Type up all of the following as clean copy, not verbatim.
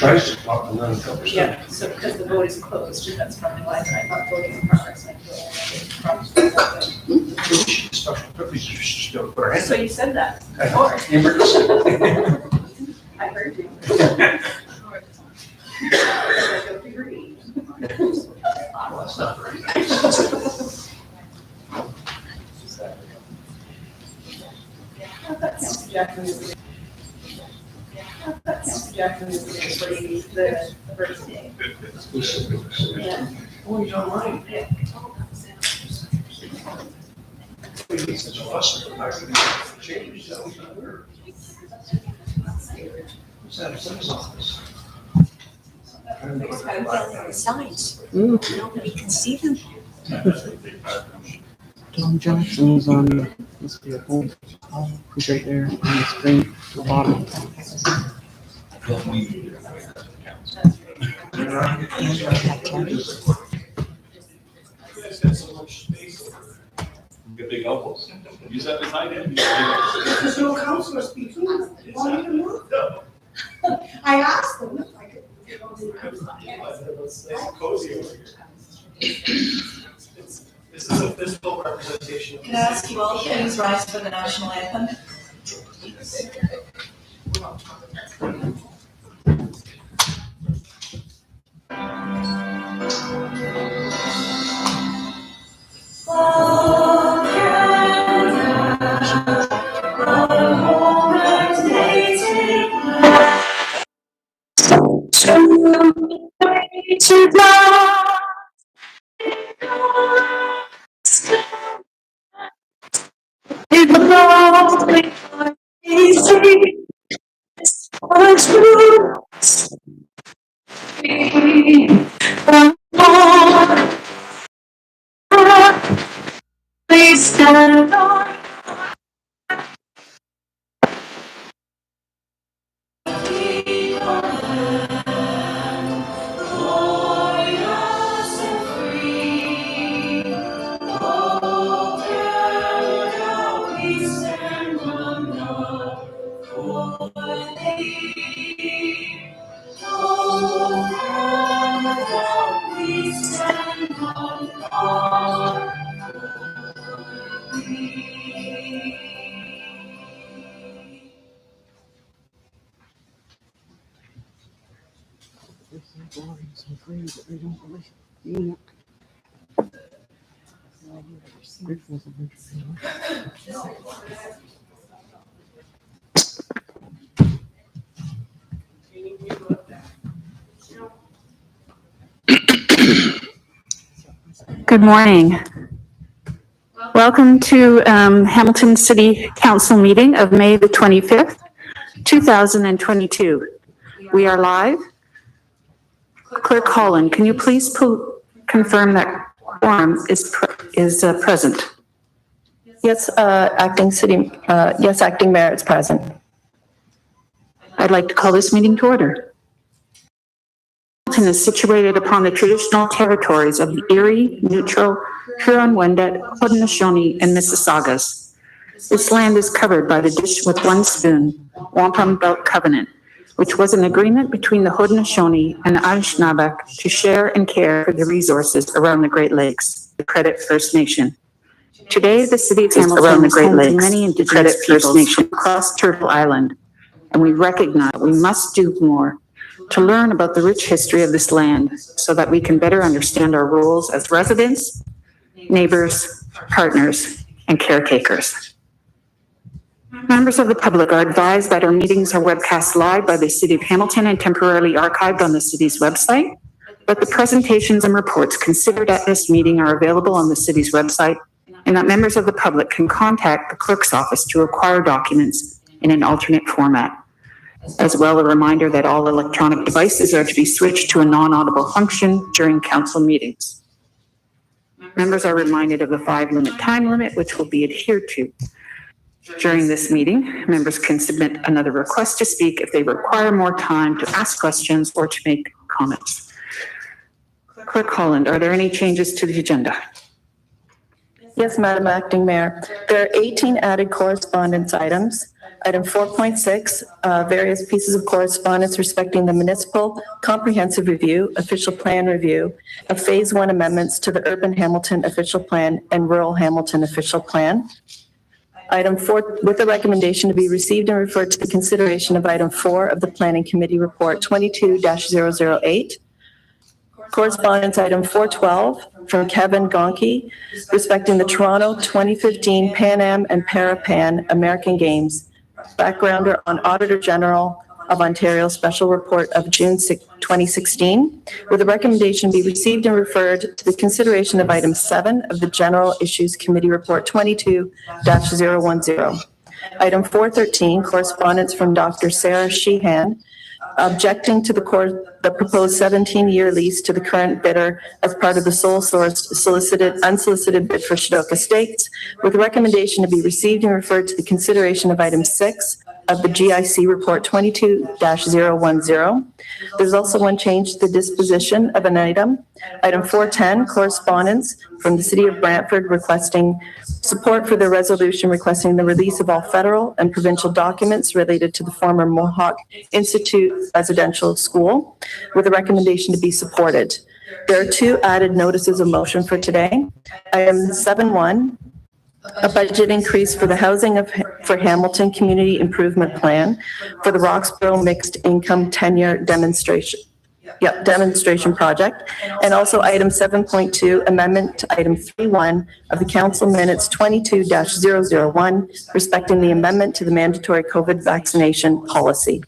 I was just talking on a couple of Yeah, so because the vote is closed, that's probably why I thought voting in progress. special purposes, you should still put our hands. So you said that I before. never listened. I heard you. Well, that's not very nice. The first day. Yeah. Oh, he's online. Yeah. He's such a fuss. Change, that was not weird. What's that, it's in his office? Signs. Nobody can see them. Tom Jackson's on this vehicle. He's right there on the screen at the bottom. Get big elbows. Use that as high end. There's no counselor speaking. Want me to move? I asked them if I could. Cozy over here. This is a fiscal representation. Can I ask you all please rise for the national anthem? Please stand on. So free that they don't really mean it. Good morning. Welcome to Hamilton City Council meeting of May the 25th, 2022. We are live. Clerk Holland, can you please confirm that quorum is present? Yes, acting mayor is present. I'd like to call this meeting to order. Hamilton is situated upon the traditional territories of the Erie, Neutral, Huron-Wendat, Haudenosaunee, and Mississaugas. This land is covered by the Dish with One Spoon Wampum Belt Covenant, which was an agreement between the Haudenosaunee and the Anishinaabe to share and care for the resources around the Great Lakes, the Credit First Nation. Today, the city of Hamilton is home to many Indigenous peoples across Turtle Island, and we recognize that we must do more to learn about the rich history of this land so that we can better understand our roles as residents, neighbors, partners, and caretakers. Members of the public are advised that our meetings are webcast live by the City of Hamilton and temporarily archived on the city's website, but the presentations and reports considered at this meeting are available on the city's website, and that members of the public can contact the clerk's office to acquire documents in an alternate format. As well, a reminder that all electronic devices are to be switched to a non-audible function during council meetings. Members are reminded of the 5-minute time limit, which will be adhered to. During this meeting, members can submit another request to speak if they require more time to ask questions or to make comments. Clerk Holland, are there any changes to the agenda? Yes, Madam Acting Mayor. There are 18 added correspondence items. Item 4.6, various pieces of correspondence respecting the municipal comprehensive review, official plan review of Phase 1 amendments to the Urban Hamilton official plan and Rural Hamilton official plan. Item 4, with a recommendation to be received and referred to the consideration of item 4 of the Planning Committee Report 22-008. Correspondence item 412 from Kevin Gonke respecting the Toronto 2015 Pan Am and Parapan American Games. Backgrounder on Auditor General of Ontario Special Report of June 2016, with a recommendation be received and referred to the consideration of item 7 of the General Issues Committee Report 22-010. Item 413, correspondence from Dr. Sarah Sheehan, objecting to the proposed 17-year lease to the current bidder as part of the sole source unsolicited bid for Shadoka Estates, with a recommendation to be received and referred to the consideration of item 6 of the GIC report 22-010. There's also one change to the disposition of an item. Item 410, correspondence from the City of Brantford requesting support for the resolution requesting the release of all federal and provincial documents related to the former Mohawk Institute Residential School, with a recommendation to be supported. There are 2 added notices of motion for today. Item 7.1, a budget increase for the housing for Hamilton Community Improvement Plan for the Roxborough Mixed Income Tenure Demonstration project. And also item 7.2, amendment to item 3.1 of the council minutes 22-001, respecting the amendment to the mandatory COVID vaccination policy.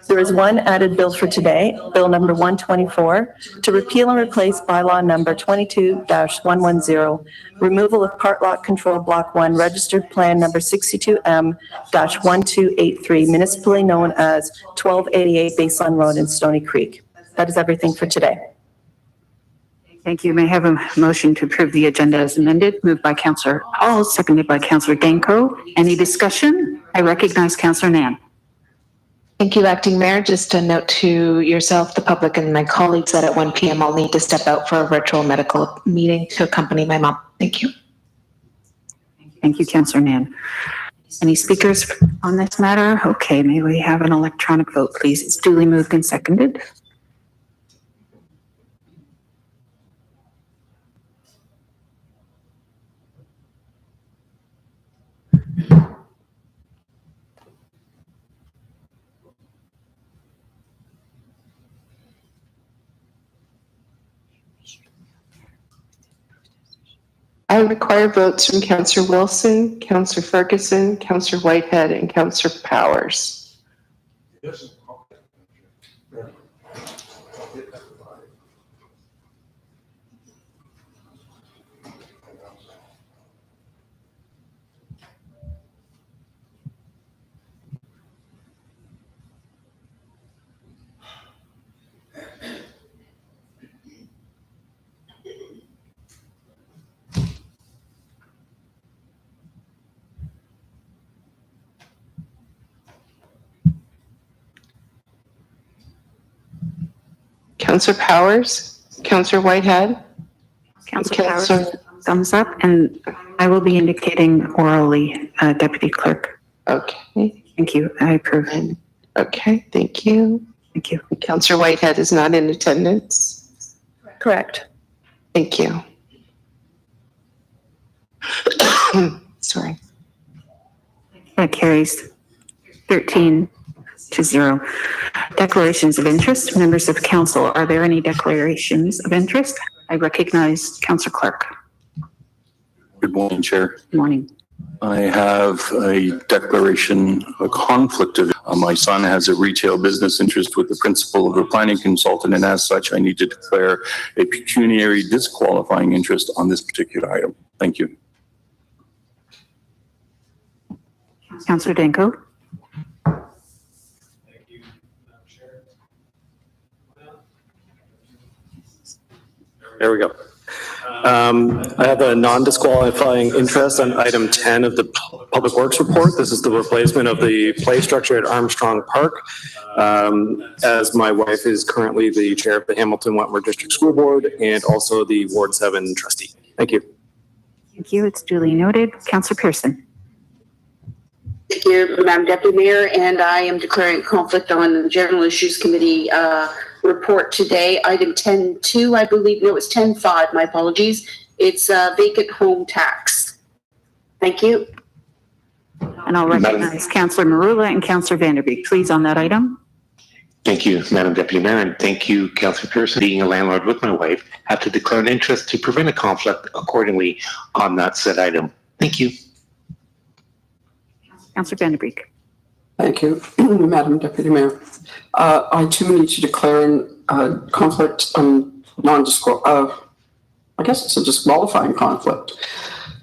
There is one added bill for today, Bill number 124, to repeal and replace bylaw number 22-110, removal of part lot control block 1, registered plan number 62M-1283, municipally known as 1288 Baseline Road in Stony Creek. That is everything for today. Thank you. May I have a motion to approve the agenda as amended? Moved by Councillor Hall, seconded by Councillor Danko. Any discussion? I recognize Councillor Nan. Thank you, Acting Mayor. Just a note to yourself, the public, and my colleagues that at 1 p.m. I'll need to step out for a virtual medical meeting to accompany my mom. Thank you. Thank you, Councillor Nan. Any speakers on this matter? Okay, may we have an electronic vote, please? It's duly moved and seconded. I require votes from Councillor Wilson, Councillor Ferguson, Councillor Whitehead, and Councillor Powers. Yes. Councillor Powers, Councillor Whitehead. Councillor Powers, thumbs up, and I will be indicating orally, Deputy Clerk. Okay. Thank you. I approve. Okay, thank you. Thank you. Councillor Whitehead is not in attendance. Correct. Thank you. Sorry. That carries 13-0. Declarations of interest. Members of council, are there any declarations of interest? I recognize Councillor Clark. Good morning, Chair. Good morning. I have a declaration, a conflict of, my son has a retail business interest with the principal of a planning consultant, and as such, I need to declare a pecuniary disqualifying interest on this particular item. Thank you. Councillor Danko. Thank you, Madam Chair. There we go. I have a non-disqualifying interest on item 10 of the Public Works Report. This is the replacement of the play structure at Armstrong Park. As my wife is currently the chair of the Hamilton Wentworth District School Board and also the Ward 7 trustee. Thank you. Thank you. It's duly noted. Councillor Pearson. Thank you, Madam Deputy Mayor, and I am declaring conflict on the General Issues Committee report today. Item 10.2, I believe, no, it's 10.5, my apologies. It's vacant home tax. Thank you. And I'll recognize Councillor Marula and Councillor Vanderbeek, please, on that item. Thank you, Madam Deputy Mayor, and thank you, Councillor Pearson. Being a landlord with my wife, have to declare an interest to prevent a conflict accordingly on that said item. Thank you. Councillor Vanderbeek. Thank you, Madam Deputy Mayor. I too need to declare a conflict on I guess it's a disqualifying conflict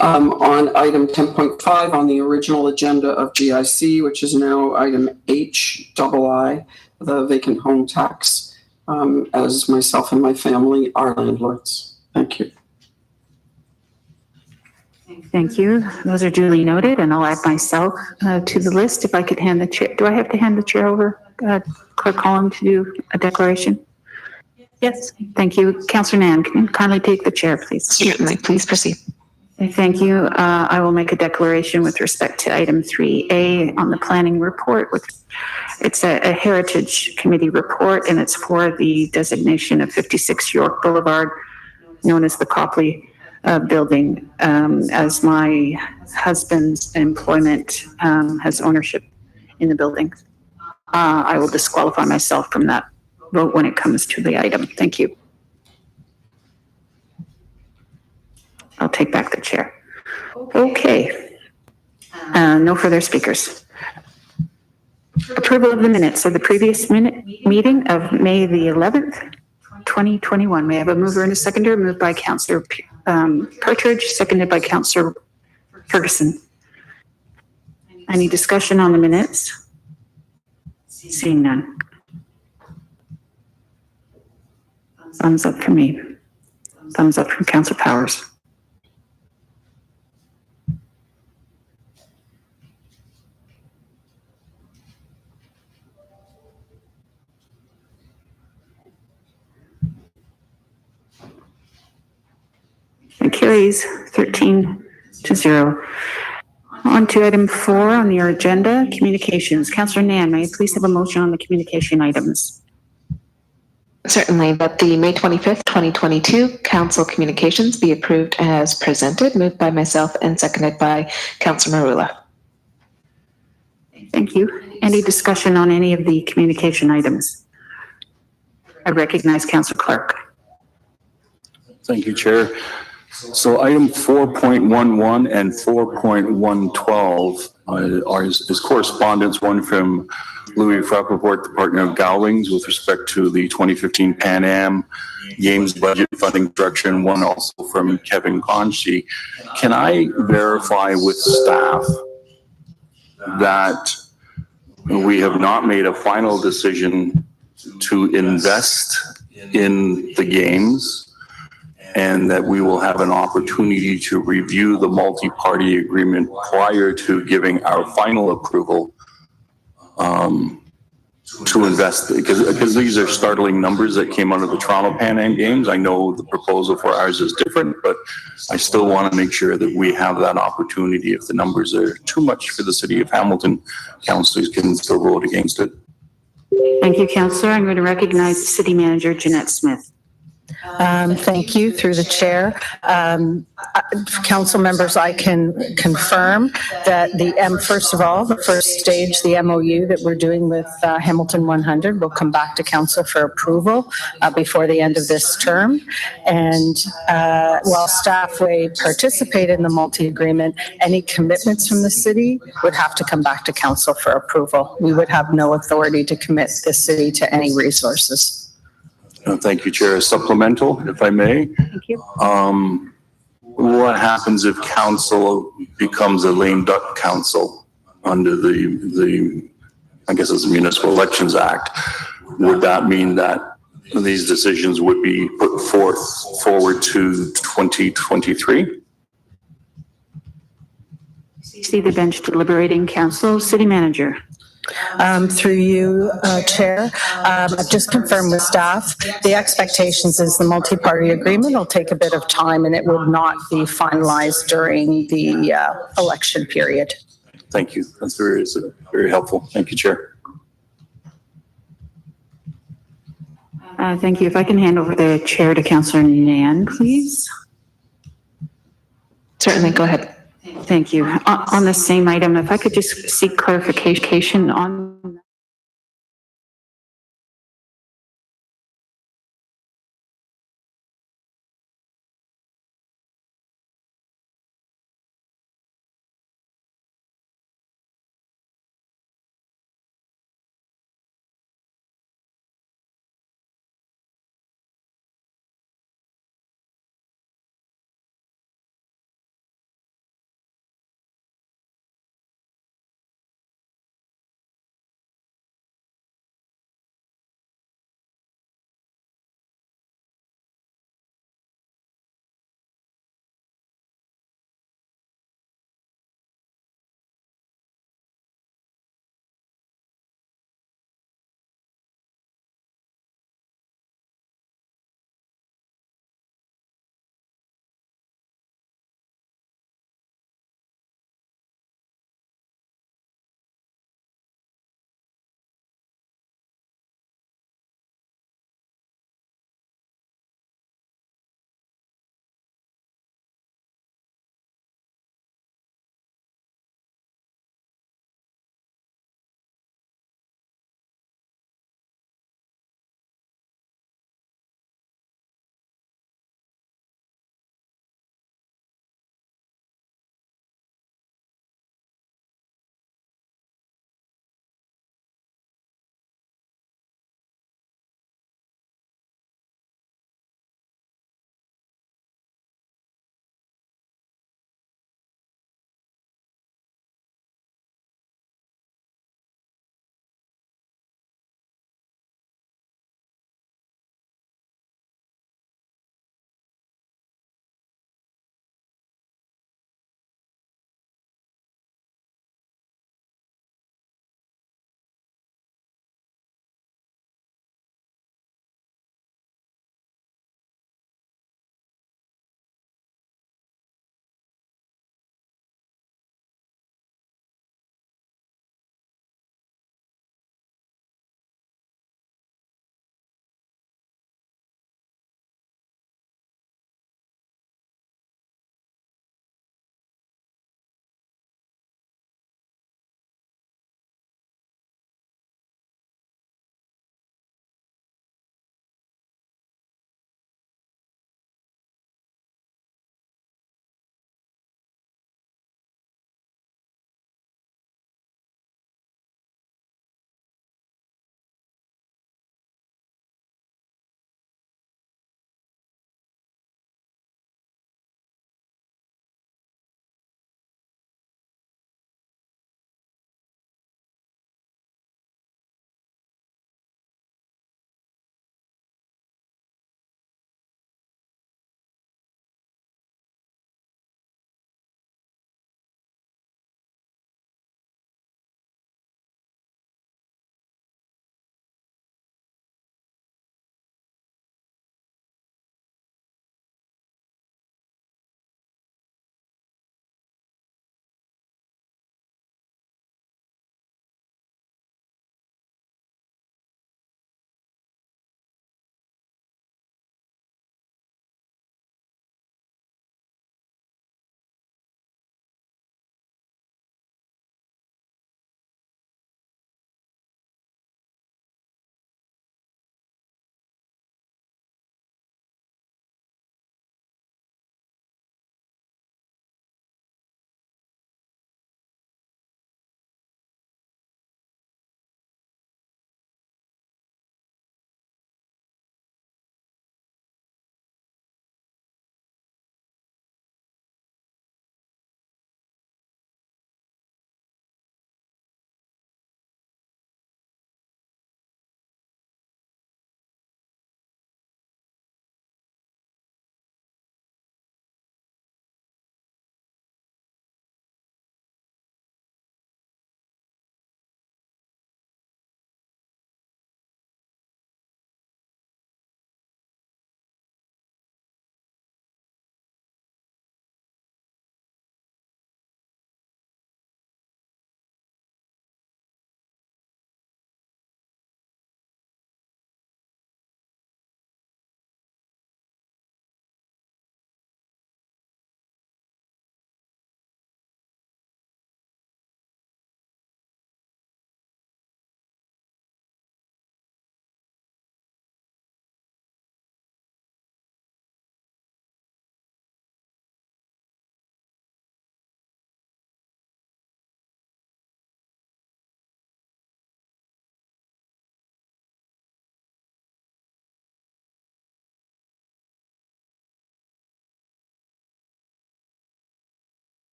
on item 10.5 on the original agenda of GIC, which is now item HII, the vacant home tax, as myself and my family are landlords. Thank you. Thank you. Those are duly noted, and I'll add myself to the list. If I could hand the chair, do I have to hand the chair over, Clerk Collum, to do a declaration? Yes. Thank you. Councillor Nan, can you kindly take the chair, please? Certainly, please proceed. Thank you. I will make a declaration with respect to item 3A on the planning report. It's a Heritage Committee report, and it's for the designation of 56 York Boulevard, known as the Copley building, as my husband's employment has ownership in the building. I will disqualify myself from that vote when it comes to the item. Thank you. I'll take back the chair. Okay. No further speakers. Approval of the minutes of the previous meeting of May the 11th, 2021. May I have a mover and a seconder? Moved by Councillor Partridge, seconded by Councillor Ferguson. Any discussion on the minutes? Seeing none. Thumbs up for me. Thumbs up from Councillor Powers. It carries 13-0. On to item 4 on your agenda, communications. Councillor Nan, may I please have a motion on the communication items? Certainly, that the May 25th, 2022 Council communications be approved as presented, moved by myself and seconded by Councillor Marula. Thank you. Any discussion on any of the communication items? I recognize Councillor Clark. Thank you, Chair. So item 4.11 and 4.112 is correspondence, one from Louis Rappaport, the partner of Gowlings, with respect to the 2015 Pan Am Games budget funding direction, one also from Kevin Conchi. Can I verify with staff that we have not made a final decision to invest in the games, and that we will have an opportunity to review the multi-party agreement prior to giving our final approval to invest, because these are startling numbers that came out of the Toronto Pan Am Games. I know the proposal for ours is different, but I still want to make sure that we have that opportunity. If the numbers are too much for the City of Hamilton, councillors can still vote against it. Thank you, Councillor. I'm going to recognize the City Manager, Jeanette Smith. Thank you, through the chair. Council members, I can confirm that first of all, the first stage, the MOU that we're doing with Hamilton 100 will come back to council for approval before the end of this term. And while staff may participate in the multi-agreement, any commitments from the city would have to come back to council for approval. We would have no authority to commit the city to any resources. Thank you, Chair. A supplemental, if I may. Thank you. What happens if council becomes a lame duck council under the I guess it's the Municipal Elections Act? Would that mean that these decisions would be put forward to 2023? See the bench deliberating. Council, City Manager. Through you, Chair, I've just confirmed with staff, the expectations is the multi-party agreement will take a bit of time and it will not be finalized during the election period. Thank you. That's very helpful. Thank you, Chair. Thank you. If I can hand over the chair to Councillor Nan, please. Certainly, go ahead. Thank you. On the same item, if I could just seek clarification on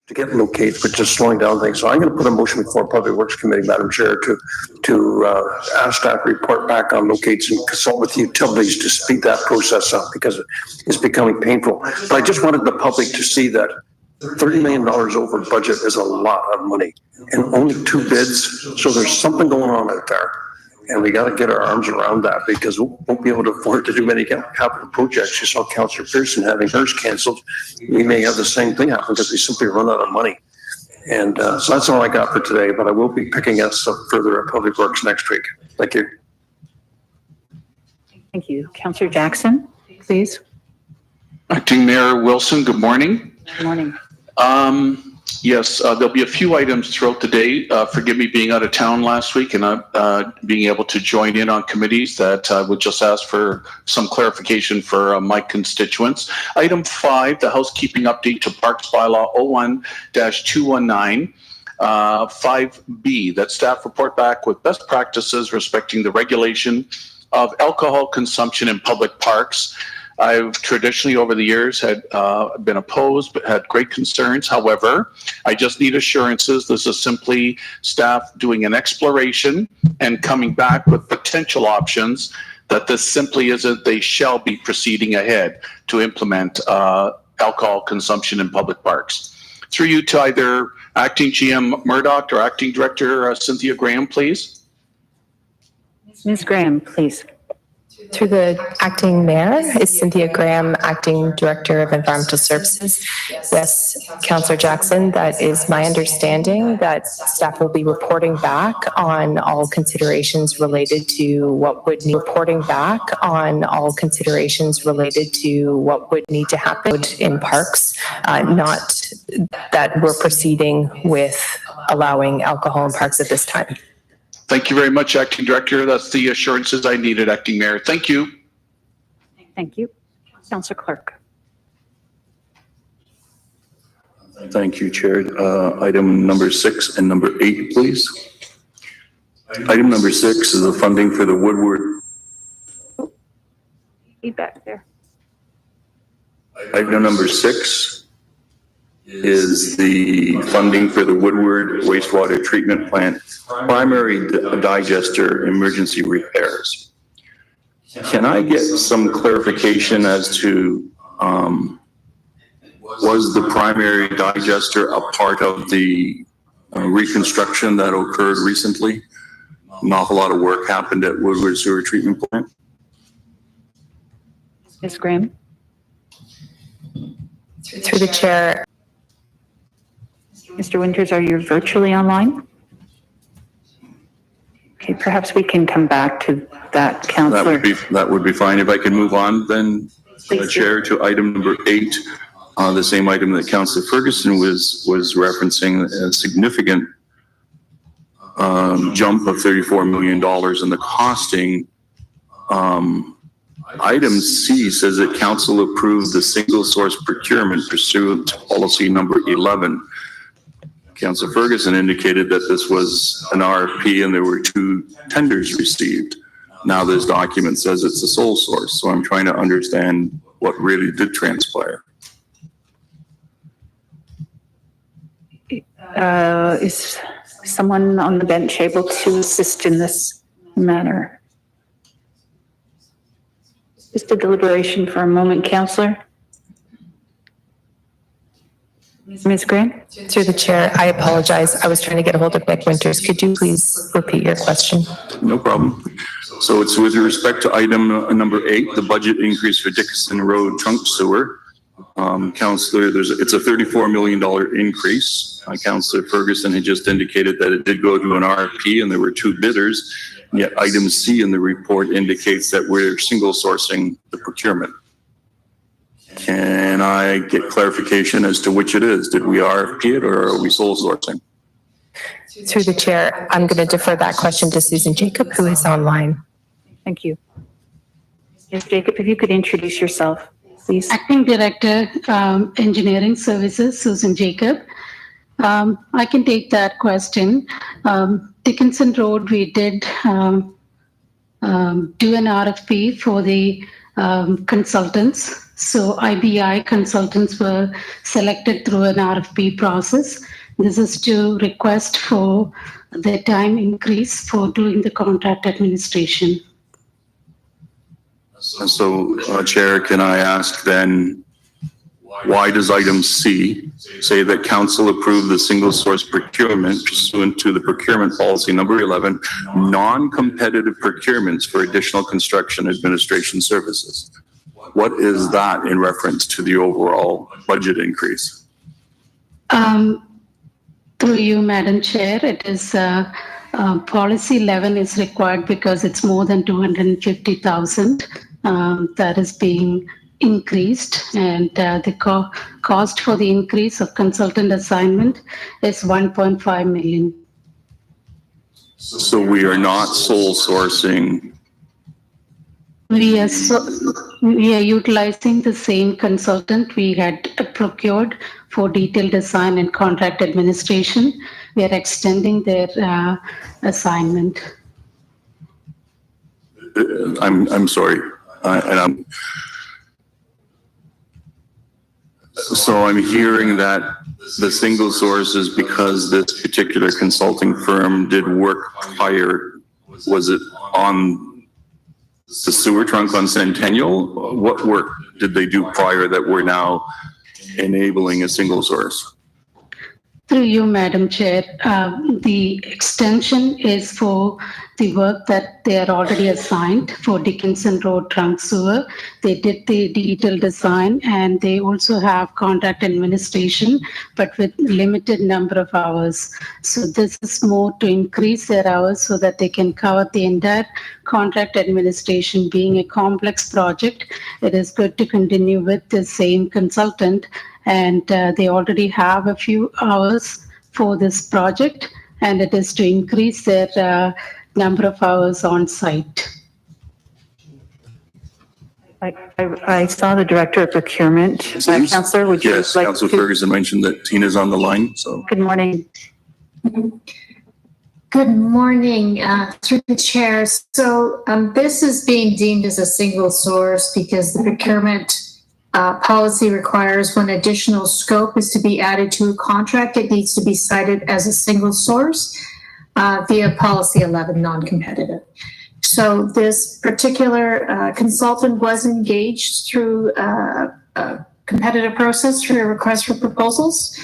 to get locates, but just slowing down things. So I'm going to put a motion before Public Works Committee, Madam Chair, to ask staff to report back on locates and consult with utilities to speed that process up because it's becoming painful. But I just wanted the public to see that $30 million over budget is a lot of money and only 2 bids. So there's something going on out there. And we got to get our arms around that because we won't be able to afford to do many capital projects. You saw Councillor Pearson having hers canceled. We may have the same thing happen because we simply run out of money. And so that's all I got for today, but I will be picking us up further at Public Works next week. Thank you. Thank you. Councillor Jackson, please. Acting Mayor Wilson, good morning. Good morning. Yes, there'll be a few items throughout the day. Forgive me being out of town last week and not being able to join in on committees that I would just ask for some clarification for my constituents. Item 5, the housekeeping update to Parks Bylaw 01-219. 5B, that staff report back with best practices respecting the regulation of alcohol consumption in public parks. I've traditionally over the years had been opposed, but had great concerns. However, I just need assurances. This is simply staff doing an exploration and coming back with potential options that this simply isn't, they shall be proceeding ahead to implement alcohol consumption in public parks. Through you to either Acting GM Murdoch or Acting Director Cynthia Graham, please. Ms. Graham, please. Through the Acting Mayor is Cynthia Graham, Acting Director of Environmental Services. Yes, Councillor Jackson, that is my understanding that staff will be reporting back on all considerations related to what would need to happen in parks, not that we're proceeding with allowing alcohol in parks at this time. Thank you very much, Acting Director. That's the assurances I needed, Acting Mayor. Thank you. Thank you. Councillor Clerk. Thank you, Chair. Item number 6 and number 8, please. Item number 6 is the funding for the Woodward. Feedback there. Item number 6 is the funding for the Woodward wastewater treatment plant primary digester emergency repairs. Can I get some clarification as to was the primary digester a part of the reconstruction that occurred recently? An awful lot of work happened at Woodward Sewer Treatment Plant. Ms. Graham. Through the chair. Mr. Winters, are you virtually online? Okay, perhaps we can come back to that, Councillor. That would be fine. If I can move on then, Chair, to item number 8, the same item that Councillor Ferguson was referencing, a significant jump of $34 million in the costing. Item C says that Council approved the single source procurement pursuant to policy number 11. Councillor Ferguson indicated that this was an RFP and there were 2 tenders received. Now this document says it's a sole source, so I'm trying to understand what really did transpire. Is someone on the bench able to assist in this matter? Just a deliberation for a moment, Councillor. Ms. Graham? Through the chair, I apologize. I was trying to get a hold of Nick Winters. Could you please repeat your question? No problem. So it's with respect to item number 8, the budget increase for Dickinson Road trunk sewer. Councillor, it's a $34 million increase. Councillor Ferguson had just indicated that it did go to an RFP and there were 2 bidders. Yet item C in the report indicates that we're single sourcing the procurement. Can I get clarification as to which it is? Did we RFP it or are we sole sourcing? Through the chair, I'm going to defer that question to Susan Jacob, who is online. Thank you. Ms. Jacob, if you could introduce yourself, please. Acting Director, Engineering Services, Susan Jacob. I can take that question. Dickinson Road, we did do an RFP for the consultants. So IBI consultants were selected through an RFP process. This is to request for the time increase for doing the contract administration. So, Chair, can I ask then, why does item C say that council approve the single source procurement pursuant to the procurement policy number 11, non-competitive procurements for additional construction administration services? What is that in reference to the overall budget increase? Through you, Madam Chair, it is policy 11 is required because it's more than 250,000 that is being increased, and the cost for the increase of consultant assignment is 1.5 million. So we are not sole sourcing. We are utilizing the same consultant we had procured for detailed design and contract administration. We are extending their assignment. I'm sorry, so I'm hearing that the single source is because this particular consulting firm did work prior. Was it on the sewer trunk on Centennial? What work did they do prior that we're now enabling a single source? Through you, Madam Chair, the extension is for the work that they are already assigned for Dickinson Road trunk sewer. They did the detailed design and they also have contract administration, but with limited number of hours. So this is more to increase their hours so that they can cover the entire contract administration. Being a complex project, it is good to continue with the same consultant, and they already have a few hours for this project, and it is to increase their number of hours on site. I saw the Director of Procurement. Councillor, would you Yes, like Councillor to? Ferguson mentioned that Tina's on the line, so. Good morning. Good morning, through the chair. So this is being deemed as a single source because the procurement policy requires when additional scope is to be added to a contract, it needs to be cited as a single source via policy 11 non-competitive. So this particular consultant was engaged through a competitive process through a request for proposals.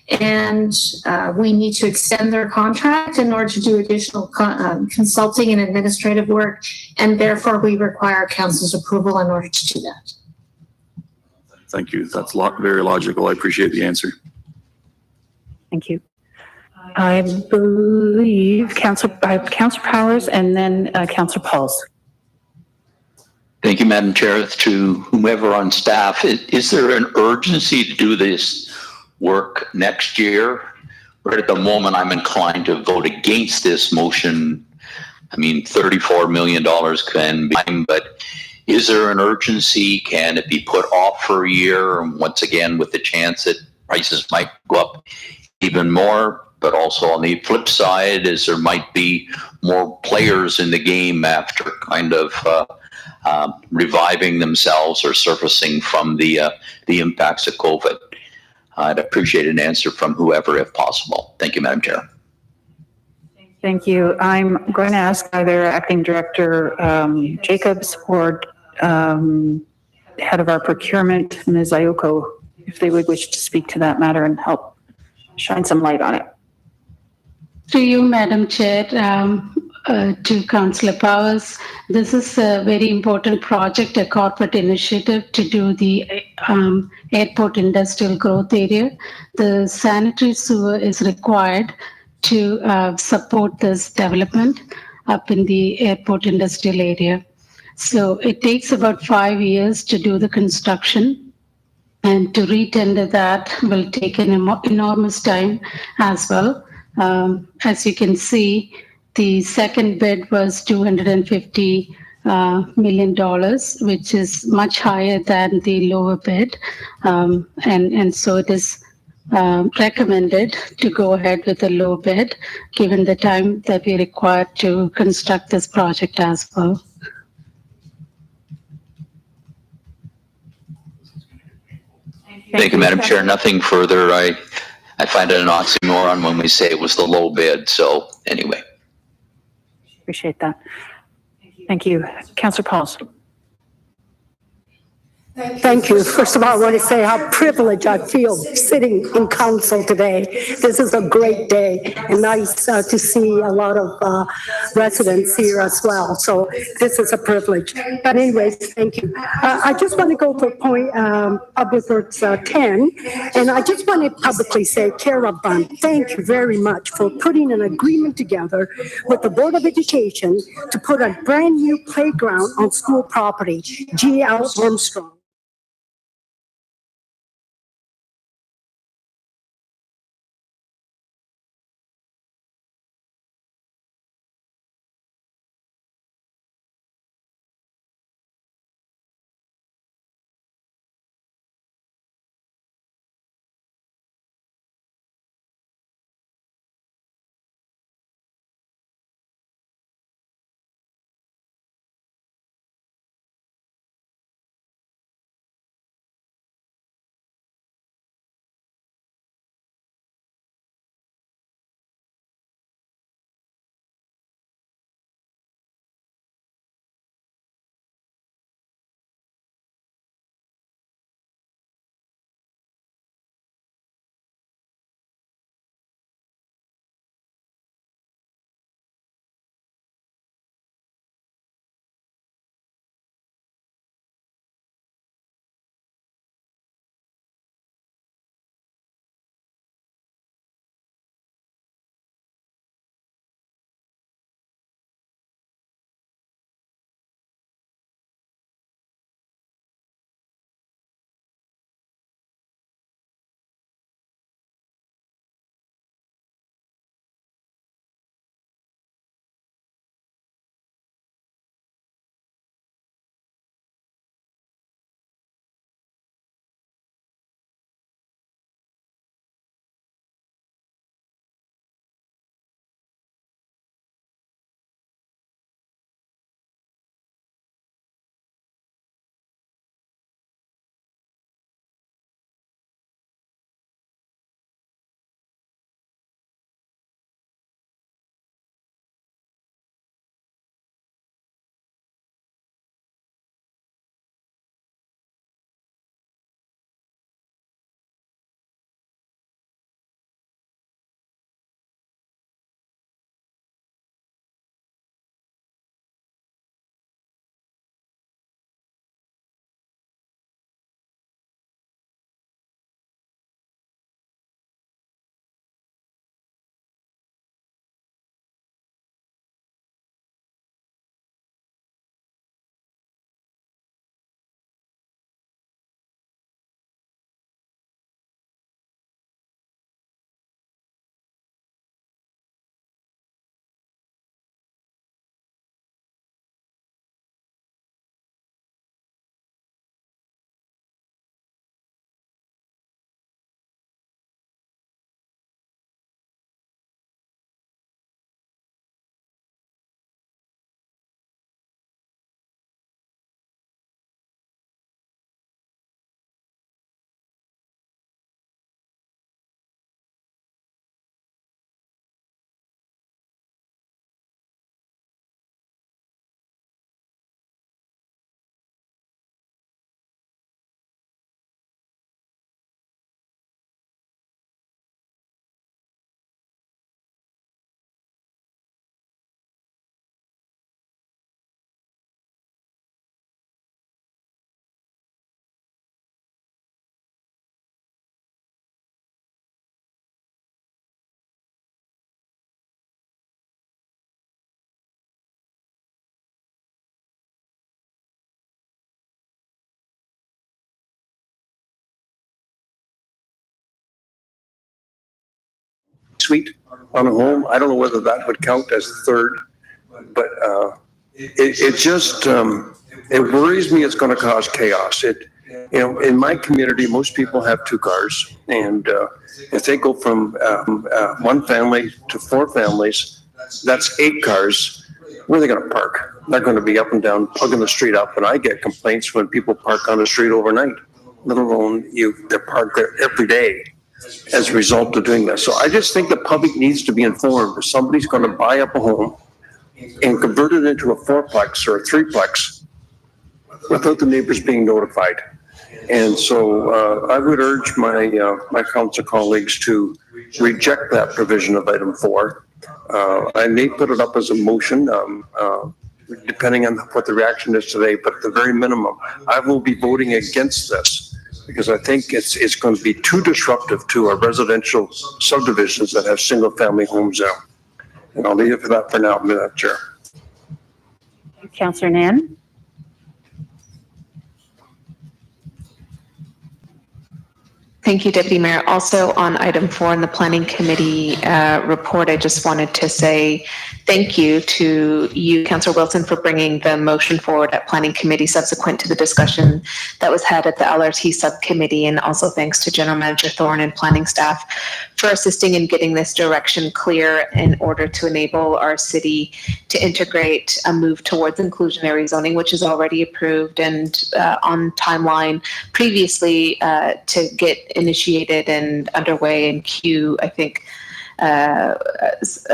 And we need to extend their contract in order to do additional consulting and administrative work. And therefore we require council's approval in order to do that. Thank you. That's very logical. I appreciate the answer. Thank you. I believe Councillor Powers and then Councillor Pauls. Thank you, Madam Chair. To whomever on staff, is there an urgency to do this work next year? Right at the moment, I'm inclined to vote against this motion. I mean, $34 million can be, but is there an urgency? Can it be put off for a year? And once again, with the chance that prices might go up even more, but also on the flip side is there might be more players in the game after kind of reviving themselves or surfacing from the impacts of COVID. I'd appreciate an answer from whoever if possible. Thank you, Madam Chair. Thank you. I'm going to ask either Acting Director Jacobs or Head of our Procurement, Ms. Ayoko, if they would wish to speak to that matter and help shine some light on it. To you, Madam Chair, to Councillor Powers, this is a very important project, a corporate initiative to do the airport industrial growth area. The sanitary sewer is required to support this development up in the airport industrial area. So it takes about 5 years to do the construction, and to retender that will take an enormous time as well. As you can see, the second bid was $250 million, which is much higher than the lower bid. And so it is recommended to go ahead with the low bid, given the time that we require to construct this project as well. Thank you, Madam Chair. Nothing further. I find it an oxymoron when we say it was the low bid. So anyway. Appreciate that. Thank you. Councillor Pauls. Thank you. First of all, I want to say how privileged I feel sitting in council today. This is a great day and nice to see a lot of residents here as well. So this is a privilege. But anyways, thank you. I just want to go for point Public Works 10, and I just want to publicly say, Caravan, thank you very much for putting an agreement together with the Board of Education to put a brand new playground on school property, G.L. Armstrong. Suite on a home. I don't know whether that would count as a third, but it just, it worries me it's going to cause chaos. In my community, most people have 2 cars, and if they go from 1 family to 4 families, that's 8 cars. Where are they going to park? They're going to be up and down, plugging the street up, and I get complaints when people park on the street overnight. let alone they're parked there every day as a result of doing this. So I just think the public needs to be informed. If somebody's going to buy up a home and convert it into a fourplex or a threeplex without the neighbors being notified. And so I would urge my council colleagues to reject that provision of item 4. I may put it up as a motion, depending on what the reaction is today, but at the very minimum, I will be voting against this because I think it's going to be too disruptive to our residential subdivisions that have single-family homes now. And I'll leave it for that for now, Madam Chair. Councillor Nan? Thank you, Deputy Mayor. Also on item 4 in the Planning Committee report, I just wanted to say thank you to you, Councillor Wilson, for bringing the motion forward at Planning Committee subsequent to the discussion that was had at the LRT subcommittee, and also thanks to General Manager Thorne and planning staff for assisting in getting this direction clear in order to enable our city to integrate a move towards inclusionary zoning, which is already approved and on timeline previously to get initiated and underway in Q, I think, I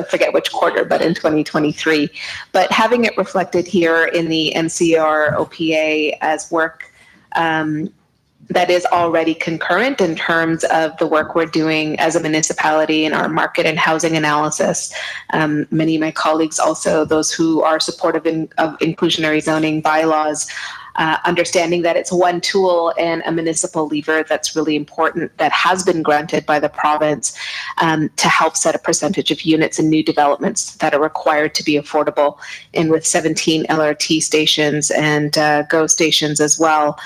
forget which quarter, but in 2023. But having it reflected here in the NCR OPA as work that is already concurrent in terms of the work we're doing as a municipality in our market and housing analysis. Many of my colleagues, also those who are supportive of inclusionary zoning bylaws, understanding that it's one tool and a municipal lever that's really important that has been granted by the province to help set a percentage of units in new developments that are required to be affordable. And with 17 LRT stations and GO stations as well,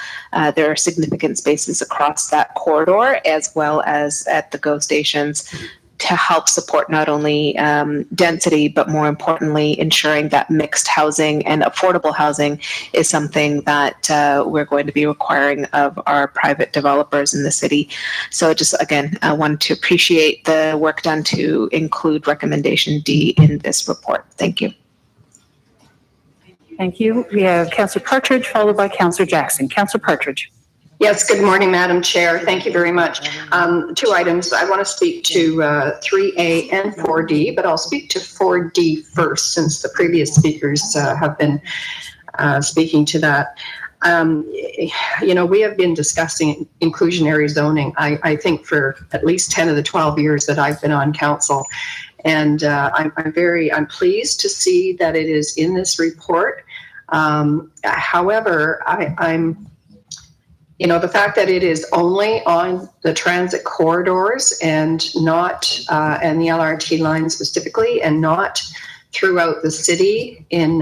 there are significant spaces across that corridor as well as at the GO stations to help support not only density, but more importantly, ensuring that mixed housing and affordable housing is something that we're going to be requiring of our private developers in the city. So just again, I wanted to appreciate the work done to include recommendation D in this report. Thank you. Thank you. We have Councillor Partridge followed by Councillor Jackson. Councillor Partridge. Yes, good morning, Madam Chair. Thank you very much. 2 items. I want to speak to 3A and 4D, but I'll speak to 4D first since the previous speakers have been speaking to that. You know, we have been discussing inclusionary zoning, I think, for at least 10 of the 12 years that I've been on council. And I'm pleased to see that it is in this report. However, I'm you know, the fact that it is only on the transit corridors and not, and the LRT line specifically, and not throughout the city in,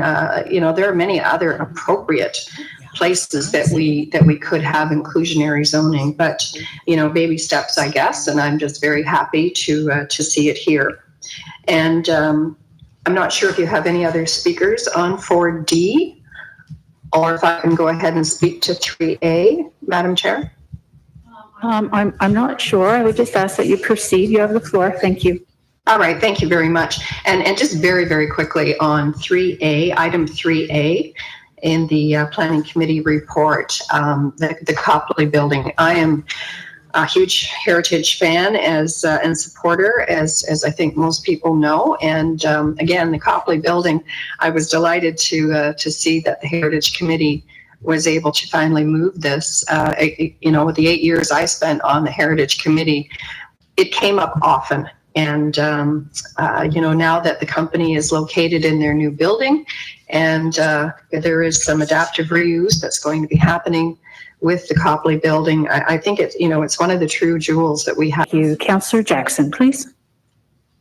you know, there are many other appropriate places that we could have inclusionary zoning, but, you know, baby steps, I guess, and I'm just very happy to see it here. And I'm not sure if you have any other speakers on 4D, or if I can go ahead and speak to 3A, Madam Chair. I'm not sure. I would just ask that you proceed. You have the floor. Thank you. All right, thank you very much. And just very, very quickly on 3A, item 3A in the Planning Committee report, the Copley Building. I am a huge heritage fan and supporter, as I think most people know. And again, the Copley Building, I was delighted to see that the Heritage Committee was able to finally move this. You know, with the 8 years I spent on the Heritage Committee, it came up often. And, you know, now that the company is located in their new building and there is some adaptive reuse that's going to be happening with the Copley Building, I think it's, you know, it's one of the true jewels that we have. Thank you. Councillor Jackson, please.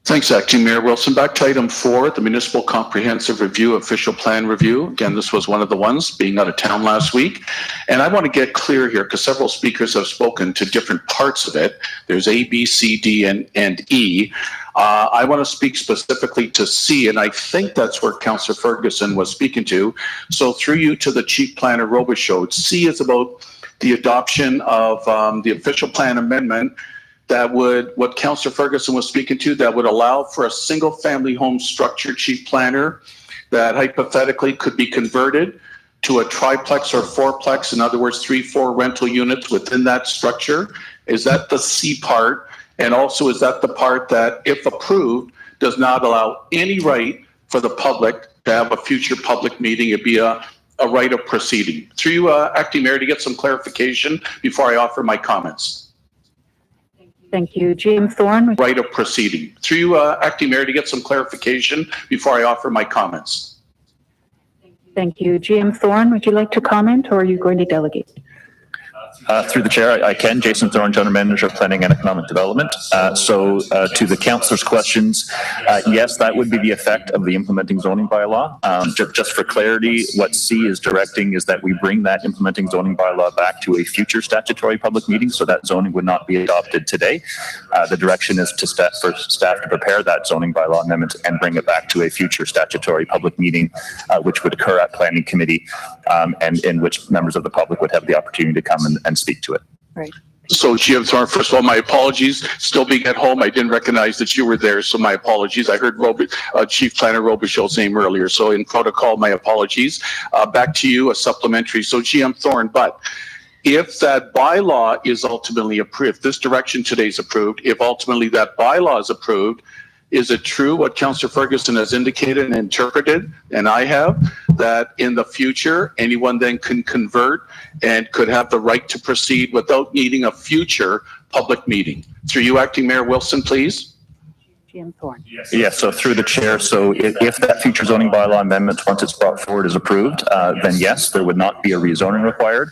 Thanks, Acting Mayor Wilson. Back to item 4, the Municipal Comprehensive Review, Official Plan Review. Again, this was one of the ones being out of town last week. And I want to get clear here because several speakers have spoken to different parts of it. There's A, B, C, D, and E. I want to speak specifically to C, and I think that's where Councillor Ferguson was speaking to. So through you to the Chief Planner Robichaud. C is about the adoption of the official plan amendment that would, what Councillor Ferguson was speaking to, that would allow for a single family home structure chief planner that hypothetically could be converted to a triplex or fourplex, in other words, 3-4 rental units within that structure? Is that the C part? And also, is that the part that, if approved, does not allow any right for the public to have a future public meeting? It'd be a right of proceeding. Through you, Acting Mayor, to get some clarification before I offer my comments. Thank you. GM Thorne. Right of proceeding. Through you, Acting Mayor, to get some clarification before I offer my comments. Thank you. GM Thorne, would you like to comment or are you going to delegate? Through the chair, I can. Jason Thorne, General Manager of Planning and Economic Development. To the councillor's questions, yes, that would be the effect of the implementing zoning bylaw. Just for clarity, what C is directing is that we bring that implementing zoning bylaw back to a future statutory public meeting, so that zoning would not be adopted today. The direction is for staff to prepare that zoning bylaw amendment and bring it back to a future statutory public meeting, which would occur at Planning Committee, and in which members of the public would have the opportunity to come and speak to it. Right. So, GM Thorne, first of all, my apologies. Still being at home, I didn't recognize that you were there, so my apologies. I heard Chief Planner Robichaud's name earlier, so in protocol, my apologies. Back to you, a supplementary. So, GM Thorne, but if that bylaw is ultimately approved, if this direction today is approved, if ultimately that bylaw is approved, is it true what Councillor Ferguson has indicated and interpreted, and I have, that in the future, anyone then can convert and could have the right to proceed without needing a future public meeting? Through you, Acting Mayor Wilson, please. GM Thorne. Yes, so through the chair, so if that future zoning bylaw amendment, once it's brought forward, is approved, then yes, there would not be a rezoning required.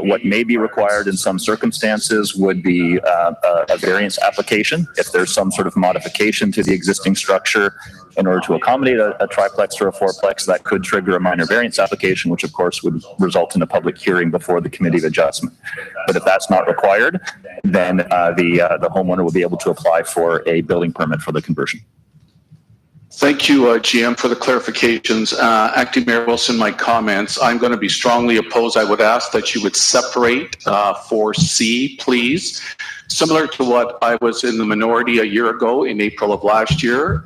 What may be required in some circumstances would be a variance application. If there's some sort of modification to the existing structure in order to accommodate a triplex or a fourplex, that could trigger a minor variance application, which of course would result in a public hearing before the Committee of Adjustment. But if that's not required, then the homeowner will be able to apply for a building permit for the conversion. Thank you, GM, for the clarifications. Acting Mayor Wilson, my comments. I'm going to be strongly opposed. I would ask that you would separate for C, please. Similar to what I was in the minority a year ago in April of last year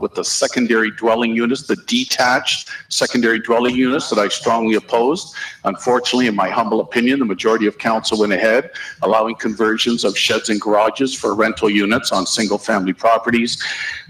with the secondary dwelling units, the detached secondary dwelling units that I strongly opposed. Unfortunately, in my humble opinion, the majority of council went ahead, allowing conversions of sheds and garages for rental units on single-family properties.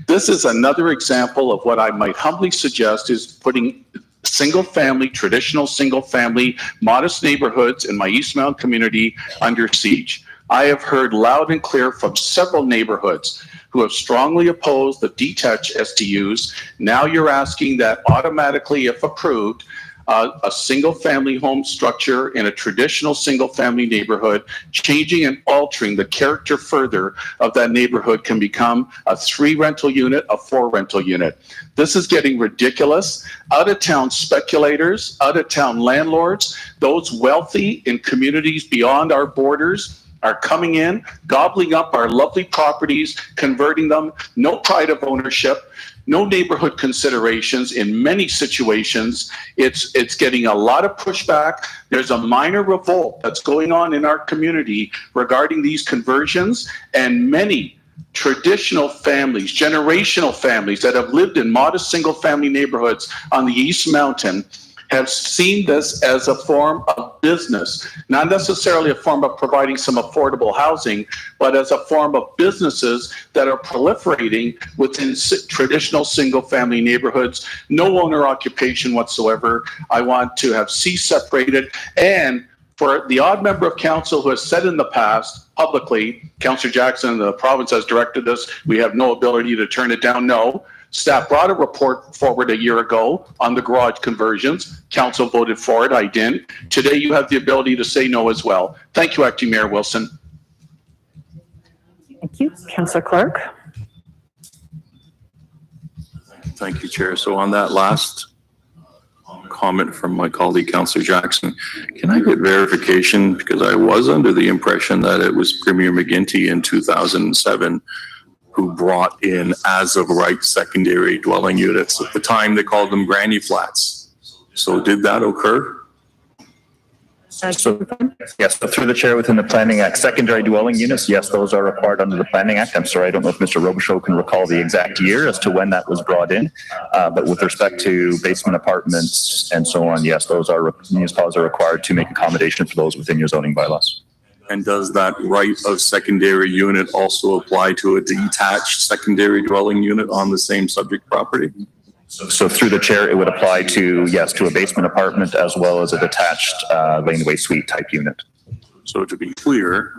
This is another example of what I might humbly suggest is putting single-family, traditional single-family, modest neighborhoods in my East Mountain community under siege. I have heard loud and clear from several neighborhoods who have strongly opposed the detached SDUs. Now you're asking that automatically, if approved, a single-family home structure in a traditional single-family neighborhood, changing and altering the character further of that neighborhood, can become a 3-rental unit, a 4-rental unit. This is getting ridiculous. Out-of-town speculators, out-of-town landlords, those wealthy in communities beyond our borders, are coming in, gobbling up our lovely properties, converting them, no pride of ownership, no neighborhood considerations. In many situations, it's getting a lot of pushback. There's a minor revolt that's going on in our community regarding these conversions, and many traditional families, generational families that have lived in modest single-family neighborhoods on the East Mountain have seen this as a form of business, not necessarily a form of providing some affordable housing, but as a form of businesses that are proliferating within traditional single-family neighborhoods. No owner occupation whatsoever. I want to have C separated. And for the odd member of council who has said in the past publicly, Councillor Jackson, the province has directed us, we have no ability to turn it down. No. Staff brought a report forward a year ago on the garage conversions. Council voted for it. I didn't. Today, you have the ability to say no as well. Thank you, Acting Mayor Wilson. Thank you. Councillor Clark. Thank you, Chair. So on that last comment from my colleague, Councillor Jackson, can I get verification? Because I was under the impression that it was Premier McGuinty in 2007 who brought in as of right secondary dwelling units. At the time, they called them granny flats. So did that occur? So, yes, so through the chair within the Planning Act, secondary dwelling units, yes, those are required under the Planning Act. I'm sorry, I don't know if Mr. Robichaud can recall the exact year as to when that was brought in. But with respect to basement apartments and so on, yes, those are, municipalities are required to make accommodation for those within your zoning bylaws. And does that right of secondary unit also apply to a detached secondary dwelling unit on the same subject property? So through the chair, it would apply to, yes, to a basement apartment as well as a detached laneway suite type unit. So to be clear,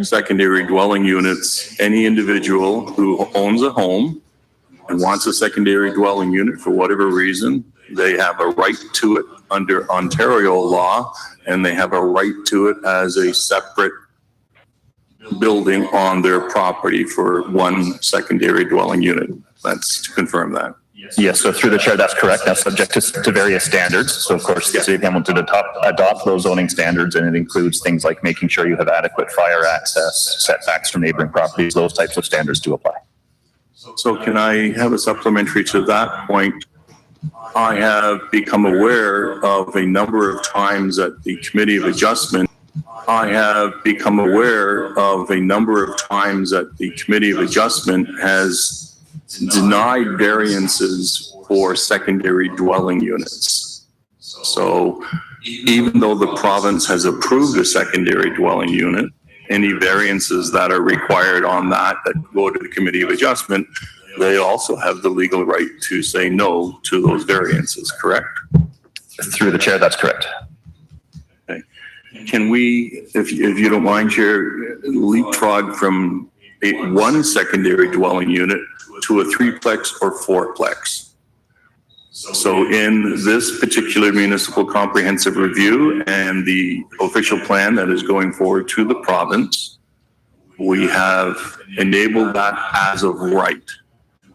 secondary dwelling units, any individual who owns a home and wants a secondary dwelling unit for whatever reason, they have a right to it under Ontario law, and they have a right to it as a separate building on their property for one secondary dwelling unit. That's to confirm that. Yes, so through the chair, that's correct. That's subject to various standards. So of course, the city of Hamilton adopt those zoning standards, and it includes things like making sure you have adequate fire access, setbacks from neighboring properties, those types of standards do apply. So can I have a supplementary to that point? I have become aware of a number of times at the Committee of Adjustment. Has denied variances for secondary dwelling units. So even though the province has approved a secondary dwelling unit, any variances that are required on that go to the Committee of Adjustment, they also have the legal right to say no to those variances, correct? Through the chair, that's correct. Okay. Can we, if you don't mind, Chair, leapfrog from one secondary dwelling unit to a threeplex or fourplex? So in this particular municipal comprehensive review and the official plan that is going forward to the province, we have enabled that as of right.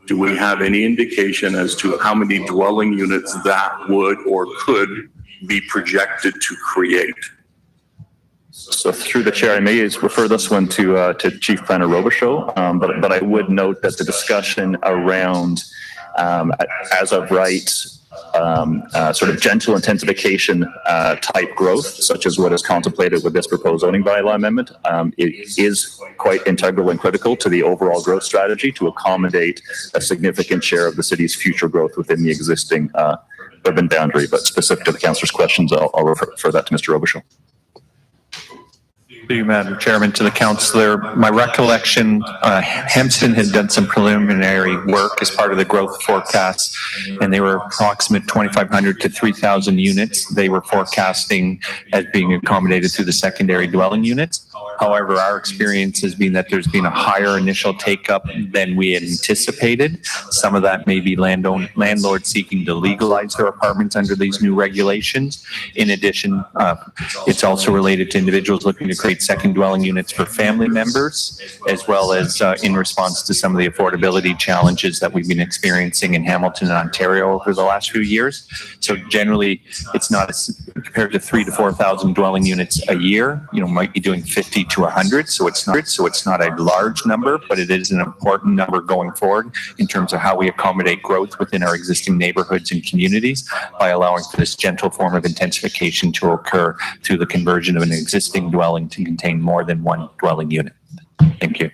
Do we have any indication as to how many dwelling units that would or could be projected to create? So through the chair, I may refer this one to Chief Planner Robichaud, but I would note that the discussion around as of right, sort of gentle intensification type growth, such as what is contemplated with this proposed zoning bylaw amendment, it is quite integral and critical to the overall growth strategy to accommodate a significant share of the city's future growth within the existing urban boundary. But specific to the councillor's questions, I'll refer that to Mr. Robichaud. Thank you, Madam Chairman. To the councillor, my recollection, Hempston had done some preliminary work as part of the growth forecast, and they were approximate 2,500 to 3,000 units. They were forecasting as being accommodated through the secondary dwelling units. However, our experience has been that there's been a higher initial take-up than we had anticipated. Some of that may be landlords seeking to legalize their apartments under these new regulations. In addition, it's also related to individuals looking to create second dwelling units for family members, as well as in response to some of the affordability challenges that we've been experiencing in Hamilton and Ontario over the last few years. So generally, it's not compared to 3,000 to 4,000 dwelling units a year, might be doing 50 to 100. So it's not a large number, but it is an important number going forward in terms of how we accommodate growth within our existing neighborhoods and communities by allowing for this gentle form of intensification to occur through the conversion of an existing dwelling to contain more than one dwelling unit. Thank you.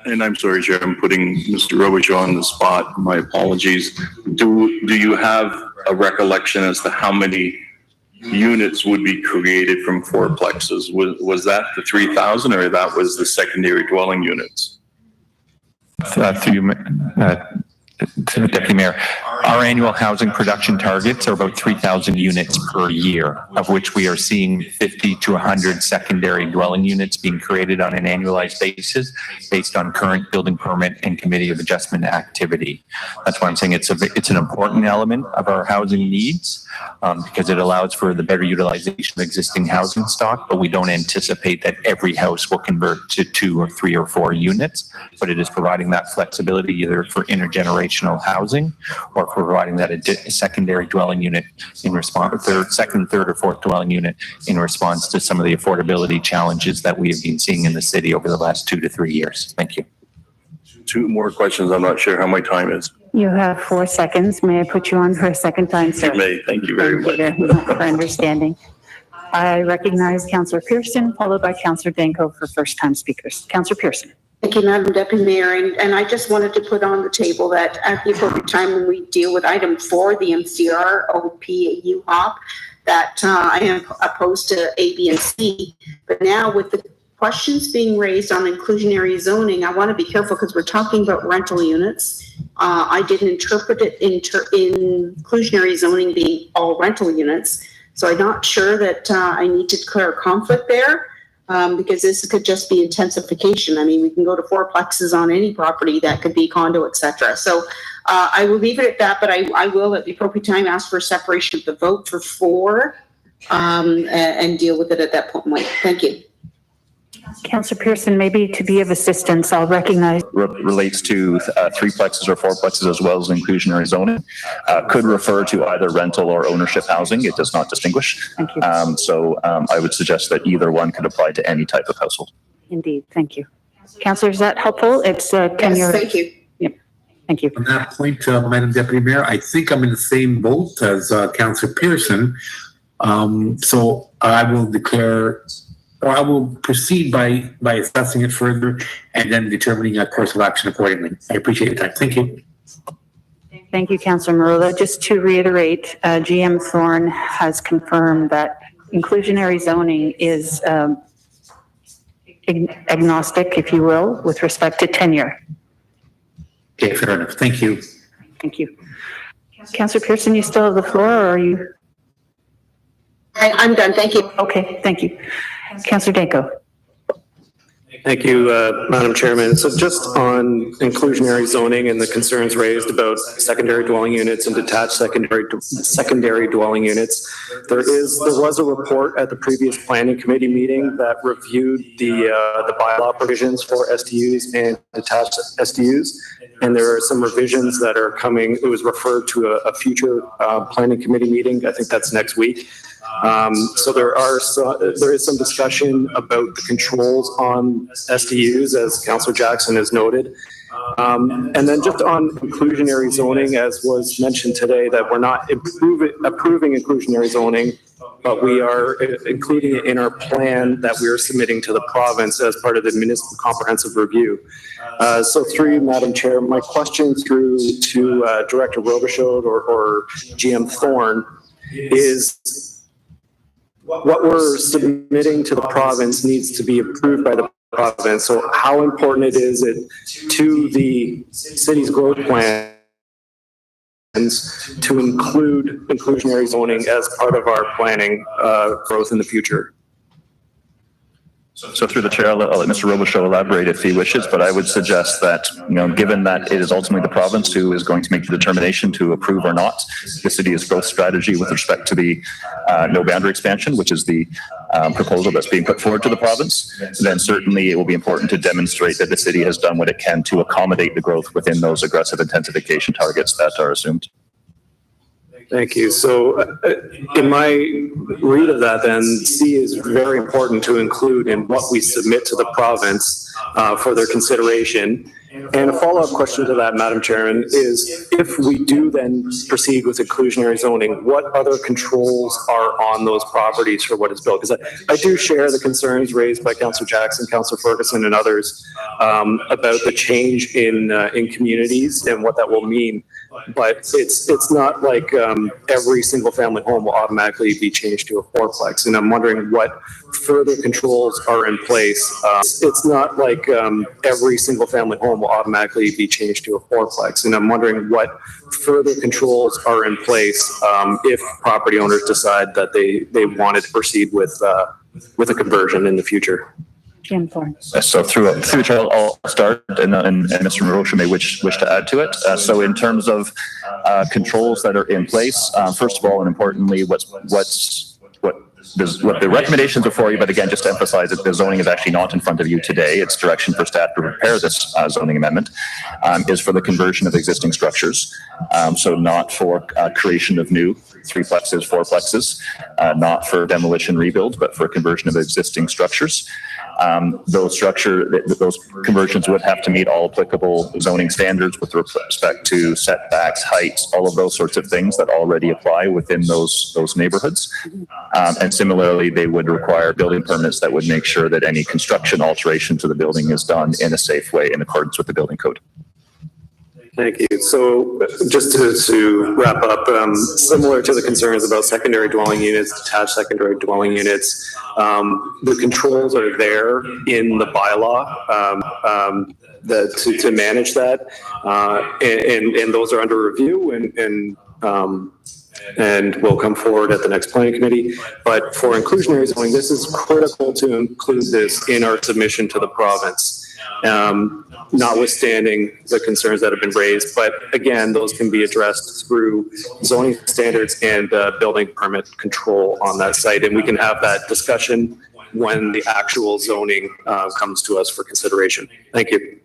And I'm sorry, Chair, I'm putting Mr. Robichaud on the spot. My apologies. Do you have a recollection as to how many units would be created from fourplexes? Was that the 3,000 or that was the secondary dwelling units? To Deputy Mayor, our annual housing production targets are about 3,000 units per year, of which we are seeing 50 to 100 secondary dwelling units being created on an annualized basis based on current building permit and Committee of Adjustment activity. That's why I'm saying it's an important element of our housing needs because it allows for the better utilization of existing housing stock, but we don't anticipate that every house will convert to 2 or 3 or 4 units, but it is providing that flexibility either for intergenerational housing or providing that a secondary dwelling unit in response, second, third, or fourth dwelling unit in response to some of the affordability challenges that we have been seeing in the city over the last 2 to 3 years. Thank you. 2 more questions. I'm not sure how my time is. You have 4 seconds. May I put you on for a second time, sir? You may. Thank you very much. For understanding. I recognize Councillor Pearson, followed by Councillor Danko for first-time speakers. Councillor Pearson. Thank you, Madam Deputy Mayor. And I just wanted to put on the table that at the appropriate time when we deal with item 4, the MCR, OP, UHOP, that I am opposed to A, B, and C. But now with the questions being raised on inclusionary zoning, I want to be careful because we're talking about rental units. I didn't interpret it in inclusionary zoning being all rental units. So I'm not sure that I need to declare a conflict there. Because this could just be intensification. I mean, we can go to fourplexes on any property that could be condo, etc. So I will leave it at that, but I will at the appropriate time ask for a separation of the vote for 4 and deal with it at that point. Thank you. Councillor Pearson, maybe to be of assistance, I'll recognize. Relates to threeplexes or fourplexes as well as inclusionary zoning. Could refer to either rental or ownership housing. It does not distinguish. Thank you. I would suggest that either one could apply to any type of household. Indeed. Thank you. Councillor, is that helpful? It's yes, thank you. Yep. Thank you. On that point, Madam Deputy Mayor, I think I'm in the same boat as Councillor Pearson. So I will declare, or I will proceed by assessing it further and then determining a course of action accordingly. I appreciate your time. Thank you. Thank you, Councillor Marula. Just to reiterate, GM Thorne has confirmed that inclusionary zoning is agnostic, if you will, with respect to tenure. Okay, fair enough. Thank you. Thank you. Councillor Pearson, you still have the floor, or are you? I'm done. Thank you. Okay, thank you. Councillor Danko. Thank you, Madam Chairman. So just on inclusionary zoning and the concerns raised about secondary dwelling units and detached secondary dwelling units, there was a report at the previous planning committee meeting that reviewed the bylaw provisions for SDUs and detached SDUs. And there are some revisions that are coming. It was referred to a future planning committee meeting. I think that's next week. So there is some discussion about the controls on SDUs, as Councillor Jackson has noted. And then just on inclusionary zoning, as was mentioned today, that we're not approving inclusionary zoning, but we are including it in our plan that we are submitting to the province as part of the municipal comprehensive review. So through you, Madam Chair, my question through to Director Robichaud or GM Thorne is, what we're submitting to the province needs to be approved by the province. So how important it is to the city's growth plans to include inclusionary zoning as part of our planning growth in the future? So through the chair, I'll let Mr. Robichaud elaborate if he wishes, but I would suggest that, given that it is ultimately the province who is going to make the determination to approve or not the city's growth strategy with respect to the no boundary expansion, which is the proposal that's being put forward to the province, then certainly it will be important to demonstrate that the city has done what it can to accommodate the growth within those aggressive intensification targets that are assumed. Thank you. So in my read of that, then C is very important to include in what we submit to the province for their consideration. And a follow-up question to that, Madam Chairman, is if we do then proceed with inclusionary zoning, what other controls are on those properties for what is built? Because I do share the concerns raised by Councillor Jackson, Councillor Ferguson, and others about the change in communities and what that will mean. But it's not like every single family home will automatically be changed to a fourplex. And I'm wondering what further controls are in place. It's not like every single family home will automatically be changed to a fourplex. And I'm wondering what further controls are in place if property owners decide that they wanted to proceed with a conversion in the future. So through the chair, I'll start, and Mr. Marosha may wish to add to it. So in terms of controls that are in place, first of all, and importantly, what the recommendations are for you, but again, just to emphasize that the zoning is actually not in front of you today. It's direction for staff to prepare this zoning amendment, is for the conversion of existing structures. So not for creation of new. threeplexes, fourplexes, not for demolition rebuild, but for conversion of existing structures. Those conversions would have to meet all applicable zoning standards with respect to setbacks, heights, all of those sorts of things that already apply within those neighborhoods. And similarly, they would require building permits that would make sure that any construction alteration to the building is done in a safe way in accordance with the building code. Thank you. So just to wrap up, similar to the concerns about secondary dwelling units, detached secondary dwelling units, the controls are there in the bylaw to manage that, and those are under review and will come forward at the next planning committee. But for inclusionary zoning, this is critical to include this in our submission to the province. Notwithstanding the concerns that have been raised, but again, those can be addressed through zoning standards and building permit control on that site, and we can have that discussion when the actual zoning comes to us for consideration. Thank you.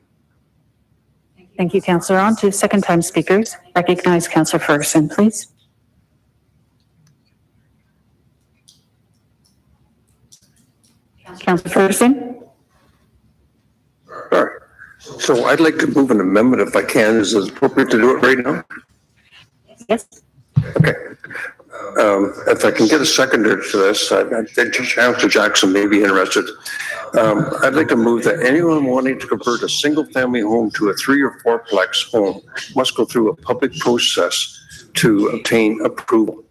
Thank you, Councillor. On to second-time speakers. Recognize Councillor Ferguson, please. Councillor Ferguson. All right. So I'd like to move an amendment if I can. Is it appropriate to do it right now? Yes. Okay. If I can get a seconder to this, I think Councillor Jackson may be interested. I'd like to move that anyone wanting to convert a single-family home to a 3 or 4-plex home must go through a public process to obtain approval.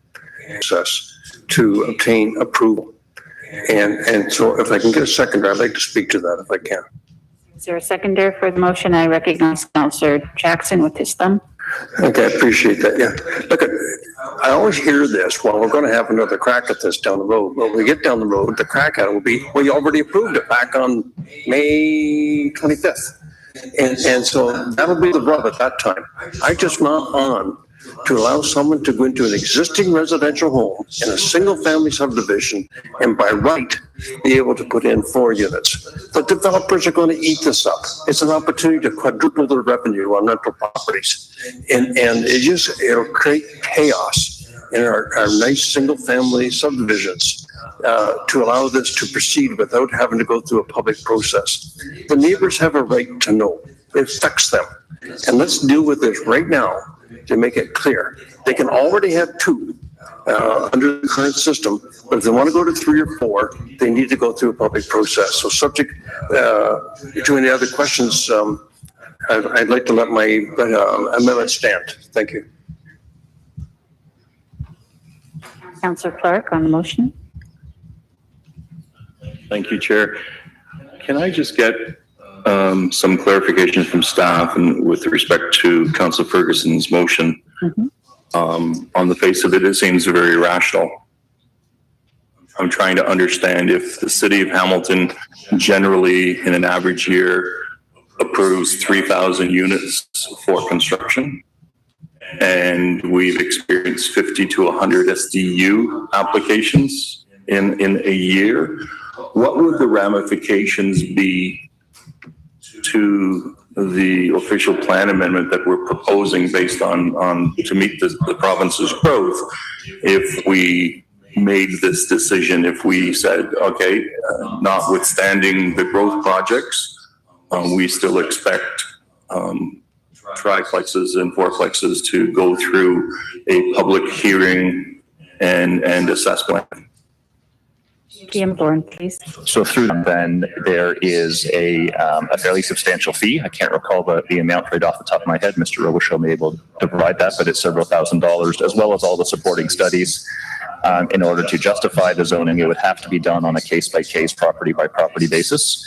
And so if I can get a seconder, I'd like to speak to that if I can. Is there a seconder for the motion? I recognize Councillor Jackson with his thumb. Okay, I appreciate that. Yeah. Look, I always hear this, well, we're going to have another crack at this down the road. Well, when we get down the road, the crack at it will be, we already approved it back on May 25th. And so that'll be the rub at that time. I just not on to allow someone to go into an existing residential home in a single-family subdivision and by right be able to put in 4 units. The developers are going to eat this up. It's an opportunity to quadruple their revenue on rental properties. And it'll create chaos in our nice single-family subdivisions to allow this to proceed without having to go through a public process. The neighbors have a right to know. It affects them. And let's deal with this right now to make it clear. They can already have 2 under the current system, but if they want to go to 3 or 4, they need to go through a public process. So subject to any other questions, I'd like to let my amendment stand. Thank you. Councillor Clark on the motion. Thank you, Chair. Can I just get some clarifications from staff and with respect to Councillor Ferguson's motion? On the face of it, it seems very rational. I'm trying to understand if the city of Hamilton generally in an average year approves 3,000 units for construction, and we've experienced 50 to 100 SDU applications in a year. What would the ramifications be to the official plan amendment that we're proposing based on to meet the province's growth if we made this decision, if we said, okay, notwithstanding the growth projects, we still expect triplexes and fourplexes to go through a public hearing and assessment? PM Thorne, please. So through them, then there is a fairly substantial fee. I can't recall the amount right off the top of my head. Mr. Robichaud may be able to provide that, but it's several $1,000s, as well as all the supporting studies. In order to justify the zoning, it would have to be done on a case-by-case, property-by-property basis.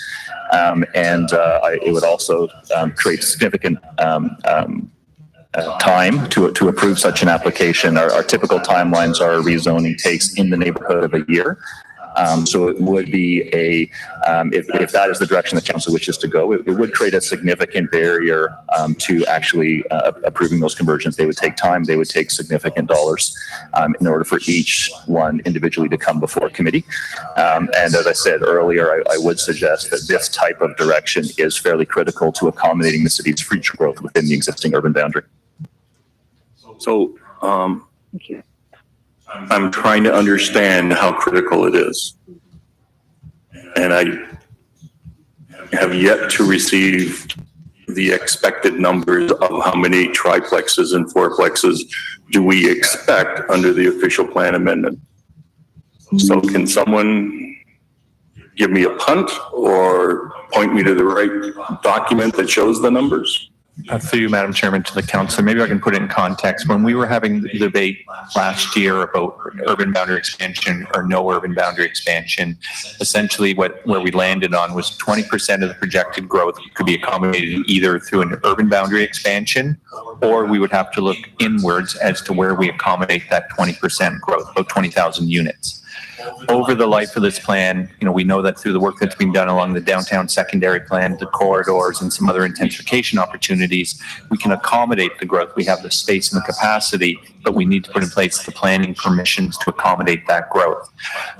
It would also create significant time to approve such an application. Our typical timelines are rezoning takes in the neighborhood of a year. So it would be if that is the direction the council wishes to go, it would create a significant barrier to actually approving those conversions. They would take time, they would take significant dollars in order for each one individually to come before committee. And as I said earlier, I would suggest that this type of direction is fairly critical to accommodating the city's future growth within the existing urban boundary. So, thank you. I'm trying to understand how critical it is. And I have yet to receive the expected numbers of how many triplexes and fourplexes do we expect under the official plan amendment. So can someone give me a punt or point me to the right document that shows the numbers? Through you, Madam Chairman, to the council, maybe I can put it in context. When we were having the debate last year about urban boundary expansion or no urban boundary expansion, essentially where we landed on was 20% of the projected growth could be accommodated either through an urban boundary expansion, or we would have to look inwards as to where we accommodate that 20% growth, about 20,000 units. Over the life of this plan, we know that through the work that's been done along the downtown secondary plan, the corridors, and some other intensification opportunities, we can accommodate the growth. We have the space and the capacity, but we need to put in place the planning permissions to accommodate that growth.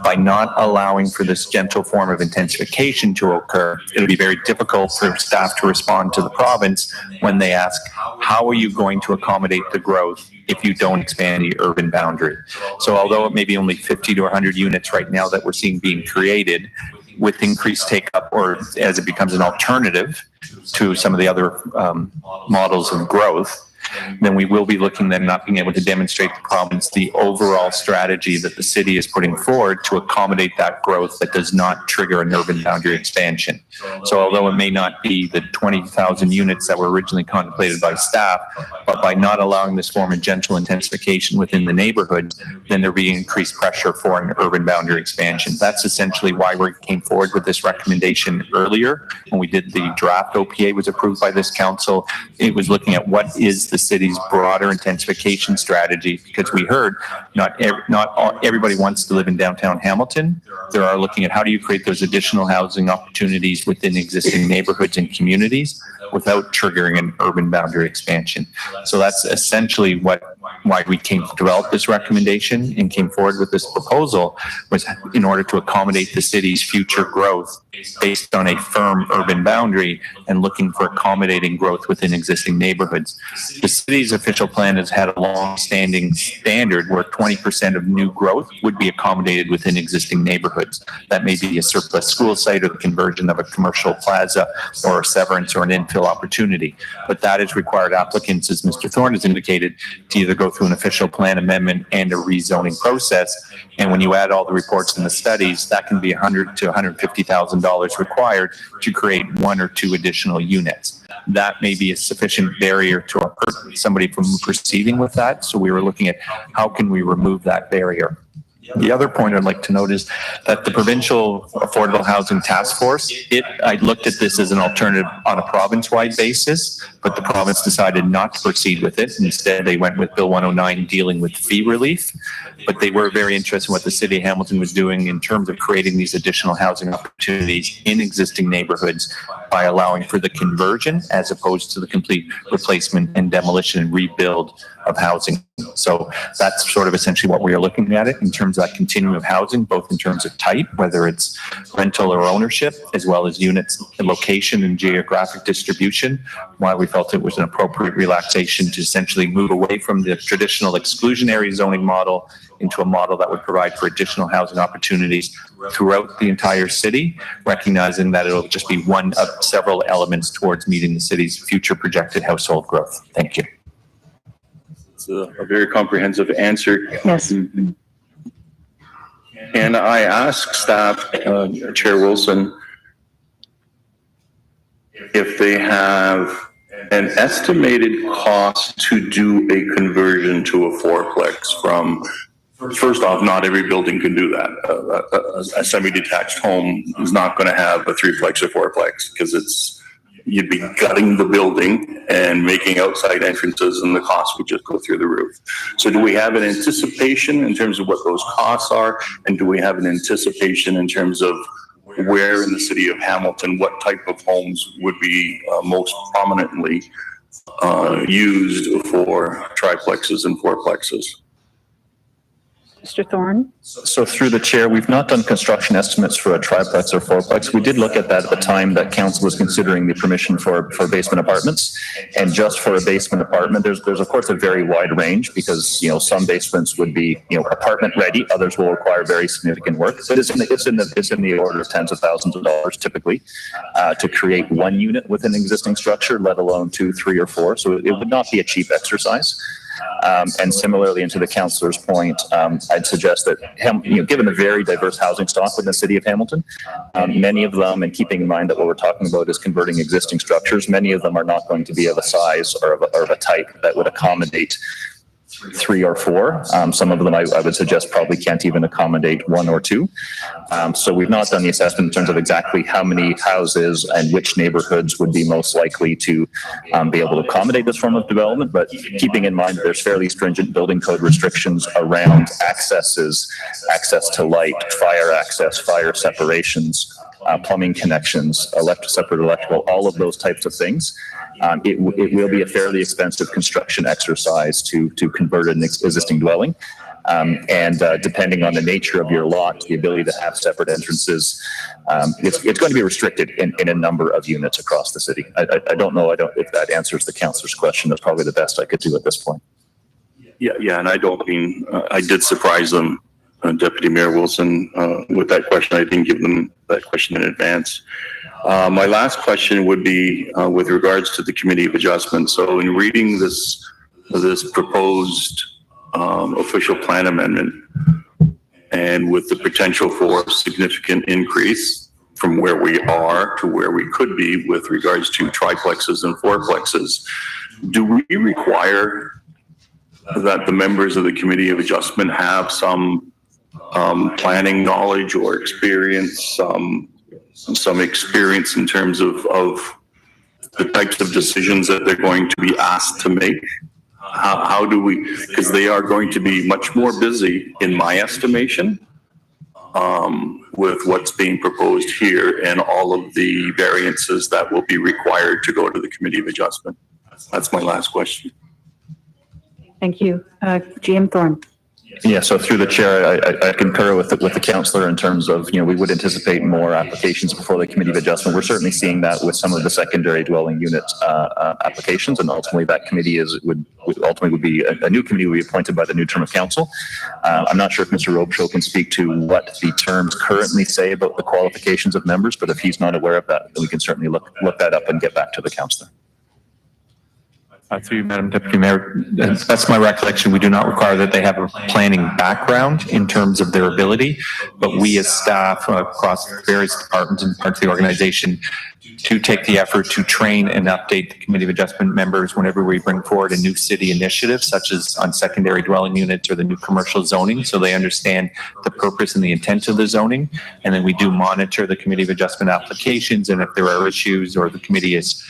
By not allowing for this gentle form of intensification to occur, it'll be very difficult for staff to respond to the province when they ask, how are you going to accommodate the growth if you don't expand the urban boundary? So although it may be only 50 to 100 units right now that we're seeing being created, with increased take-up or as it becomes an alternative to some of the other models of growth, then we will be looking then not being able to demonstrate the province the overall strategy that the city is putting forward to accommodate that growth that does not trigger an urban boundary expansion. So although it may not be the 20,000 units that were originally contemplated by staff, but by not allowing this form of gentle intensification within the neighborhood, then there be increased pressure for an urban boundary expansion. That's essentially why we came forward with this recommendation earlier. When we did the draft OPA was approved by this council, it was looking at what is the city's broader intensification strategy, because we heard not everybody wants to live in downtown Hamilton. There are looking at how do you create those additional housing opportunities within existing neighborhoods and communities without triggering an urban boundary expansion. So that's essentially why we came to develop this recommendation and came forward with this proposal, was in order to accommodate the city's future growth based on a firm urban boundary and looking for accommodating growth within existing neighborhoods. The city's official plan has had a long-standing standard where 20% of new growth would be accommodated within existing neighborhoods. That may be a surplus school site or the conversion of a commercial plaza or a severance or an infill opportunity. But that has required applicants, as Mr. Thorne has indicated, to either go through an official plan amendment and a rezoning process. And when you add all the reports and the studies, that can be $100,000 to $150,000 required to create one or two additional units. That may be a sufficient barrier to hurt somebody from proceeding with that. So we were looking at how can we remove that barrier. The other point I'd like to note is that the Provincial Affordable Housing Task Force, I looked at this as an alternative on a province-wide basis, but the province decided not to proceed with it. Instead, they went with Bill 109 dealing with fee relief. But they were very interested in what the city of Hamilton was doing in terms of creating these additional housing opportunities in existing neighborhoods by allowing for the conversion as opposed to the complete replacement and demolition and rebuild of housing. So that's sort of essentially what we are looking at it in terms of that continuum of housing, both in terms of type, whether it's rental or ownership, as well as units, location and geographic distribution, why we felt it was an appropriate relaxation to essentially move away from the traditional exclusionary zoning model into a model that would provide for additional housing opportunities throughout the entire city, recognizing that it'll just be one of several elements towards meeting the city's future projected household growth. Thank you. It's a very comprehensive answer. Yes. And I ask staff, Chair Wilson, if they have an estimated cost to do a conversion to a fourplex from, first off, not every building can do that. A semi-detached home is not going to have a threeplex or fourplex because you'd be gutting the building and making outside entrances, and the cost would just go through the roof. So do we have an anticipation in terms of what those costs are? And do we have an anticipation in terms of where in the city of Hamilton, what type of homes would be most prominently used for triplexes and fourplexes? Mr. Thorne? So through the chair, we've not done construction estimates for a triplex or fourplex. We did look at that at the time that council was considering the permission for basement apartments. And just for a basement apartment, there's of course a very wide range because, some basements would be, apartment ready. Others will require very significant work. But it's in the order of tens of thousands of dollars typically to create one unit with an existing structure, let alone 2, 3, or 4. So it would not be a cheap exercise. And similarly, and to the councillor's point, I'd suggest that, given the very diverse housing stock within the city of Hamilton, many of them, and keeping in mind that what we're talking about is converting existing structures, many of them are not going to be of a size or of a type that would accommodate 3 or 4. Some of them I would suggest probably can't even accommodate 1 or 2. So we've not done the assessment in terms of exactly how many houses and which neighborhoods would be most likely to be able to accommodate this form of development. But keeping in mind that there's fairly stringent building code restrictions around access to light, fire access, fire separations, plumbing connections, separate electrical, all of those types of things. It will be a fairly expensive construction exercise to convert an existing dwelling. And depending on the nature of your lot, the ability to have separate entrances, it's going to be restricted in a number of units across the city. I don't know if that answers the councillor's question. That's probably the best I could do at this point. Yeah, and I don't mean, I did surprise them, Deputy Mayor Wilson, with that question. I didn't give them that question in advance. My last question would be with regards to the Committee of Adjustment. So in reading this proposed official plan amendment, and with the potential for significant increase from where we are to where we could be with regards to triplexes and fourplexes, do we require that the members of the Committee of Adjustment have some planning knowledge or experience, some experience in terms of the types of decisions that they're going to be asked to make? How do we, because they are going to be much more busy, in my estimation, with what's being proposed here and all of the variances that will be required to go to the Committee of Adjustment. That's my last question. Thank you. GM Thorne. Yeah, so through the chair, I concur with the councillor in terms of, we would anticipate more applications before the Committee of Adjustment. We're certainly seeing that with some of the secondary dwelling unit applications, and ultimately that committee would be a new committee would be appointed by the new term of council. I'm not sure if Mr. Robichaud can speak to what the terms currently say about the qualifications of members, but if he's not aware of that, then we can certainly look that up and get back to the councillor. Through you, Madam Deputy Mayor, that's my recollection. We do not require that they have a planning background in terms of their ability, but we as staff across various departments and parts of the organization to take the effort to train and update the Committee of Adjustment members whenever we bring forward a new city initiative, such as on secondary dwelling units or the new commercial zoning, so they understand the purpose and the intent of the zoning. And then we do monitor the Committee of Adjustment applications, and if there are issues or the committee is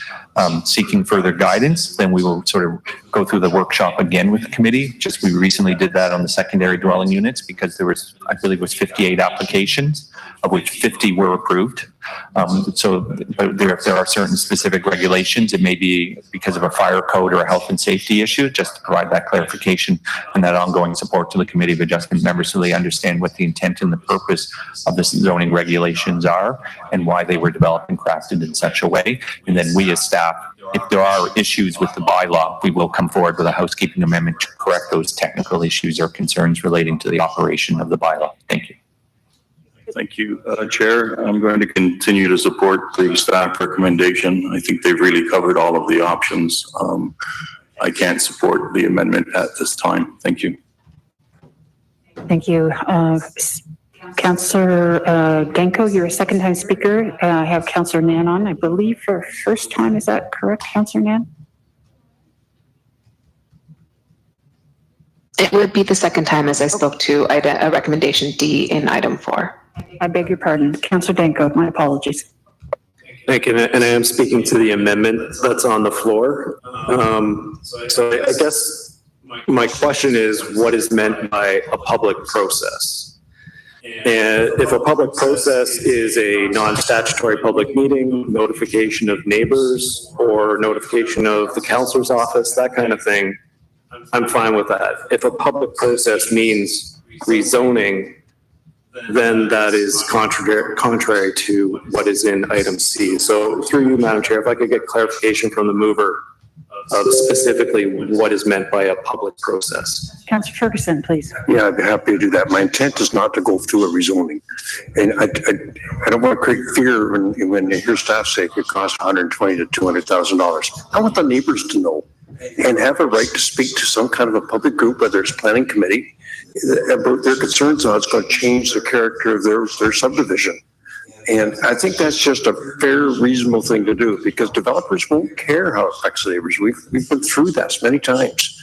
seeking further guidance, then we will sort of go through the workshop again with the committee. We recently did that on the secondary dwelling units because there was, I believe it was 58 applications, of which 50 were approved. But there are certain specific regulations. It may be because of a fire code or a health and safety issue, just to provide that clarification and that ongoing support to the Committee of Adjustment members so they understand what the intent and the purpose of the zoning regulations are and why they were developed and crafted in such a way. And then we as staff, if there are issues with the bylaw, we will come forward with a housekeeping amendment to correct those technical issues or concerns relating to the operation of the bylaw. Thank you. Thank you, Chair. I'm going to continue to support the staff recommendation. I think they've really covered all of the options. I can't support the amendment at this time. Thank you. Thank you. Councillor Genko, you're a second-time speaker. I have Councillor Nan on, I believe, for first time. Is that correct, Councillor Nan? It would be the second time as I spoke to a recommendation D in item 4. I beg your pardon. Councillor Danko, my apologies. Thank you, and I am speaking to the amendment that's on the floor. So I guess my question is, what is meant by a public process? And if a public process is a non-statutory public meeting, notification of neighbors, or notification of the councillor's office, that kind of thing, I'm fine with that. If a public process means rezoning, then that is contrary to what is in item C. So through you, Madam Chair, if I could get clarification from the mover of specifically what is meant by a public process. Councillor Ferguson, please. Yeah, I'd be happy to do that. My intent is not to go through a rezoning. And I don't want to create fear when you hear staff say it could cost $120,000 to $200,000. I want the neighbors to know and have a right to speak to some kind of a public group, whether it's planning committee, about their concerns on it's going to change the character of their subdivision. And I think that's just a fair, reasonable thing to do because developers won't care how it affects neighbors. We've been through that many times.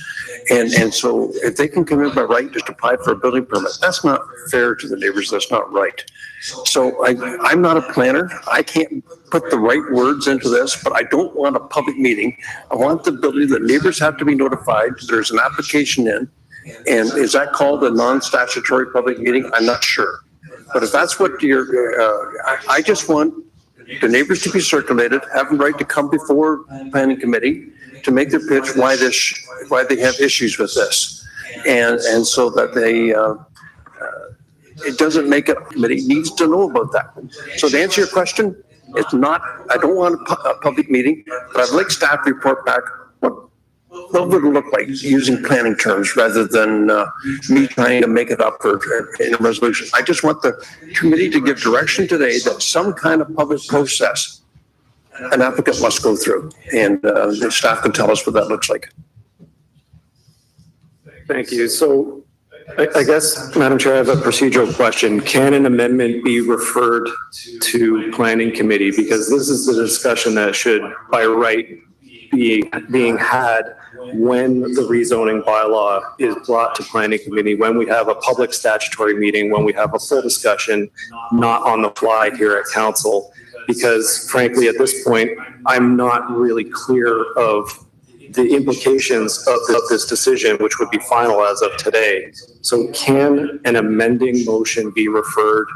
And so if they can come in by right, just apply for a building permit, that's not fair to the neighbors. That's not right. So I'm not a planner. I can't put the right words into this, but I don't want a public meeting. I want the ability that neighbors have to be notified. There's an application in. And is that called a non-statutory public meeting? I'm not sure. But if that's what I just want the neighbors to be circulated, have the right to come before planning committee to make their pitch why they have issues with this. And so that it doesn't make it, committee needs to know about that. So to answer your question, it's not, I don't want a public meeting, but I'd like staff to report back what would it look like using planning terms rather than me trying to make it up in a resolution. I just want the committee to give direction today that some kind of public process an applicant must go through, and the staff can tell us what that looks like. Thank you. So I guess, Madam Chair, I have a procedural question. Can an amendment be referred to planning committee? Because this is the discussion that should by right being had when the rezoning bylaw is brought to planning committee, when we have a public statutory meeting, when we have a full discussion, not on the fly here at council. Because frankly, at this point, I'm not really clear of the implications of this decision, which would be final as of today. So can an amending motion be referred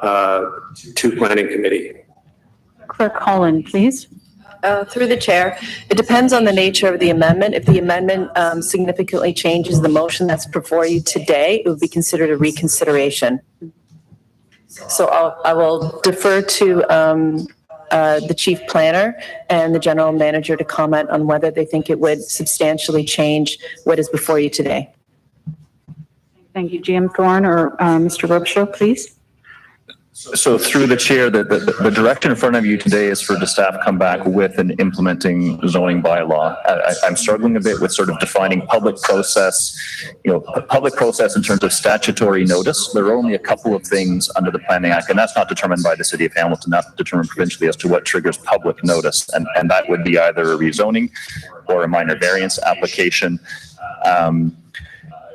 to planning committee? Clerk Holland, please. Through the chair, it depends on the nature of the amendment. If the amendment significantly changes the motion that's before you today, it would be considered a reconsideration. So I will defer to the chief planner and the general manager to comment on whether they think it would substantially change what is before you today. Thank you. GM Thorne or Mr. Robshaw, please. So through the chair, the directive in front of you today is for the staff come back with an implementing zoning bylaw. I'm struggling a bit with sort of defining public process, public process in terms of statutory notice. There are only a couple of things under the Planning Act, and that's not determined by the City of Hamilton, that's determined provincially as to what triggers public notice. And that would be either a rezoning or a minor variance application.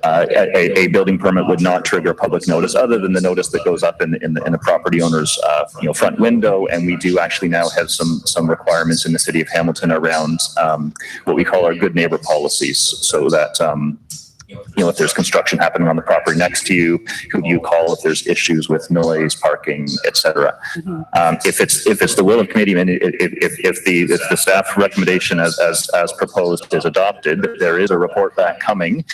A building permit would not trigger public notice other than the notice that goes up in the property owner's front window. And we do actually now have some requirements in the City of Hamilton around what we call our good neighbor policies, so that if there's construction happening on the property next to you, who do you call if there's issues with noise, parking, etc. If it's the will of committee, and if the staff recommendation as proposed is adopted, there is a report back coming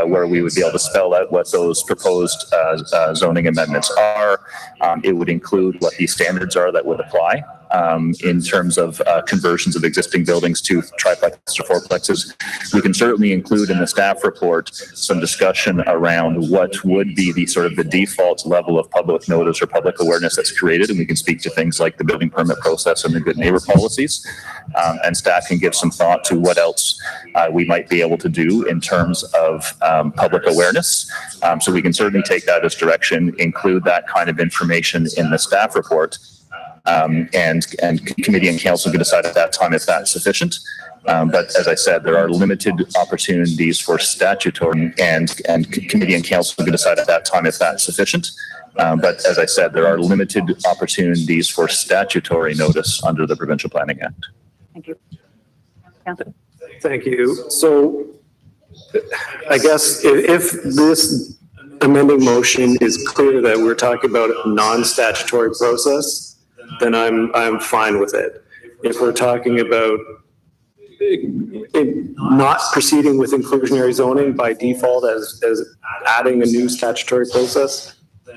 where we would be able to spell out what those proposed zoning amendments are. It would include what the standards are that would apply in terms of conversions of existing buildings to triplexes or fourplexes. We can certainly include in the staff report some discussion around what would be the sort of the default level of public notice or public awareness that's created, and we can speak to things like the building permit process and the good neighbor policies. And staff can give some thought to what else we might be able to do in terms of public awareness. So we can certainly take that as direction, include that kind of information in the staff report. And committee and council can decide at that time if that's sufficient. But as I said, there are limited opportunities for statutory and committee and council can decide at that time if that's sufficient. But as I said, there are limited opportunities for statutory notice under the Provincial Planning Act. Thank you. Thank you. So I guess if this amending motion is clear that we're talking about a non-statutory process, then I'm fine with it. If we're talking about not proceeding with inclusionary zoning by default as adding a new statutory process,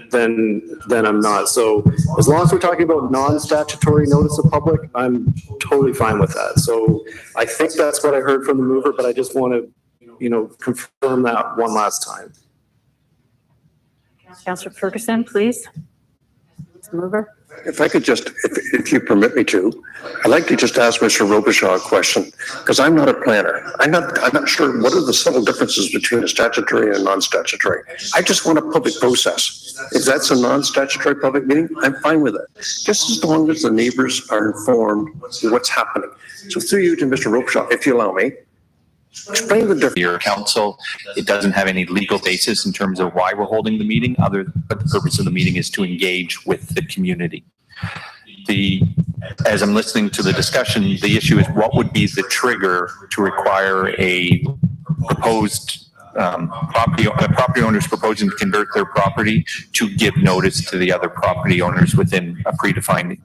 then I'm not. So as long as we're talking about non-statutory notice of public, I'm totally fine with that. So I think that's what I heard from the mover, but I just want to, confirm that one last time. Councillor Ferguson, please. Mover. If I could just, if you permit me to, I'd like to just ask Mr. Robichaud a question, because I'm not a planner. I'm not sure what are the subtle differences between a statutory and a non-statutory. I just want a public process. If that's a non-statutory public meeting, I'm fine with it. Just as long as the neighbors are informed of what's happening. So through you to Mr. Robichaud, if you allow me, explain the difference. Your council, it doesn't have any legal basis in terms of why we're holding the meeting, but the purpose of the meeting is to engage with the community. As I'm listening to the discussion, the issue is what would be the trigger to require a proposed property owners proposing to convert their property to give notice to the other property owners within a predefined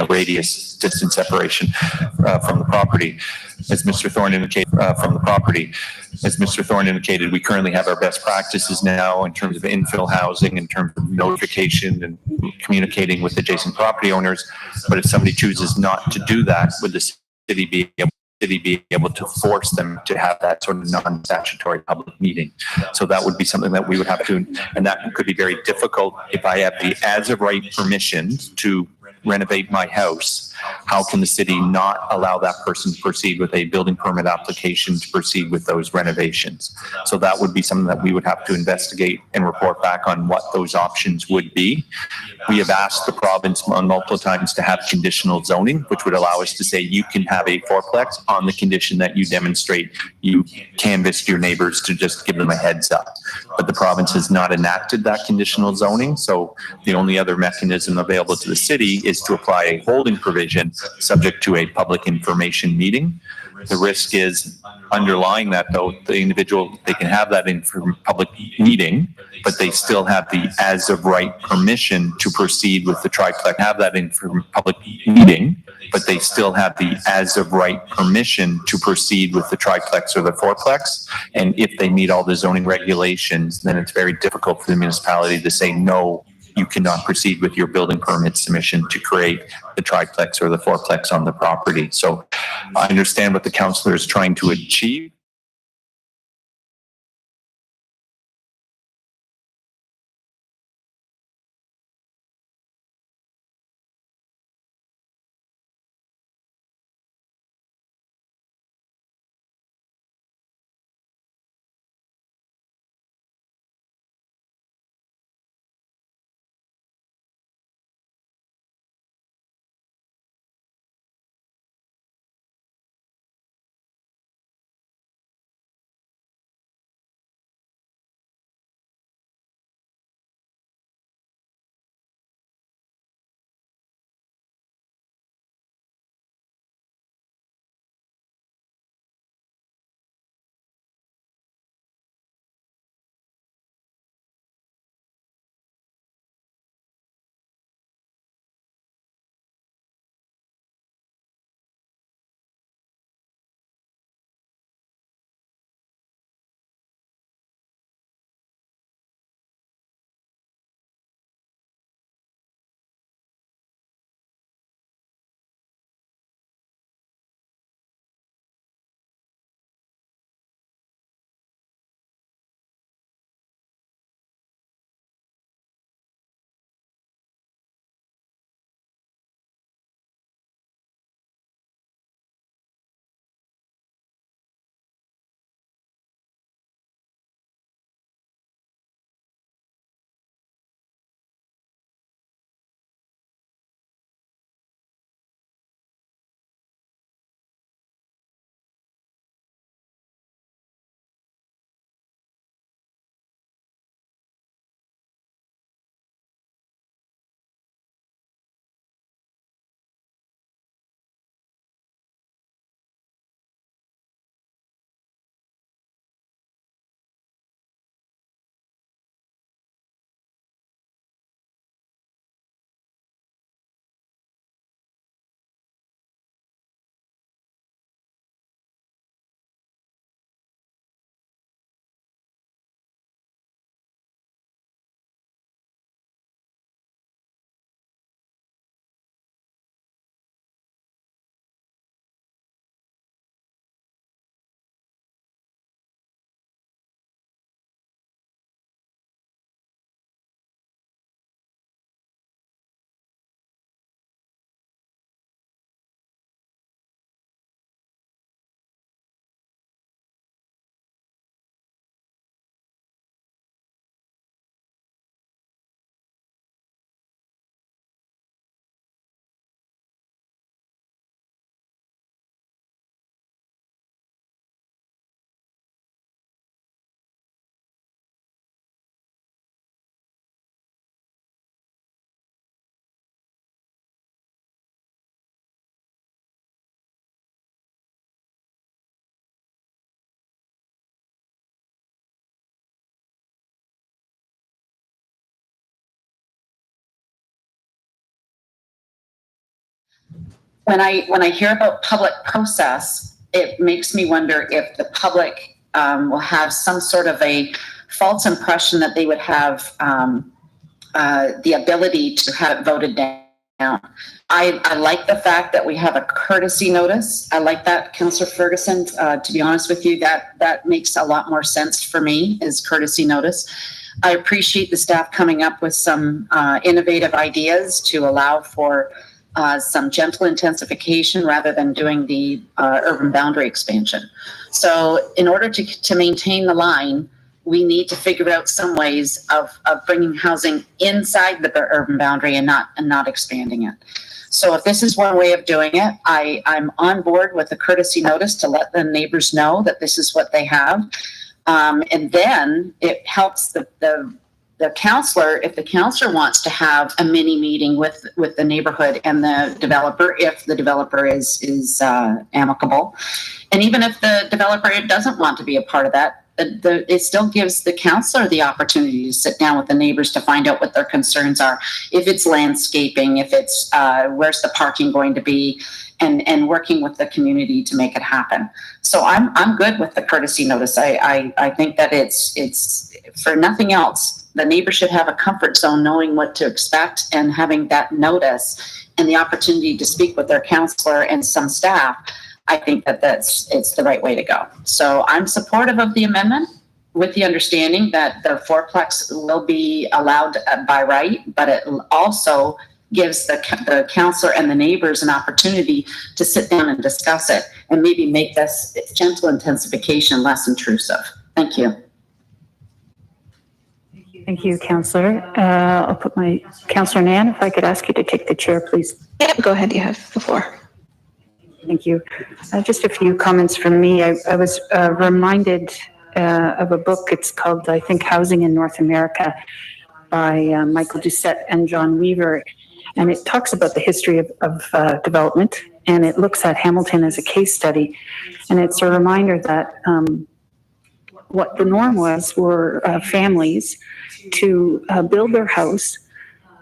radius distance separation from the property. As Mr. Thorne indicated, we currently have our best practices now in terms of infill housing, in terms of notification and communicating with adjacent property owners. But if somebody chooses not to do that, would the city be able to force them to have that sort of non-statutory public meeting? So that would be something that we would have to, and that could be very difficult. If I have the as of right permission to renovate my house, how can the city not allow that person to proceed with a building permit application to proceed with those renovations? So that would be something that we would have to investigate and report back on what those options would be. We have asked the province on multiple times to have conditional zoning, which would allow us to say you can have a fourplex on the condition that you demonstrate you canvassed your neighbors to just give them a heads up. But the province has not enacted that conditional zoning, so the only other mechanism available to the city is to apply a holding provision subject to a public information meeting. The risk is underlying that, though, the individual, they can have that in public meeting, but they still have the as of right permission to proceed with the triplex, have that in public meeting, but they still have the as of right permission to proceed with the triplex or the fourplex. And if they meet all the zoning regulations, then it's very difficult for the municipality to say, no, you cannot proceed with your building permit submission to create the triplex or the fourplex on the property. So I understand what the councillor is trying to achieve. when I hear about public process, it makes me wonder if the public will have some sort of a false impression that they would have the ability to have it voted down. I like the fact that we have a courtesy notice. I like that, Councillor Ferguson. To be honest with you, that makes a lot more sense for me, is courtesy notice. I appreciate the staff coming up with some innovative ideas to allow for some gentle intensification rather than doing the urban boundary expansion. So in order to maintain the line, we need to figure out some ways of bringing housing inside the urban boundary and not expanding it. So if this is one way of doing it, I'm on board with the courtesy notice to let the neighbors know that this is what they have. And then it helps the counselor, if the counselor wants to have a mini meeting with the neighborhood and the developer, if the developer is amicable. And even if the developer doesn't want to be a part of that, it still gives the counselor the opportunity to sit down with the neighbors to find out what their concerns are. If it's landscaping, if it's where's the parking going to be, and working with the community to make it happen. So I'm good with the courtesy notice. I think that it's for nothing else, the neighbor should have a comfort zone knowing what to expect, and having that notice and the opportunity to speak with their counselor and some staff. I think that it's the right way to go. So I'm supportive of the amendment, with the understanding that the fourplex will be allowed by right, but it also gives the counselor and the neighbors an opportunity to sit down and discuss it, and maybe make this gentle intensification less intrusive. Thank you. Thank you, Councillor. I'll put my Councillor Nan, if I could ask you to take the chair, please. Yep, go ahead. You have the floor. Thank you. Just a few comments from me. I was reminded of a book. It's called, I think, Housing in North America by Michael Doucette and John Weaver. And it talks about the history of development, and it looks at Hamilton as a case study. And it's a reminder that what the norm was were families to build their house.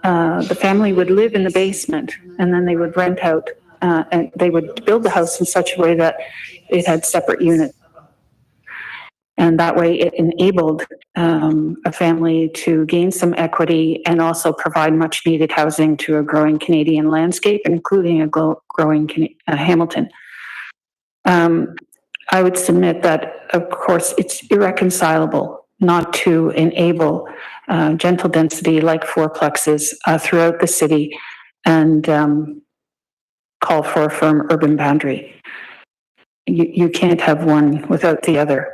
The family would live in the basement, and then they would rent out, and they would build the house in such a way that it had separate units. And that way it enabled a family to gain some equity and also provide much needed housing to a growing Canadian landscape, including a growing Hamilton. I would submit that, of course, it's irreconcilable not to enable gentle density like fourplexes throughout the city and call for a firm urban boundary. You can't have one without the other.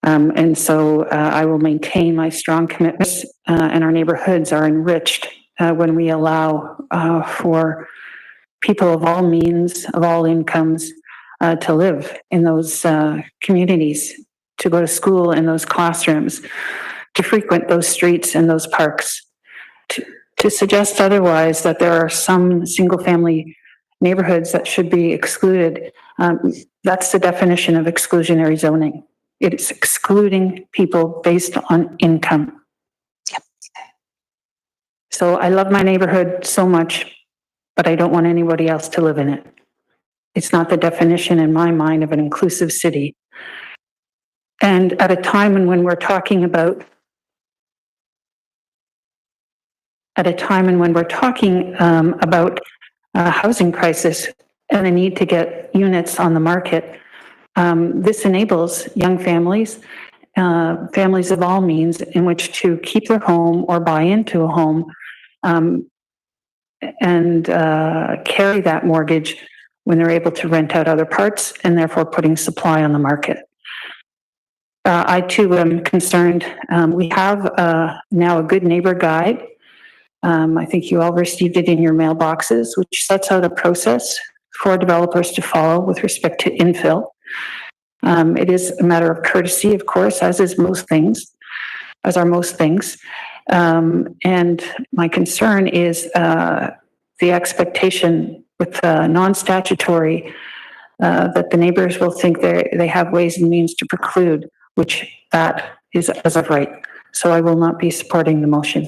And so I will maintain my strong commitments, and our neighborhoods are enriched when we allow for people of all means, of all incomes, to live in those communities, to go to school in those classrooms, to frequent those streets and those parks. To suggest otherwise, that there are some single-family neighborhoods that should be excluded, that's the definition of exclusionary zoning. It is excluding people based on income. Yep. So I love my neighborhood so much, but I don't want anybody else to live in it. It's not the definition in my mind of an inclusive city. And at a time when we're talking about a housing crisis and the need to get units on the market, this enables young families, families of all means, in which to keep their home or buy into a home and carry that mortgage when they're able to rent out other parts, and therefore putting supply on the market. I too am concerned. We have now a good neighbor guide. I think you all received it in your mailboxes, which sets out a process for developers to follow with respect to infill. It is a matter of courtesy, of course, as are most things. And my concern is the expectation with non-statutory that the neighbors will think they have ways and means to preclude, which that is as of right. So I will not be supporting the motion.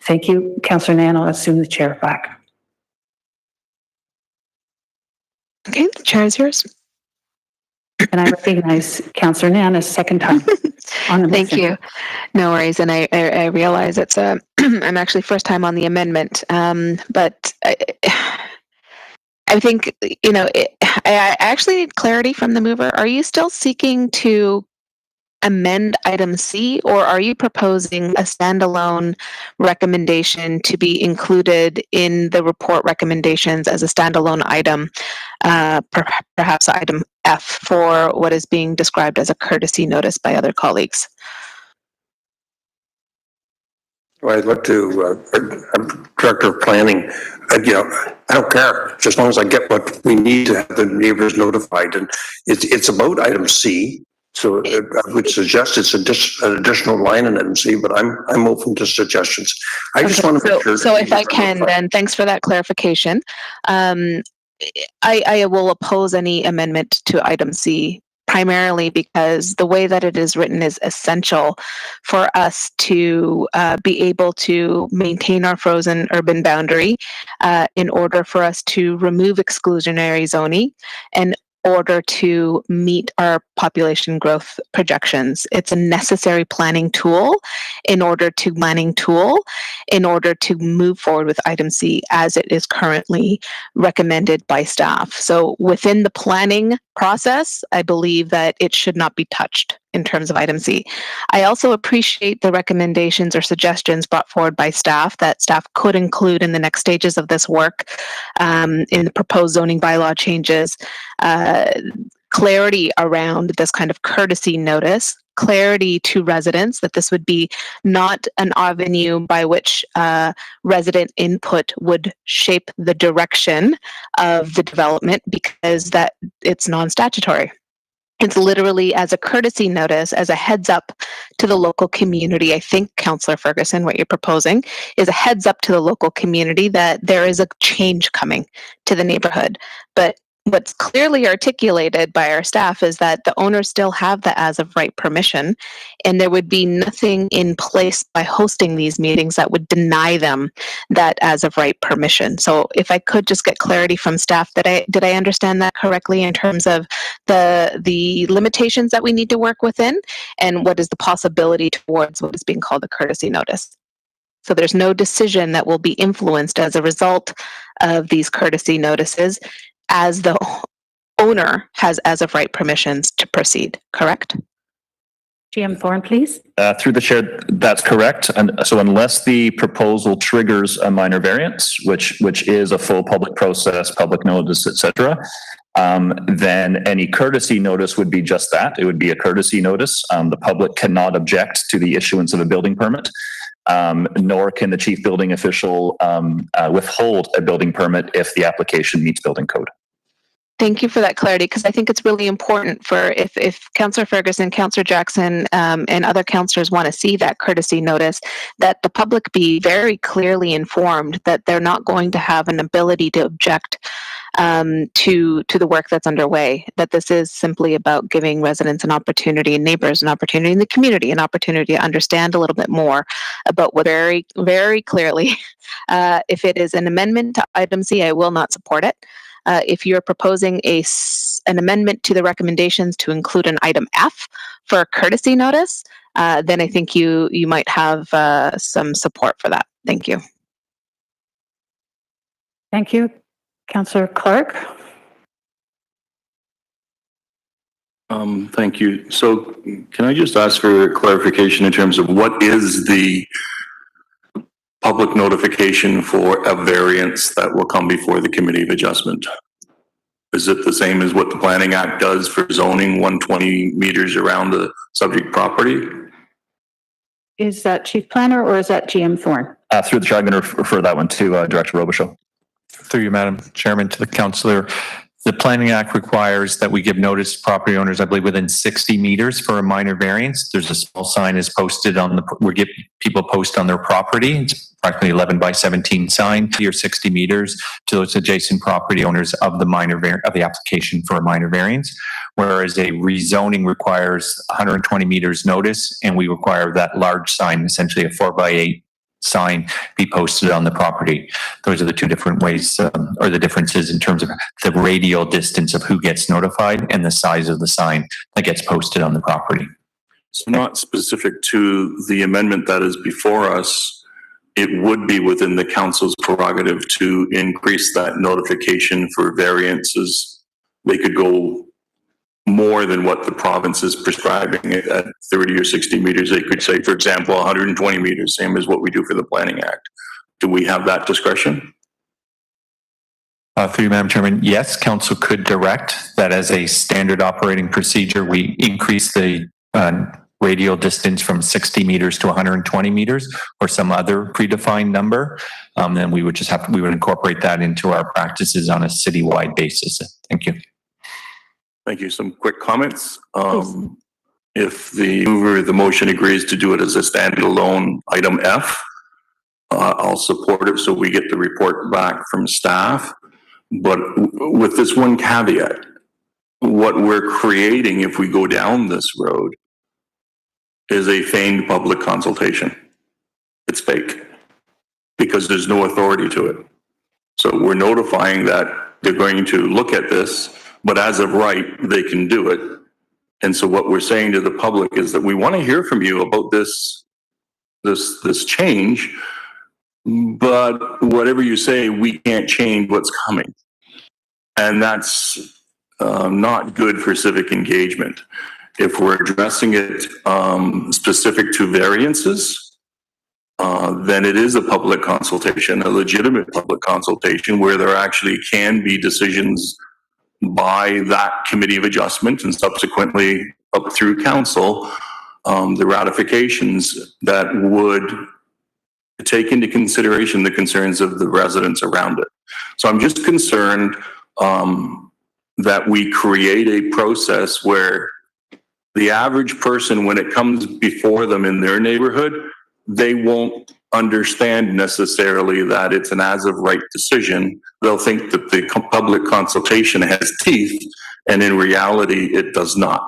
Thank you, Councillor Nan. I'll assume the chair back. Okay, the chair is yours. And I recognize Councillor Nan a second time on the motion. Thank you. No worries. And I realize it's I'm actually first time on the amendment. But I think, you know, I actually need clarity from the mover. Are you still seeking to amend item C, or are you proposing a standalone recommendation to be included in the report recommendations as a standalone item, perhaps item F, for what is being described as a courtesy notice by other colleagues? Well, I'd like to, Director of Planning, you know, I don't care, just as long as I get what we need to have the neighbors notified. And it's about item C. So I would suggest it's an additional line in item C, but I'm open to suggestions. I just want to make sure. So if I can, then thanks for that clarification. I will oppose any amendment to item C, primarily because the way that it is written is essential for us to be able to maintain our frozen urban boundary in order for us to remove exclusionary zoning and order to meet our population growth projections. It's a necessary planning tool in order to move forward with item C as it is currently recommended by staff. So within the planning process, I believe that it should not be touched in terms of item C. I also appreciate the recommendations or suggestions brought forward by staff that staff could include in the next stages of this work in the proposed zoning bylaw changes, clarity around this kind of courtesy notice, clarity to residents that this would be not an avenue by which resident input would shape the direction of the development, because that it's non-statutory. It's literally as a courtesy notice, as a heads up to the local community. I think, Councillor Ferguson, what you're proposing is a heads up to the local community that there is a change coming to the neighborhood. But what's clearly articulated by our staff is that the owners still have the as of right permission, and there would be nothing in place by hosting these meetings that would deny them that as of right permission. So if I could just get clarity from staff, did I understand that correctly in terms of the limitations that we need to work within, and what is the possibility towards what is being called a courtesy notice? So there's no decision that will be influenced as a result of these courtesy notices, as the owner has as of right permissions to proceed, correct? GM Thorne, please. Through the chair, that's correct. And so unless the proposal triggers a minor variance, which is a full public process, public notice, etc., then any courtesy notice would be just that. It would be a courtesy notice. The public cannot object to the issuance of a building permit. Nor can the chief building official withhold a building permit if the application meets building code. Thank you for that clarity, because I think it's really important for if Councillor Ferguson, Councillor Jackson, and other councillors want to see that courtesy notice, that the public be very clearly informed that they're not going to have an ability to object to the work that's underway, that this is simply about giving residents an opportunity and neighbors an opportunity in the community, an opportunity to understand a little bit more about what very, very clearly, if it is an amendment to item C, I will not support it. If you're proposing an amendment to the recommendations to include an item F for a courtesy notice, then I think you might have some support for that. Thank you. Thank you. Councillor Clark. Thank you. So can I just ask for clarification in terms of what is the public notification for a variance that will come before the Committee of Adjustment? Is it the same as what the Planning Act does for zoning 120 meters around the subject property? Is that Chief Planner or is that GM Thorne? Through the chair, I'm going to refer that one to Director Robichaud. Through you, Madam Chairman, to the councillor. The Planning Act requires that we give notice to property owners, I believe, within 60 meters for a minor variance. There's a small sign is posted we give people post on their property. It's approximately 11 by 17 sign, or 60 meters to those adjacent property owners of the application for a minor variance. Whereas a rezoning requires 120 meters notice, and we require that large sign, essentially a 4 by 8 sign be posted on the property. Those are the two different ways, or the differences in terms of the radial distance of who gets notified and the size of the sign that gets posted on the property. So not specific to the amendment that is before us, it would be within the council's prerogative to increase that notification for variances. They could go more than what the province is prescribing at 30 or 60 meters. They could say, for example, 120 meters, same as what we do for the Planning Act. Do we have that discretion? Through you, Madam Chairman, yes, council could direct that as a standard operating procedure, we increase the radial distance from 60 meters to 120 meters or some other predefined number. Then we would we would incorporate that into our practices on a citywide basis. Thank you. Thank you. Some quick comments. If the mover of the motion agrees to do it as a standalone item F, I'll support it so we get the report back from staff. But with this one caveat, what we're creating if we go down this road is a feigned public consultation. It's fake because there's no authority to it. So we're notifying that they're going to look at this, but as of right, they can do it. And so what we're saying to the public is that we want to hear from you about this change, but whatever you say, we can't change what's coming. And that's not good for civic engagement. If we're addressing it specific to variances, then it is a public consultation, a legitimate public consultation where there actually can be decisions by that committee of adjustment and subsequently up through council, the ratifications that would take into consideration the concerns of the residents around it. So I'm just concerned that we create a process where the average person, when it comes before them in their neighborhood, they won't understand necessarily that it's an as of right decision. They'll think that the public consultation has teeth, and in reality, it does not.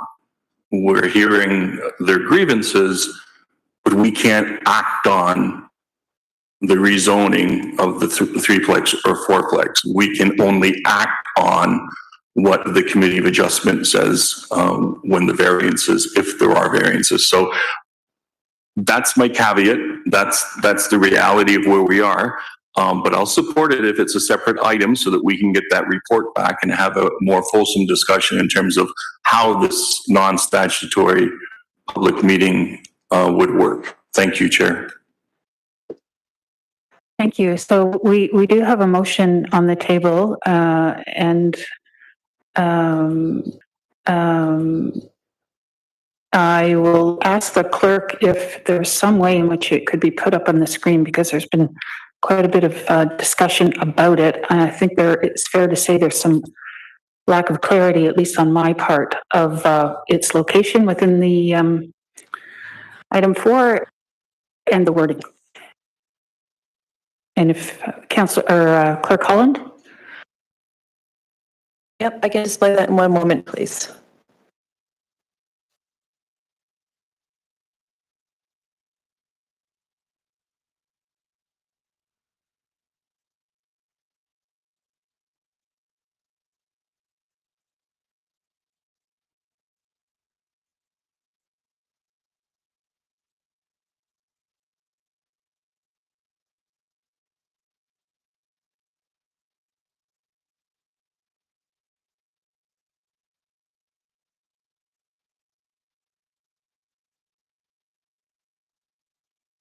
We're hearing their grievances, but we can't act on the rezoning of the threeplex or fourplex. We can only act on what the committee of adjustment says when the variances, if there are variances. So that's my caveat. That's the reality of where we are. But I'll support it if it's a separate item so that we can get that report back and have a more fulsome discussion in terms of how this non-statutory public meeting would work. Thank you, Chair. Thank you. So we do have a motion on the table, and I will ask the clerk if there's some way in which it could be put up on the screen, because there's been quite a bit of discussion about it. And I think it's fair to say there's some lack of clarity, at least on my part, of its location within the item 4 and the wording. And if Clerk Holland? Yep, I can display that in one moment, please.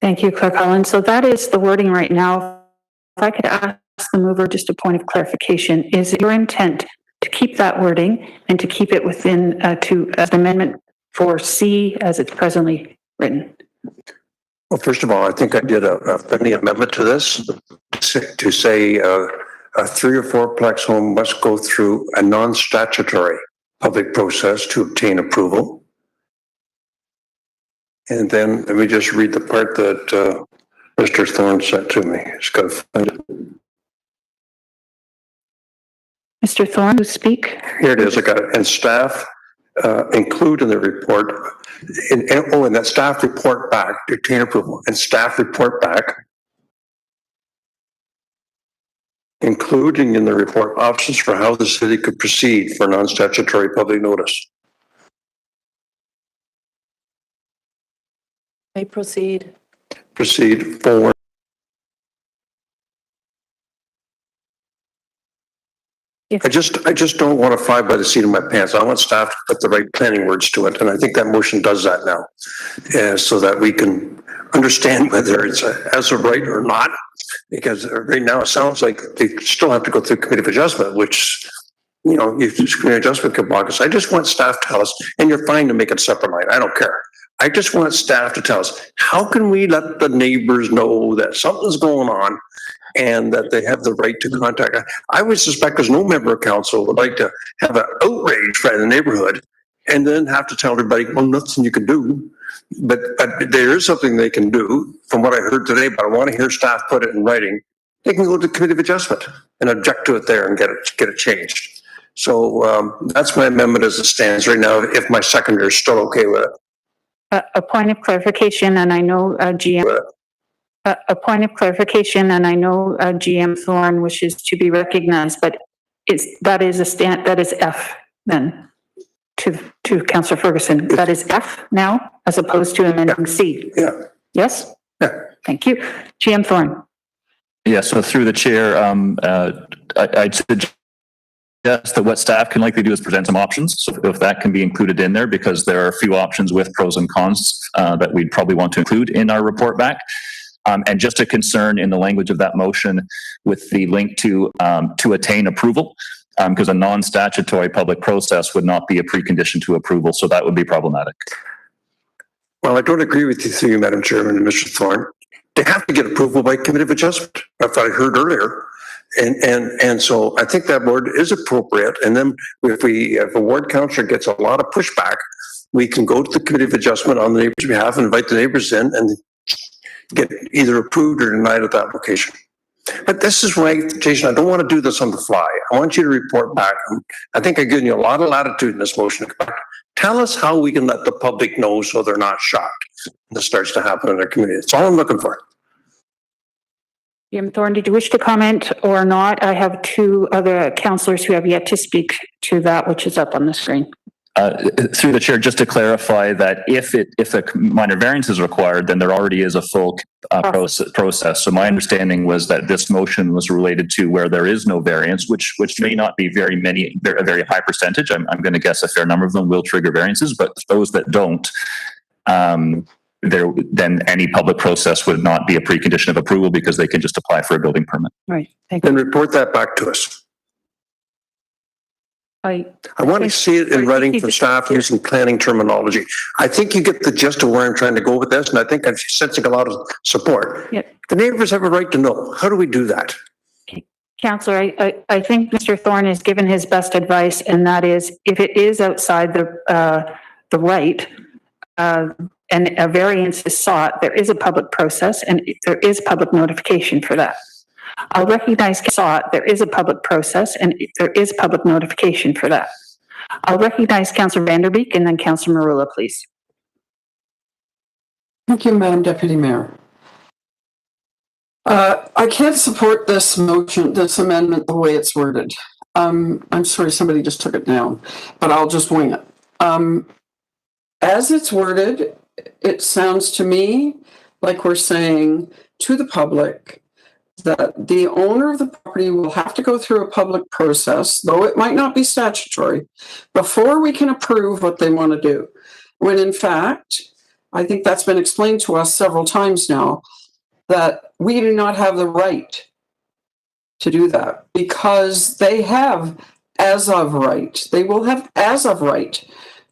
Thank you, Clerk Holland. So that is the wording right now. If I could ask the mover just a point of clarification, is it your intent to keep that wording and to keep it within Amendment 4C as it's presently written? Well, first of all, I think I did a friendly amendment to this to say a 3 or 4plex home must go through a non-statutory public process to obtain approval. And then let me just read the part that Mr. Thorne sent to me. Just got to find it. Mr. Thorne, who speak? Here it is. I got it. And staff include in the report, and that staff report back, obtain approval, and staff report back including in the report options for how the city could proceed for non-statutory public notice. May proceed. Proceed forward. I just don't want to fly by the seat of my pants. I want staff to put the right planning words to it. And I think that motion does that now, so that we can understand whether it's as of right or not. Because right now it sounds like they still have to go through committee of adjustment, which, you know, if committee adjustment could block us. I just want staff to tell us, and you're fine to make it separate line. I don't care. I just want staff to tell us, how can we let the neighbors know that something's going on and that they have the right to contact? I would suspect there's no member of council would like to have an outrage right in the neighborhood and then have to tell everybody, well, nothing you can do. But there is something they can do from what I heard today, but I want to hear staff put it in writing. They can go to committee of adjustment and object to it there and get it changed. So that's my amendment as it stands right now, if my seconder is still okay with it. A point of clarification, and I know GM. A point of clarification, and I know GM Thorne wishes to be recognized, but that is F then to Councillor Ferguson. That is F now, as opposed to amending C. Yeah. Yes. Yeah. Thank you, GM Thorne. Yeah. So through the chair, I'd suggest that what staff can likely do is present some options. So if that can be included in there, because there are a few options with pros and cons that we'd probably want to include in our report back. And just a concern in the language of that motion with the link to attain approval, because a non-statutory public process would not be a precondition to approval. So that would be problematic. Well, I don't agree with you, through you, Madam Chairman and Mr. Thorne. They have to get approval by committee of adjustment. That's what I heard earlier. And so I think that word is appropriate. And then if a ward councillor gets a lot of pushback, we can go to the committee of adjustment on the neighbor's behalf and invite the neighbors in and get either approved or denied at that location. But this is why, Jason, I don't want to do this on the fly. I want you to report back. I think I've given you a lot of latitude in this motion. Tell us how we can let the public know so they're not shocked when this starts to happen in their community. That's all I'm looking for. GM Thorne, did you wish to comment or not? I have two other councillors who have yet to speak to that, which is up on the screen. Through the chair, just to clarify that if a minor variance is required, then there already is a full process. So my understanding was that this motion was related to where there is no variance, which may not be a very high percentage. I'm going to guess a fair number of them will trigger variances, but those that don't, then any public process would not be a precondition of approval because they can just apply for a building permit. Right. Thank you. Then report that back to us. I want to see it in writing from staff using planning terminology. I think you get the gist of where I'm trying to go with this, and I think I'm sensing a lot of support. Yep. The neighbors have a right to know. How do we do that? Councillor, I think Mr. Thorne has given his best advice, and that is if it is outside the right and a variance is sought, there is a public process and there is public notification for that. I'll recognize there is a public process and there is public notification for that. I'll recognize Councillor Vanderbeek and then Councillor Marula, please. Thank you, Madam Deputy Mayor. I can't support this motion, this amendment, the way it's worded. I'm sorry, somebody just took it down, but I'll just wing it. As it's worded, it sounds to me like we're saying to the public that the owner of the property will have to go through a public process, though it might not be statutory, before we can approve what they want to do. When in fact, I think that's been explained to us several times now, that we do not have the right to do that because they have as of right. They will have as of right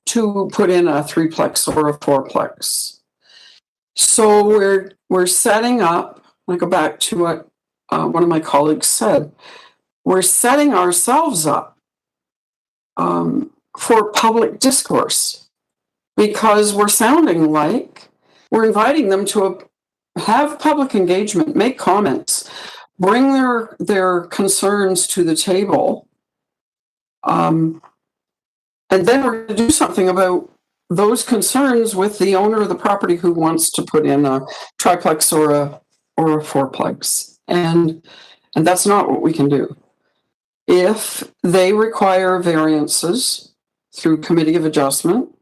to put in a 3-plex or a 4-plex. So we're setting up, I go back to what one of my colleagues said, we're setting ourselves up for public discourse because we're sounding like we're inviting them to have public engagement, make comments, bring their concerns to the table, and then we're going to do something about those concerns with the owner of the property who wants to put in a triplex or a 4-plex. And And that's not what we can do. If they require variances through committee of adjustment,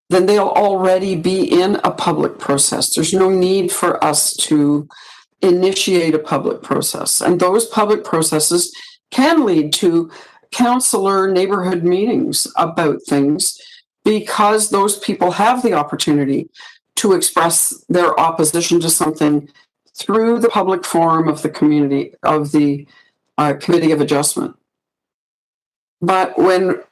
then they'll already be in a public process. There's no need for us to initiate a public process. And those public processes can lead to councillor neighborhood meetings about things because those people have the opportunity to express their opposition to something through the public forum of the community, of the committee of adjustment. But when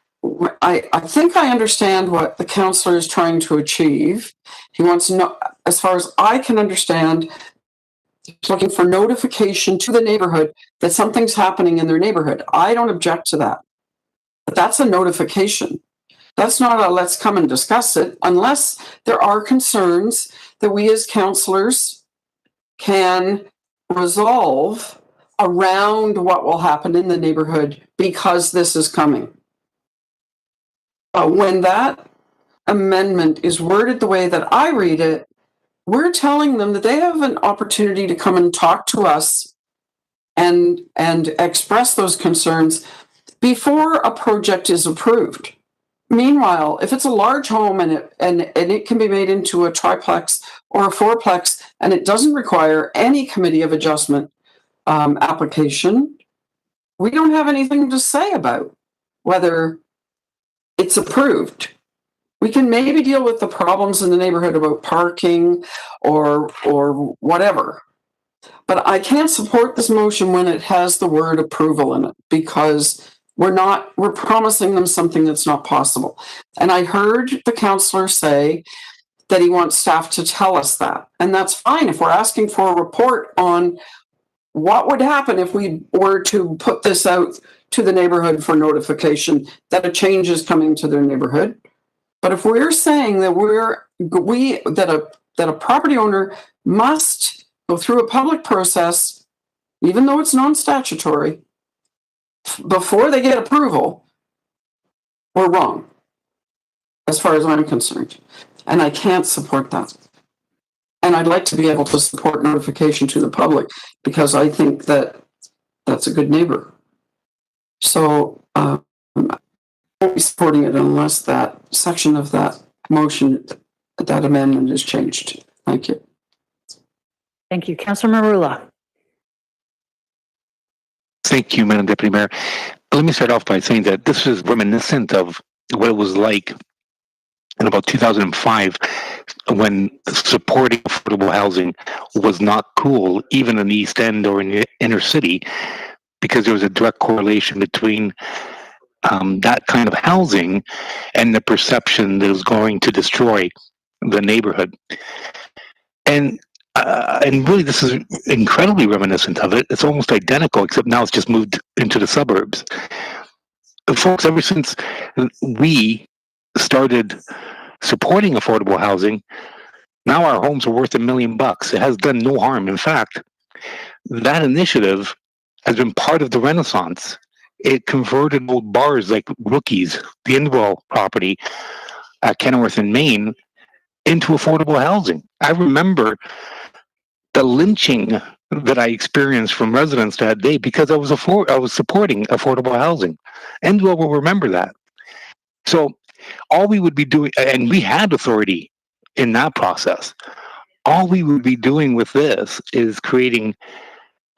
I think I understand what the councillor is trying to achieve. He wants to know, as far as I can understand, he's looking for notification to the neighborhood that something's happening in their neighborhood. I don't object to that. But that's a notification. That's not a let's come and discuss it, unless there are concerns that we as councillors can resolve around what will happen in the neighborhood because this is coming. When that amendment is worded the way that I read it, we're telling them that they have an opportunity to come and talk to us and express those concerns before a project is approved. Meanwhile, if it's a large home and it can be made into a triplex or a fourplex and it doesn't require any committee of adjustment application, we don't have anything to say about whether it's approved. We can maybe deal with the problems in the neighborhood about parking or whatever. But I can't support this motion when it has the word approval in it, because we're promising them something that's not possible. And I heard the councillor say that he wants staff to tell us that. And that's fine if we're asking for a report on what would happen if we were to put this out to the neighborhood for notification that a change is coming to their neighborhood. But if we're saying that that a property owner must go through a public process, even though it's non-statutory, before they get approval, we're wrong, as far as I'm concerned. And I can't support that. And I'd like to be able to support notification to the public, because I think that that's a good neighbor. So I won't be supporting it unless that section of that motion, that amendment is changed. Thank you. Thank you. Councillor Marula. Thank you, Madam Deputy Mayor. Let me start off by saying that this is reminiscent of what it was like in about 2005 when supporting affordable housing was not cool, even in the East End or in the inner city, because there was a direct correlation between that kind of housing and the perception that it was going to destroy the neighborhood. And really, this is incredibly reminiscent of it. It's almost identical, except now it's just moved into the suburbs. Folks, ever since we started supporting affordable housing, now our homes are worth $1 million. It has done no harm. In fact, that initiative has been part of the Renaissance. It converted old bars like Rookies, the Indwell property at Kenilworth in Maine, into affordable housing. I remember the lynching that I experienced from residents that day because I was supporting affordable housing. Endwell will remember that. So all we would be doing, and we had authority in that process, all we would be doing with this is creating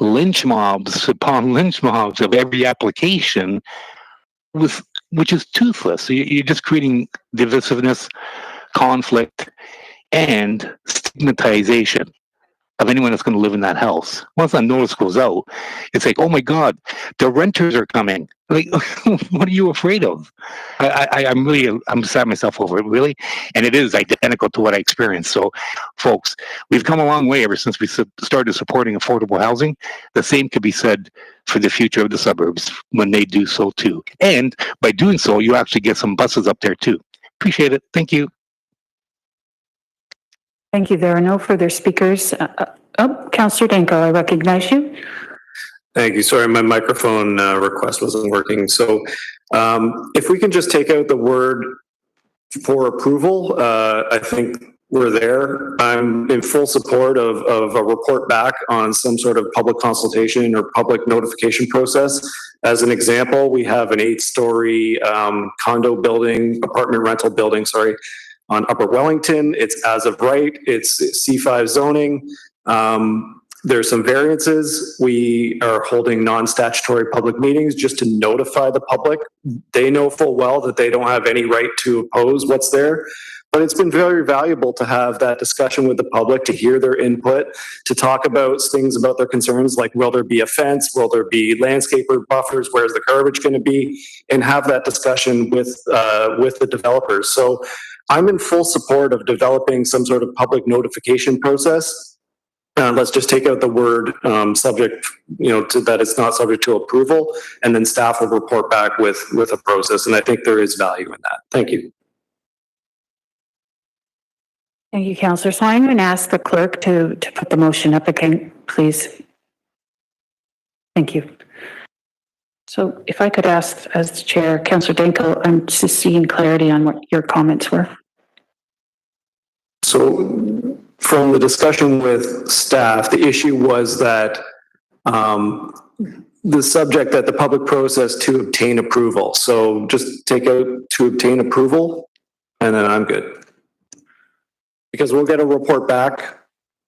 lynch mobs upon lynch mobs of every application, which is toothless. So you're just creating divisiveness, conflict, and stigmatization of anyone that's going to live in that house. Once that notice goes out, it's like, oh my God, the renters are coming. Like, what are you afraid of? I'm sad myself over it, really. And it is identical to what I experienced. So, folks, we've come a long way ever since we started supporting affordable housing. The same could be said for the future of the suburbs when they do so too. And by doing so, you actually get some buses up there too. Appreciate it. Thank you. Thank you. There are no further speakers. Councillor Danko, I recognize you. Thank you. Sorry, my microphone request wasn't working. So if we can just take out the word for approval, I think we're there. I'm in full support of a report back on some sort of public consultation or public notification process. As an example, we have an 8-story apartment rental building, on Upper Wellington. It's as of right. It's C5 zoning. There's some variances. We are holding non-statutory public meetings just to notify the public. They know full well that they don't have any right to oppose what's there. But it's been very valuable to have that discussion with the public, to hear their input, to talk about things about their concerns, like will there be a fence, will there be landscaper buffers, where's the garbage going to be, and have that discussion with the developers. So I'm in full support of developing some sort of public notification process. Let's just take out the word subject, to that it's not subject to approval, and then staff will report back with a process. And I think there is value in that. Thank you. Thank you, Councillor. So I'm going to ask the clerk to put the motion up again, please. Thank you. So if I could ask as chair, Councillor Danko, I'm just seeking clarity on what your comments were. So from the discussion with staff, the issue was that the subject that the public process to obtain approval. So just take out to obtain approval, and then I'm good. Because we'll get a report back,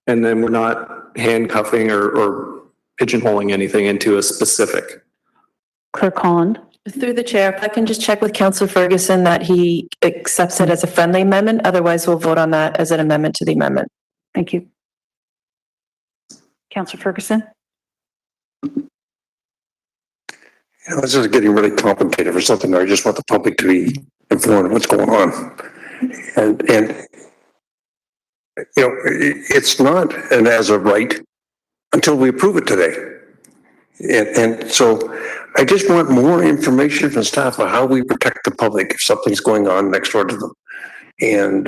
and then we're not handcuffing or pigeonholing anything into a specific. Clerk Holland. Through the chair, if I can just check with Councillor Ferguson that he accepts it as a friendly amendment. Otherwise, we'll vote on that as an amendment to the amendment. Thank you. Councillor Ferguson. This is getting really complicated for something I just want the public to be informed of what's going on. And it's not an as of right until we approve it today. And so I just want more information from staff on how we protect the public if something's going on next door to them. And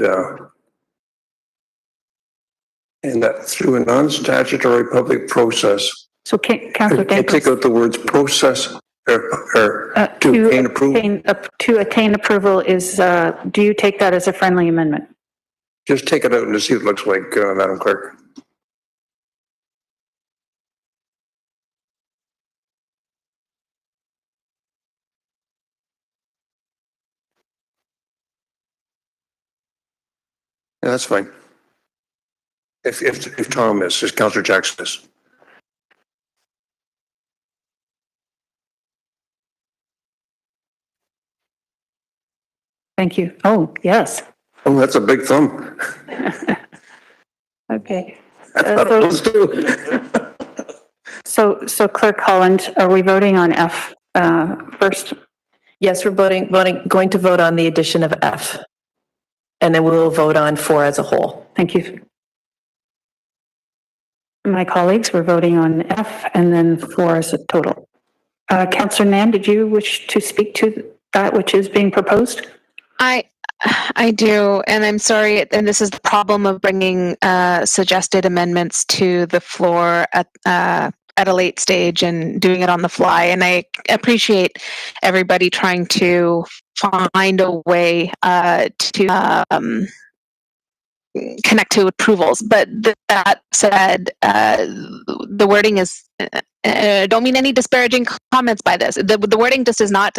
that through a non-statutory public process. So Councillor Danko. Take out the words process or to obtain approval. To attain approval is, do you take that as a friendly amendment? Just take it out and see what it looks like, Madam Clerk. Yeah, that's fine. If Tom is, if Councillor Jackson is. Thank you. Oh, yes. Oh, that's a big thumb. Okay. Let's do it. So Clerk Holland, are we voting on F first? Yes, we're going to vote on the addition of F. And then we will vote on 4 as a whole. Thank you. My colleagues, we're voting on F and then 4 as a total. Councillor Nam, did you wish to speak to that which is being proposed? I do, and I'm sorry, and this is the problem of bringing suggested amendments to the floor at a late stage and doing it on the fly. And I appreciate everybody trying to find a way to connect to approvals. But that said, the wording is, don't mean any disparaging comments by this. The wording just is not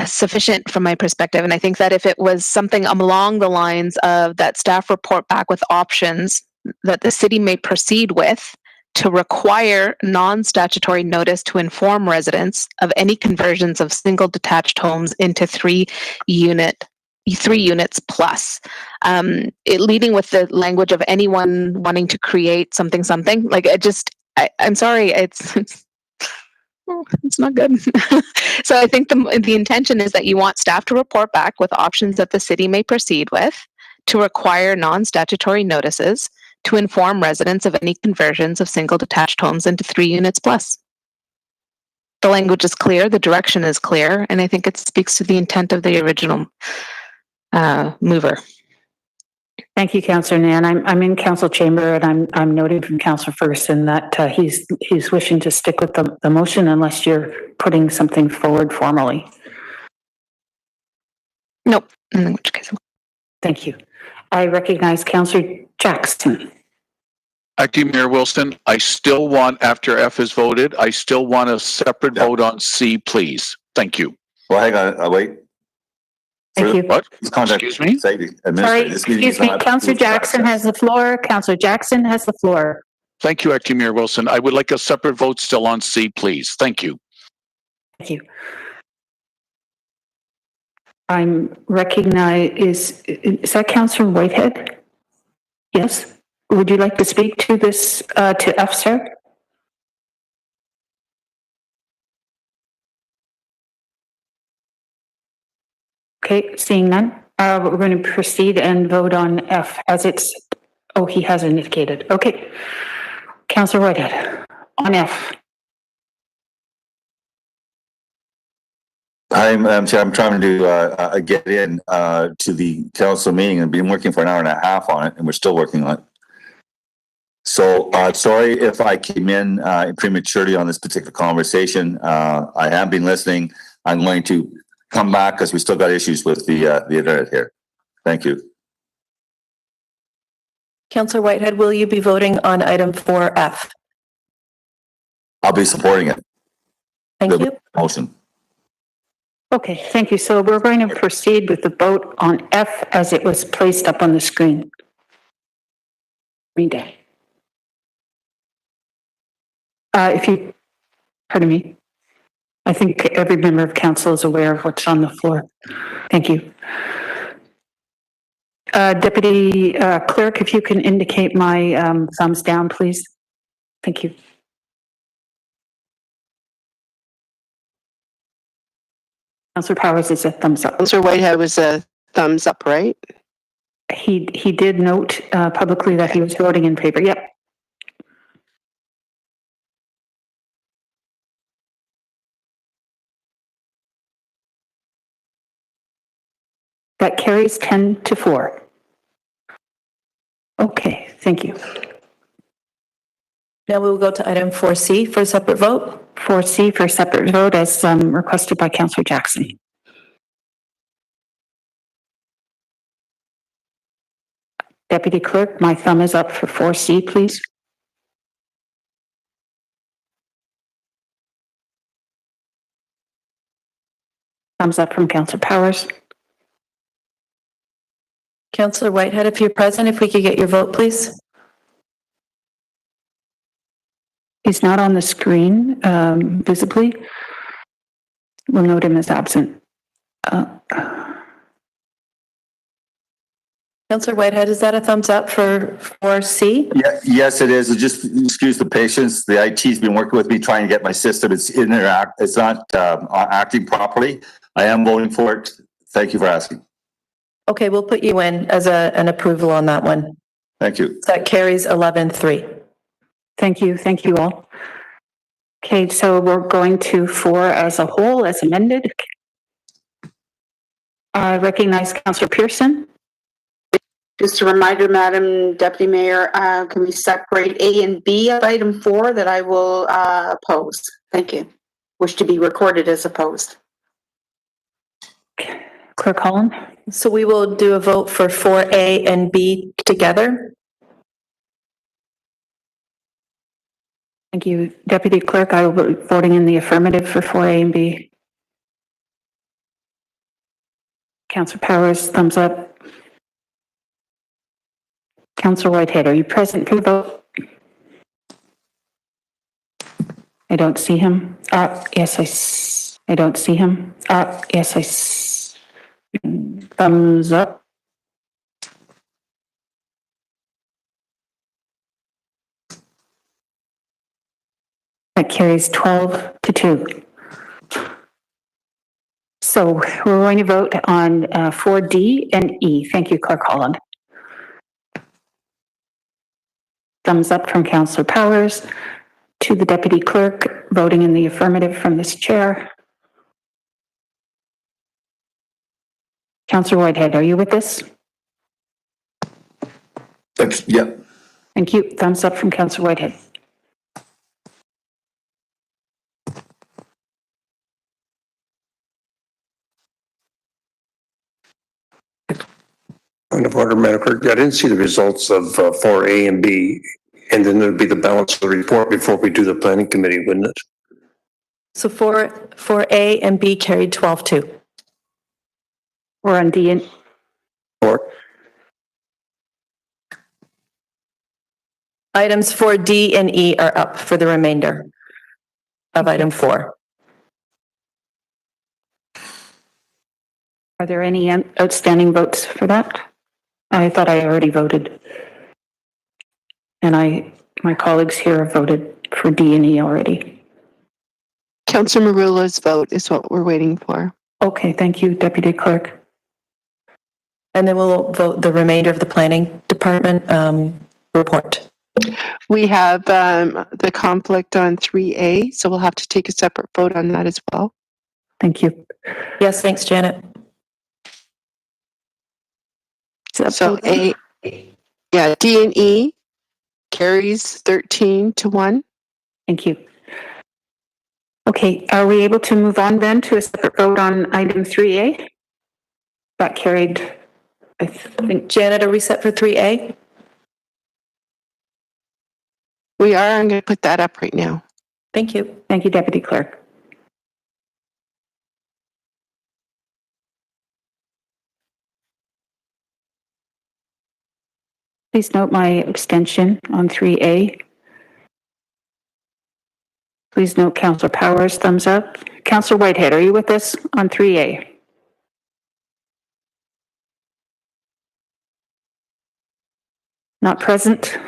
sufficient from my perspective. And I think that if it was something along the lines of that staff report back with options that the city may proceed with to require non-statutory notice to inform residents of any conversions of single detached homes into 3 units plus, leading with the language of anyone wanting to create something, like I'm sorry, it's not good. So I think the intention is that you want staff to report back with options that the city may proceed with to require non-statutory notices to inform residents of any conversions of single detached homes into 3 units plus. The language is clear, the direction is clear, and I think it speaks to the intent of the original mover. Thank you, Councillor Nan. I'm in council chamber, and I'm noting from Councillor Ferguson that he's wishing to stick with the motion unless you're putting something forward formally. Nope. In which case, Thank you. I recognize Councillor Jackson. Acting Mayor Wilson, I still want, after F is voted, I still want a separate vote on C, please. Thank you. Well, hang on, wait. Thank you. What? Contact Excuse me? safety Sorry, administrator. This meeting is excuse me. not Councillor approved Jackson access. has the floor. Councillor Jackson has the floor. Thank you, Acting Mayor Wilson. I would like a separate vote still on C, please. Thank you. Thank you. I'm recognize, is that Councillor Whitehead? Yes. Would you like to speak to this, to F, sir? Okay, seeing none, we're going to proceed and vote on F as it's, oh, he has indicated. Okay. Councillor Whitehead, on F. I'm trying to get in to the council meeting and been working for an hour and a half on it, and we're still working on it. So sorry if I came in prematurely on this particular conversation. I have been listening. I'm going to come back because we still got issues with the internet here. Thank you. Councillor Whitehead, will you be voting on item 4F? I'll be supporting it. Thank you. Motion. Okay, thank you. So we're going to proceed with the vote on F as it was placed up on the screen. Read it. If you, pardon me, I think every member of council is aware of what's on the floor. Thank you. Deputy Clerk, if you can indicate my thumbs down, please. Thank you. Councillor Powers is a thumbs up. Councillor Whitehead was a thumbs up, right? He did note publicly that he was voting in favor. Yep. That carries 10-4. Okay, thank you. Now we will go to item 4C for a separate vote. 4C for a separate vote as requested by Councillor Jackson. Deputy Clerk, my thumb is up for 4C, please. Thumbs up from Councillor Powers. Councillor Whitehead, if you're present, if we could get your vote, please. He's not on the screen visibly. We'll note him as absent. Councillor Whitehead, is that a thumbs up for 4C? Yeah, yes, it is. Just excuse the patience. The IT's been working with me trying to get my system. It's not acting properly. I am voting for it. Thank you for asking. Okay, we'll put you in as an approval on that one. Thank you. That carries 11-3. Thank you. Thank you all. Okay, so we're going to 4 as a whole, as amended. I recognize Councillor Pearson. Just a reminder, Madam Deputy Mayor, can we separate A and B of item 4 that I will oppose? Thank you. Wish to be recorded as opposed. Clerk Holland. So we will do a vote for 4A and B together. Thank you. Deputy Clerk, I will be voting in the affirmative for 4A and B. Councillor Powers, thumbs up. Councillor Whitehead, are you present for the vote? I don't see him. Yes, I don't see him. Yes, thumbs up. That carries 12-2. So we're going to vote on 4D and E. Thank you, Clerk Holland. Thumbs up from Councillor Powers. To the Deputy Clerk, voting in the affirmative from this chair. Councillor Whitehead, are you with us? Yep. Thank you. Thumbs up from Councillor Whitehead. Point of order, Madam Clerk. I didn't see the results of 4A and B, and then there'd be the balance of the report before we do the planning committee, wouldn't it? So for A and B carried 12-2. We're on D and Or Items 4D and E are up for the remainder of item 4. are there any outstanding votes for that? I thought I already voted. And my colleagues here have voted for D and E already. Councillor Marula's vote is what we're waiting for. Okay, thank you, Deputy Clerk. And then we'll vote the remainder of the planning department report. We have the conflict on 3A, so we'll have to take a separate vote on that as well. Thank you. Yes, thanks, Janet. So D and E carries 13-1. Thank you. Okay, are we able to move on then to a separate vote on item 3A? That carried, I think. Janet, are we set for 3A? We are. I'm going to put that up right now. Thank you. Thank you, Deputy Clerk. Please note my abstention on 3A. Please note Councillor Powers, thumbs up. Councillor Whitehead, are you with us on 3A? Not present.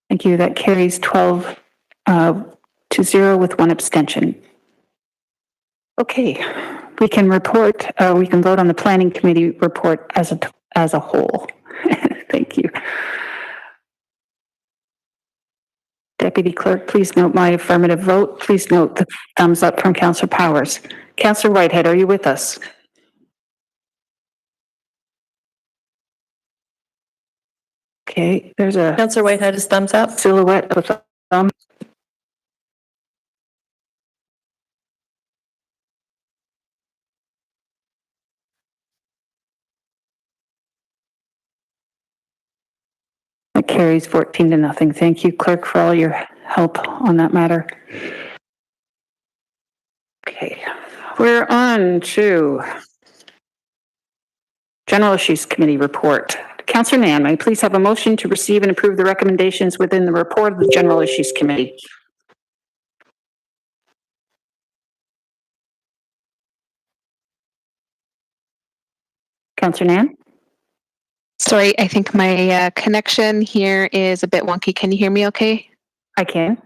Thank you. That carries 12 to 0 with one abstention. Okay, we can report. We can vote on the planning committee report as a whole. Thank you. Deputy Clerk, please note my affirmative vote. Please note the thumbs up from Councillor Powers. Councillor Whitehead, are you with us? Okay, there's a Councillor Whitehead is thumbs up. silhouette of a thumb. That carries 14-0. Thank you, Clerk, for all your help on that matter. Okay, we're on to General Issues Committee report. Councillor Nan, may I please have a motion to receive and approve the recommendations within the report of the General Issues Committee? Councillor Nan? Sorry, I think my connection here is a bit wonky. Can you hear me okay? I can.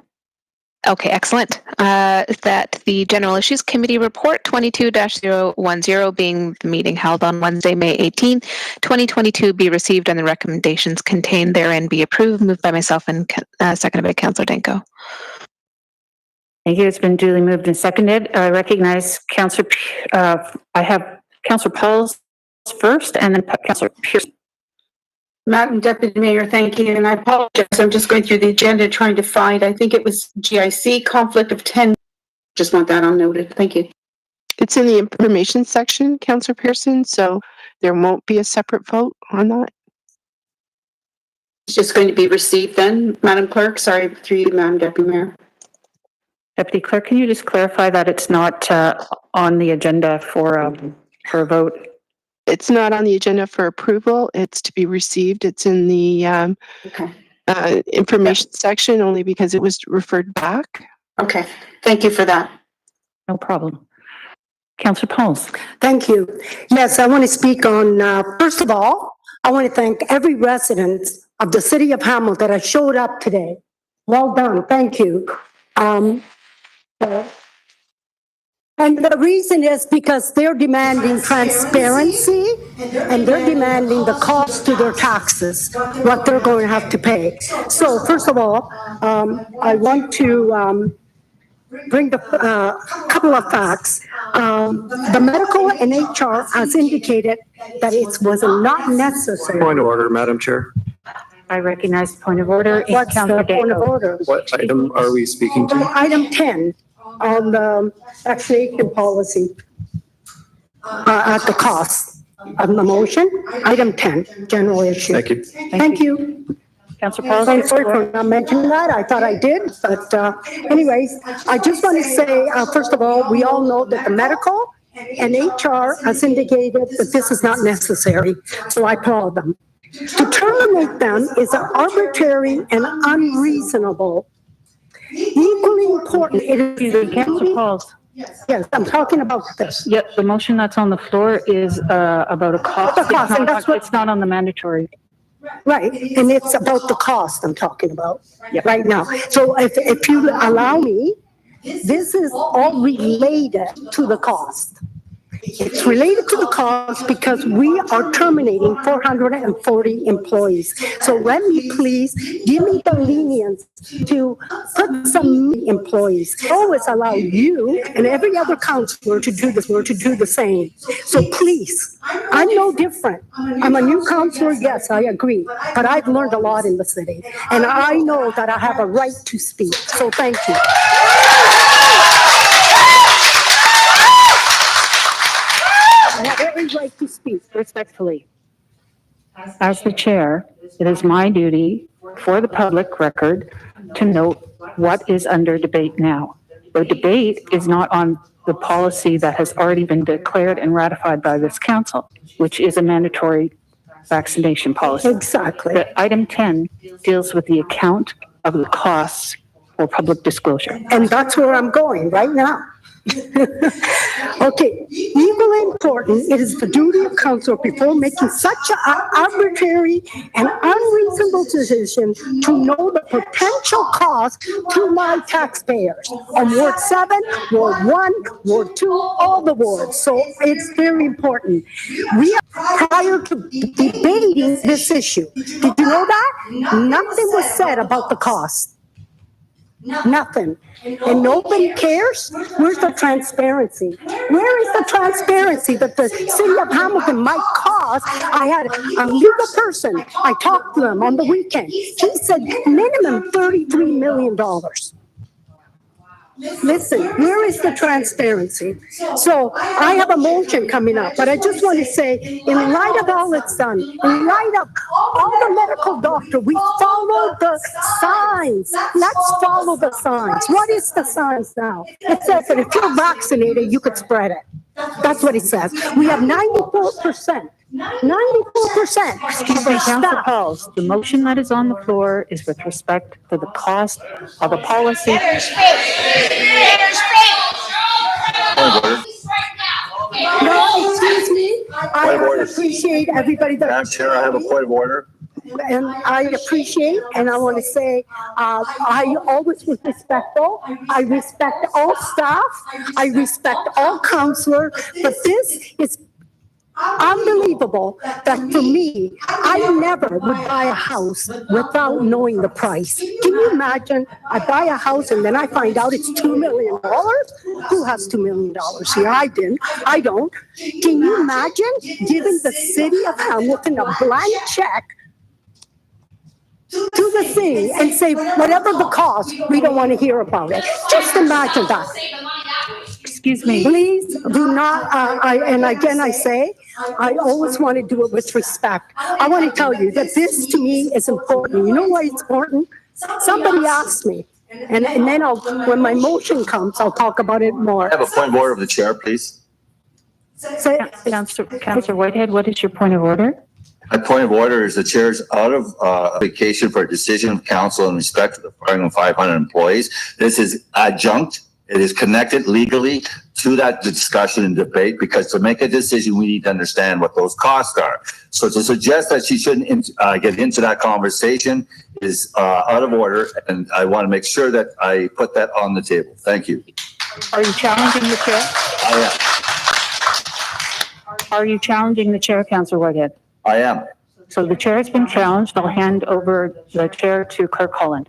Okay, excellent. That the General Issues Committee Report 22-010 being the meeting held on Wednesday, May 18, 2022 be received and the recommendations contained therein be approved. Moved by myself and seconded by Councillor Danko. Thank you. It's been duly moved and seconded. I recognize Councillor, I have Councillor Pauls first and then Councillor Pearson. Madam Deputy Mayor, thank you. And I apologize. I'm just going through the agenda trying to find, I think it was GIC conflict of 10. Just want that unnoted. Thank you. It's in the information section, Councillor Pearson, so there won't be a separate vote on that. It's just going to be received then, Madam Clerk. Sorry, through you, Madam Deputy Mayor. Deputy Clerk, can you just clarify that it's not on the agenda for a vote? It's not on the agenda for approval. It's to be received. It's in the information section only because it was referred back. Okay, thank you for that. No problem. Councillor Pauls. Thank you. Yes, I want to speak on, first of all, I want to thank every resident of the city of Hamilton that showed up today. Well done. Thank you. And the reason is because they're demanding transparency and they're demanding the cost to their taxes, what they're going to have to pay. So first of all, I want to bring the couple of facts. The medical and HR has indicated that it was not necessary. Point of order, Madam Chair. I recognize the point of order. What's the point of order? What item are we speaking to? Item 10. on the vaccination policy at the cost of the motion. Item 10, general issue. Thank you. Thank you. Councillor Pauls. I'm sorry for not mentioning that. I thought I did, but anyways, I just want to say, first of all, we all know that the medical and HR has indicated that this is not necessary, so I applaud them. To terminate them is arbitrary and unreasonable. Equally important, it is. Councillor Pauls. Yes, I'm talking about this. Yep, the motion that's on the floor is about a cost. The cost, and that's what- It's not on the mandatory. Right, and it's about the cost I'm talking about right now. So if you allow me, this is all related to the cost. It's related to the cost because we are terminating 440 employees. So let me please give me the lenience to put some employees. Always allow you and every other councillor to do this, or to do the same. So please, I'm no different. I'm a new councillor, yes, I agree, but I've learned a lot in the city, and I know that I have a right to speak. So thank you. I have every right to speak. Respectfully, as the chair, it is my duty for the public record to note what is under debate now. The debate is not on the policy that has already been declared and ratified by this council, which is a mandatory vaccination policy. Exactly. The item 10 deals with the account of the costs for public disclosure. And that's where I'm going right now. Okay, equally important, it is the duty of council before making such an arbitrary and unreasonable decision to know the potential cost to my taxpayers on Ward 7, Ward 1, Ward 2, all the wards. So it's very important. We are prior to debating this issue. Did you know that? Nothing was said about the cost. Nothing. And nobody cares? Where's the transparency? Where is the transparency that the city of Hamilton might cost? I had a legal person, I talked to them on the weekend. He said minimum $33 million. Listen, where is the transparency? So I have a motion coming up, but I just want to say, in light of all it's done, in light of all the medical doctor, we follow the signs. Let's follow the signs. What is the signs now? It says that if you're vaccinated, you could spread it. That's what it says. We have 94%. 94%. Excuse me, Councillor Pauls, the motion that is on the floor is with respect to the cost of a policy. Point of order. No, excuse me. I appreciate everybody that. Madam Chair, I have a point of order. And I appreciate, and I want to say, I always was respectful. I respect all staff. I respect all councillors, but this is unbelievable that for me, I never would buy a house without knowing the price. Can you imagine? I buy a house and then I find out it's $2 million. Who has $2 million here? I didn't. I don't. Can you imagine giving the city of Hamilton a blank check to the city and say, whatever the cost, we don't want to hear about it? Just imagine that. Excuse me. Please do not, and again, I say, I always want to do it with respect. I want to tell you that this to me is important. You know why it's important? Somebody asked me, and then when my motion comes, I'll talk about it more. I have a point of order of the chair, please. Councillor Whitehead, what is your point of order? My point of order is the chair's out of vacation for a decision of council in respect to the firing of 500 employees. This is adjunct. It is connected legally to that discussion and debate, because to make a decision, we need to understand what those costs are. So to suggest that she shouldn't get into that conversation is out of order, and I want to make sure that I put that on the table. Thank you. Are you challenging the chair? I am. Are you challenging the chair, Councillor Whitehead? I am. So the chair has been challenged. I'll hand over the chair to Clerk Holland.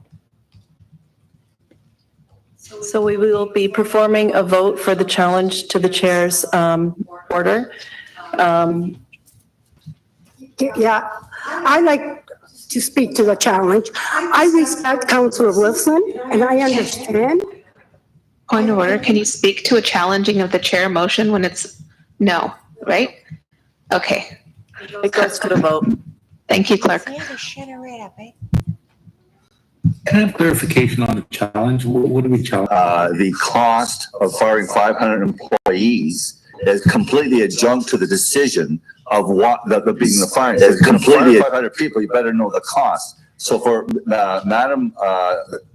So we will be performing a vote for the challenge to the chair's order. Yeah, I like to speak to the challenge. I respect Councillor Wilson, and I understand Point of order, can you speak to a challenging of the chair motion when it's no, right? Okay. It goes to the vote. Thank you, clerk. Can I have clarification on the challenge? What do we challenge? The cost of firing 500 employees is completely adjunct to the decision of what being the fine. It's completely 500 people. You better know the cost. So for Madam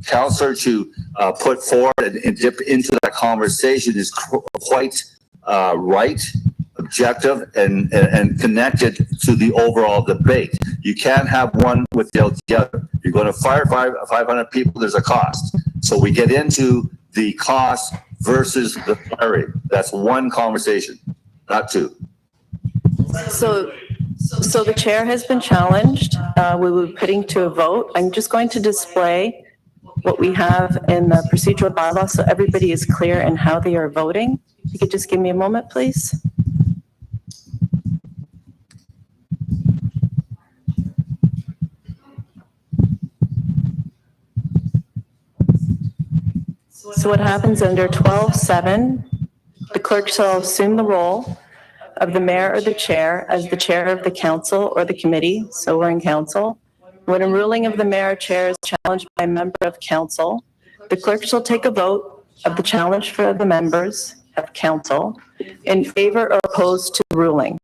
Councillor to put forward and dip into that conversation is quite right, objective, and connected to the overall debate. You can't have one without the other. You're going to fire 500 people. There's a cost. So we get into the cost versus the firing. That's one conversation, not two. So the chair has been challenged. We will be putting to a vote. I'm just going to display what we have in the procedural bylaw so everybody is clear in how they are voting. If you could just give me a moment, please. So what happens under 12.7, the clerk shall assume the role of the mayor or the chair as the chair of the council or the committee, so we're in council. When a ruling of the mayor or chair is challenged by a member of council, the clerk shall take a vote of the challenge for the members of council in favor or opposed to the ruling.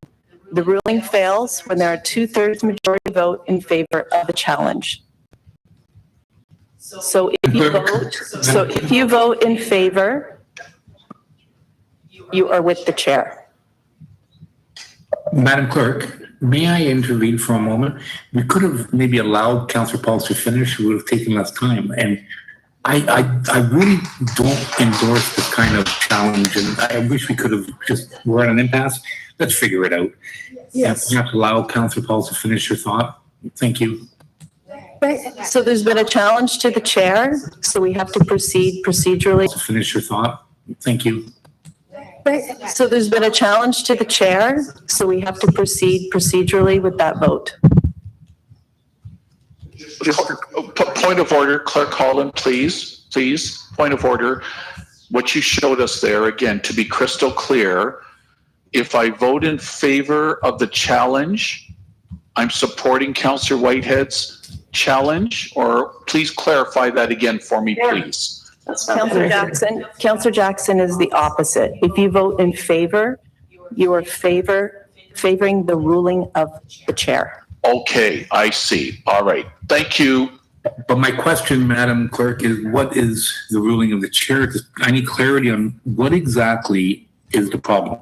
The ruling fails when there are 2/3 majority vote in favor of the challenge. So if you vote in favor, you are with the chair. Madam Clerk, may I intervene for a moment? We could have maybe allowed Councillor Pauls to finish. We would have taken less time. And I really don't endorse this kind of challenge. And I wish we could have we're at an impasse. Let's figure it out. Yes. You have to allow Councillor Pauls to finish your thought. Thank you. So there's been a challenge to the chair, so we have to proceed procedurally. To finish your thought. Thank you. So there's been a challenge to the chair, so we have to proceed procedurally with that vote. Just point of order, Clerk Holland, please. Point of order. What you showed us there, again, to be crystal clear, if I vote in favor of the challenge, I'm supporting Councillor Whitehead's challenge, or please clarify that again for me, please. Councillor Jackson is the opposite. If you vote in favor, you are favoring the ruling of the chair. Okay, I see. All right. Thank you. But my question, Madam Clerk, is what is the ruling of the chair? I need clarity on what exactly is the problem.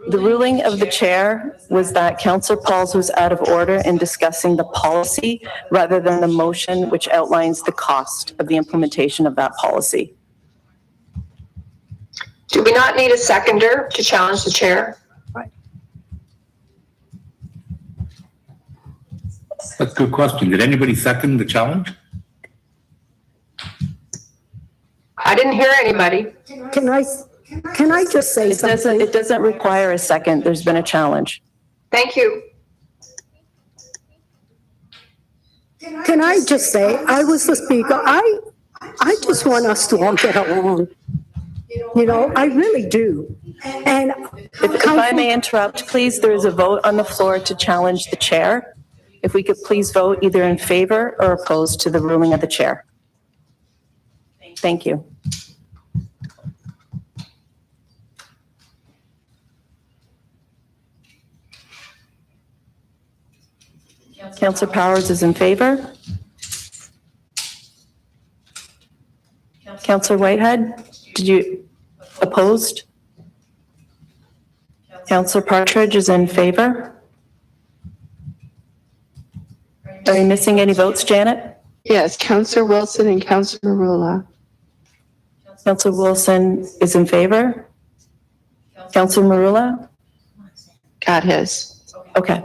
The ruling of the chair was that Councillor Pauls was out of order in discussing the policy rather than the motion which outlines the cost of the implementation of that policy. Do we not need a seconder to challenge the chair? That's a good question. Did anybody second the challenge? I didn't hear anybody. Can I just say something? It doesn't require a second. There's been a challenge. Thank you. Can I just say, I was the speaker. I just want us to all get along. You know, I really do. And if I may interrupt, please, there is a vote on the floor to challenge the chair. If we could please vote either in favor or opposed to the ruling of the chair. Thank you. Councillor Powers is in favor. Councillor Whitehead, did you opposed? Councillor Partridge is in favor. Are you missing any votes, Janet? Yes, Councillor Wilson and Councillor Marula. Councillor Wilson is in favor. Councillor Marula? Got his. Okay.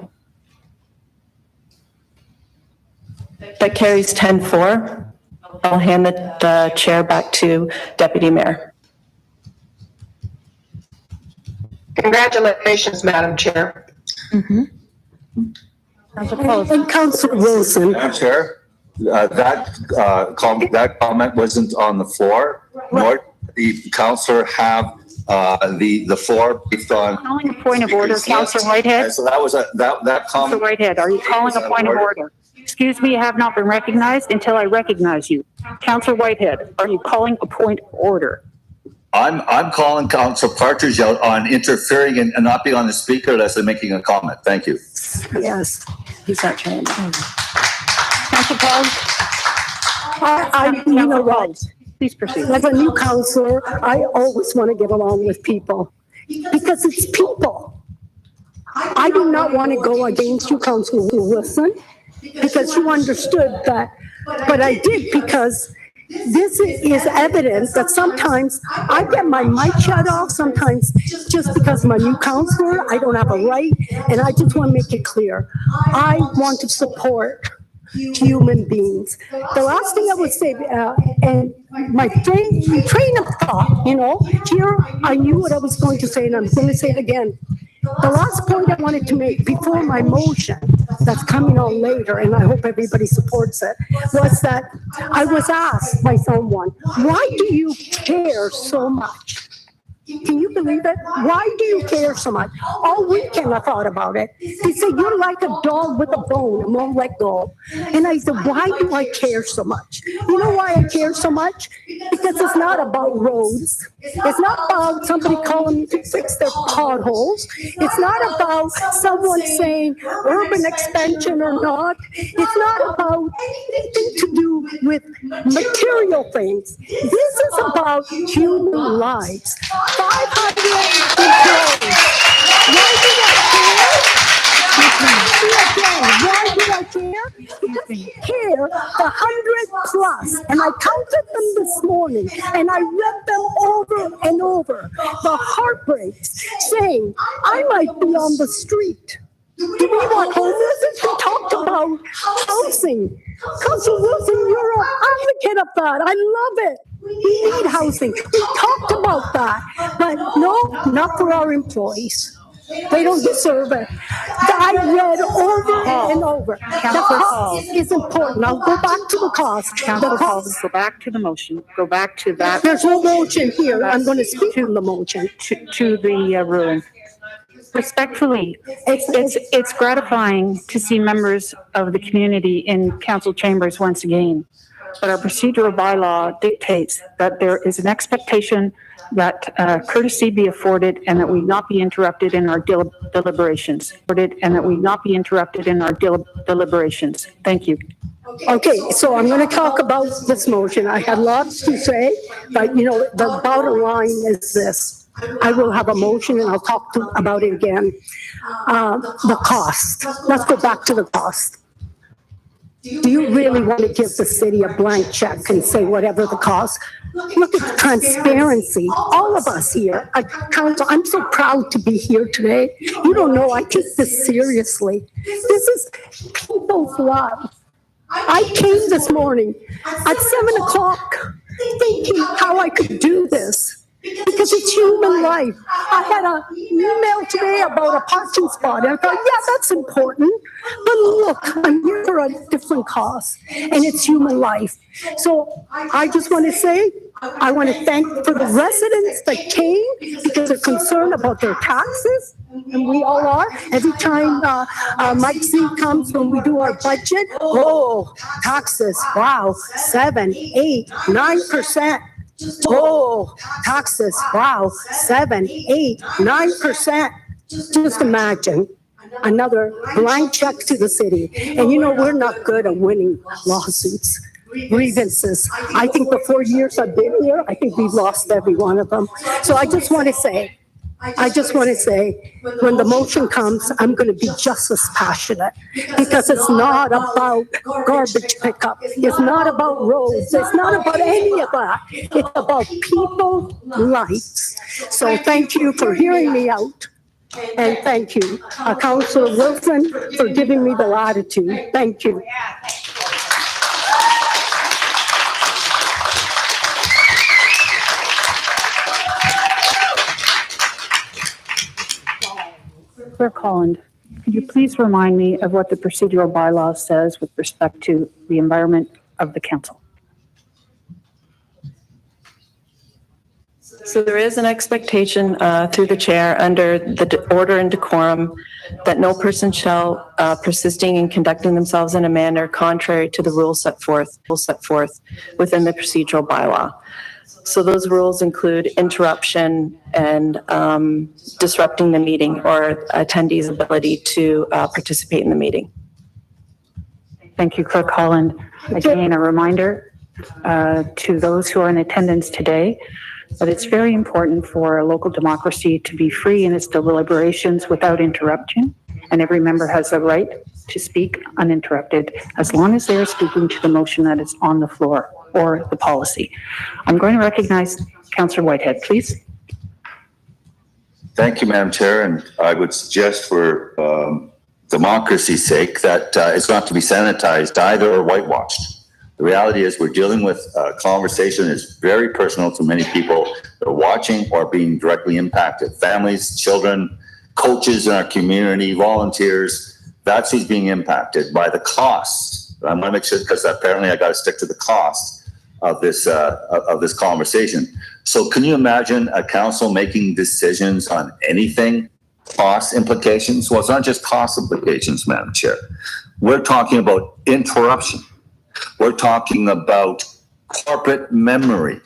That carries 10-4. I'll hand the chair back to Deputy Mayor. Congratulations, Madam Chair. And Councillor Wilson. Madam Chair? that comment wasn't on the floor, nor did the counselor have the floor based on. Calling a point of order, Councillor Whitehead. And so that was that comment. Councillor Whitehead, are you calling a point of order? Excuse me, you have not been recognized until I recognize you. Councillor Whitehead, are you calling a point of order? I'm calling Councillor Partridge out on interfering and not being on the speaker unless they're making a comment. Thank you. Yes, he's not trying. Councillor Paul? You know what? Please proceed. As a new counselor, I always want to get along with people because it's people. I do not want to go against you, Councillor Wilson, because you understood that, but I did because this is evidence that sometimes I get my mic shut off, sometimes just because I'm a new counselor, I don't have a right, and I just want to make it clear. I want to support human beings. The last thing I would say, and my train of thought, here I knew what I was going to say, and I'm going to say it again. The last point I wanted to make before my motion that's coming on later, and I hope everybody supports it, was that I was asked by someone, why do you care so much? Can you believe it? Why do you care so much? All weekend I thought about it. They said, you're like a dog with a bone and won't let go. And I said, why do I care so much? You know why I care so much? Because it's not about roads. It's not about somebody calling me to fix their potholes. It's not about someone saying urban expansion or not. It's not about anything to do with material things. This is about human lives. 500 employees. Why do I care? Because I care the 100 plus, and I counted them this morning, and I read them over and over. The heartbreaks, saying I might be on the street. Do we want homelessness? We talked about housing. Councillor Wilson, you're an advocate of that. I love it. We need housing. We talked about that. But no, not for our employees. They don't deserve it. I read over and over. The cost is important. I'll go back to the cost. Councillor Paul, go back to the motion. Go back to that. There's no motion here. I'm going to speak on the motion. To the ruling. Respectfully, it's gratifying to see members of the community in council chambers once again. But our procedural bylaw dictates that there is an expectation that courtesy be afforded and that we not be interrupted in our deliberations. And that we not be interrupted in our deliberations. Thank you. Okay, so I'm going to talk about this motion. I had lots to say, but the bottom line is this. I will have a motion and I'll talk about it again. The cost. Let's go back to the cost. Do you really want to give the city a blank check and say whatever the cost? Look at the transparency. All of us here, Council, I'm so proud to be here today. You don't know, I take this seriously. This is people's lives. I came this morning at 7 o'clock thinking how I could do this. Because it's human life. I had an email today about a parking spot, and I thought, yeah, that's important. But look, I'm here for a different cause, and it's human life. So I just want to say, I want to thank for the residents that came because they're concerned about their taxes, and we all are. Every time Mike C comes when we do our budget, oh, taxes, wow, 7, 8, 9%. Oh, taxes, wow, 7, 8, 9%. Just imagine another blank check to the city. And we're not good at winning lawsuits, grievances. I think the 4 years I've been here, I think we've lost every one of them. So I just want to say, when the motion comes, I'm going to be just as passionate because it's not about garbage pickup. It's not about roads. It's not about any of that. It's about people's lives. So thank you for hearing me out. And thank you, Councillor Wilson, for giving me the latitude. Thank you. Clerk Holland. Could you please remind me of what the procedural bylaw says with respect to the environment of the council? So there is an expectation through the chair under the order and decorum that no person shall persisting in conducting themselves in a manner contrary to the rules set forth within the procedural bylaw. So those rules include interruption and disrupting the meeting or attendees' ability to participate in the meeting. Thank you, Clerk Holland. Again, a reminder to those who are in attendance today that it's very important for a local democracy to be free in its deliberations without interruption, and every member has the right to speak uninterrupted as long as they are speaking to the motion that is on the floor or the policy. I'm going to recognize Councillor Whitehead, please. Thank you, Madam Chair, and I would suggest for democracy's sake that it's not to be sanitized either or whitewashed. The reality is we're dealing with a conversation that is very personal to many people that are watching or being directly impacted. Families, children, coaches in our community, volunteers, that's who's being impacted by the costs. I want to make sure, because apparently I got to stick to the cost of this conversation. So can you imagine a council making decisions on anything, cost implications? Well, it's not just cost implications, Madam Chair. We're talking about interruption. We're talking about corporate memory.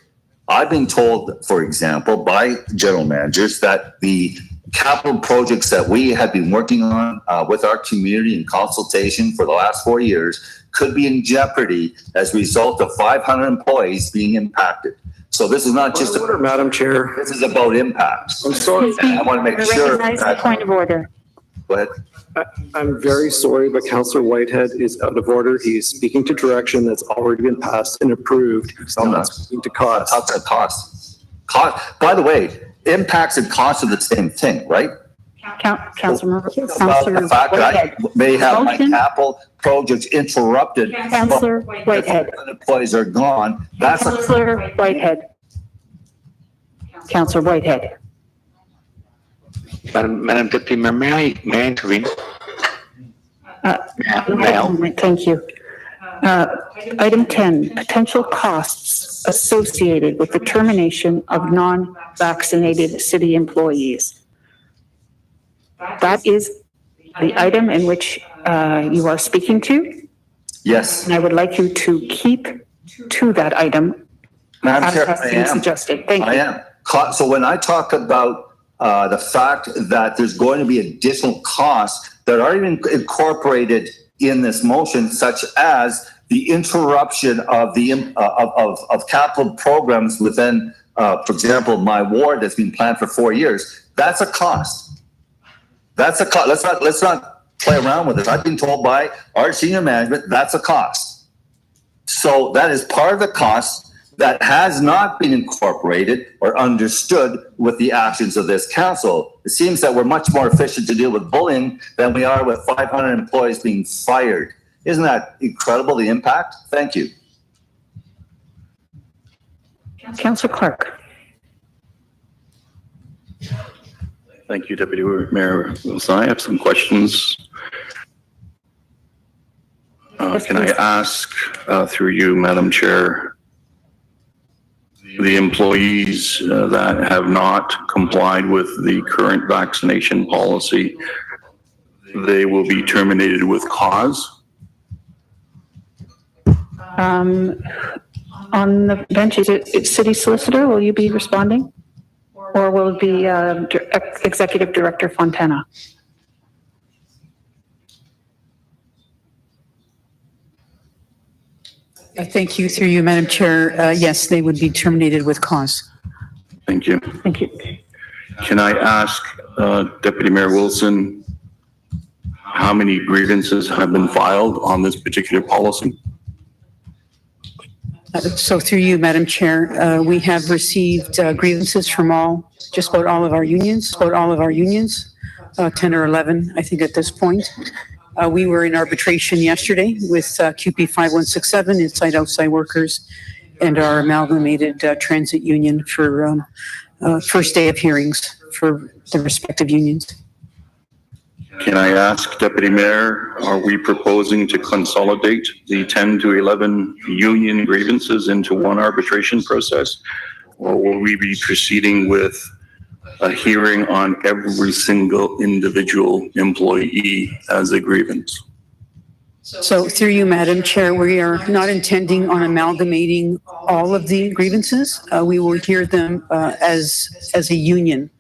I've been told, for example, by general managers that the capital projects that we have been working on with our community in consultation for the last 4 years could be in jeopardy as a result of 500 employees being impacted. So this is not just order, Madam Chair. This is about impact. I'm sorry. I want to make sure. Point of order. Go ahead. I'm very sorry, but Councillor Whitehead is out of order. He's speaking to direction that's already been passed and approved. He's not speaking to cost. How's that cost? Cost. By the way, impacts and costs are the same thing, right? Councillor The fact that I may have my capital projects interrupted. Councillor Whitehead. Employees are gone. That's Councillor Whitehead. Councillor Whitehead. Madam Deputy Mayor, may I intervene? Thank you. Item 10, potential costs associated with the termination of non-vaccinated city employees. That is the item in which you are speaking to. Yes. And I would like you to keep to that item. Madam Chair, as has been suggested. Thank you. I am. So when I talk about the fact that there's going to be additional costs that are even incorporated in this motion, such as the interruption of the of capital programs within, for example, my ward that's been planned for 4 years. That's a cost. That's a cost. Let's not play around with it. I've been told by our senior management that's a cost. So that is part of the cost that has not been incorporated or understood with the actions of this council. It seems that we're much more efficient to deal with bullying than we are with 500 employees being fired. Isn't that incredible, the impact? Thank you. Councillor Clark. Thank you, Deputy Mayor Wilson. I have some questions. Can I ask, through you, Madam Chair, the employees that have not complied with the current vaccination policy, they will be terminated with cause? On the bench, is it City Solicitor? Will you be responding? Or will it be Executive Director Fontana? Thank you. Through you, Madam Chair. Yes, they would be terminated with cause. Thank you. Thank you. Can I ask Deputy Mayor Wilson how many grievances have been filed on this particular policy? So through you, Madam Chair, we have received grievances from just about all of our unions, 10 or 11, I think at this point. We were in arbitration yesterday with QP 5167, inside-outside workers, and our amalgamated transit union for first day of hearings for the respective unions. Can I ask Deputy Mayor, are we proposing to consolidate the 10 to 11 union grievances into one arbitration process? Or will we be proceeding with a hearing on every single individual employee as a grievance? So through you, Madam Chair, we are not intending on amalgamating all of the grievances. We will hear them as a union,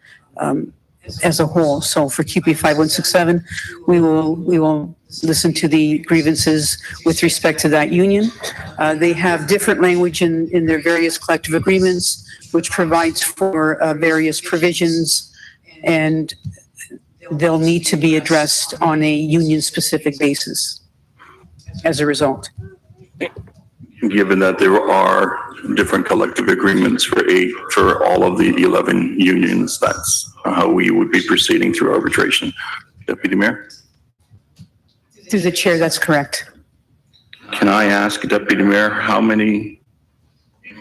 as a whole. So for QP 5167, we will listen to the grievances with respect to that union. They have different language in their various collective agreements, which provides for various provisions, and they'll need to be addressed on a union-specific basis as a result. Given that there are different collective agreements for all of the 11 unions, that's how we would be proceeding through arbitration. Deputy Mayor? Through the chair, that's correct. Can I ask, Deputy Mayor, how many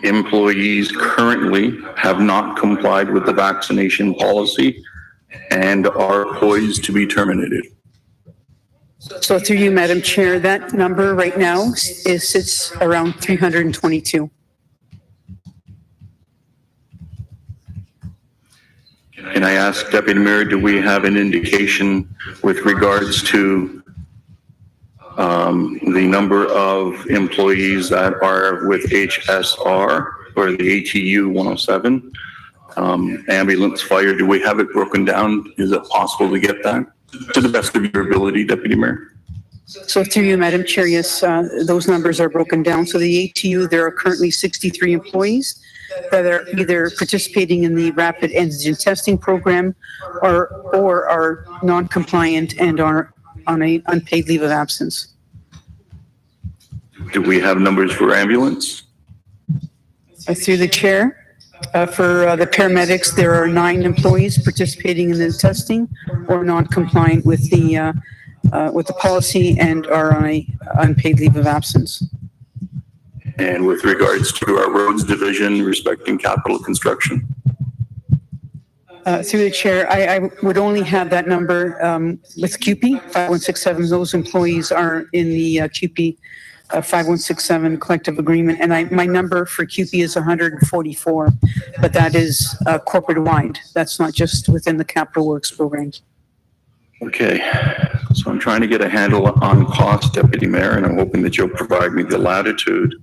employees currently have not complied with the vaccination policy and are poised to be terminated? So through you, Madam Chair, that number right now sits around 322. Can I ask, Deputy Mayor, do we have an indication with regards to the number of employees that are with HSR or the ATU 107? Ambulance, fire, do we have it broken down? Is it possible to get that to the best of your ability, Deputy Mayor? So through you, Madam Chair, yes, those numbers are broken down. So the ATU, there are currently 63 employees that are either participating in the rapid antigen testing program or are non-compliant and are on an unpaid leave of absence. Do we have numbers for ambulance? Through the chair, for the paramedics, there are 9 employees participating in the testing or non-compliant with the policy and are on an unpaid leave of absence. And with regards to our roads division respecting capital construction? Through the chair, I would only have that number with QP 5167. Those employees are in the QP 5167 collective agreement, and my number for QP is 144, but that is corporate-wide. That's not just within the Capital Works program. Okay, so I'm trying to get a handle on cost, Deputy Mayor, and I'm hoping that you'll provide me the latitude.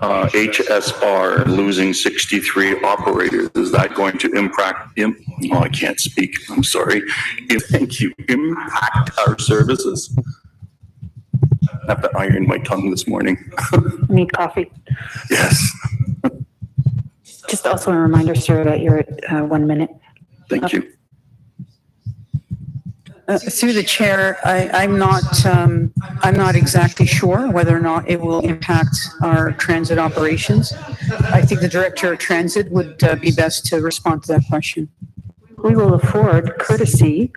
HSR losing 63 operators, is that going to impact, I can't speak, I'm sorry. Thank you, impact our services? I have to iron my tongue this morning. Need coffee? Yes. Just also a reminder, sir, that you're at 1 minute. Thank you. Through the chair, I'm not exactly sure whether or not it will impact our transit operations. I think the director of transit would be best to respond to that question. We will afford courtesy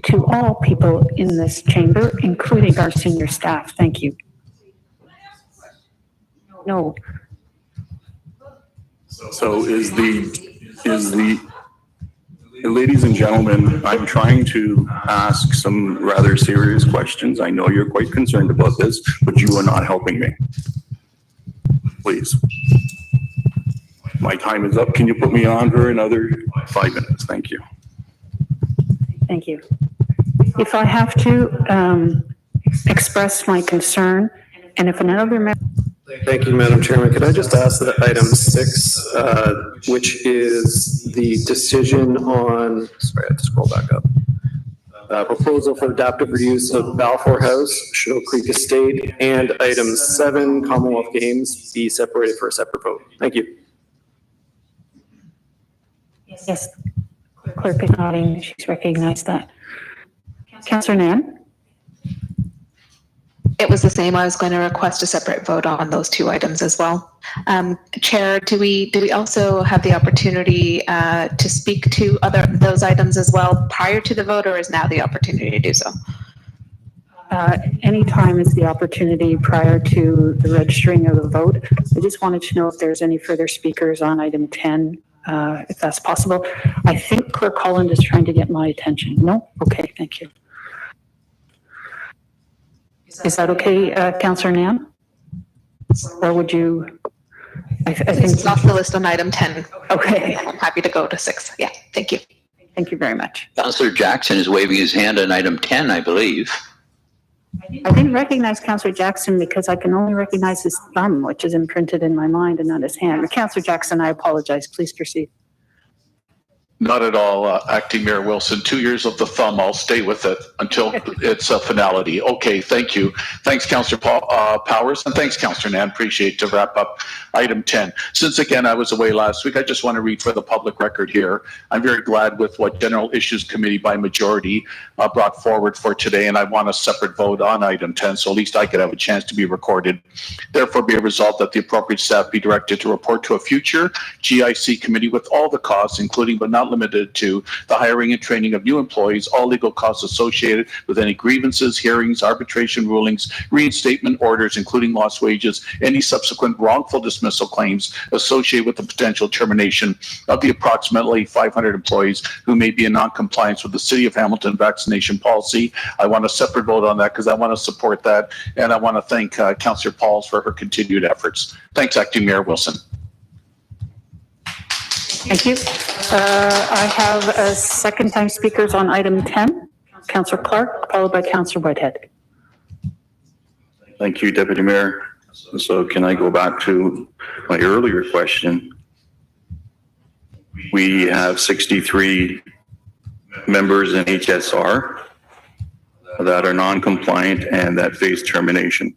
to all people in this chamber, including our senior staff. Thank you. No. So ladies and gentlemen, I'm trying to ask some rather serious questions. I know you're quite concerned about this, but you are not helping me. Please. My time is up. Can you put me on for another 5 minutes? Thank you. Thank you. If I have to express my concern, and if another member. Thank you, Madam Chairman. Could I just ask that item 6, which is the decision on, sorry, I have to scroll back up. Proposal for adaptive reuse of Balfour House, Shoal Creek Estate, and item 7, Commonwealth Games, be separated for a separate vote. Thank you. Yes, clerk is nodding. She's recognized that. Councillor Nan? It was the same. I was going to request a separate vote on those 2 items as well. Chair, do we also have the opportunity to speak to those items as well prior to the vote, or is now the opportunity to do so? Any time is the opportunity prior to the registering of the vote. I just wanted to know if there's any further speakers on item 10 if that's possible. I think Clerk Holland is trying to get my attention. No? Okay, thank you. Is that okay, Councillor Nam? Or would you? I think It's off the list on item 10. Okay. I'm happy to go to 6. Yeah, thank you. Thank you very much. Councillor Jackson is waving his hand on item 10, I believe. I didn't recognize Councillor Jackson because I can only recognize his thumb, which is imprinted in my mind and not his hand. But Councillor Jackson, I apologize. Please proceed. Not at all, Acting Mayor Wilson. 2 years of the thumb. I'll stay with it until it's a finality. Okay, thank you. Thanks, Councillor Powers, and thanks, Councillor Nan. Appreciate to wrap up item 10. Since again I was away last week, I just want to read for the public record here. I'm very glad with what General Issues Committee by majority brought forward for today, and I want a separate vote on item 10, so at least I could have a chance to be recorded. Therefore, be a result that the appropriate staff be directed to report to a future GIC committee with all the costs, including but not limited to the hiring and training of new employees, all legal costs associated with any grievances, hearings, arbitration rulings, reinstatement orders, including lost wages, any subsequent wrongful dismissal claims associated with the potential termination of the approximately 500 employees who may be in non-compliance with the City of Hamilton vaccination policy. I want a separate vote on that because I want to support that, and I want to thank Councillor Pauls for her continued efforts. Thanks, Acting Mayor Wilson. Thank you. I have a second time speakers on item 10. Councillor Clark, followed by Councillor Whitehead. Thank you, Deputy Mayor. So can I go back to my earlier question? We have 63 members in HSR that are non-compliant and that face termination.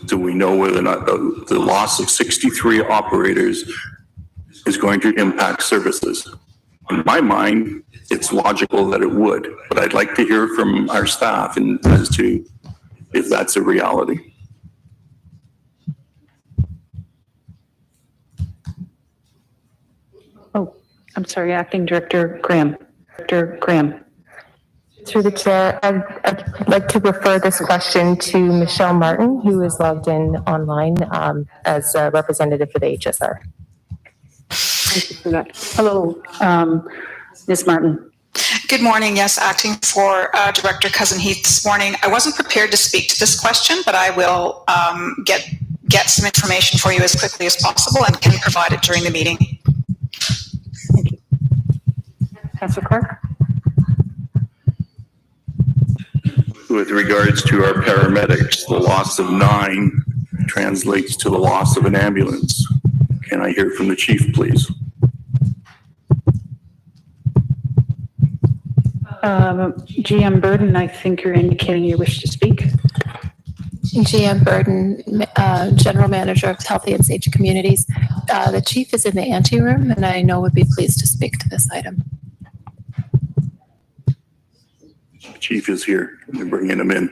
Do we know whether or not the loss of 63 operators is going to impact services? In my mind, it's logical that it would, but I'd like to hear from our staff as to if that's a reality. Oh, I'm sorry, Acting Director Graham. Director Graham. Through the chair, I'd like to refer this question to Michelle Martin, who is logged in online as a representative for the HSR. Thank you for that. Hello, Ms. Martin. Good morning. Yes, acting for Director Cousin Heath this morning. I wasn't prepared to speak to this question, but I will get some information for you as quickly as possible and can provide it during the meeting. Thank you. Councillor Clark. With regards to our paramedics, the loss of 9 translates to the loss of an ambulance. Can I hear from the chief, please? GM Burden, I think you're indicating you wish to speak. GM Burden, General Manager of Healthy and Safe Communities. The chief is in the anteroom, and I know would be pleased to speak to this item. Chief is here. We're bringing him in.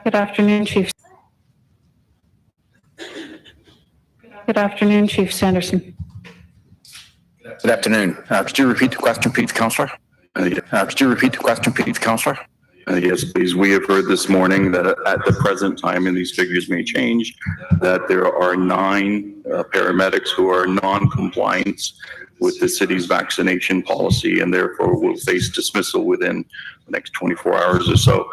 Good afternoon, Chief. Good afternoon, Chief Sanderson. Good afternoon. Could you repeat the question, please, Councillor? Could you repeat the question, please, Councillor? Yes, please. We have heard this morning that at the present time, and these figures may change, that there are 9 paramedics who are non-compliant with the city's vaccination policy and therefore will face dismissal within the next 24 hours or so.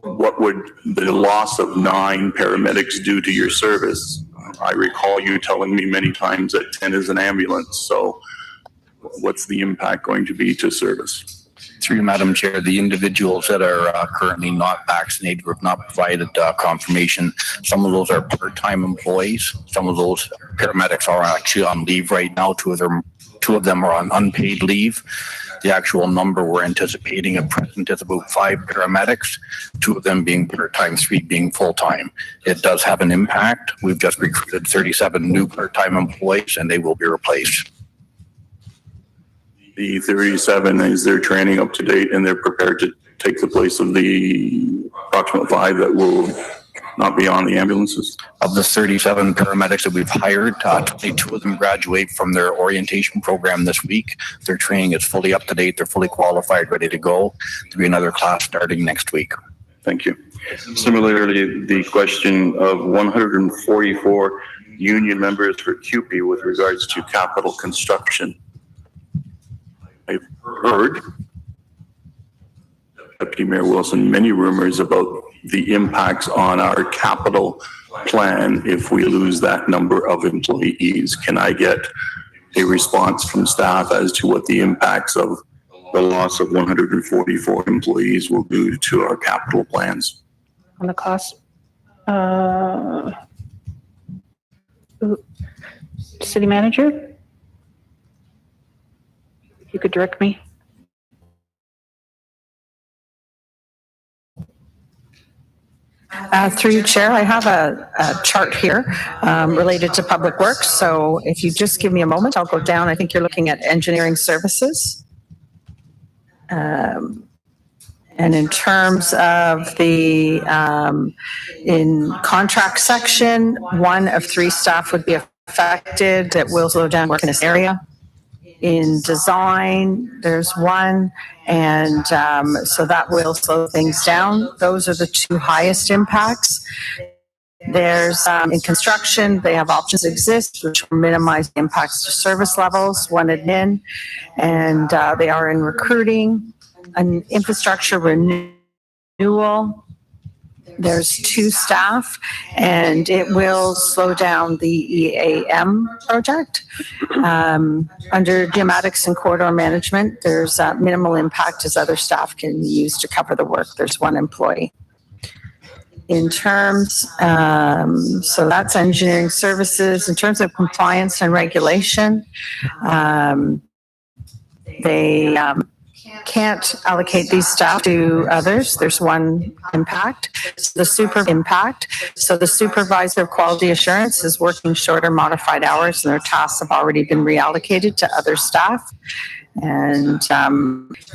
What would the loss of 9 paramedics do to your service? I recall you telling me many times that 10 is an ambulance. So what's the impact going to be to service? Through you, Madam Chair, the individuals that are currently not vaccinated or have not provided confirmation, some of those are part-time employees. Some of those paramedics are actually on leave right now. Two of them are on unpaid leave. The actual number we're anticipating at present is about 5 paramedics, 2 of them being part-time, 3 being full-time. It does have an impact. We've just recruited 37 new part-time employees and they will be replaced. The 37, is their training up to date and they're prepared to take the place of the approximate 5 that will not be on the ambulances? Of the 37 paramedics that we've hired, 22 of them graduate from their orientation program this week. Their training is fully up to date. They're fully qualified, ready to go. There'll be another class starting next week. Thank you. Similarly, the question of 144 union members for CUPE with regards to capital construction. I've heard, Deputy Mayor Wilson, many rumors about the impacts on our capital plan if we lose that number of employees. Can I get a response from staff as to what the impacts of the loss of 144 employees will do to our capital plans? On the cost? City manager? If you could direct me. Through you, Chair, I have a chart here related to Public Works. So if you just give me a moment, I'll go down. I think you're looking at engineering services. And in terms of the in contract section, 1 of 3 staff would be affected. That will slow down work in this area. In design, there's 1, and so that will slow things down. Those are the 2 highest impacts. There's in construction, they have options exist, which will minimize the impacts to service levels, 1 admin, and they are in recruiting, an infrastructure renewal. There's 2 staff, and it will slow down the EAM project. Under geomatics and corridor management, there's minimal impact as other staff can use to cover the work. There's 1 employee. In terms, so that's engineering services. In terms of compliance and regulation, they can't allocate these staff to others. There's 1 impact. The supervisor of quality assurance is working shorter modified hours, and their tasks have already been reallocated to other staff. And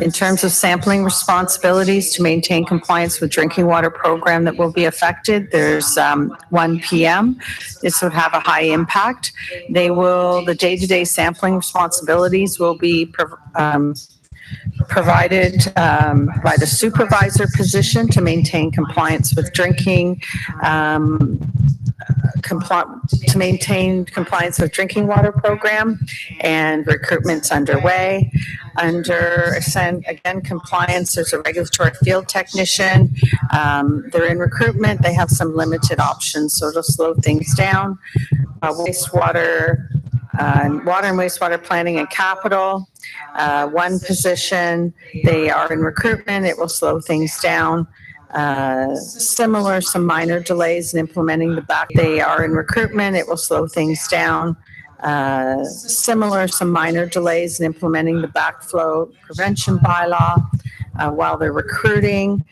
in terms of sampling responsibilities to maintain compliance with drinking water program that will be affected, there's 1 PM. This would have a high impact. The day-to-day sampling responsibilities will be provided by the supervisor position to maintain compliance with drinking, to maintain compliance with drinking water program, and recruitment's underway. Under, again, compliance, there's a regulatory field technician. They're in recruitment. They have some limited options, so it'll slow things down. Water and wastewater planning and capital, 1 position. They are in recruitment. It will slow things down. Some minor delays in implementing the back. They are in recruitment. It will slow things down. Some minor delays in implementing the backflow prevention bylaw while they're recruiting.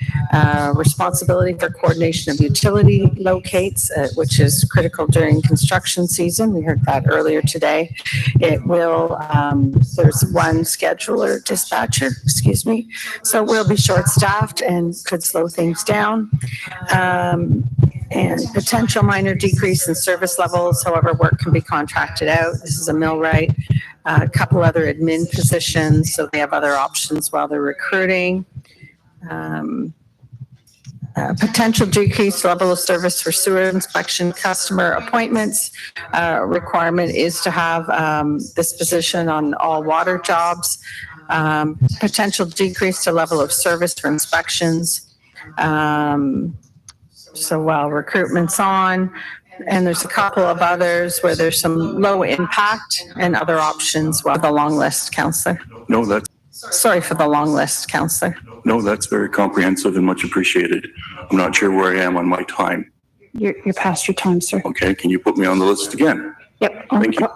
Responsibility for coordination of utility locates, which is critical during construction season. We heard that earlier today. It will, there's 1 scheduler dispatcher, so we'll be short-staffed and could slow things down. And potential minor decrease in service levels, however, work can be contracted out. This is a millwright, a couple other admin positions, so they have other options while they're recruiting. Potential decreased level of service for sewer inspection customer appointments. Requirement is to have this position on all water jobs. Potential decrease to level of service for inspections. So while recruitment's on, and there's a couple of others where there's some low impact and other options. Well, the long list, Councillor. No, that's... Sorry for the long list, Councillor. No, that's very comprehensive and much appreciated. I'm not sure where I am on my time. You're past your time, sir. Okay, can you put me on the list again? Yep. Thank you.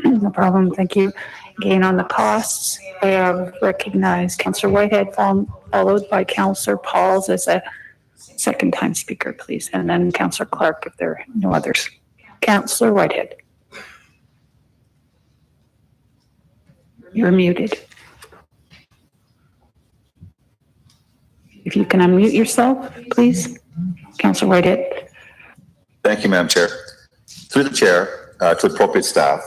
No problem. Thank you. Again, on the costs, I have recognized Councillor Whitehead, followed by Councillor Pauls as a second-time speaker, please. And then Councillor Clark, if there are no others. Councillor Whitehead. You're muted. If you can unmute yourself, please. Councillor Whitehead. Thank you, Madam Chair. Through the chair, to appropriate staff,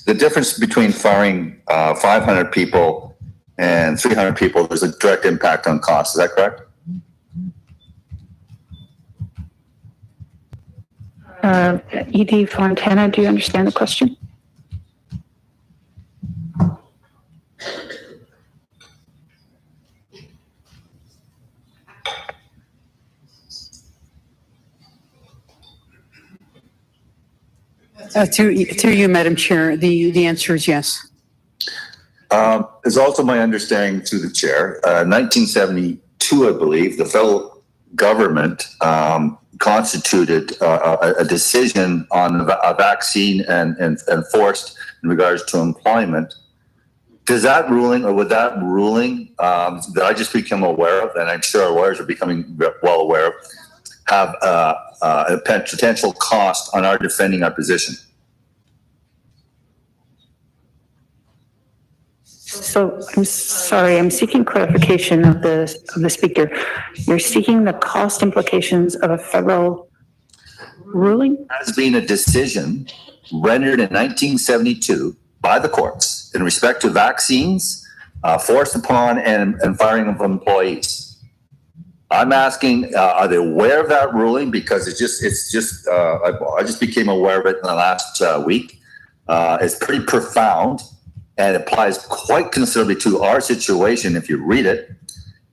the difference between firing 500 people and 300 people, there's a direct impact on costs. Is that correct? ED Fontana, do you understand the question? Through you, Madam Chair, the answer is yes. It's also my understanding through the chair, 1972, I believe, the federal government constituted a decision on a vaccine and forced in regards to employment. Does that ruling, or would that ruling that I just become aware of, and I'm sure our lawyers are becoming well aware of, have a potential cost on our defending our position? So I'm sorry, I'm seeking clarification of the speaker. You're seeking the cost implications of a federal ruling? Has been a decision rendered in 1972 by the courts in respect to vaccines forced upon and firing of employees. I'm asking, are they aware of that ruling? Because I just became aware of it in the last week. It's pretty profound. And it applies quite considerably to our situation if you read it.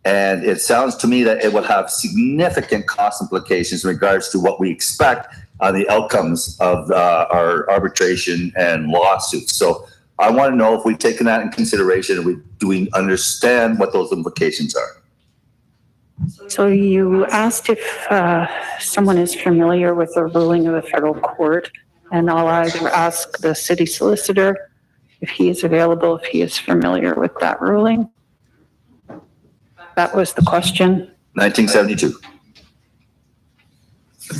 And it sounds to me that it will have significant cost implications in regards to what we expect on the outcomes of our arbitration and lawsuits. So I want to know if we've taken that in consideration and do we understand what those implications are? So you asked if someone is familiar with the ruling of the federal court, and I'll either ask the city solicitor if he is available, if he is familiar with that ruling. That was the question. 1972.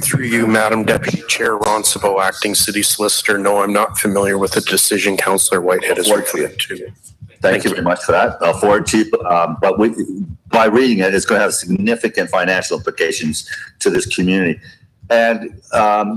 Through you, Madam Deputy Chair, Ron Sabo, Acting City Solicitor. No, I'm not familiar with the decision Councillor Whitehead has referred to. Thank you very much for that. I'll forward to you. But by reading it, it's going to have significant financial implications to this community. And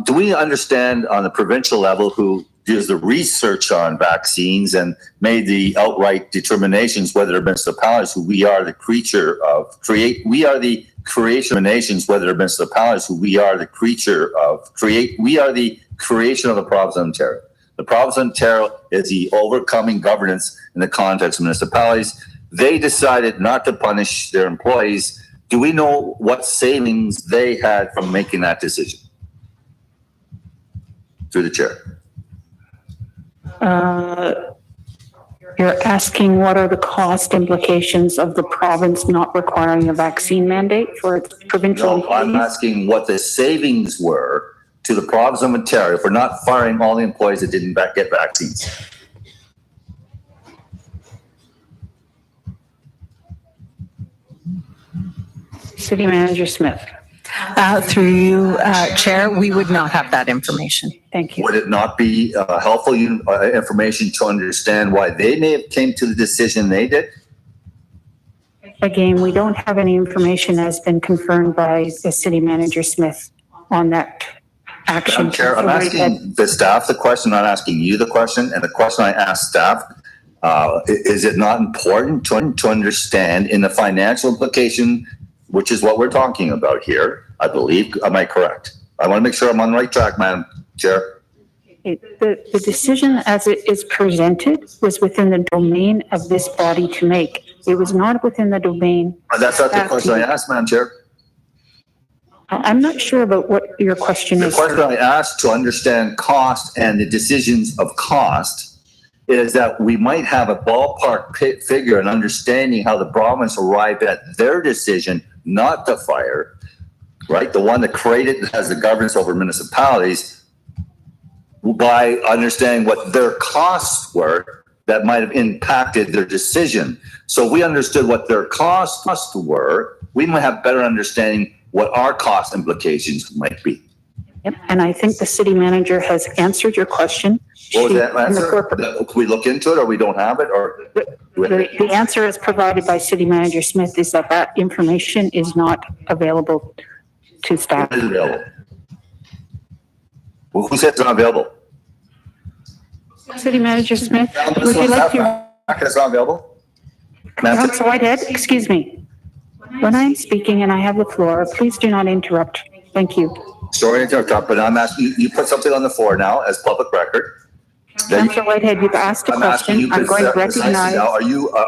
do we understand on the provincial level who does the research on vaccines and made the outright determinations whether municipalities who we are the creature of we are the creation of nations, whether municipalities who we are the creature of we are the creation of the province of Ontario. The province of Ontario is the overcoming governance in the context of municipalities. They decided not to punish their employees. Do we know what savings they had from making that decision? Through the chair. You're asking what are the cost implications of the province not requiring a vaccine mandate for its provincial employees? I'm asking what the savings were to the province of Ontario for not firing all the employees that didn't get vaccines. City Manager Smith. Through you, Chair, we would not have that information. Thank you. Would it not be helpful information to understand why they may have came to the decision they did? Again, we don't have any information that's been confirmed by the City Manager Smith on that action. Chair, I'm asking the staff the question, not asking you the question. And the question I asked staff, is it not important to understand in the financial implication, which is what we're talking about here, I believe. Am I correct? I want to make sure I'm on the right track, Madam Chair. The decision as it is presented was within the domain of this body to make. It was not within the domain. That's not the question I asked, Madam Chair. I'm not sure about what your question is. The question I asked to understand cost and the decisions of cost is that we might have a ballpark figure and understanding how the province arrived at their decision not to fire, right? The one that created has the governance over municipalities, by understanding what their costs were that might have impacted their decision. So we understood what their costs were, we might have better understanding what our cost implications might be. Yep, and I think the city manager has answered your question. What was that answer? Can we look into it or we don't have it? Or the answer as provided by City Manager Smith is that that information is not available to staff. It is available. Well, who said it's not available? City Manager Smith, would you like to? It's not available? Council Whitehead, excuse me. When I'm speaking and I have the floor, please do not interrupt. Thank you. Sorry to interrupt, but I'm asking, you put something on the floor now as public record. Councillor Whitehead, you've asked a I'm asking you question. I'm going to precisely recognize. now,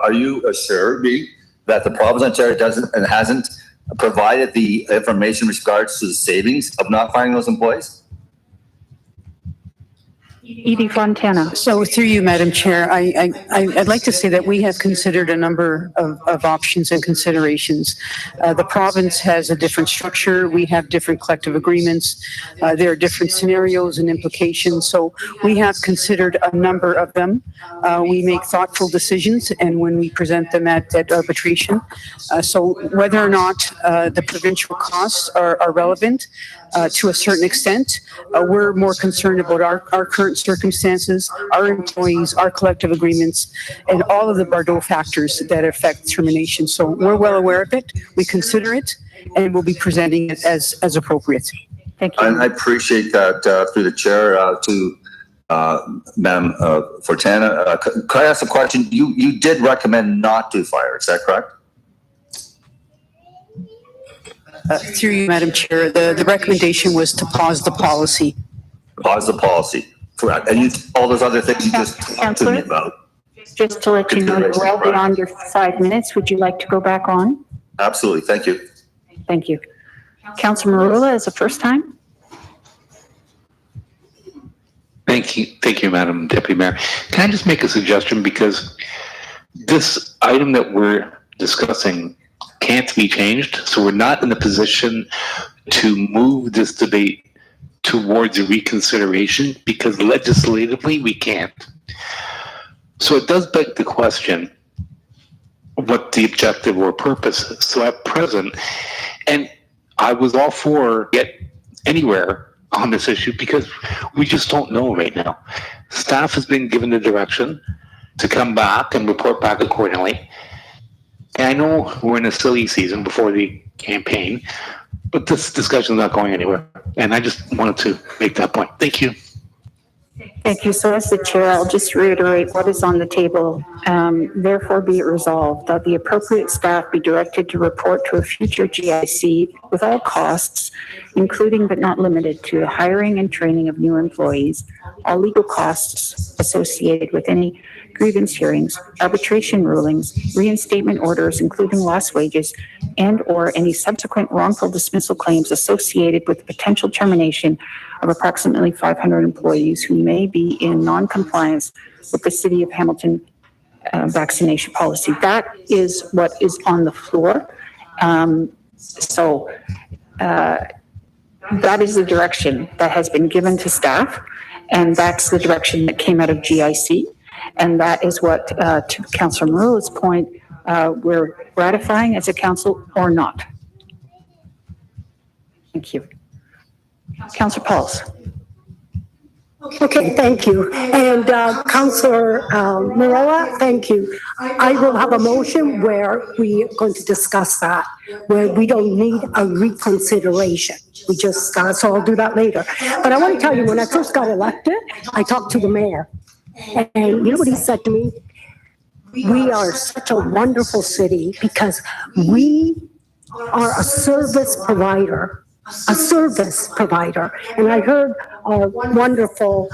are you assured me that the province of Ontario doesn't and hasn't provided the information in regards to the savings of not firing those employees? Edie Fontana. So through you, Madam Chair, I'd like to say that we have considered a number of options and considerations. The province has a different structure. We have different collective agreements. There are different scenarios and implications. So we have considered a number of them. We make thoughtful decisions, and when we present them at arbitration. So whether or not the provincial costs are relevant to a certain extent, we're more concerned about our current circumstances, our employees, our collective agreements, and all of the Bardot factors that affect termination. So we're well aware of it, we consider it, and we'll be presenting it as appropriate. Thank you. And I appreciate that through the chair to Madam Fontana. Could I ask a question? You did recommend not to fire, is that correct? Through you, Madam Chair, the recommendation was to pause the policy. Pause the policy, correct. And all those other things you just talked to me about. Just to let you know, you're well beyond your 5 minutes. Would you like to go back on? Absolutely, thank you. Thank you. Councillor Marula is the first time. Thank you, Madam Deputy Mayor. Can I just make a suggestion? Because this item that we're discussing can't be changed, so we're not in a position to move this debate towards a reconsideration because legislatively we can't. So it does beg the question what the objective or purpose is. So at present, and I was all for get anywhere on this issue because we just don't know right now. Staff has been given the direction to come back and report back accordingly. And I know we're in a silly season before the campaign, but this discussion is not going anywhere. And I just wanted to make that point. Thank you. Thank you. So as the chair, I'll just reiterate what is on the table. Therefore be it resolved that the appropriate staff be directed to report to a future GIC with all costs, including but not limited to the hiring and training of new employees, all legal costs associated with any grievance hearings, arbitration rulings, reinstatement orders, including lost wages, and or any subsequent wrongful dismissal claims associated with the potential termination of approximately 500 employees who may be in non-compliance with the City of Hamilton vaccination policy. That is what is on the floor. That is the direction that has been given to staff, and that's the direction that came out of GIC. And that is what, to Councillor Marula's point, we're ratifying as a council or not. Thank you. Councillor Pauls. Okay, thank you. And Councillor Marilla, thank you. I will have a motion where we are going to discuss that, where we don't need a reconsideration. We just, so I'll do that later. But I want to tell you, when I first got elected, I talked to the mayor. And you know what he said to me? We are such a wonderful city because we are a service provider. And I heard our wonderful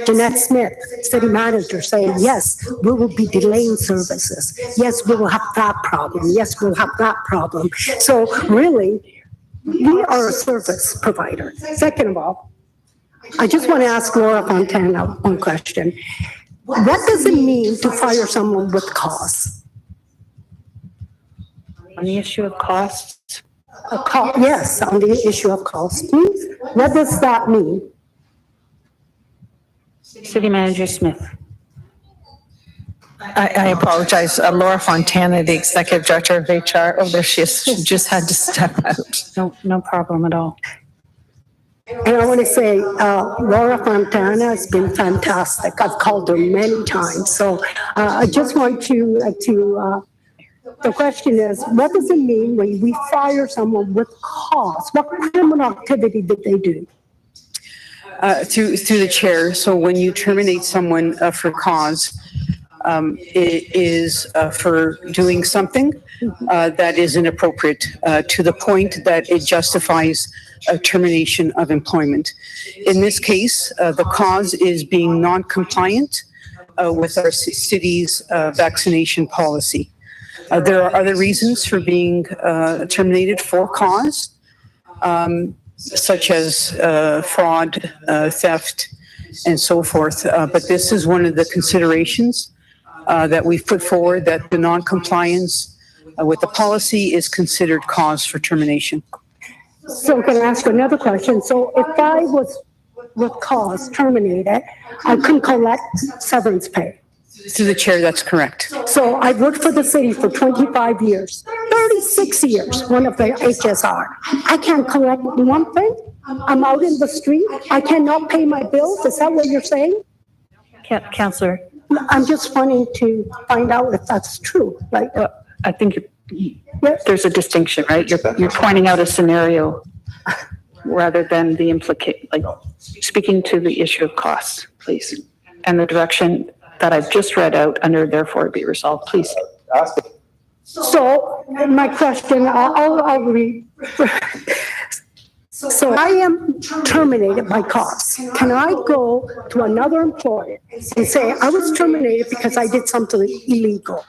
Jeanette Smith, city manager, saying, yes, we will be delaying services. Yes, we will have that problem. Yes, we'll have that problem. So really, we are a service provider. Second of all, I just want to ask Laura Fontana one question. What does it mean to fire someone with cause? On the issue of costs? Yes, on the issue of costs. Please, what does that mean? City Manager Smith. I apologize. Laura Fontana, the Executive Director of HR. Oh, there she is. She just had to step out. No problem at all. And I want to say, Laura Fontana has been fantastic. I've called her many times. So I just want the question is, what does it mean when we fire someone with cause? What criminal activity did they do? Through the chair, so when you terminate someone for cause, is for doing something that is inappropriate to the point that it justifies a termination of employment. In this case, the cause is being non-compliant with our city's vaccination policy. There are other reasons for being terminated for cause, such as fraud, theft, and so forth. But this is one of the considerations that we've put forward, that the non-compliance with the policy is considered cause for termination. So can I ask another question? So if I was with cause terminated, I couldn't collect severance pay. Through the chair, that's correct. So I worked for the city for 25 years, 36 years, one of the HSR. I can't collect one thing. I'm out in the street. I cannot pay my bills. Is that what you're saying? Councillor, I'm just wanting to find out if that's true. Like, I think there's a distinction, right? You're pointing out a scenario rather than the speaking to the issue of costs, please. And the direction that I've just read out under therefore be resolved, please. So my question, I'll read. So I am terminated by cause. Can I go to another employer and say, I was terminated because I did something illegal?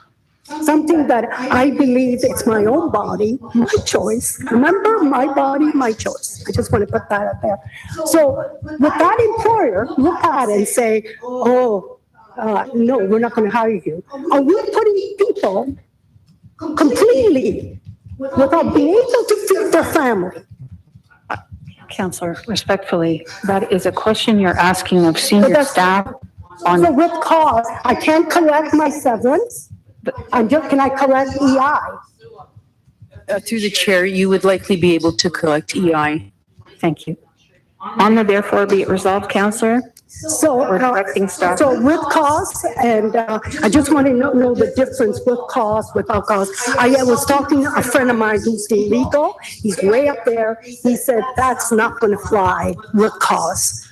Something that I believe it's my own body, my choice. Remember, my body, my choice. I just want to put that out there. So would that employer look at it and say, oh, no, we're not going to hire you? Are we putting people completely without being able to feed their family? Councillor, respectfully, that is a question you're asking of senior staff on. So with cause, I can't collect my severance. Can I collect EI? Through the chair, you would likely be able to collect EI. Thank you. On the therefore be it resolved, Councillor. So, correcting staff. So with cause, and I just want to know the difference with cause, without cause. I was talking to a friend of mine who's illegal. He's way up there. He said that's not going to fly with cause.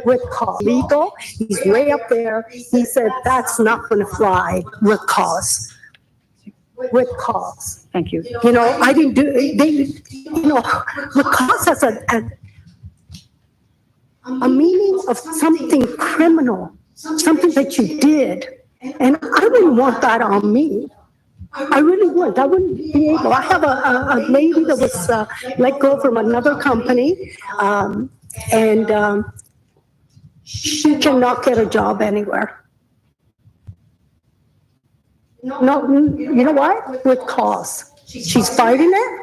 With cause. Legal, he's way up there. He said that's not going to fly with cause. With cause. Thank you. You know, I didn't do, with cause has a meaning of something criminal, something that you did. And I wouldn't want that on me. I really wouldn't. I wouldn't be able. I have a lady that was let go from another company, and she cannot get a job anywhere. No, you know why? With cause. She's fighting it.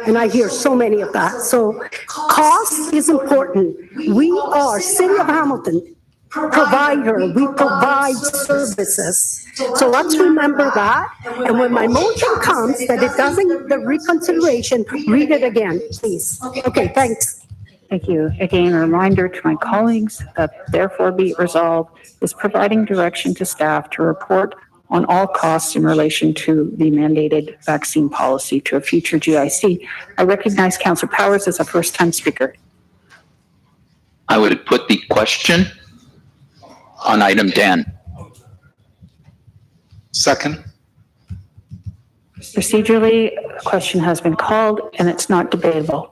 And I hear so many of that. So cost is important. We are, City of Hamilton, provider. We provide services. So let's remember that. And when my motion comes, that it doesn't, the reconsideration, read it again, please. Okay, thanks. Thank you. Again, a reminder to my colleagues that therefore be it resolved is providing direction to staff to report on all costs in relation to the mandated vaccine policy to a future GIC. I recognize Councillor Powers as a first-time speaker. I would put the question on item 10. Second. Procedurally, a question has been called and it's not debatable.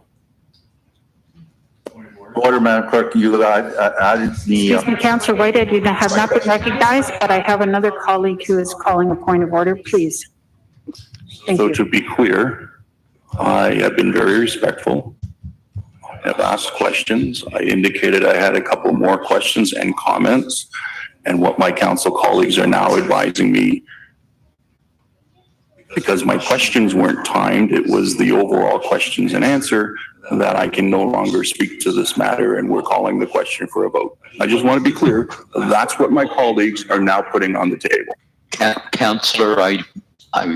Order, Madam Clerk, you added the. Excuse me, Councillor Whitehead, you have not been recognized, but I have another colleague who is calling a point of order, please. Thank you. So to be clear, I have been very respectful. I have asked questions. I indicated I had a couple more questions and comments, and what my council colleagues are now advising me, because my questions weren't timed, it was the overall questions and answer, that I can no longer speak to this matter, and we're calling the question for a vote. I just want to be clear, that's what my colleagues are now putting on the table. Councillor, I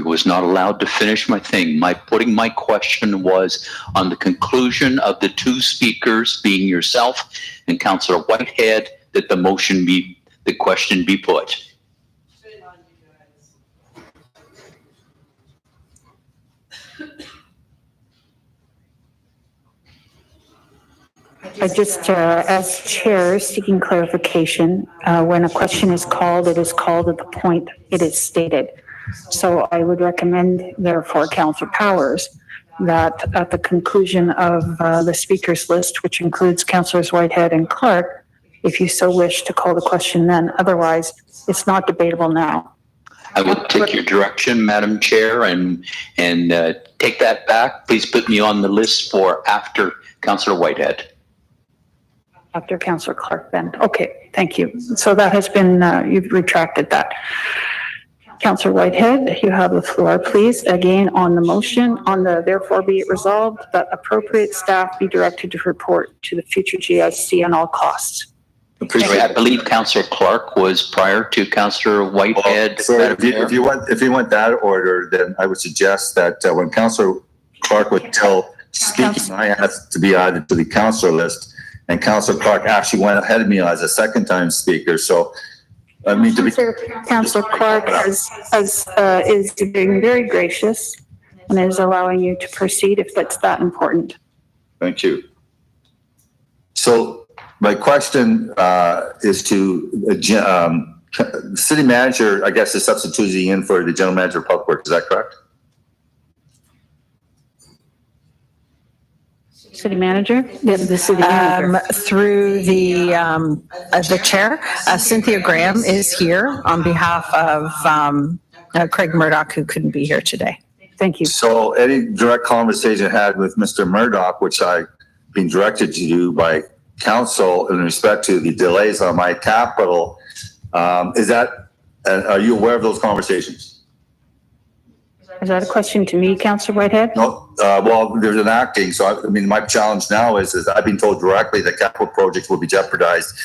was not allowed to finish my thing. My question was on the conclusion of the two speakers, being yourself and Councillor Whitehead, that the question be put. I just, as chair, seeking clarification. When a question is called, it is called at the point it is stated. So I would recommend, therefore, Councillor Powers, that at the conclusion of the speakers list, which includes Councillors Whitehead and Clark, if you so wish to call the question then, otherwise it's not debatable now. I will take your direction, Madam Chair, and take that back. Please put me on the list for after Councillor Whitehead. After Councillor Clark then. Okay, thank you. So that has been, you've retracted that. Councillor Whitehead, you have the floor, please. Again, on the motion, on the therefore be it resolved that appropriate staff be directed to report to the future GIC on all costs. I believe Councillor Clark was prior to Councillor Whitehead. So if you want that order, then I would suggest that when Councillor Clark would tell speaking, I asked to be added to the councillor list, and Councillor Clark actually went ahead of me as a second time speaker. So I mean, Councillor Clark is being very gracious and is allowing you to proceed if that's that important. Thank you. So my question is to the city manager, I guess, is substituting in for the general manager of public works. Is that correct? City manager? The city manager. Through the chair, Cynthia Graham is here on behalf of Craig Murdoch, who couldn't be here today. Thank you. So any direct conversation had with Mr. Murdoch, which I've been directed to do by council in respect to the delays on my capital, are you aware of those conversations? Is that a question to me, Councillor Whitehead? No, well, there's an acting. So I mean, my challenge now is I've been told directly that capital projects will be jeopardized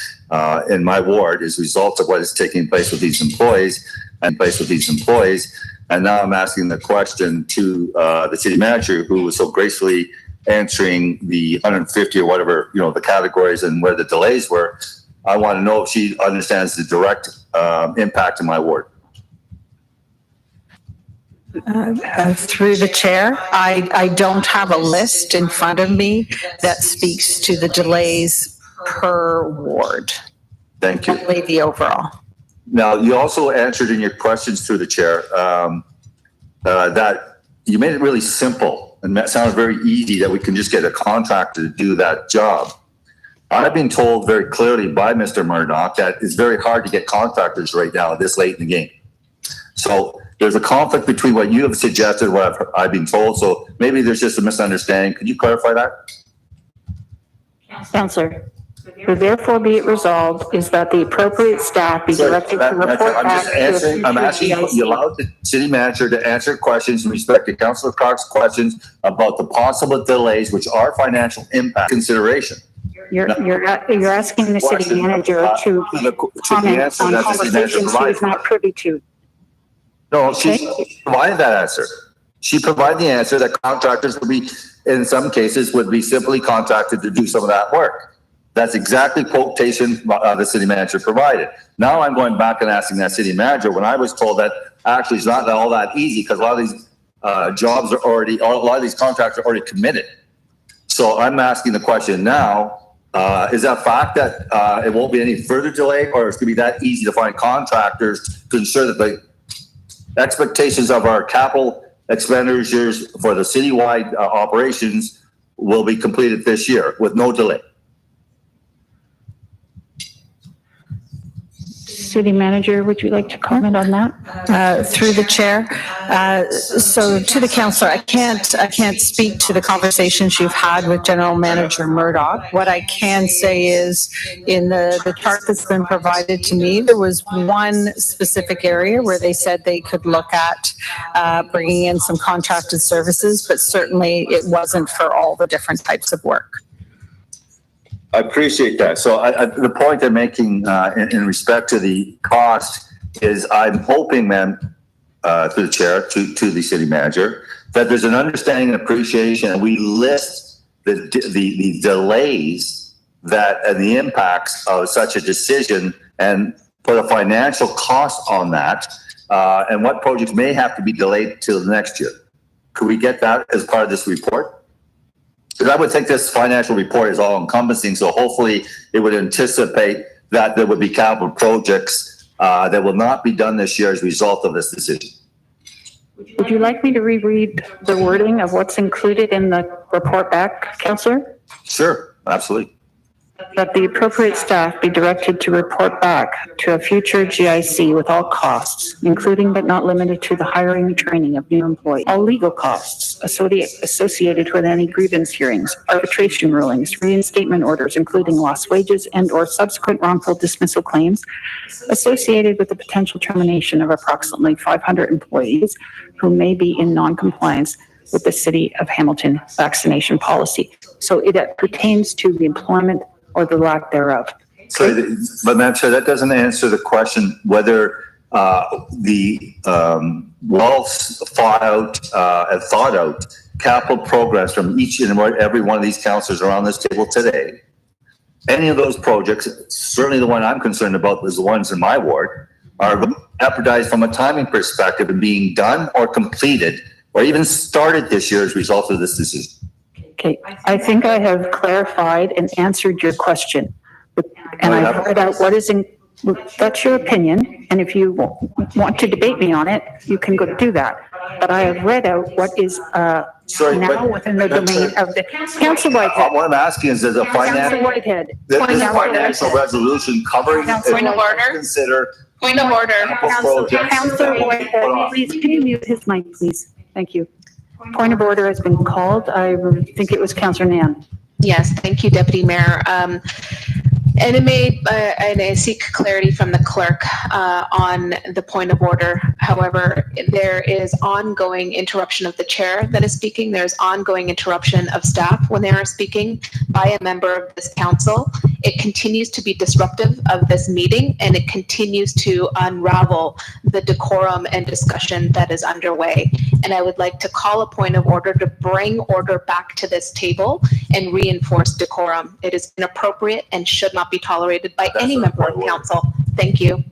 in my ward as a result of what is taking place with these employees. And now I'm asking the question to the city manager, who was so gracefully answering the 150 or whatever, the categories and where the delays were. I want to know if she understands the direct impact in my ward. Through the chair, I don't have a list in front of me that speaks to the delays per ward. Thank you. Only the overall. Now, you also answered in your questions through the chair that you made it really simple, and that sounds very easy that we can just get a contractor to do that job. I've been told very clearly by Mr. Murdoch that it's very hard to get contractors right now this late in the game. So there's a conflict between what you have suggested and what I've been told. So maybe there's just a misunderstanding. Could you clarify that? Councillor, so therefore be it resolved is that the appropriate staff be directed to report back to the future I'm asking you allow the city manager to answer questions in respect to Councillor Clark's questions about the possible delays, which are financial impact consideration. You're asking the city manager to comment on conversations he is not privy to. No, she provided that answer. She provided the answer that contractors would be, in some cases, would be simply contracted to do some of that work. That's exactly quotation the city manager provided. Now I'm going back and asking that city manager when I was told that actually it's not all that easy because a lot of these jobs are already, a lot of these contracts are already committed. So I'm asking the question now, is that fact that it won't be any further delay, or it's going to be that easy to find contractors to ensure that the expectations of our capital expenditures for the citywide operations will be completed this year with no delay? City manager, would you like to comment on that? Through the chair. So to the councillor, I can't speak to the conversations you've had with General Manager Murdoch. What I can say is in the chart that's been provided to me, there was one specific area where they said they could look at bringing in some contracted services, but certainly it wasn't for all the different types of work. I appreciate that. So the point I'm making in respect to the cost is I'm hoping then, through the chair, to the city manager, that there's an understanding and appreciation, and we list the delays that and the impacts of such a decision and put a financial cost on that, and what projects may have to be delayed till the next year. Could we get that as part of this report? Because I would think this financial report is all encompassing, so hopefully it would anticipate that there would be capital projects that will not be done this year as a result of this decision. Would you like me to reread the wording of what's included in the report back, Councillor? Sure, absolutely. That the appropriate staff be directed to report back to a future GIC with all costs, including but not limited to the hiring and training of new employees, all legal costs associated with any grievance hearings, arbitration rulings, reinstatement orders, including lost wages and or subsequent wrongful dismissal claims associated with the potential termination of approximately 500 employees who may be in non-compliance with the City of Hamilton vaccination policy. So it pertains to the employment or the lack thereof. So, but Madam Chair, that doesn't answer the question whether the well thought out capital programs from each and every one of these councillors around this table today. Any of those projects, certainly the one I'm concerned about is the ones in my ward, are jeopardized from a timing perspective and being done or completed or even started this year as a result of this decision. Okay, I think I have clarified and answered your question. And I've read out what is in, that's your opinion. And if you want to debate me on it, you can go do that. But I have read out what is now within the domain of the Council Whitehead. What I'm asking is, there's a Council Whitehead. financial resolution covering. Point of order. Consider. Point of order. Councillor Whitehead, please, can you mute his mic, please? Thank you. Point of order has been called. I think it was Councillor Nan. Yes, thank you, Deputy Mayor. And I seek clarity from the clerk on the point of order. However, there is ongoing interruption of the chair that is speaking. There's ongoing interruption of staff when they are speaking by a member of this council. It continues to be disruptive of this meeting, and it continues to unravel the decorum and discussion that is underway. And I would like to call a point of order to bring order back to this table and reinforce decorum. It is inappropriate and should not be tolerated by any member of council. Thank you.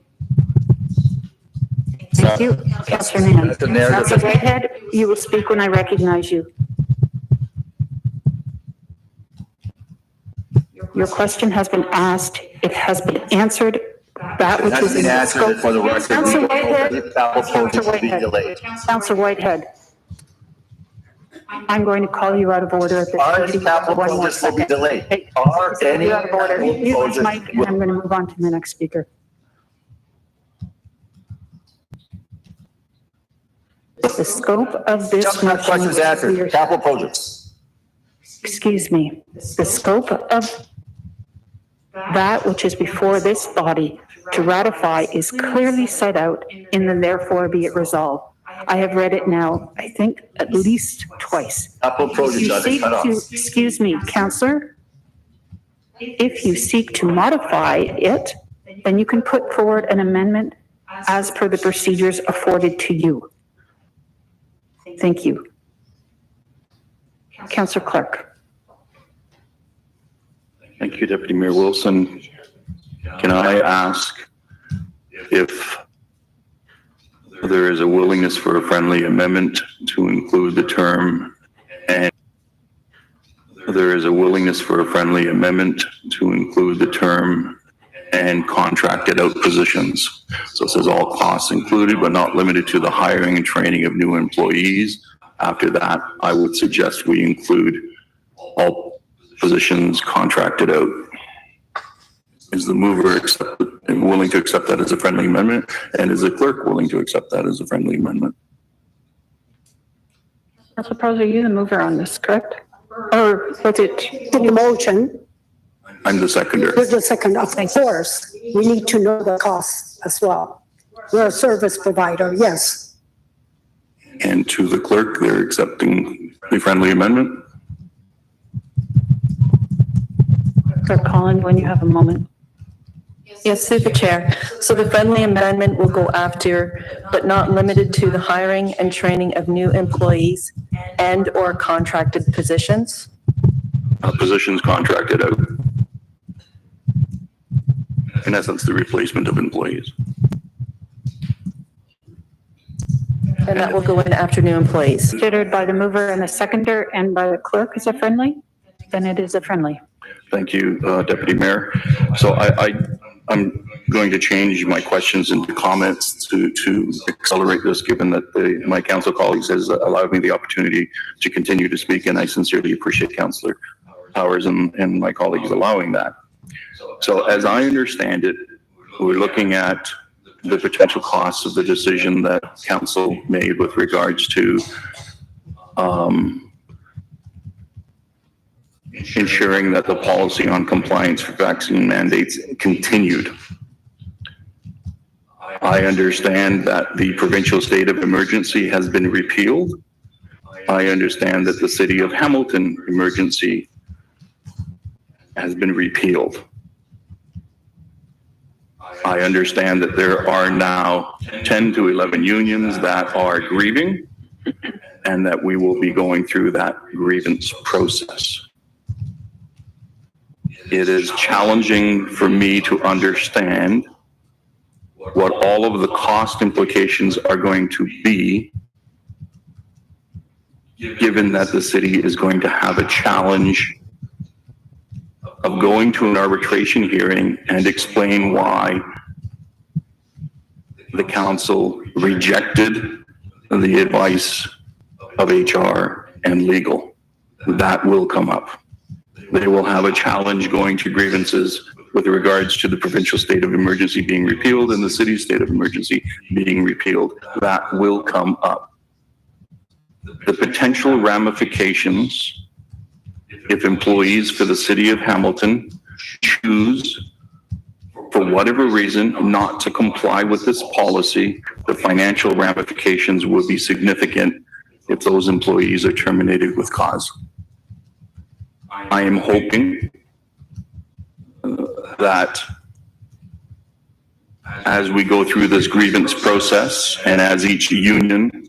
Thank you, Councillor Nan. Councillor Whitehead, you will speak when I recognize you. Your question has been asked. It has been answered. That which is in the scope. Councillor Whitehead. Councillor Whitehead. I'm going to call you out of order at this meeting. One more second. Hey, you're out of order. Mute his mic, and I'm going to move on to the next speaker. The scope of this questions answered. Capital projects. Excuse me. The scope of that which is before this body to ratify is clearly set out in the therefore be it resolved. I have read it now, I think, at least twice. Capital projects. Excuse me, Councillor. If you seek to modify it, then you can put forward an amendment as per the procedures afforded to you. Thank you. Councillor Clark. Thank you, Deputy Mayor Wilson. Can I ask if there is a willingness for a friendly amendment to include the term and there is a willingness for a friendly amendment to include the term and contracted out positions. So it says all costs included, but not limited to the hiring and training of new employees. After that, I would suggest we include all positions contracted out. Is the mover willing to accept that as a friendly amendment? And is the clerk willing to accept that as a friendly amendment? I suppose, are you the mover on this, correct? Or was it In the motion, I'm the seconder. there's a second, of course, we need to know the costs as well. We're a service provider, yes. And to the clerk, they're accepting the friendly amendment? Clerk Collin, when you have a moment. Yes, through the chair. So the friendly amendment will go after, but not limited to, the hiring and training of new employees and or contracted positions. Positions contracted out. In essence, the replacement of employees. And that will go in after new employees. Considered by the mover and the seconder and by the clerk as a friendly? then it is a friendly. Thank you, Deputy Mayor. So I'm going to change my questions into comments to accelerate this, given that my council colleagues has allowed me the opportunity to continue to speak, and I sincerely appreciate Councillor Powers and my colleagues allowing that. So as I understand it, we're looking at the potential costs of the decision that council made with regards to ensuring that the policy on compliance for vaccine mandates continued. I understand that the provincial state of emergency has been repealed. I understand that the City of Hamilton emergency has been repealed. I understand that there are now 10 to 11 unions that are grieving, and that we will be going through that grievance process. It is challenging for me to understand what all of the cost implications are going to be, given that the city is going to have a challenge of going to an arbitration hearing and explain why the council rejected the advice of HR and legal. That will come up. They will have a challenge going to grievances with regards to the provincial state of emergency being repealed and the city's state of emergency being repealed. That will come up. The potential ramifications if employees for the city of Hamilton choose, for whatever reason, not to comply with this policy, the financial ramifications will be significant if those employees are terminated with cause. I am hoping that as we go through this grievance process and as each union,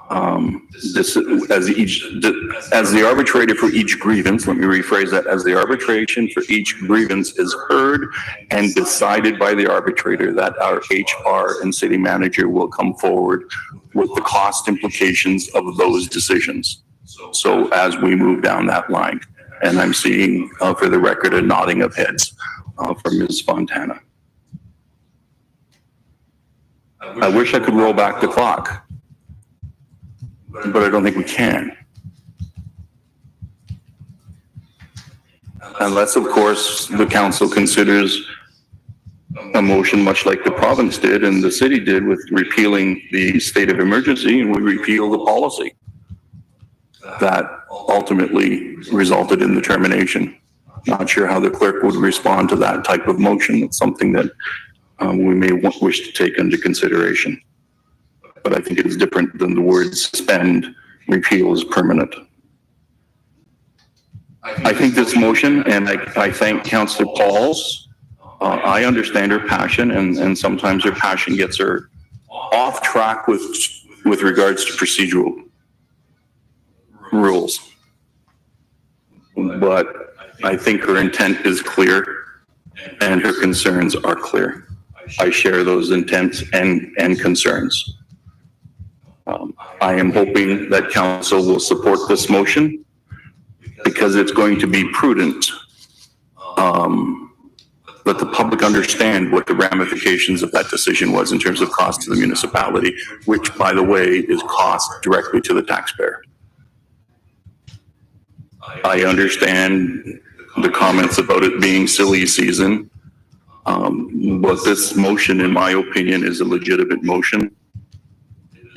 as the arbitrator for each grievance, let me rephrase that, as the arbitration for each grievance is heard and decided by the arbitrator, that our HR and city manager will come forward with the cost implications of those decisions. So as we move down that line, and I'm seeing, for the record, a nodding of heads from Ms. Fontana. I wish I could roll back the clock, but I don't think we can. Unless, of course, the council considers a motion much like the province did and the city did with repealing the state of emergency, and we repeal the policy that ultimately resulted in the termination. Not sure how the clerk would respond to that type of motion. It's something that we may wish to take into consideration. But I think it is different than the word suspend. Repeal is permanent. I think this motion, and I thank Councillor Pauls. I understand her passion, and sometimes her passion gets her off track with regards to procedural rules. But I think her intent is clear and her concerns are clear. I share those intents and concerns. I am hoping that council will support this motion because it's going to be prudent. Let the public understand what the ramifications of that decision was in terms of cost to the municipality, which, by the way, is cost directly to the taxpayer. I understand the comments about it being silly season, but this motion, in my opinion, is a legitimate motion.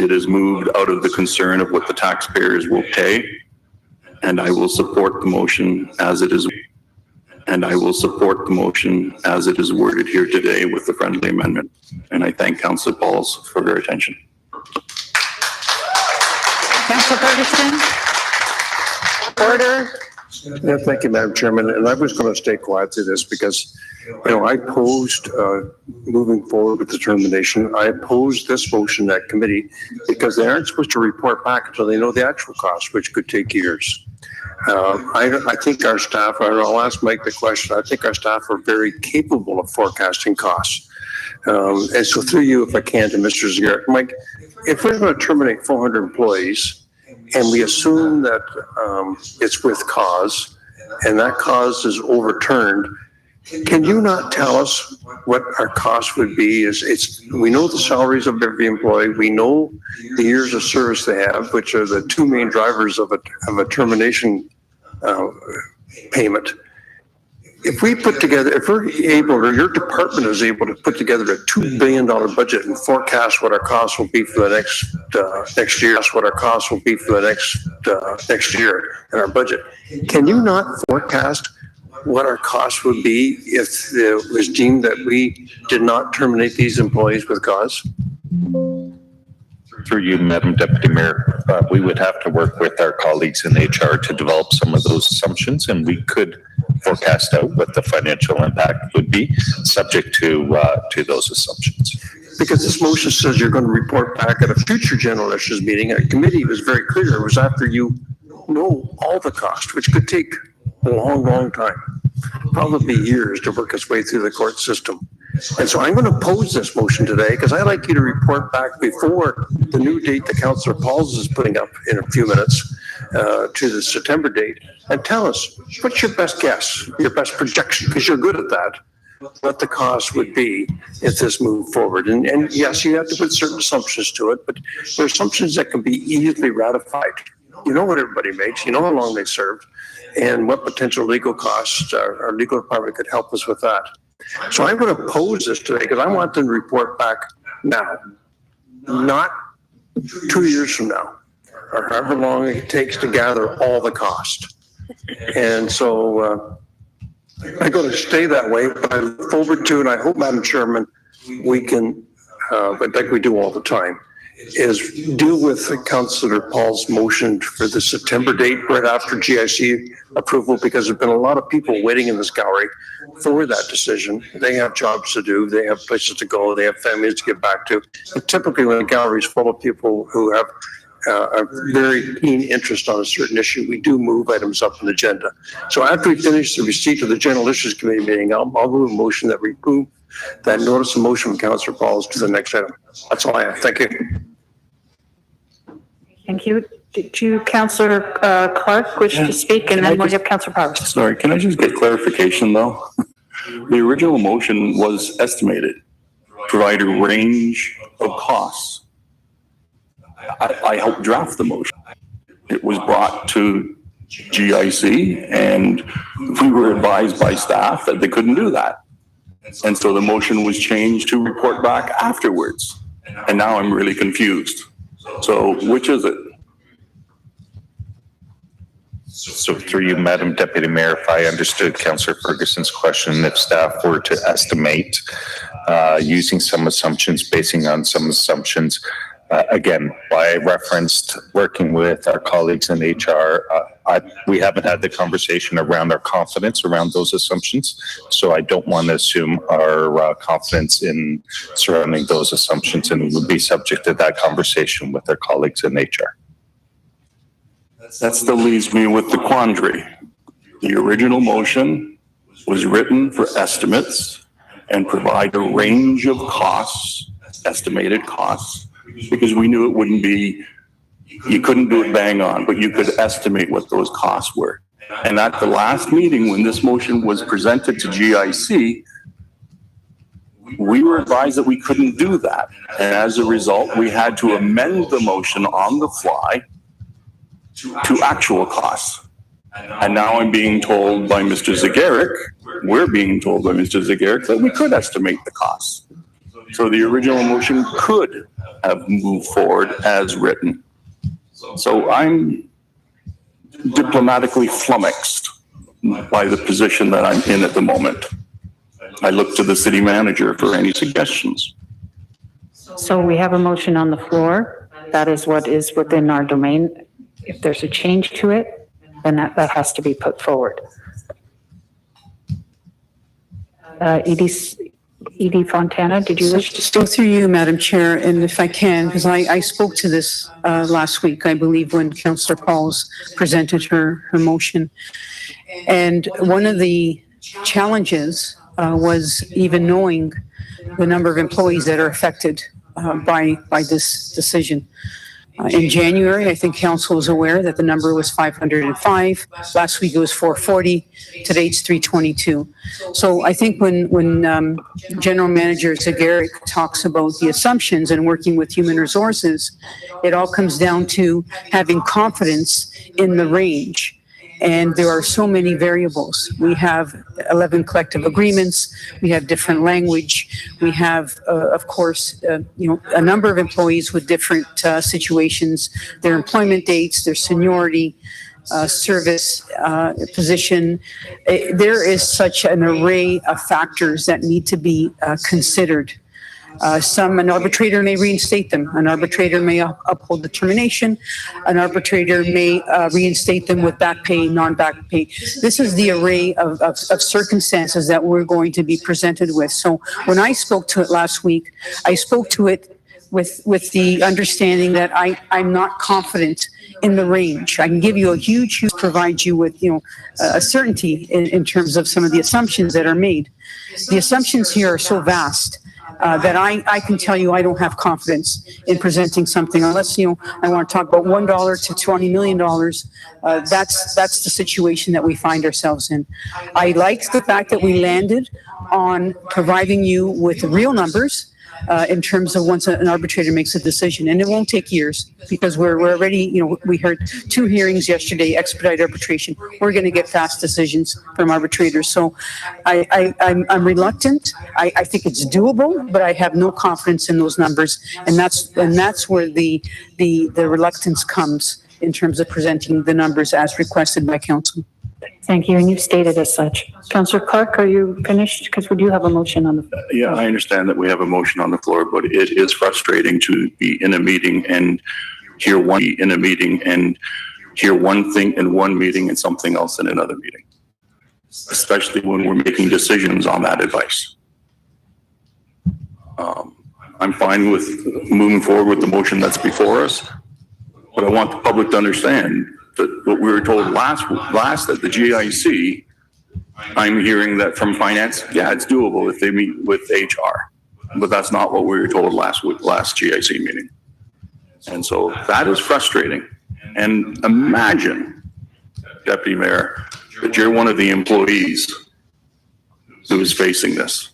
It is moved out of the concern of what the taxpayers will pay, and I will support the motion as it is. And I will support the motion as it is worded here today with the friendly amendment. And I thank Councillor Pauls for her attention. Councillor Ferguson. Order. Yeah, thank you, Madam Chairman. And I was going to stay quiet to this because, I opposed moving forward with the termination. I opposed this motion at committee because they aren't supposed to report back until they know the actual cost, which could take years. I think our staff, I'll ask Mike the question, I think our staff are very capable of forecasting costs. And so through you, if I can, to Mr. Zagarek, Mike, if we're going to terminate 400 employees and we assume that it's with cause, and that cause is overturned, can you not tell us what our cost would be? We know the salaries of every employee, we know the years of service they have, which are the two main drivers of a termination payment. If we put together, if we're able, or your department is able to put together a $2 billion budget and forecast what our costs will be for the next year, what our costs will be for the next year in our budget, can you not forecast what our costs would be if it was deemed that we did not terminate these employees with cause? Through you, Madam Deputy Mayor, we would have to work with our colleagues in HR to develop some of those assumptions, and we could forecast out what the financial impact would be, subject to those assumptions. Because this motion says you're going to report back at a future general issues meeting. A committee was very clear. It was after you know all the cost, which could take a long, long time, probably years to work its way through the court system. And so I'm going to oppose this motion today because I'd like you to report back before the new date that Councillor Pauls is putting up in a few minutes to the September date, and tell us what's your best guess, your best projection, because you're good at that, what the cost would be if this moved forward. And yes, you have to put certain assumptions to it, but there are assumptions that can be easily ratified. You know what everybody makes, you know how long they served, and what potential legal costs our legal department could help us with that. So I'm going to oppose this today because I want them to report back now, not 2 years from now, or however long it takes to gather all the cost. And so I'm going to stay that way, but I look forward to, and I hope, Madam Chairman, we can, but like we do all the time, is deal with Councillor Paul's motion for the September date right after GIC approval, because there's been a lot of people waiting in this gallery for that decision. They have jobs to do, they have places to go, they have families to get back to. And typically when the gallery is full of people who have a very keen interest on a certain issue, we do move items up on the agenda. So after we finish the receipt of the General Issues Committee meeting, I'll move a motion that we move that notice of motion from Councillor Pauls to the next item. That's all I have. Thank you. Thank you. Did you, Councillor Clark, wish to speak, and then we'll have Councillor Powers? Sorry, can I just get clarification though? The original motion was estimated, provide a range of costs. I helped draft the motion. It was brought to GIC and we were advised by staff that they couldn't do that. And so the motion was changed to report back afterwards. And now I'm really confused. So which is it? So through you, Madam Deputy Mayor, if I understood Councillor Ferguson's question, if staff were to estimate using some assumptions, basing on some assumptions, again, I referenced working with our colleagues in HR. We haven't had the conversation around our confidence around those assumptions. So I don't want to assume our confidence in surrounding those assumptions, and we would be subject to that conversation with our colleagues in HR. That still leaves me with the quandary. The original motion was written for estimates and provide a range of costs, estimated costs, because we knew it wouldn't be, you couldn't do it bang on, but you could estimate what those costs were. And at the last meeting, when this motion was presented to GIC, we were advised that we couldn't do that. And as a result, we had to amend the motion on the fly to actual costs. And now I'm being told by Mr. Zagaric, we're being told by Mr. Zagaric that we could estimate the costs. So the original motion could have moved forward as written. So I'm diplomatically flummoxed by the position that I'm in at the moment. I look to the city manager for any suggestions. So we have a motion on the floor. That is what is within our domain. If there's a change to it, then that has to be put forward. Edie Fontana, did you wish to Still through you, Madam Chair, and if I can, because I spoke to this last week, I believe, when Councillor Pauls presented her motion. And one of the challenges was even knowing the number of employees that are affected by this decision. In January, I think council is aware that the number was 505. Last week it was 440. Today it's 322. So I think when General Manager Zagarek talks about the assumptions and working with human resources, it all comes down to having confidence in the range. And there are so many variables. We have 11 collective agreements. We have different language. We have, of course, a number of employees with different situations, their employment dates, their seniority, service, position. There is such an array of factors that need to be considered. An arbitrator may reinstate them. An arbitrator may uphold the termination. An arbitrator may reinstate them with back pay, non-back pay. This is the array of circumstances that we're going to be presented with. So when I spoke to it last week, I spoke to it with the understanding that I'm not confident in the range. I can give you a huge, provide you with, a certainty in terms of some of the assumptions that are made. The assumptions here are so vast that I can tell you I don't have confidence in presenting something unless, I want to talk about $1 to $20 million. That's the situation that we find ourselves in. I like the fact that we landed on providing you with real numbers in terms of once an arbitrator makes a decision. And it won't take years because we're already, we heard 2 hearings yesterday, expedite arbitration. We're going to get fast decisions from arbitrators. So I'm reluctant. I think it's doable, but I have no confidence in those numbers. And that's where the reluctance comes in terms of presenting the numbers as requested by council. Thank you, and you've stated as such. Councillor Clark, are you finished? Because we do have a motion on the floor. Yeah, I understand that we have a motion on the floor, but it is frustrating to be in a meeting and hear one thing in one meeting and something else in another meeting, especially when we're making decisions on that advice. I'm fine with moving forward with the motion that's before us, but I want the public to understand that what we were told last at the GIC, I'm hearing that from finance, yeah, it's doable if they meet with HR, but that's not what we were told last GIC meeting. And so that is frustrating. And imagine, Deputy Mayor, that you're one of the employees who is facing this.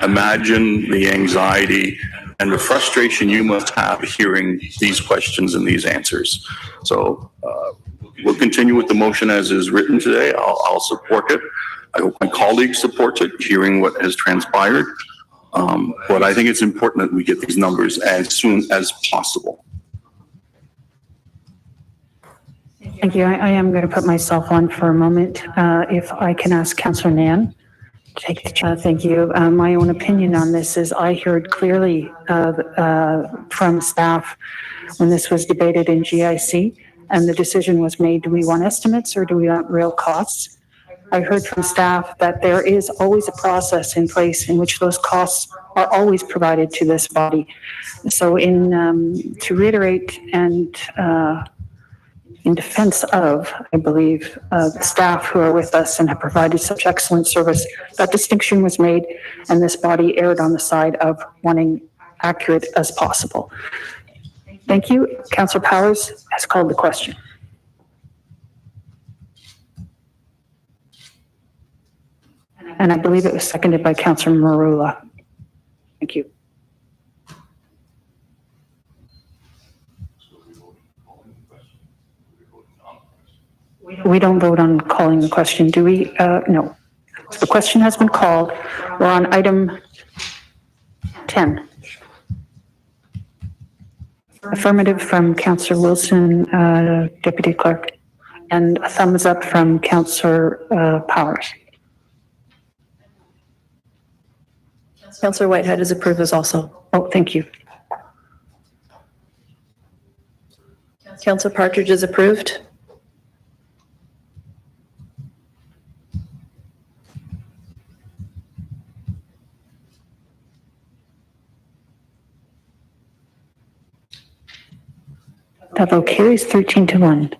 Imagine the anxiety and the frustration you must have hearing these questions and these answers. So we'll continue with the motion as is written today. I'll support it. I hope my colleagues support it, hearing what has transpired. But I think it's important that we get these numbers as soon as possible. Thank you. I am going to put myself on for a moment. If I can ask Councillor Nan. Thank you. My own opinion on this is I heard clearly from staff when this was debated in GIC and the decision was made, do we want estimates or do we want real costs? I heard from staff that there is always a process in place in which those costs are always provided to this body. So to reiterate and in defense of, I believe, the staff who are with us and have provided such excellent service, that distinction was made and this body erred on the side of wanting accurate as possible. Thank you. Councillor Powers has called the question. And I believe it was seconded by Councillor Marula. Thank you. We don't vote on calling the question, do we? No. The question has been called. We're on item 10. Affirmative from Councillor Wilson, Deputy Clerk, and a thumbs up from Councillor Powers. Councillor Whitehead is approved as also. Oh, thank you. Councillor Partridge is approved. That vote carries 13-1.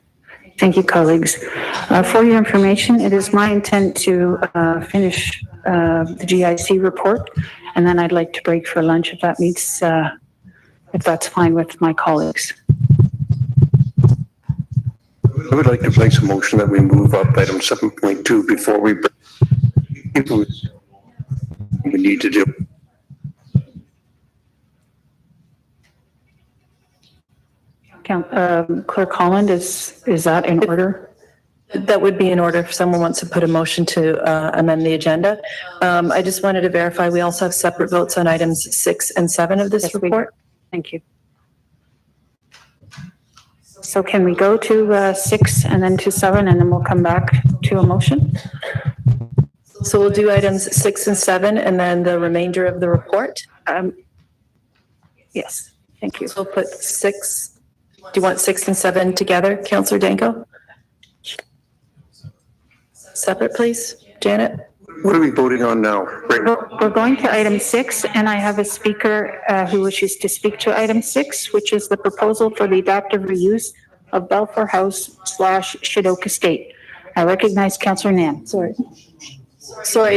Thank you, colleagues. For your information, it is my intent to finish the GIC report, and then I'd like to break for lunch if that meets, if that's fine with my colleagues. I would like to place a motion that we move up item 7.2 before we need to do. Clerk Holland, is that in order? That would be in order if someone wants to put a motion to amend the agenda. I just wanted to verify, we also have separate votes on items 6 and 7 of this report. Thank you. So can we go to 6 and then to 7, and then we'll come back to a motion? So we'll do items 6 and 7 and then the remainder of the report. Yes, thank you. So we'll put 6, do you want 6 and 7 together, Councillor Danko? Separate, please. Janet? What are we voting on now? We're going to item 6, and I have a speaker who wishes to speak to item 6, which is the proposal for the adaptive reuse of Balfour House / Shadoke Estate. I recognize Councillor Nan. Sorry,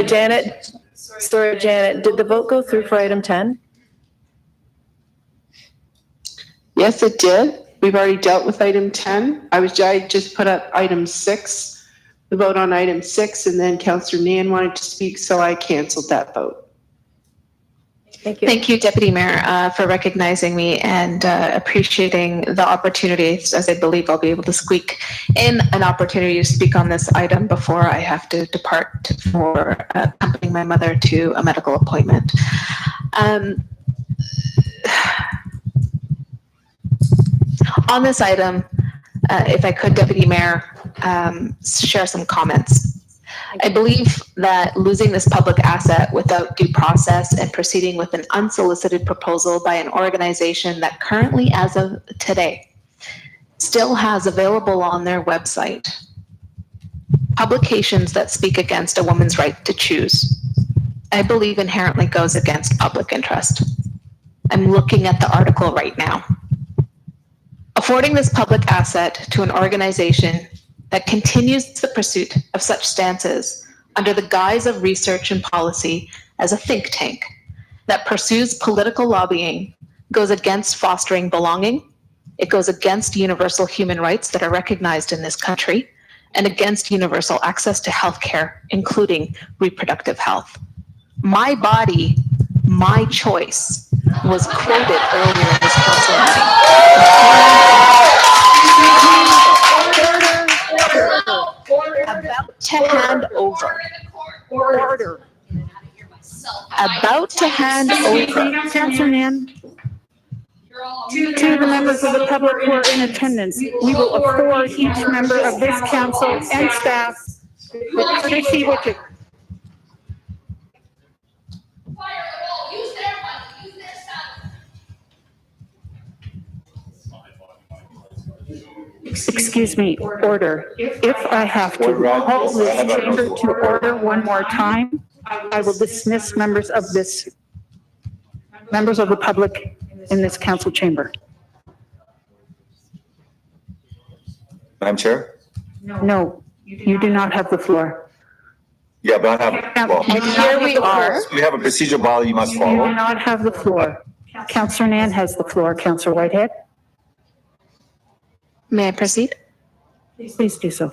Janet. Did the vote go through for item 10? Yes, it did. We've already dealt with item 10. I just put up item 6, the vote on item 6, and then Councillor Nan wanted to speak, so I canceled that vote. Thank you. Thank you, Deputy Mayor, for recognizing me and appreciating the opportunity, as I believe I'll be able to squeak in an opportunity to speak on this item before I have to depart for accompanying my mother to a medical appointment. On this item, if I could, Deputy Mayor, share some comments. I believe that losing this public asset without due process and proceeding with an unsolicited proposal by an organization that currently, as of today, still has available on their website publications that speak against a woman's right to choose, I believe inherently goes against public interest. I'm looking at the article right now. Affording this public asset to an organization that continues the pursuit of such stances under the guise of research and policy as a think tank that pursues political lobbying goes against fostering belonging, it goes against universal human rights that are recognized in this country, and against universal access to health care, including reproductive health. My body, my choice was quoted earlier in this council meeting. About to hand over. Order. About to hand over. Councillor Nan, to the members of the public who are in attendance, we will afford each member of this council and staff the courtesy which is Excuse me, order. If I have to call this chamber to order one more time, I will dismiss members of the public in this council chamber. Madam Chair? No, you do not have the floor. Yeah, but I have, well, Here we are. we have a procedural bylaw you must You do follow. not have the floor. Councillor Nan has the floor. Councillor Whitehead? May I proceed? Please do so.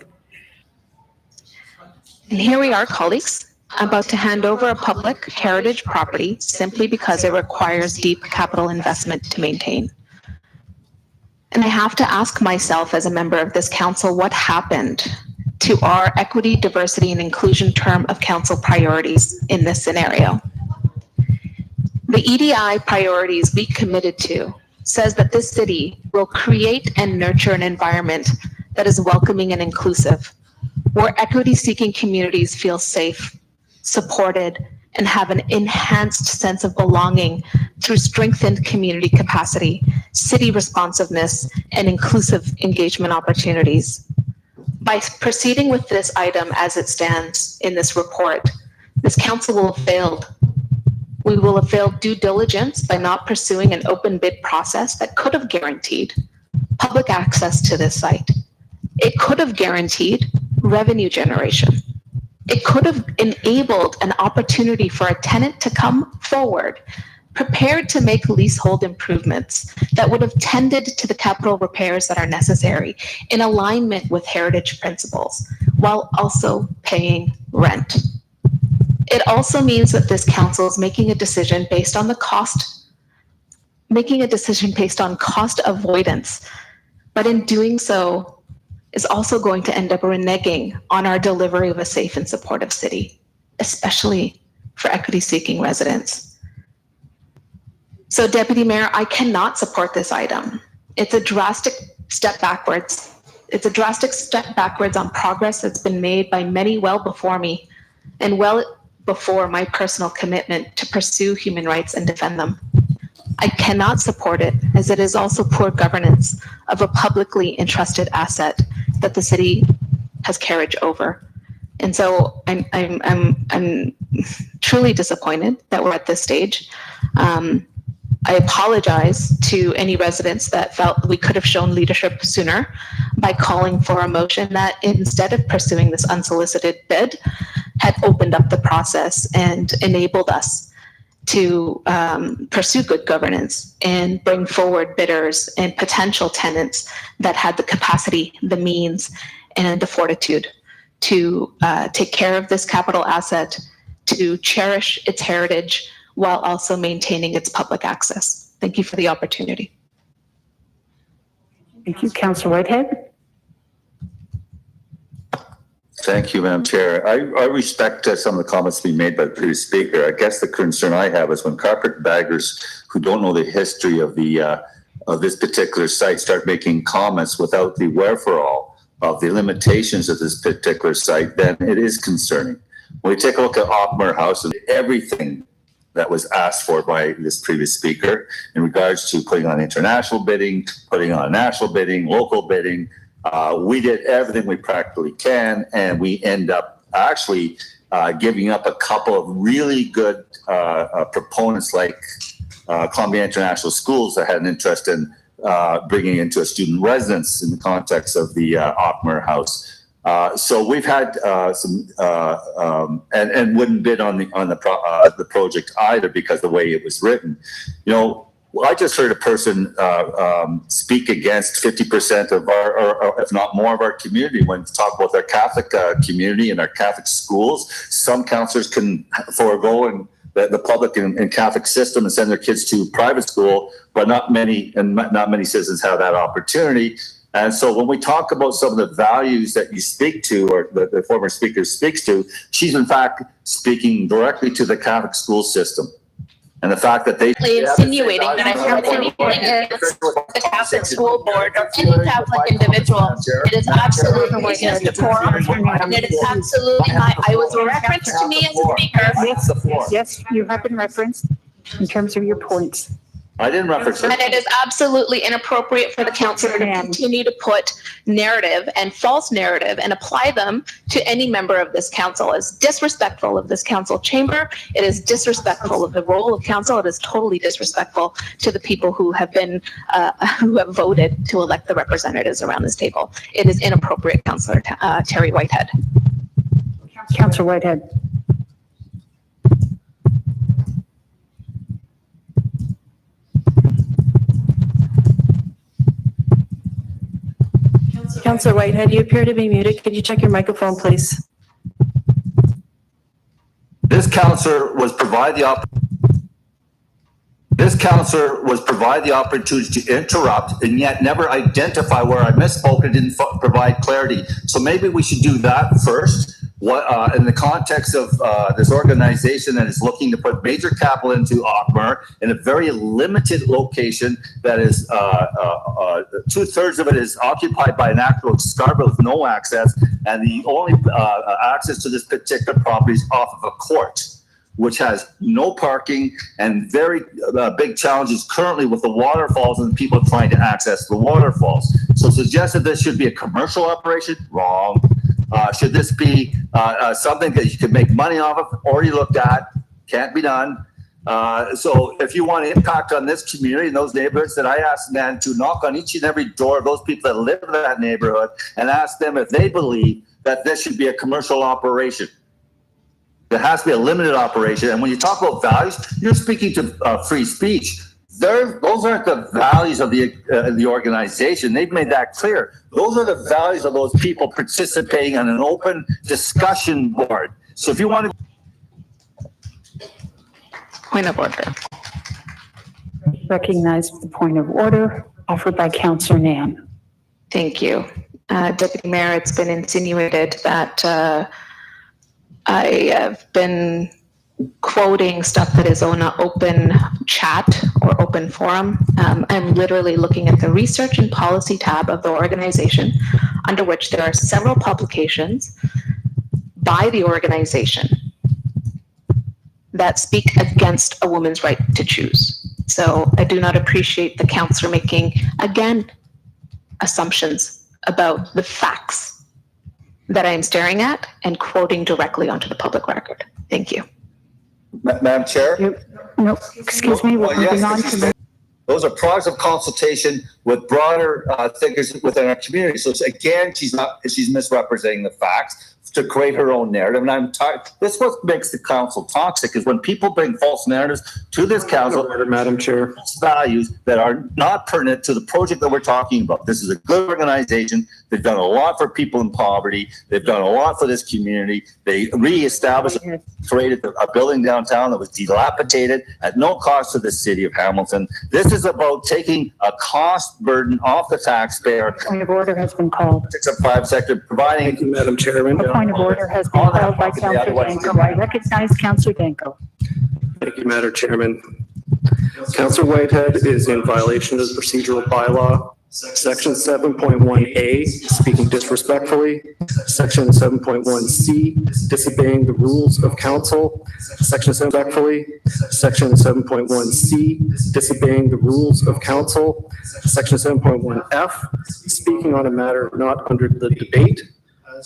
And here we are, colleagues, about to hand over a public heritage property simply because it requires deep capital investment to maintain. And I have to ask myself as a member of this council, what happened to our equity, diversity, and inclusion term of council priorities in this scenario? The EDI priorities we committed to says that this city will create and nurture an environment that is welcoming and inclusive, where equity-seeking communities feel safe, supported, and have an enhanced sense of belonging through strengthened community capacity, city responsiveness, and inclusive engagement opportunities. By proceeding with this item as it stands in this report, this council will have failed. We will have failed due diligence by not pursuing an open bid process that could have guaranteed public access to this site. It could have guaranteed revenue generation. It could have enabled an opportunity for a tenant to come forward prepared to make leasehold improvements that would have tended to the capital repairs that are necessary in alignment with heritage principles, while also paying rent. It also means that this council is making a decision based on cost avoidance, but in doing so is also going to end up reneging on our delivery of a safe and supportive city, especially for equity-seeking residents. So, Deputy Mayor, I cannot support this item. It's a drastic step backwards. It's a drastic step backwards on progress that's been made by many well before me and well before my personal commitment to pursue human rights and defend them. I cannot support it as it is also poor governance of a publicly entrusted asset that the city has carriage over. And so I'm truly disappointed that we're at this stage. I apologize to any residents that felt we could have shown leadership sooner by calling for a motion that, instead of pursuing this unsolicited bid, had opened up the process and enabled us to pursue good governance and bring forward bidders and potential tenants that had the capacity, the means, and the fortitude to take care of this capital asset, to cherish its heritage, while also maintaining its public access. Thank you for the opportunity. Thank you, Councillor Whitehead. Thank you, Madam Chair. I respect some of the comments being made by the previous speaker. I guess the concern I have is when carpetbaggers who don't know the history of this particular site start making comments without the wherefore of the limitations of this particular site, then it is concerning. When we take a look at Ockmer House and everything that was asked for by this previous speaker in regards to putting on international bidding, putting on national bidding, local bidding. We did everything we practically can, and we end up actually giving up a couple of really good proponents like Columbia International Schools that had an interest in bringing into a student residence in the context of the Ockmer House. So we've had some, and wouldn't bid on the project either because of the way it was written. You know, I just heard a person speak against 50% of our, or if not more of our community when we talk about our Catholic community and our Catholic schools. Some counselors can forego and the public and Catholic system and send their kids to private school, but not many citizens have that opportunity. And so when we talk about some of the values that you speak to, or the former speaker speaks to, she's in fact speaking directly to the Catholic school system. And the fact that they insinuating that I have anything against the Catholic school board or any Catholic individual. It is absolutely against the decorum, and it is absolutely not. I was referenced to me as a speaker. Yes, you have been referenced in terms of your points. I didn't reference it. And it is absolutely inappropriate for the councillor to continue to put narrative and false narrative and apply them to any member of this council. It's disrespectful of this council chamber. It is disrespectful of the role of council. It is totally disrespectful to the people who have been, who have voted to elect the representatives around this table. It is inappropriate, Councillor Terry Whitehead. Councillor Whitehead. Councillor Whitehead, you appear to be muted. Could you check your microphone, please? This councillor was provided the opportunity to interrupt and yet never identify where I misspoke and didn't provide clarity. So maybe we should do that first. What in the context of this organization that is looking to put major capital into Ockmer in a very limited location that is 2/3 of it is occupied by an actual Scarborough with no access, and the only access to this particular property is off of a court, which has no parking and very big challenges currently with the waterfalls and people trying to access the waterfalls. So suggest that this should be a commercial operation? Wrong. Should this be something that you could make money off of? Already looked at, can't be done. So if you want to impact on this community and those neighborhoods, then I ask them to knock on each and every door of those people that live in that neighborhood and ask them if they believe that this should be a commercial operation. It has to be a limited operation. And when you talk about values, you're speaking to free speech. Those aren't the values of the organization. They've made that clear. Those are the values of those people participating on an open discussion board. So if you want to... Point of order. Recognize the point of order offered by Councillor Nan. Thank you. Deputy Mayor, it's been insinuated that I have been quoting stuff that is on an open chat or open forum. I'm literally looking at the research and policy tab of the organization, under which there are several publications by the organization that speak against a woman's right to choose. So I do not appreciate the councillor making, again, assumptions about the facts that I am staring at and quoting directly onto the public record. Thank you. Madam Chair? No, excuse me, we're moving on to the... Those are products of consultation with broader thinkers within our community. So again, she's misrepresenting the facts to create her own narrative. And I'm tired. That's what makes the council toxic, is when people bring false narratives to this council. Madam Chair. Values that are not pertinent to the project that we're talking about. This is a good organization. They've done a lot for people in poverty. They've done a lot for this community. They reestablished, created a building downtown that was dilapidated at no cost to the city of Hamilton. This is about taking a cost burden off the taxpayer. Point of order has been called. It's a private sector providing. Thank you, Madam Chairman. A point of order has been called by Councillor Danko. I recognize Councillor Danko. Thank you, Madam Chairman. Councillor Whitehead is in violation of the procedural bylaw. Section 7.1A, speaking disrespectfully. Section 7.1C, disobeying the rules of council. Section 7.1C, disobeying the rules of council. Section 7.1F, speaking on a matter not under the debate.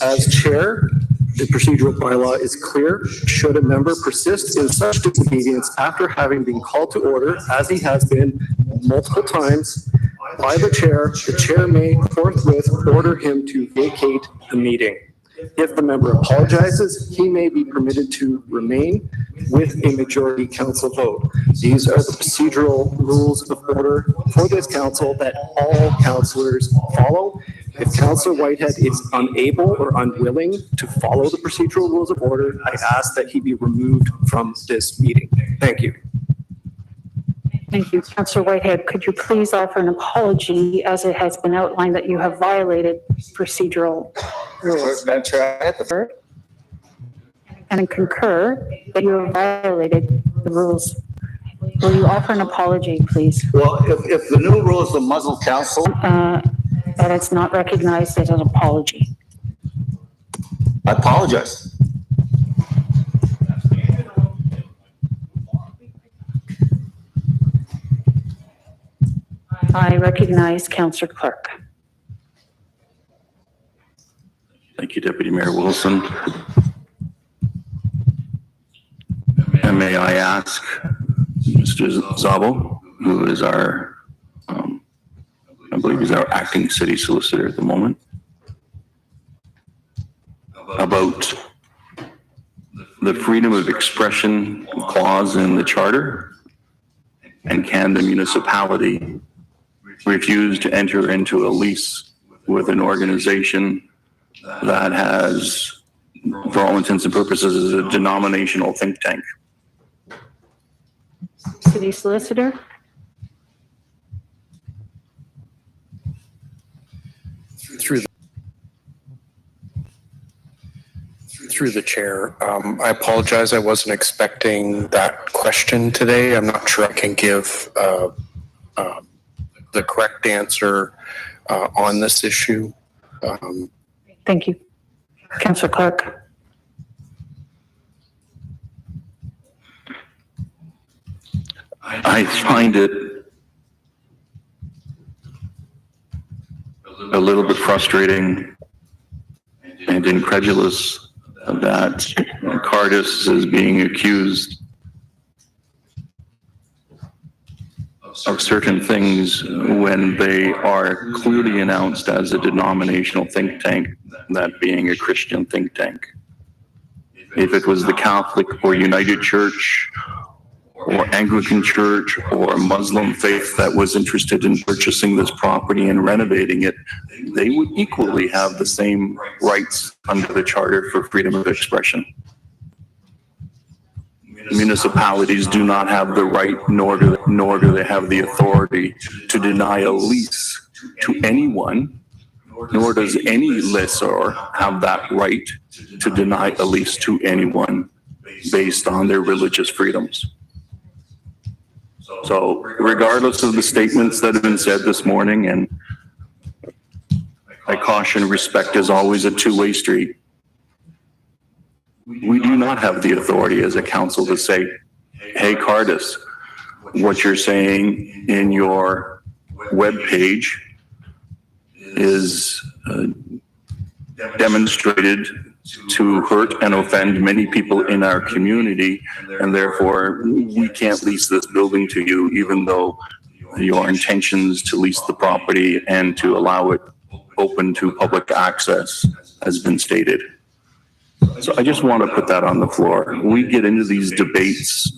As chair, the procedural bylaw is clear. Should a member persist in such disobedience after having been called to order, as he has been multiple times by the chair may forthwith order him to vacate the meeting. If the member apologizes, he may be permitted to remain with a majority council vote. These are the procedural rules of order for this council that all councillors follow. If Councillor Whitehead is unable or unwilling to follow the procedural rules of order, I ask that he be removed from this meeting. Thank you. Thank you. Councillor Whitehead, could you please offer an apology, as it has been outlined that you have violated procedural rules? Madam Chair, I have the first. And concur that you have violated the rules. Will you offer an apology, please? Well, if the new rule is the muzzle council. That it's not recognized as an apology. I apologize. I recognize Councillor Clark. Thank you, Deputy Mayor Wilson. And may I ask Mr. Zabo, who is our, I believe he's our acting city solicitor at the moment, about the freedom of expression clause in the charter, and can the municipality refuse to enter into a lease with an organization that has, for all intents and purposes, is a denominational think tank? City Solicitor. Through the chair, I apologize. I wasn't expecting that question today. I'm not sure I can give the correct answer on this issue. Thank you. Councillor Clark. I find it a little bit frustrating and incredulous that Cardis is being accused of certain things when they are clearly announced as a denominational think tank, that being a Christian think tank. if it was the Catholic or United Church or Anglican Church or Muslim faith that was interested in purchasing this property and renovating it, they would equally have the same rights under the Charter for Freedom of Expression. Municipalities do not have the right, nor do they have the authority to deny a lease to anyone, nor does any lessor have that right to deny a lease to anyone based on their religious freedoms. So regardless of the statements that have been said this morning, and I caution respect is always a two-way street, we do not have the authority as a council to say, hey, Cardis, what you're saying in your webpage is demonstrated to hurt and offend many people in our community, and therefore we can't lease this building to you, even though your intentions to lease the property and to allow it open to public access has been stated. So I just want to put that on the floor. We get into these debates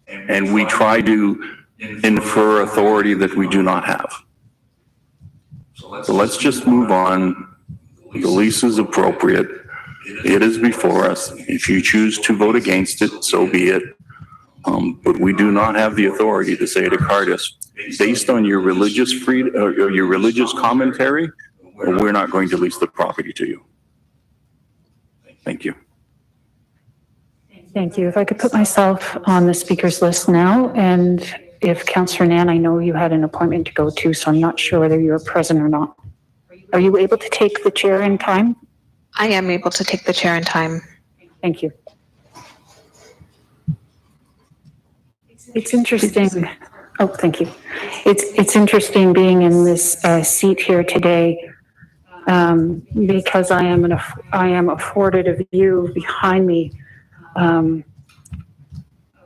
and we try to infer authority that we do not have. So let's just move on. The lease is appropriate. It is before us. If you choose to vote against it, so be it. But we do not have the authority to say to Cardis, based on your religious freedom or your religious commentary, we're not going to lease the property to you. Thank you. Thank you. If I could put myself on the speaker's list now, and if Councillor Nan, I know you had an appointment to go to, so I'm not sure whether you're present or not. Are you able to take the chair in time? I am able to take the chair in time. Thank you. It's interesting. Oh, thank you. It's interesting being in this seat here today because I am afforded a view behind me of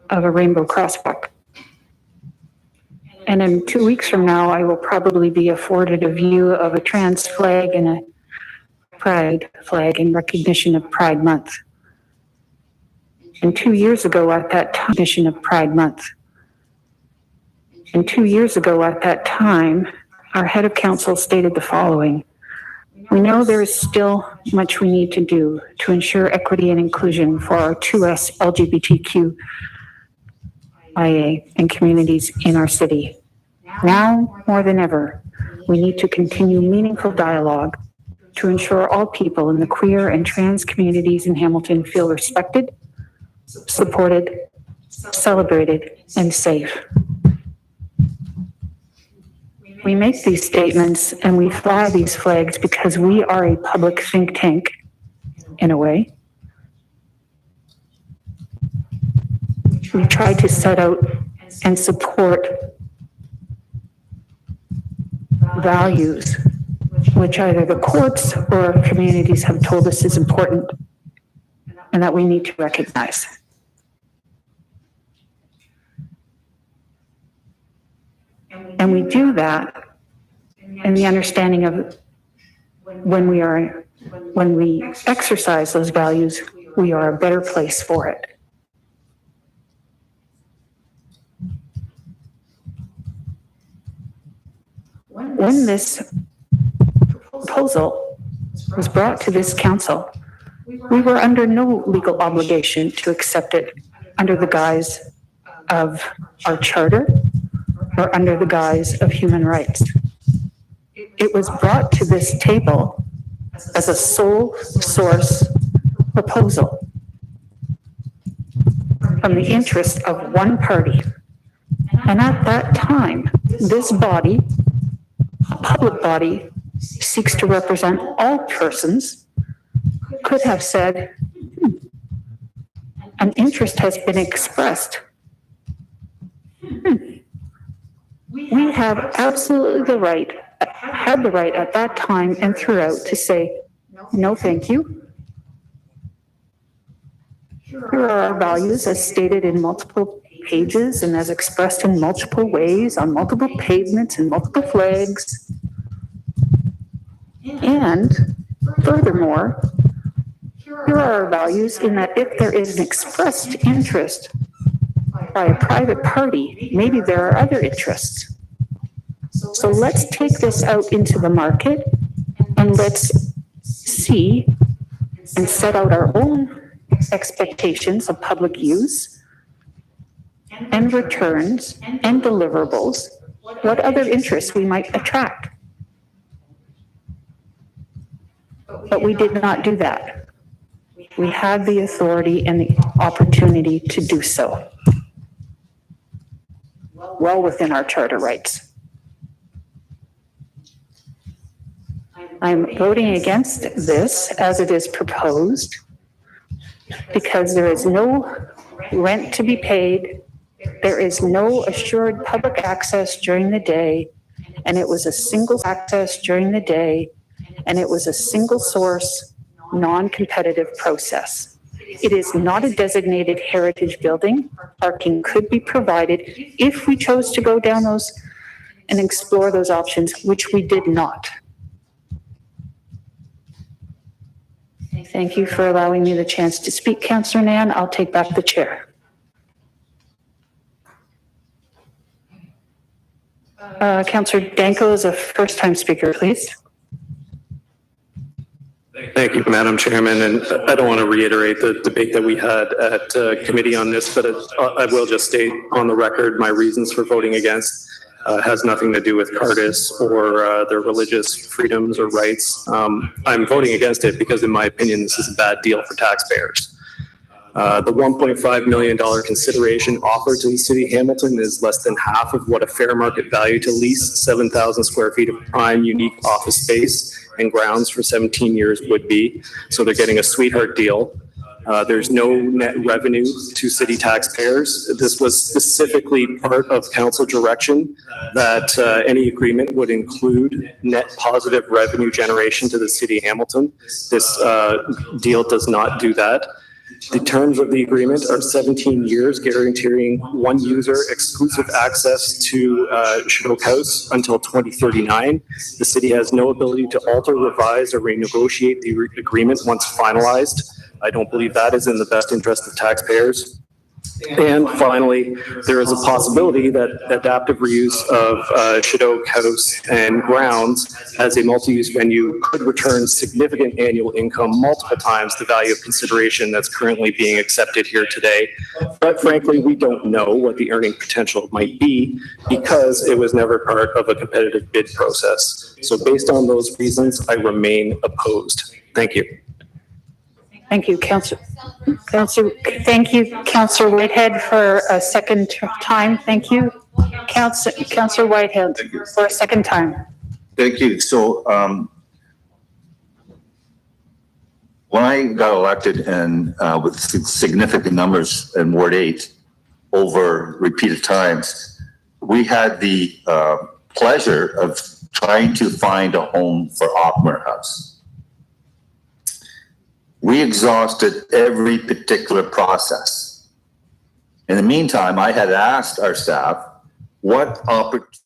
a rainbow crosswalk. And in 2 weeks from now, I will probably be afforded a view of a trans flag and a pride flag in recognition of Pride Month. And 2 years ago at that time, recognition of Pride Month. And 2 years ago at that time, our head of council stated the following: we know there is still much we need to do to ensure equity and inclusion for our 2S LGBTQIA and communities in our city. Now, more than ever, we need to continue meaningful dialogue to ensure all people in the queer and trans communities in Hamilton feel respected, supported, celebrated, and safe. We make these statements and we fly these flags because we are a public think tank, in a way. We try to set out and support values which either the courts or our communities have told us is important and that we need to recognize. And we do that in the understanding of when we exercise those values, we are a better place for it. When this proposal was brought to this council, we were under no legal obligation to accept it under the guise of our charter or under the guise of human rights. It was brought to this table as a sole source proposal from the interest of one party. And at that time, this body, a public body, seeks to represent all persons, could have said, an interest has been expressed. We have absolutely the right, had the right at that time and throughout to say, no, thank you. Here are our values as stated in multiple pages and as expressed in multiple ways on multiple pavements and multiple flags. And furthermore, Here are our values in that if there is an expressed interest by a private party, maybe there are other interests. So let's take this out into the market and let's see and set out our own expectations of public use and returns and deliverables, what other interests we might attract. But we did not do that. We had the authority and the opportunity to do so, well within our charter rights. I'm voting against this as it is proposed because there is no rent to be paid, there is no assured public access during the day, and it was a single access during the day, and it was a single source, non-competitive process. It is not a designated heritage building. Parking could be provided if we chose to go down those and explore those options, which we did not. Thank you for allowing me the chance to speak, Councillor Nan. I'll take back the chair. Councillor Danko is a first-time speaker, please. Thank you, Madam Chairman, and I don't want to reiterate the debate that we had at committee on this, but I will just state on the record my reasons for voting against. Has nothing to do with Cardis or their religious freedoms or rights. I'm voting against it because, in my opinion, this is a bad deal for taxpayers. The $1.5 million consideration offered to the city of Hamilton is less than half of what a fair market value to lease 7,000 square feet of prime unique office space and grounds for 17 years would be. So they're getting a sweetheart deal. There's no net revenue to city taxpayers. This was specifically part of council direction that any agreement would include net positive revenue generation to the city of Hamilton. This deal does not do that. The terms of the agreement are 17 years, guaranteeing one user exclusive access to Chinook House until 2039. The city has no ability to alter, revise, or renegotiate the agreement once finalized. I don't believe that is in the best interest of taxpayers. And finally, there is a possibility that adaptive reuse of Chinook House and grounds as a multi-use venue could return significant annual income, multiple times the value of consideration that's currently being accepted here today. But frankly, we don't know what the earning potential might be because it was never part of a competitive bid process. So based on those reasons, I remain opposed. Thank you. Thank you, Councillor. Thank you, Councillor Whitehead, for a second time. Thank you, Councillor Whitehead, for a second time. Thank you. So, when I got elected and with significant numbers in Ward 8 over repeated times, we had the pleasure of trying to find a home for Ockmer House. We exhausted every particular process. In the meantime, I had asked our staff what opportunities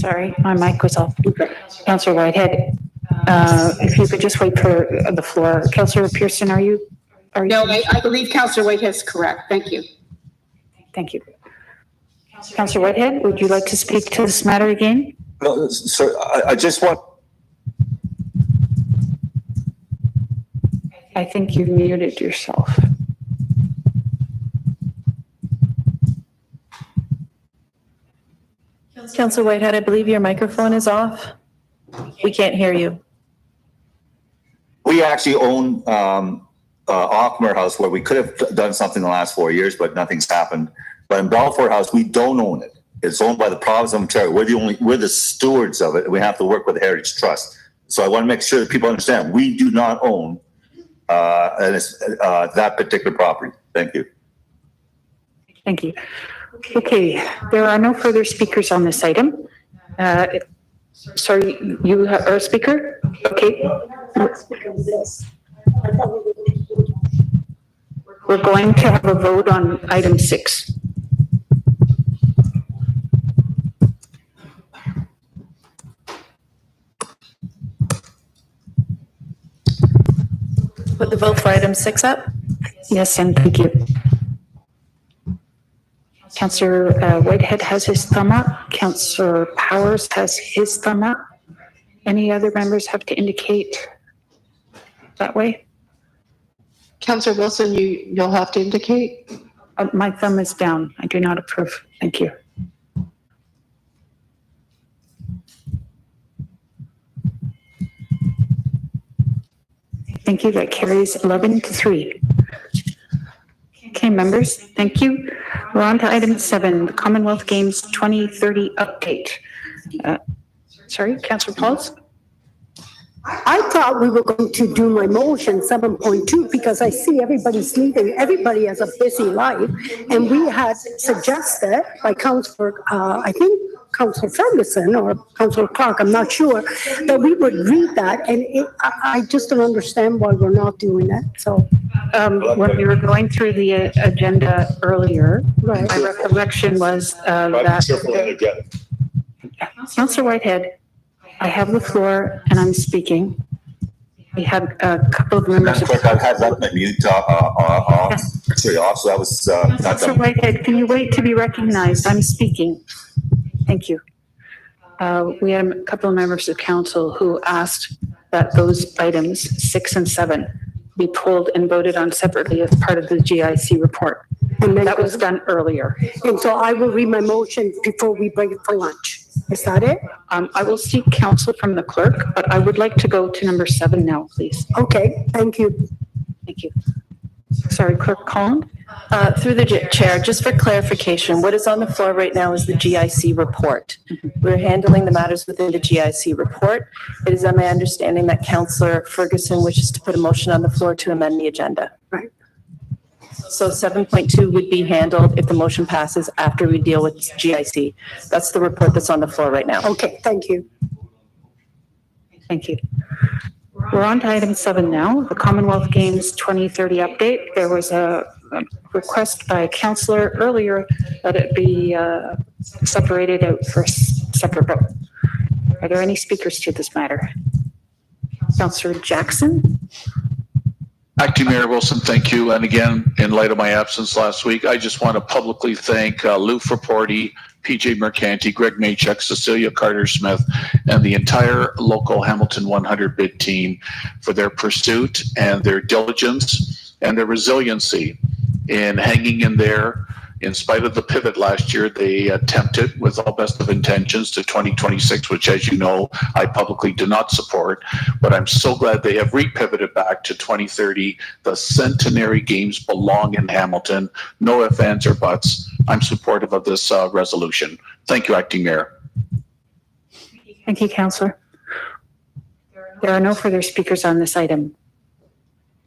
Sorry, my mic was off. Councillor Whitehead, if you could just wait for the floor. Councillor Pearson, are you? No, I believe Councillor Whitehead is correct. Thank you. Thank you. Councillor Whitehead, would you like to speak to this matter again? No, sir, I just want, I think you've muted yourself. Councillor Whitehead, I believe your microphone is off. We can't hear you. we actually own, Ockmer House where we could have done something in the last 4 years, but nothing's happened. But in Balfour House, we don't own it. It's owned by the province of Ontario. We're the stewards of it. And we have to work with the Heritage Trust. So I want to make sure that people understand, we do not own, that particular property. Thank you. Thank you. Okay, there are no further speakers on this item. Sorry, you are a speaker? Okay. We're going to have a vote on item 6. Put the vote for item 6 up? Yes, and thank you. Councillor Whitehead has his thumb up. Councillor Powers has his thumb up. Any other members have to indicate that way? Councillor Wilson, you'll have to indicate. My thumb is down. I do not approve. Thank you. Thank you. That carries 11-3. Okay, members, thank you. We're on to item 7, the Commonwealth Games 2030 update. Sorry, Councillor Pauls? I thought we were going to do my motion 7.2 because I see everybody's leaving. Everybody has a busy life. And we had suggested by Councillor, I think Councillor Ferguson or Councillor Clark, I'm not sure, that we would read that. And I just don't understand why we're not doing that. So when we were going through the agenda earlier, right. My recollection was that Councillor Whitehead, I have the floor and I'm speaking. We had a couple of members. Madam Clerk, I've had left my mute off, so that was not Councillor done. Whitehead, can you wait to be recognized? I'm speaking. Thank you. We had a couple of members of council who asked that those items 6 and 7 be pulled and voted on separately as part of the GIC report. And that was done earlier. And so I will read my motion before we break it for lunch. Is that it? I will seek counsel from the clerk, but I would like to go to number 7 now, please. Okay, thank you. Thank you. Sorry, Clerk Collin. Through the chair, just for clarification, what is on the floor right now is the GIC report. We're handling the matters within the GIC report. It is my understanding that Councillor Ferguson wishes to put a motion on the floor to amend the agenda. Right. So 7.2 would be handled if the motion passes after we deal with GIC. That's the report that's on the floor right now. Okay, thank you. Thank you. We're on to item 7 now, the Commonwealth Games 2030 update. There was a request by a councillor earlier that it be separated out for a separate vote. Are there any speakers to this matter? Councillor Jackson? Acting Mayor Wilson, thank you. And again, in light of my absence last week, I just want to publicly thank Lou Fraporti, PJ Mercanti, Greg Maychuk, Cecilia Carter-Smith, and the entire local Hamilton 100 bid team for their pursuit and their diligence and their resiliency in hanging in there. In spite of the pivot last year, they attempted with all best of intentions to 2026, which, as you know, I publicly do not support. But I'm so glad they have repivoted back to 2030. The centenary games belong in Hamilton. No ifs, ands, or buts. I'm supportive of this resolution. Thank you, Acting Mayor. Thank you, Councillor. There are no further speakers on this item.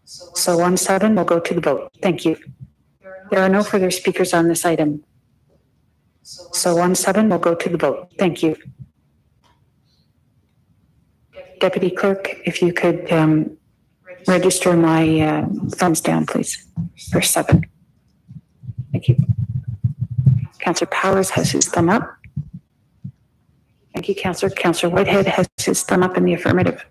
So on 7, we'll go to the vote. Thank you. There are no further speakers on this item. So on 7, we'll go to the vote. Thank you. Deputy Clerk, if you could register my thumbs down, please, for 7. Thank you. Councillor Powers has his thumb up. Thank you, Councillor. Councillor Whitehead has his thumb up in the affirmative.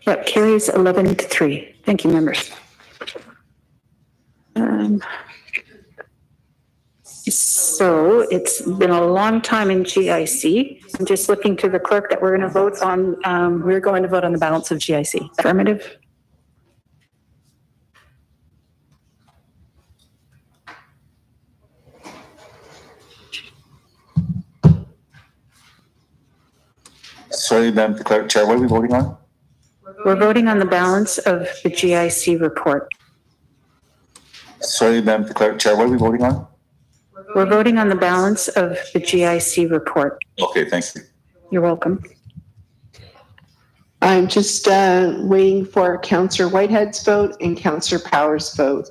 That carries 11-3. Thank you, members. So it's been a long time in GIC. I'm just looking to the clerk that we're going to vote on. We're going to vote on the balance of GIC. Affirmative. Sorry, Madam Clerk, Chair, what are we voting on? We're voting on the balance of the GIC report. Sorry, Madam Clerk, Chair, what are we voting on? We're voting on the balance of the GIC report. Okay, thank you. You're welcome. I'm just waiting for Councillor Whitehead's vote and Councillor Powers' vote.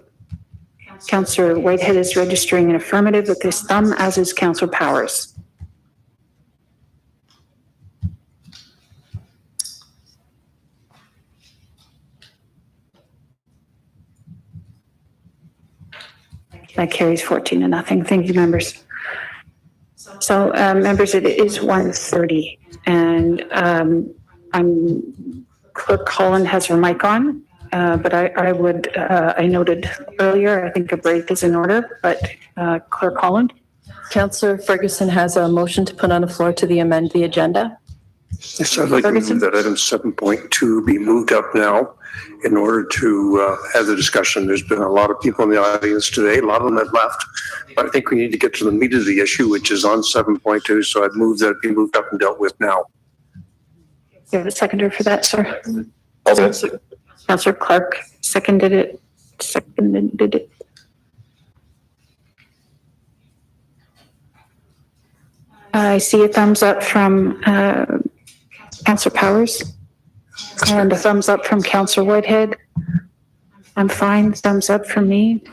Councillor Whitehead is registering an affirmative with his thumb, as is Councillor Powers. That carries 14-0. Thank you, members. So, members, it is 1:30, and Clerk Holland has her mic on, but I noted earlier, I think a break is in order, but Clerk Holland. Councillor Ferguson has a motion to put on the floor to amend the agenda. Yes, I'd like to move that item 7.2 be moved up now in order to have the discussion. There's been a lot of people in the audience today. A lot of them have left, but I think we need to get to the meat of the issue, which is on 7.2. So I'd move that it be moved up and dealt with now. You have a seconder for that, sir? Okay. Councillor Clark seconded it. I see a thumbs up from Councillor Powers and a thumbs up from Councillor Whitehead. I'm fine. Thumbs up from me.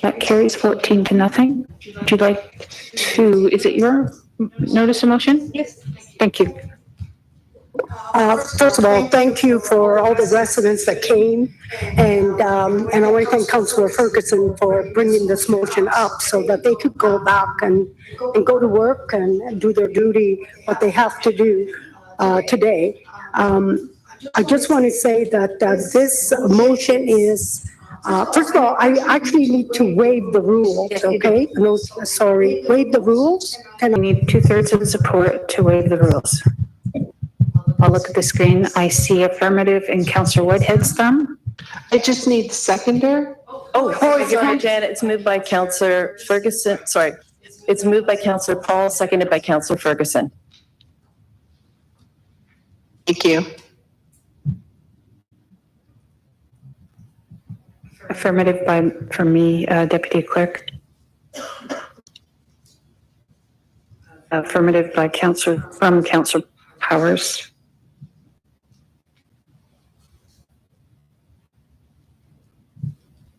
That carries 14-0. Would you like to, is it your notice of motion? Yes. Thank you. First of all, thank you for all the residents that came, and I want to thank Councillor Ferguson for bringing this motion up so that they could go back and go to work and do their duty, what they have to do today. I just want to say that this motion is, first of all, I actually need to waive the rules, okay? No, sorry, waive the rules. And I need 2/3 of the support to waive the rules. I'll look at the screen. I see affirmative in Councillor Whitehead's thumb. I just need seconder. Oh, sorry, Janet, it's moved by Councillor Ferguson. Sorry, it's moved by Councillor Paul, seconded by Councillor Ferguson. Thank you. Affirmative from me, Deputy Clerk. Affirmative by Councillor Powers.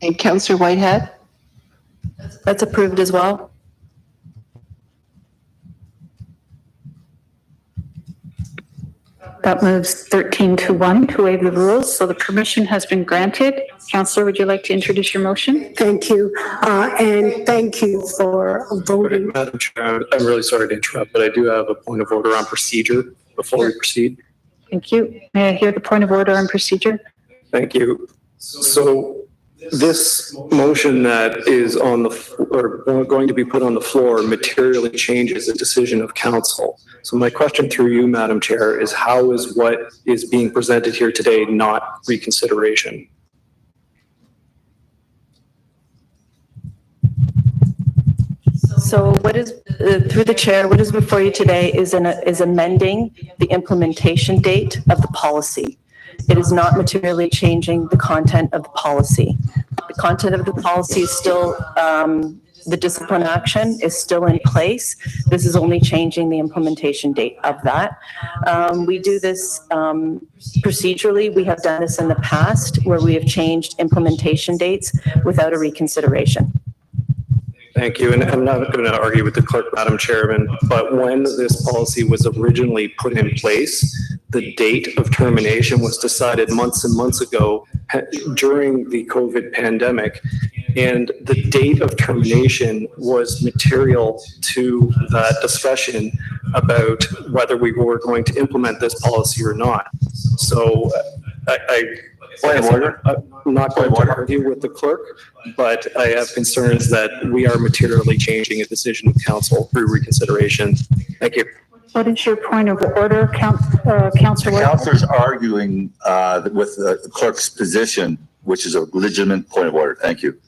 And Councillor Whitehead? That's approved as well. That moves 13-1 to waive the rules, so the permission has been granted. Councillor, would you like to introduce your motion? Thank you, and thank you for voting. Madam Chair, I'm really sorry to interrupt, but I do have a point of order on procedure before we proceed. Thank you. May I hear the point of order on procedure? Thank you. So this motion that is on or going to be put on the floor materially changes the decision of council. So my question through you, Madam Chair, is how is what is being presented here today not reconsideration? So what is, through the chair, what is before you today is amending the implementation date of the policy. It is not materially changing the content of the policy. The content of the policy is still, the discipline action is still in place. This is only changing the implementation date of that. We do this procedurally. We have done this in the past where we have changed implementation dates without a reconsideration. Thank you. And I'm not going to argue with the clerk, Madam Chairman, but when this policy was originally put in place, the date of termination was decided months and months ago during the COVID pandemic. And the date of termination was material to that discussion about whether we were going to implement this policy or not. So I'm not going to argue with the clerk, but I have concerns that we are materially changing a decision of council through reconsideration. Thank you. What is your point of order, Councillor? The councillor's arguing with the clerk's position, which is a legitimate point of order. Thank you.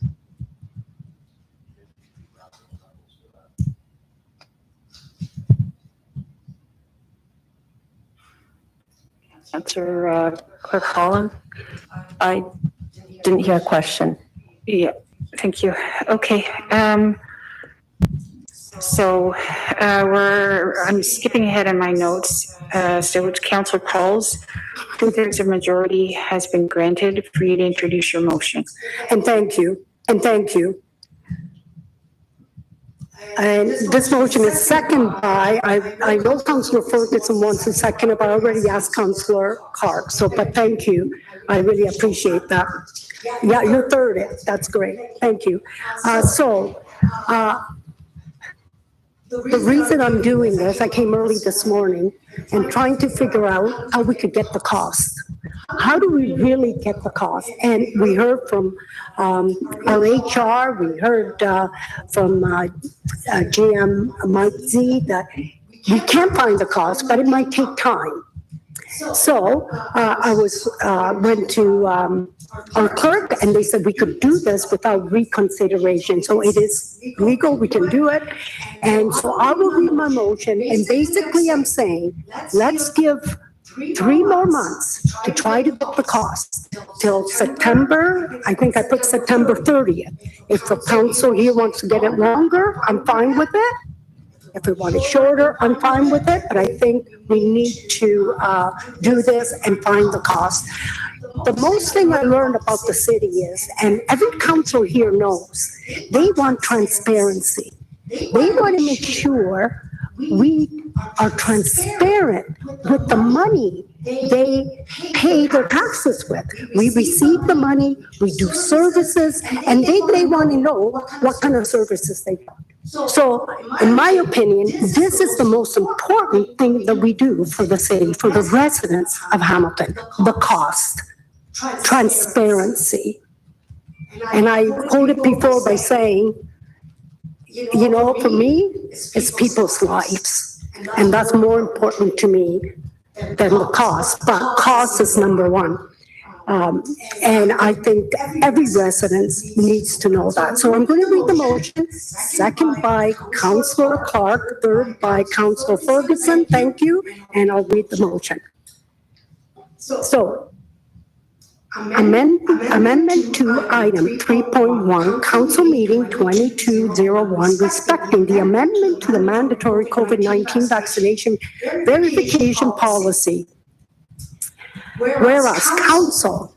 Councillor Clerk Holland, I didn't hear a question. Yeah, thank you. Okay. I'm skipping ahead in my notes. So Councillor Pauls, 2/3 of majority has been granted for you to introduce your motion. And thank you. And thank you. And this motion is seconded by, I know Councillor Ferguson wants a second, but I already asked Councillor Clark. So, but thank you. I really appreciate that. Yeah, you're third. That's great. Thank you. The reason I'm doing this, I came early this morning and trying to figure out how we could get the cost. How do we really get the cost? And we heard from our HR, we heard from GM Mike Z that we can't find the cost, but it might take time. So I went to our clerk and they said we could do this without reconsideration. So it is legal, we can do it. And so I will read my motion and basically I'm saying, let's give 3 more months to try to get the cost till September. I think I put September 30th. If the council here wants to get it longer, I'm fine with it. If we want it shorter, I'm fine with it, but I think we need to do this and find the cost. The most thing I learned about the city is, and every council here knows, they want transparency. They want to make sure we are transparent with the money they pay their taxes with. We receive the money, we do services, and they want to know what kind of services they want. So, in my opinion, this is the most important thing that we do for the city, for the residents of Hamilton, the cost, transparency. And I quoted before by saying, you know, for me, it's people's lives. And that's more important to me than the cost, but cost is number one. And I think every resident needs to know that. So I'm going to read the motion, second by Councillor Clark, third by Councillor Ferguson. Thank you. And I'll read the motion. So amendment to item 3.1, council meeting 2201, respecting the amendment to the mandatory COVID-19 vaccination verification policy. Whereas council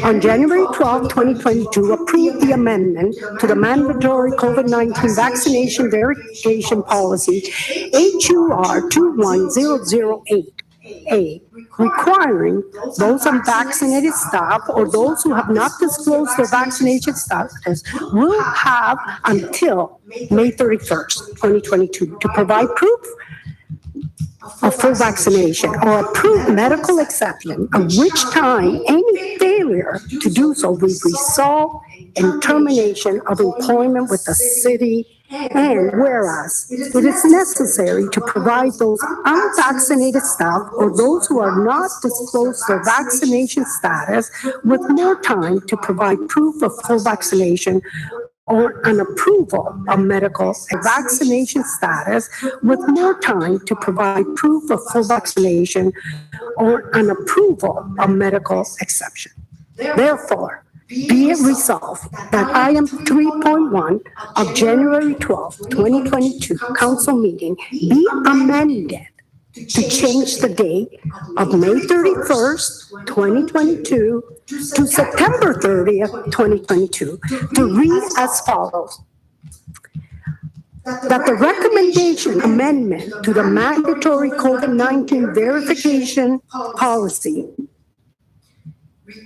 on January 12, 2022 approved the amendment to the mandatory COVID-19 vaccination verification policy HUR 21008A, requiring those unvaccinated staff or those who have not disclosed their vaccination status will have until May 31st, 2022 to provide proof of full vaccination or approved medical exception, at which time any failure to do so will result in termination of employment with the city. And whereas it is necessary to provide those unvaccinated staff or those who are not disclosed their vaccination status with more time to provide proof of full vaccination or an approval of medical vaccination status with more time to provide proof of full vaccination or an approval of medical exception. Therefore, be it resolved that item 3.1 of January 12, 2022 council meeting be amended to change the date of May 31st, 2022 to September 30th, 2022 to read as follows. that the recommendation amendment to the mandatory COVID-19 verification policy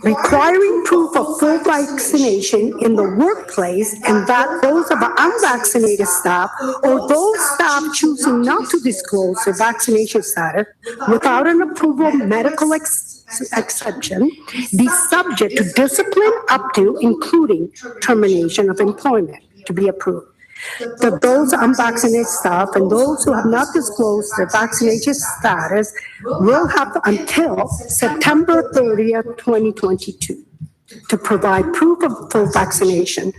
requiring proof of full vaccination in the workplace and that those of unvaccinated staff or those staff choosing not to disclose their vaccination status without an approval medical exception be subject to discipline up to including termination of employment to be approved. That those unvaccinated staff and those who have not disclosed their vaccination status will have until September 30th, 2022 to provide proof of full vaccination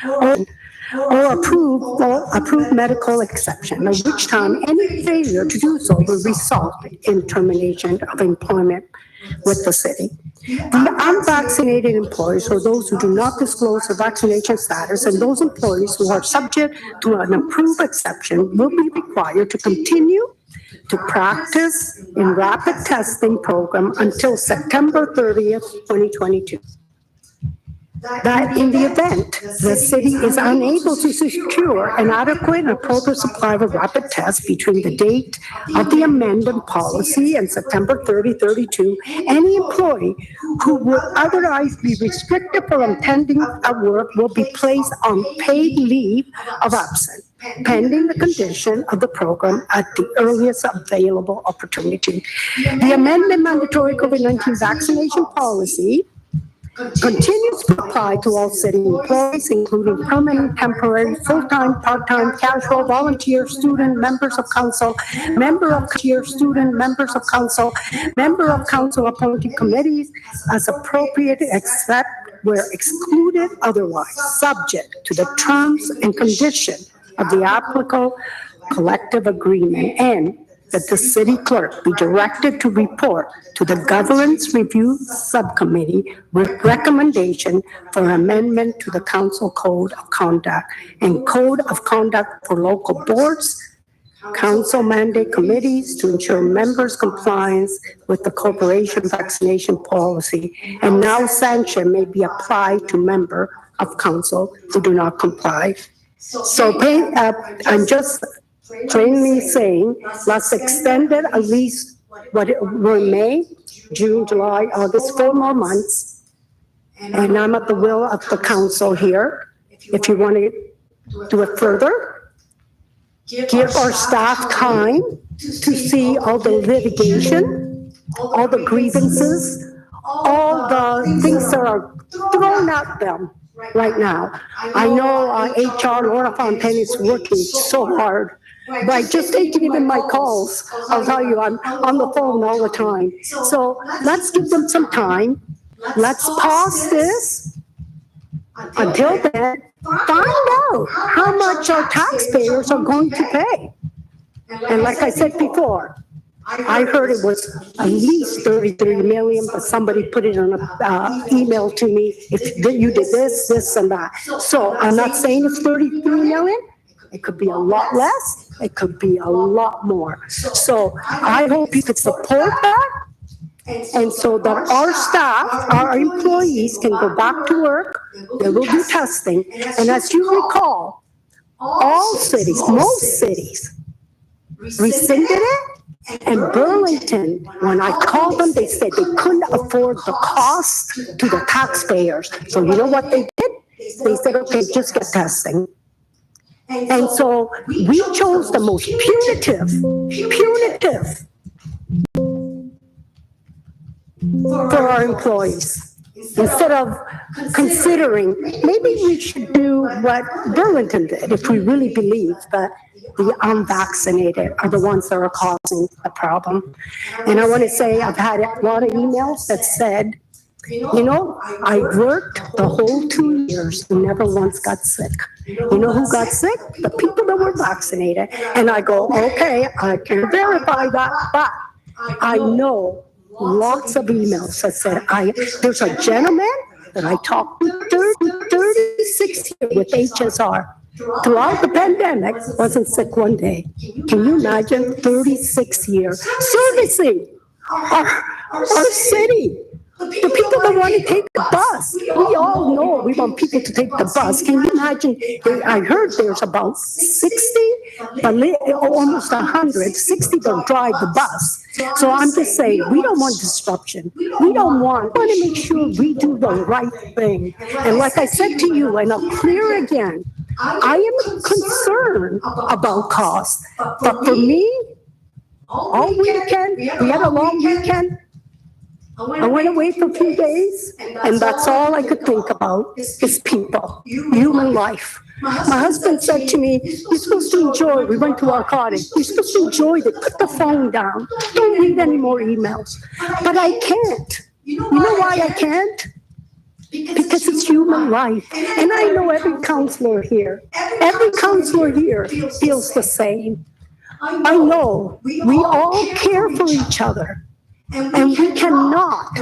or approved medical exception, at which time any failure to do so will result in termination of employment with the city. The unvaccinated employees or those who do not disclose their vaccination status and those employees who are subject to an approved exception will be required to continue to practice in rapid testing program until September 30th, 2022. That in the event the city is unable to secure an adequate and appropriate supply of rapid tests between the date of the amended policy and September 30, 32, any employee who would otherwise be restricted from attending at work will be placed on paid leave of absence, pending the condition of the program at the earliest available opportunity. The amended mandatory COVID-19 vaccination policy continues to apply to all city employees, including permanent, temporary, full-time, part-time, casual, volunteer, student, members of council, member of tier student, members of council, member of council appointed committees as appropriate except where excluded otherwise, subject to the terms and conditions of the applicable collective agreement, and that the city clerk be directed to report to the Governance Review Subcommittee with recommendation for amendment to the Council Code of Conduct and Code of Conduct for local boards, council mandate committees to ensure members' compliance with the corporation vaccination policy, and now sanction may be applied to member of council who do not comply. So I'm just plainly saying, let's extend it at least what it were May, June, July, August, 4 more months. And I'm at the will of the council here. If you want to do it further, give our staff time to see all the litigation, all the grievances, all the things that are thrown at them right now. I know HR, Laura Fontaine is working so hard. By just taking even my calls, I'll tell you, I'm on the phone all the time. So let's give them some time. Let's pause this. Until then, find out how much our taxpayers are going to pay. And like I said before, I heard it was at least 33 million, but somebody put it on an email to me, if you did this, this, and that. So I'm not saying it's 33 million. It could be a lot less. It could be a lot more. So I hope you could support that. And so that our staff, our employees can go back to work. They will do testing. And as you recall, all cities, most cities rescinded it. And Burlington, when I called them, they said they couldn't afford the cost to the taxpayers. So you know what they did? They said, okay, just get testing. And so we chose the most punitive for our employees. Instead of considering, maybe we should do what Burlington did if we really believe that the unvaccinated are the ones that are causing the problem. And I want to say I've had a lot of emails that said, you know, I worked the whole 2 years and never once got sick. You know who got sick? The people that were vaccinated. And I go, okay, I can verify that, but I know lots of emails that said, there's a gentleman that I talked to 36 years with HSR. Throughout the pandemic, wasn't sick one day. Can you imagine 36 years servicing our city? The people that want to take the bus. We all know we want people to take the bus. Can you imagine? I heard there's about 60, almost 100, 60 that drive the bus. So I'm just saying, we don't want disruption. We want to make sure we do the right thing. And like I said to you, and I'm clear again, I am concerned about cost. But for me, all weekend, we had a long weekend. I went away for a few days, and that's all I could think about is people, human life. My husband said to me, you're supposed to enjoy, we went to our cottage, you're supposed to enjoy it, put the phone down, don't read any more emails. But I can't. You know why I can't? Because it's human life. And I know every counselor here feels the same. I know we all care for each other. And we cannot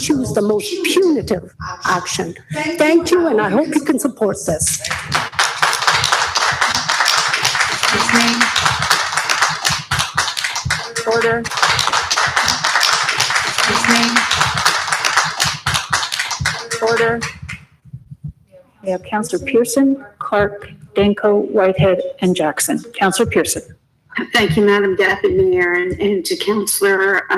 choose the most punitive action. Thank you, and I hope you can support this. Order. Order. We have Councillor Pearson, Clark, Danko, Whitehead, and Jackson. Councillor Pearson. Thank you, Madam Deputy Mayor, and to Councillor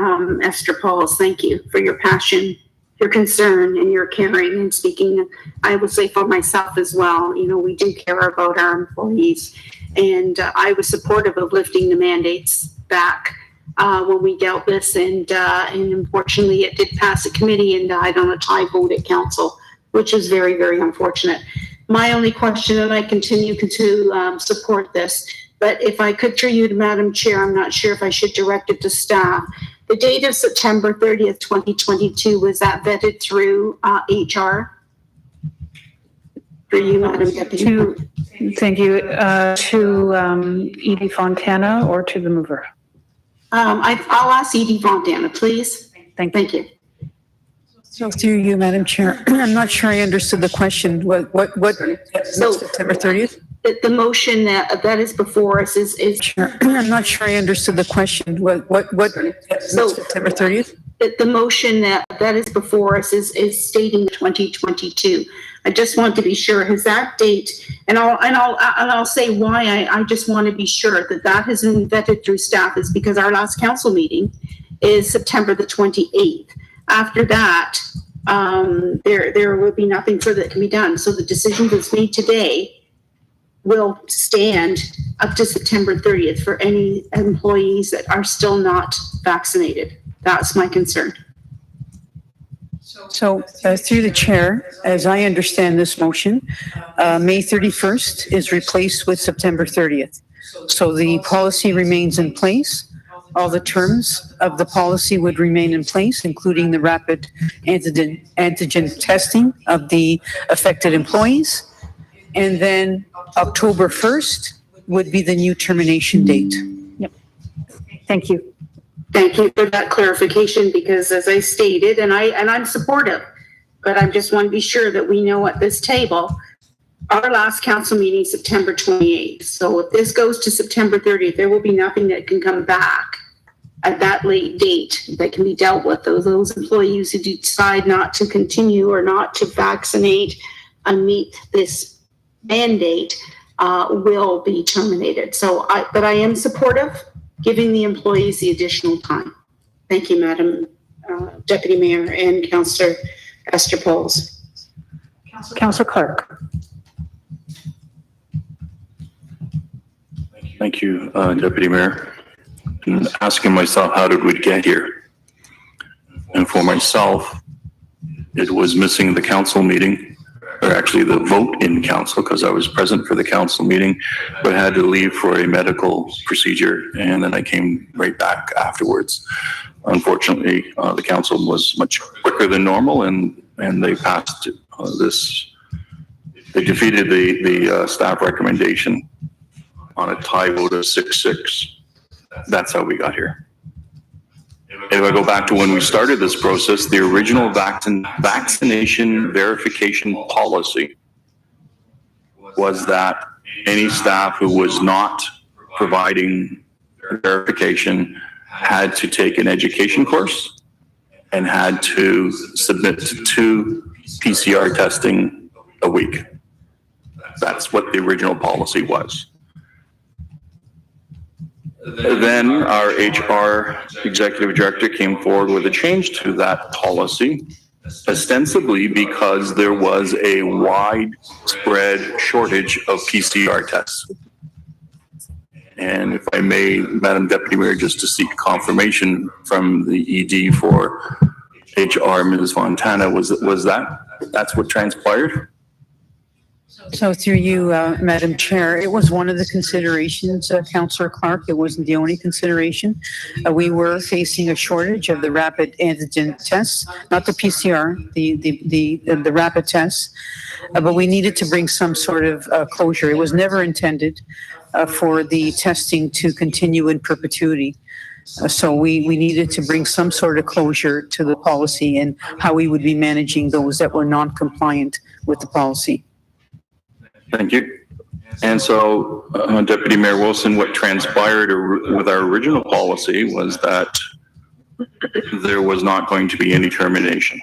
Esther Pauls. Thank you for your passion, your concern, and your caring and speaking. I would say for myself as well, you know, we do care about our employees, and I was supportive of lifting the mandates back when we dealt this, and unfortunately it did pass a committee and died on a tie vote at council, which is very, very unfortunate. My only question, and I continue to support this, but if I could through you to Madam Chair, I'm not sure if I should direct it to staff. The date of September 30th, 2022, was that vetted through HR? For you, Madam Deputy. Thank you. To Edie Fontana or to the mover? I'll ask Edie Fontana, please. Thank you. So through you, Madam Chair, I'm not sure I understood the question. What, September 30th? The motion that is before us is. I'm not sure I understood the question. What, September 30th? The motion that is before us is stating 2022. I just want to be sure, has that date, and I'll say why I just want to be sure that has been vetted through staff is because our last council meeting is September the 28th. After that, there will be nothing further that can be done. So the decision that's made today will stand up to September 30th for any employees that are still not vaccinated. That's my concern. So through the chair, as I understand this motion, May 31st is replaced with September 30th. So the policy remains in place. All the terms of the policy would remain in place, including the rapid antigen testing of the affected employees. And then October 1st would be the new termination date. Yep. Thank you. Thank you for that clarification, because as I stated, and I'm supportive, but I just want to be sure that we know at this table, our last council meeting, September 28th. So if this goes to September 30th, there will be nothing that can come back at that late date that can be dealt with. Those employees who decide not to continue or not to vaccinate and meet this mandate will be terminated. But I am supportive, giving the employees the additional time. Thank you, Madam Deputy Mayor and Councillor Esther Pauls. Councillor Clark. Thank you, Deputy Mayor. And asking myself, how did we get here? And for myself, it was missing the council meeting, or actually the vote in council, because I was present for the council meeting, but had to leave for a medical procedure, and then I came right back afterwards. Unfortunately, the council was much quicker than normal, and they passed this. They defeated the staff recommendation on a tie vote of 6-6. That's how we got here. If I go back to when we started this process, the original vaccination verification policy was that any staff who was not providing verification had to take an education course and had to submit to 2 PCR testing a week. That's what the original policy was. Then our HR executive director came forward with a change to that policy, ostensibly because there was a widespread shortage of PCR tests. And if I may, Madam Deputy Mayor, just to seek confirmation from the ED for HR, Ms. Fontana, that's what transpired? So through you, Madam Chair, it was one of the considerations, Councillor Clark. It wasn't the only consideration. We were facing a shortage of the rapid antigen tests, not the PCR, the rapid tests, but we needed to bring some sort of closure. It was never intended for the testing to continue in perpetuity. So we needed to bring some sort of closure to the policy and how we would be managing those that were non-compliant with the policy. Thank you. And so, Deputy Mayor Wilson, what transpired with our original policy was that there was not going to be any termination.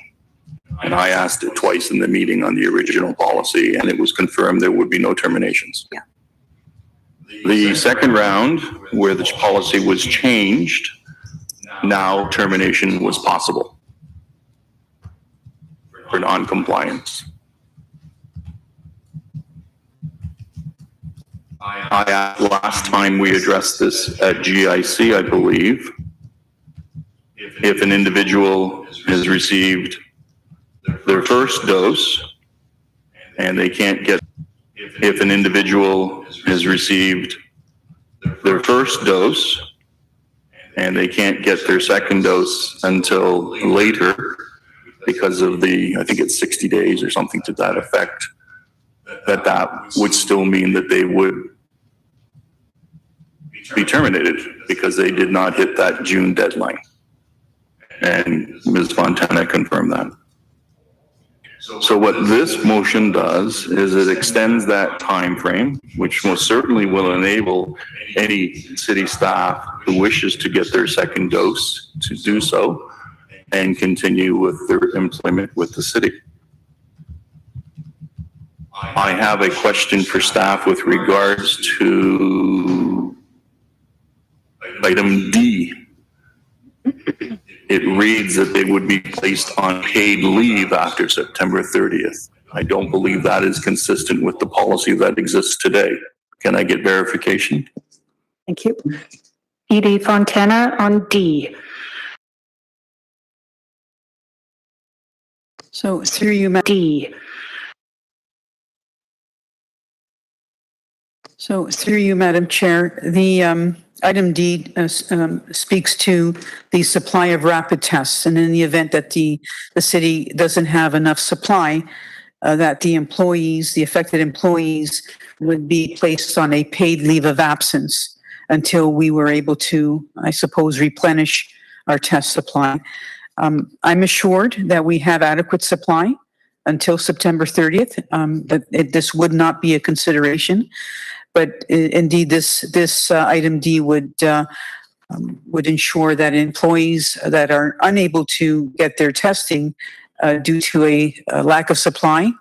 And I asked it twice in the meeting on the original policy, and it was confirmed there would be no terminations. Yeah. The second round, where the policy was changed, now termination was possible for non-compliance. I asked last time we addressed this at GIC, I believe, if an individual has received their first dose and they can't get, if an individual has received their first dose and they can't get their second dose until later because of I think it's 60 days or something to that effect, that would still mean that they would be terminated because they did not hit that June deadline. And Ms. Fontana confirmed that. So what this motion does is it extends that time frame, which most certainly will enable any city staff who wishes to get their second dose to do so and continue with their employment with the city. I have a question for staff with regards to item D. It reads that they would be placed on paid leave after September 30th. I don't believe that is consistent with the policy that exists today. Can I get verification? Thank you. ED Fontana on D. So through you, D. So through you, Madam Chair, the item D speaks to the supply of rapid tests, and in the event that the city doesn't have enough supply, that the affected employees would be placed on a paid leave of absence until we were able to, I suppose, replenish our test supply. I'm assured that we have adequate supply until September 30th, that this would not be a consideration. But indeed, this item D would ensure that employees that are unable to get their testing due to a lack of supply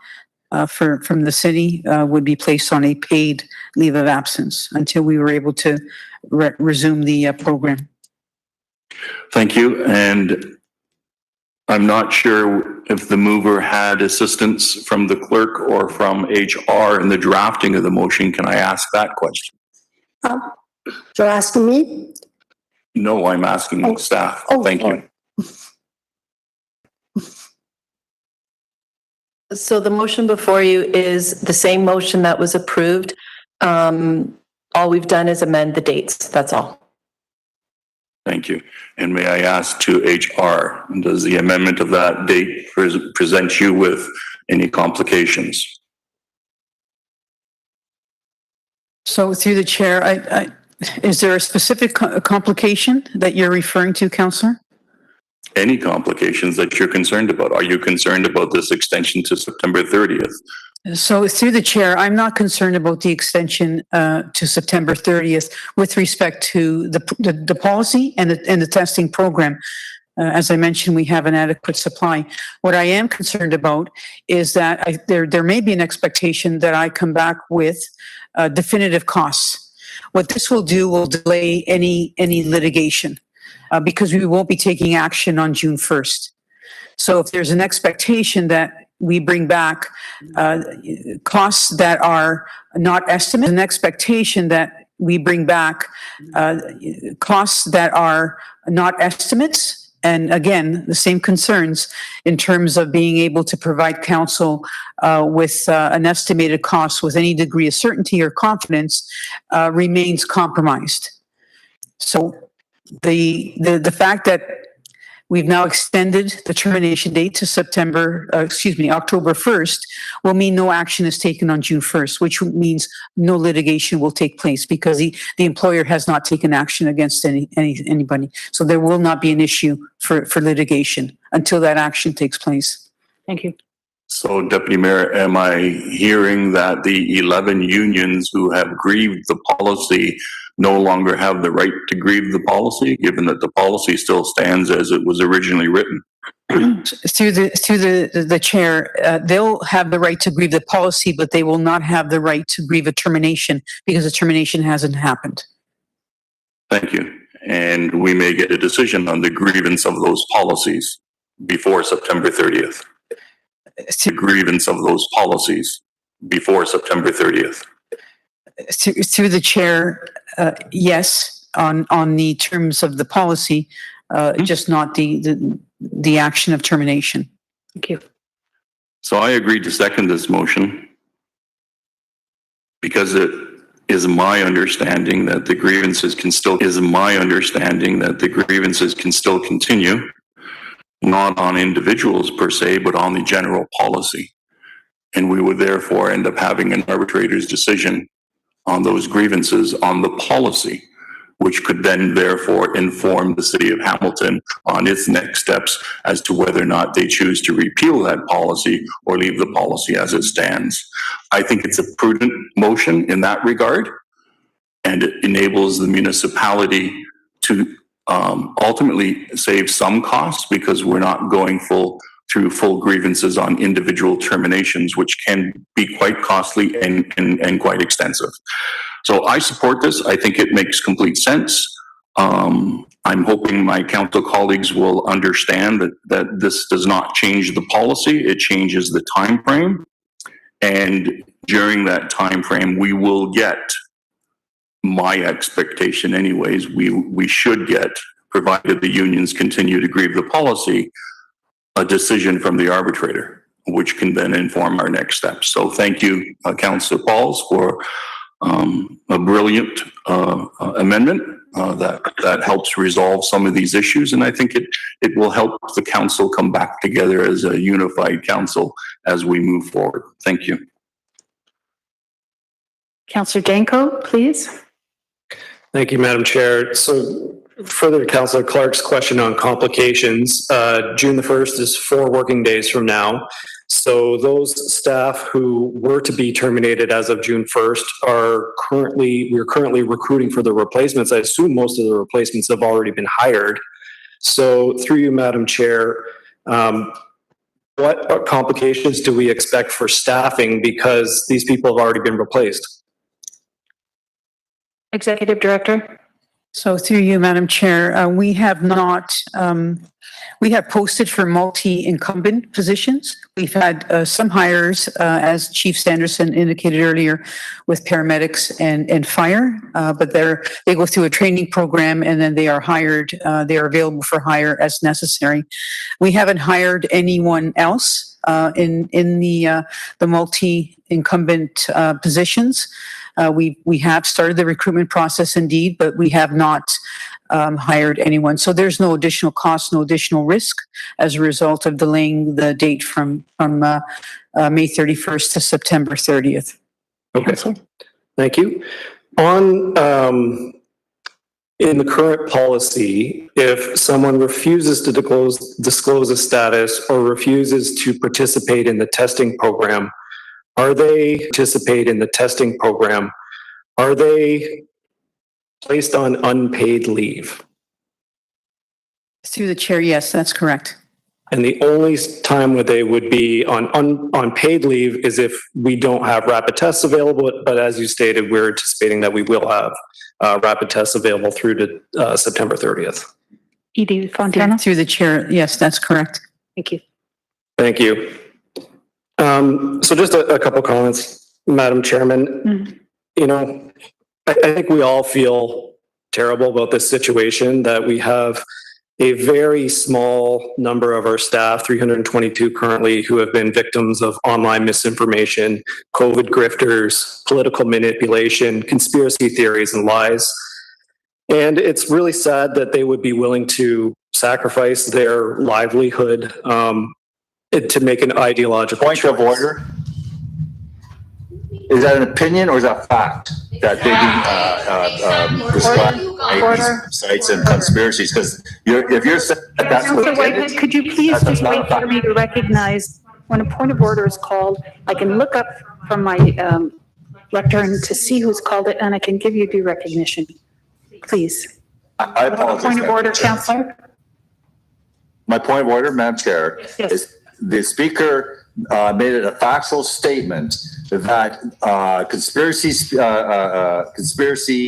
from the city would be placed on a paid leave of absence until we were able to resume the program. Thank you. And I'm not sure if the mover had assistance from the clerk or from HR in the drafting of the motion. Can I ask that question? You're asking me? No, I'm asking staff. Thank you. So the motion before you is the same motion that was approved. All we've done is amend the dates. That's all. Thank you. And may I ask to HR, does the amendment of that date present you with any complications? So through the chair, is there a specific complication that you're referring to, Councillor? Any complications that you're concerned about? Are you concerned about this extension to September 30th? So through the chair, I'm not concerned about the extension to September 30th with respect to the policy and the testing program. As I mentioned, we have an adequate supply. What I am concerned about is that there may be an expectation that I come back with definitive costs. What this will do will delay any litigation because we won't be taking action on June 1st. So if there's an expectation that we bring back costs that are not estimates, an expectation that we bring back costs that are not estimates. And again, the same concerns in terms of being able to provide counsel with an estimated cost with any degree of certainty or confidence remains compromised. So the fact that we've now extended the termination date to October 1st will mean no action is taken on June 1st, which means no litigation will take place because the employer has not taken action against anybody. So there will not be an issue for litigation until that action takes place. Thank you. So Deputy Mayor, am I hearing that the 11 unions who have grieved the policy no longer have the right to grieve the policy, given that the policy still stands as it was originally written? Through the chair, they'll have the right to grieve the policy, but they will not have the right to grieve a termination because the termination hasn't happened. Thank you. And we may get a decision on the grievance of those policies before September 30th. The grievance of those policies before September 30th. Through the chair, yes, on the terms of the policy, just not the action of termination. Thank you. So I agree to second this motion because it is my understanding that the grievances can still continue, not on individuals per se, but on the general policy. And we would therefore end up having an arbitrator's decision on those grievances on the policy, which could then therefore inform the city of Hamilton on its next steps as to whether or not they choose to repeal that policy or leave the policy as it stands. I think it's a prudent motion in that regard, and it enables the municipality to ultimately save some costs because we're not going through full grievances on individual terminations, which can be quite costly and quite extensive. So I support this. I think it makes complete sense. I'm hoping my council colleagues will understand that this does not change the policy. It changes the time frame. And during that time frame, we will get, my expectation anyways, we should get, provided the unions continue to grieve the policy, a decision from the arbitrator, which can then inform our next steps. So thank you, Councillor Pauls, for a brilliant amendment that helps resolve some of these issues. And I think it will help the council come back together as a unified council as we move forward. Thank you. Councillor Danko, please. Thank you, Madam Chair. So further to Councillor Clark's question on complications, June the 1st is 4 working days from now. So those staff who were to be terminated as of June 1st we're currently recruiting for the replacements. I assume most of the replacements have already been hired. So through you, Madam Chair, what complications do we expect for staffing because these people have already been replaced? Executive Director. So through you, Madam Chair, we have posted for multi-incumbent positions. We've had some hires, as Chief Sanderson indicated earlier, with paramedics and fire, but they go through a training program and then they are hired. They are available for hire as necessary. We haven't hired anyone else in the multi-incumbent positions. We have started the recruitment process indeed, but we have not hired anyone. So there's no additional cost, no additional risk as a result of delaying the date from May 31st to September 30th. Okay, thank you. On in the current policy, if someone refuses to disclose a status or refuses to participate in the testing program, are they placed on unpaid leave? Through the chair, yes, that's correct. And the only time where they would be on paid leave is if we don't have rapid tests available. But as you stated, we're anticipating that we will have rapid tests available through to September 30th. Edie Fontana? Through the chair, yes, that's correct. Thank you. Thank you. So just a couple comments, Madam Chairman. You know, I think we all feel terrible about this situation, that we have a very small number of our staff, 322 currently, who have been victims of online misinformation, COVID grifters, political manipulation, conspiracy theories, and lies. And it's really sad that they would be willing to sacrifice their livelihood to make an ideological Point of order. Is that an opinion or is that fact that they prescribe sites and conspiracies? Because if you're saying that that's what Councilor Whitehead, could you please just wait for me to recognize when a point of order is called? I can look up from my lectern to see who's called it, and I can give you due recognition. Please. I apologize. Point of order, Councilor. My point of order, Madam Chair, is the speaker made it a factual statement that conspiracy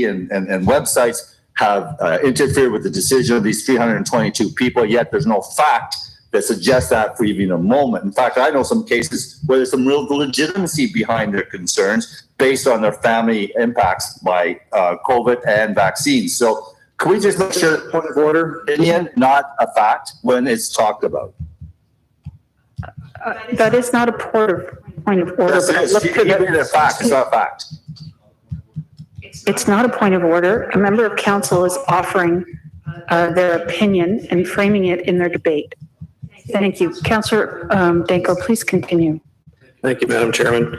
and websites have interfered with the decision of these 322 people, yet there's no fact that suggests that for even a moment. In fact, I know some cases where there's some real legitimacy behind their concerns based on their family impacts by COVID and vaccines. So can we just make sure that point of order, opinion, not a fact when it's talked about? That is not a point of order. Yes, it is. Even a fact, it's not a fact. It's not a point of order. A member of council is offering their opinion and framing it in their debate. Thank you. Councillor Danko, please continue. Thank you, Madam Chairman.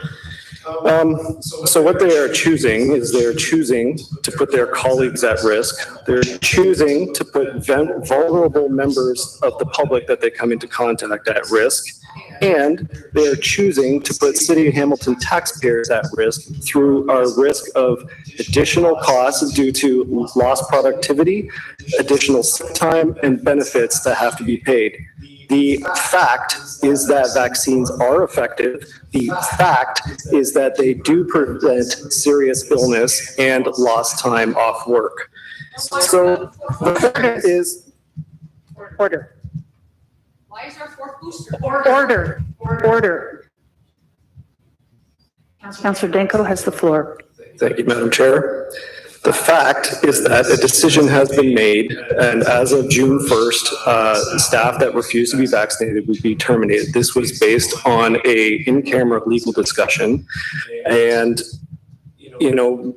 So what they are choosing is they're choosing to put their colleagues at risk. They're choosing to put vulnerable members of the public that they come into contact at risk. And they're choosing to put City of Hamilton taxpayers at risk through our risk of additional costs due to lost productivity, additional sick time, and benefits that have to be paid. The fact is that vaccines are effective. The fact is that they do prevent serious illness and lost time off work. So the fact is... Order. Why is our fourth booster? Order. Councillor Danko has the floor. Thank you, Madam Chair. The fact is that a decision has been made, and as of June 1st, staff that refused to be vaccinated would be terminated. This was based on a in-camera legal discussion. And, you know,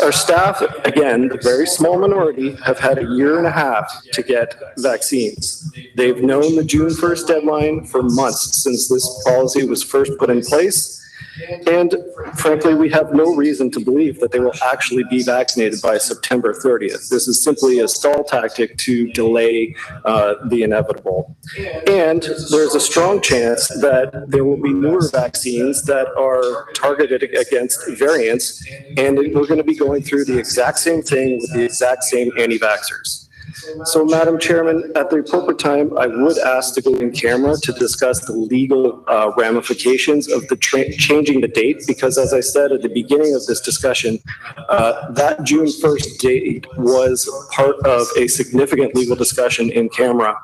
our staff, again, the very small minority, have had a year and a half to get vaccines. They've known the June 1st deadline for months since this policy was first put in place. And frankly, we have no reason to believe that they will actually be vaccinated by September 30th. This is simply a stall tactic to delay the inevitable. And there's a strong chance that there will be newer vaccines that are targeted against variants, and we're going to be going through the exact same thing with the exact same anti-vaxxers. So, Madam Chairman, at the appropriate time, I would ask to go in camera to discuss the legal ramifications of the changing the date, because as I said at the beginning of this discussion, that June 1st date was part of a significant legal discussion in camera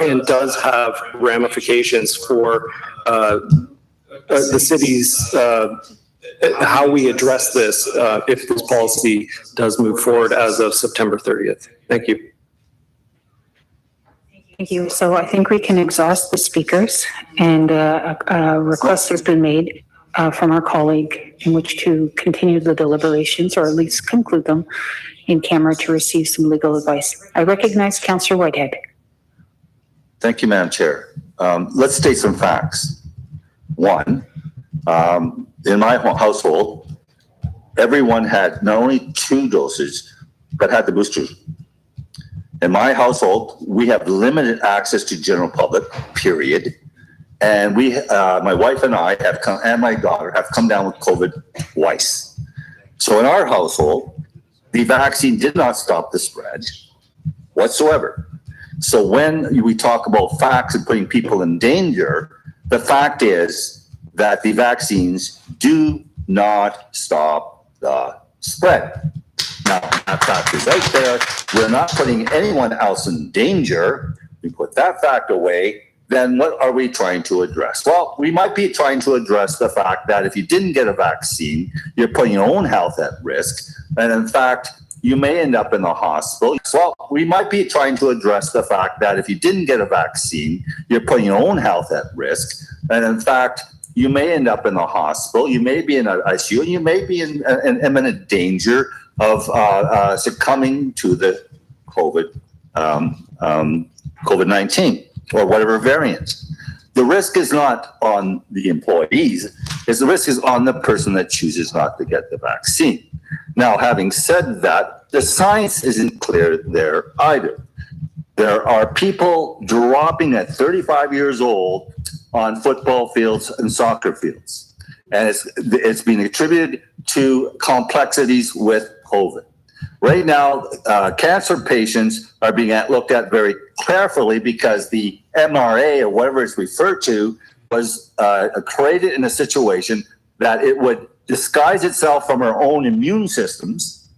and does have ramifications for the city's how we address this if this policy does move forward as of September 30th. Thank you. Thank you. So I think we can exhaust the speakers, and a request has been made from our colleague in which to continue the deliberations, or at least conclude them in camera, to receive some legal advice. I recognize Councillor Whitehead. Thank you, Madam Chair. Let's state some facts. One, in my household, everyone had not only 2 doses, but had the boosters. In my household, we have limited access to general public, period. And my wife and I have come, and my daughter have come down with COVID twice. So in our household, the vaccine did not stop the spread whatsoever. So when we talk about facts and putting people in danger, the fact is that the vaccines do not stop the spread. Now, that fact is out there. We're not putting anyone else in danger. We put that fact away. Then what are we trying to address? Well, we might be trying to address the fact that if you didn't get a vaccine, you're putting your own health at risk. And in fact, you may end up in the hospital. Well, we might be trying to address the fact that if you didn't get a vaccine, you're putting your own health at risk. And in fact, you may end up in the hospital. You may be in an ICU, and you may be in imminent danger of succumbing to the COVID-19 or whatever variant. The risk is not on the employees. The risk is on the person that chooses not to get the vaccine. Now, having said that, the science isn't clear there either. There are people dropping at 35 years old on football fields and soccer fields. And it's being attributed to complexities with COVID. Right now, cancer patients are being looked at very carefully because the MRA, or whatever it's referred to, was created in a situation that it would disguise itself from our own immune systems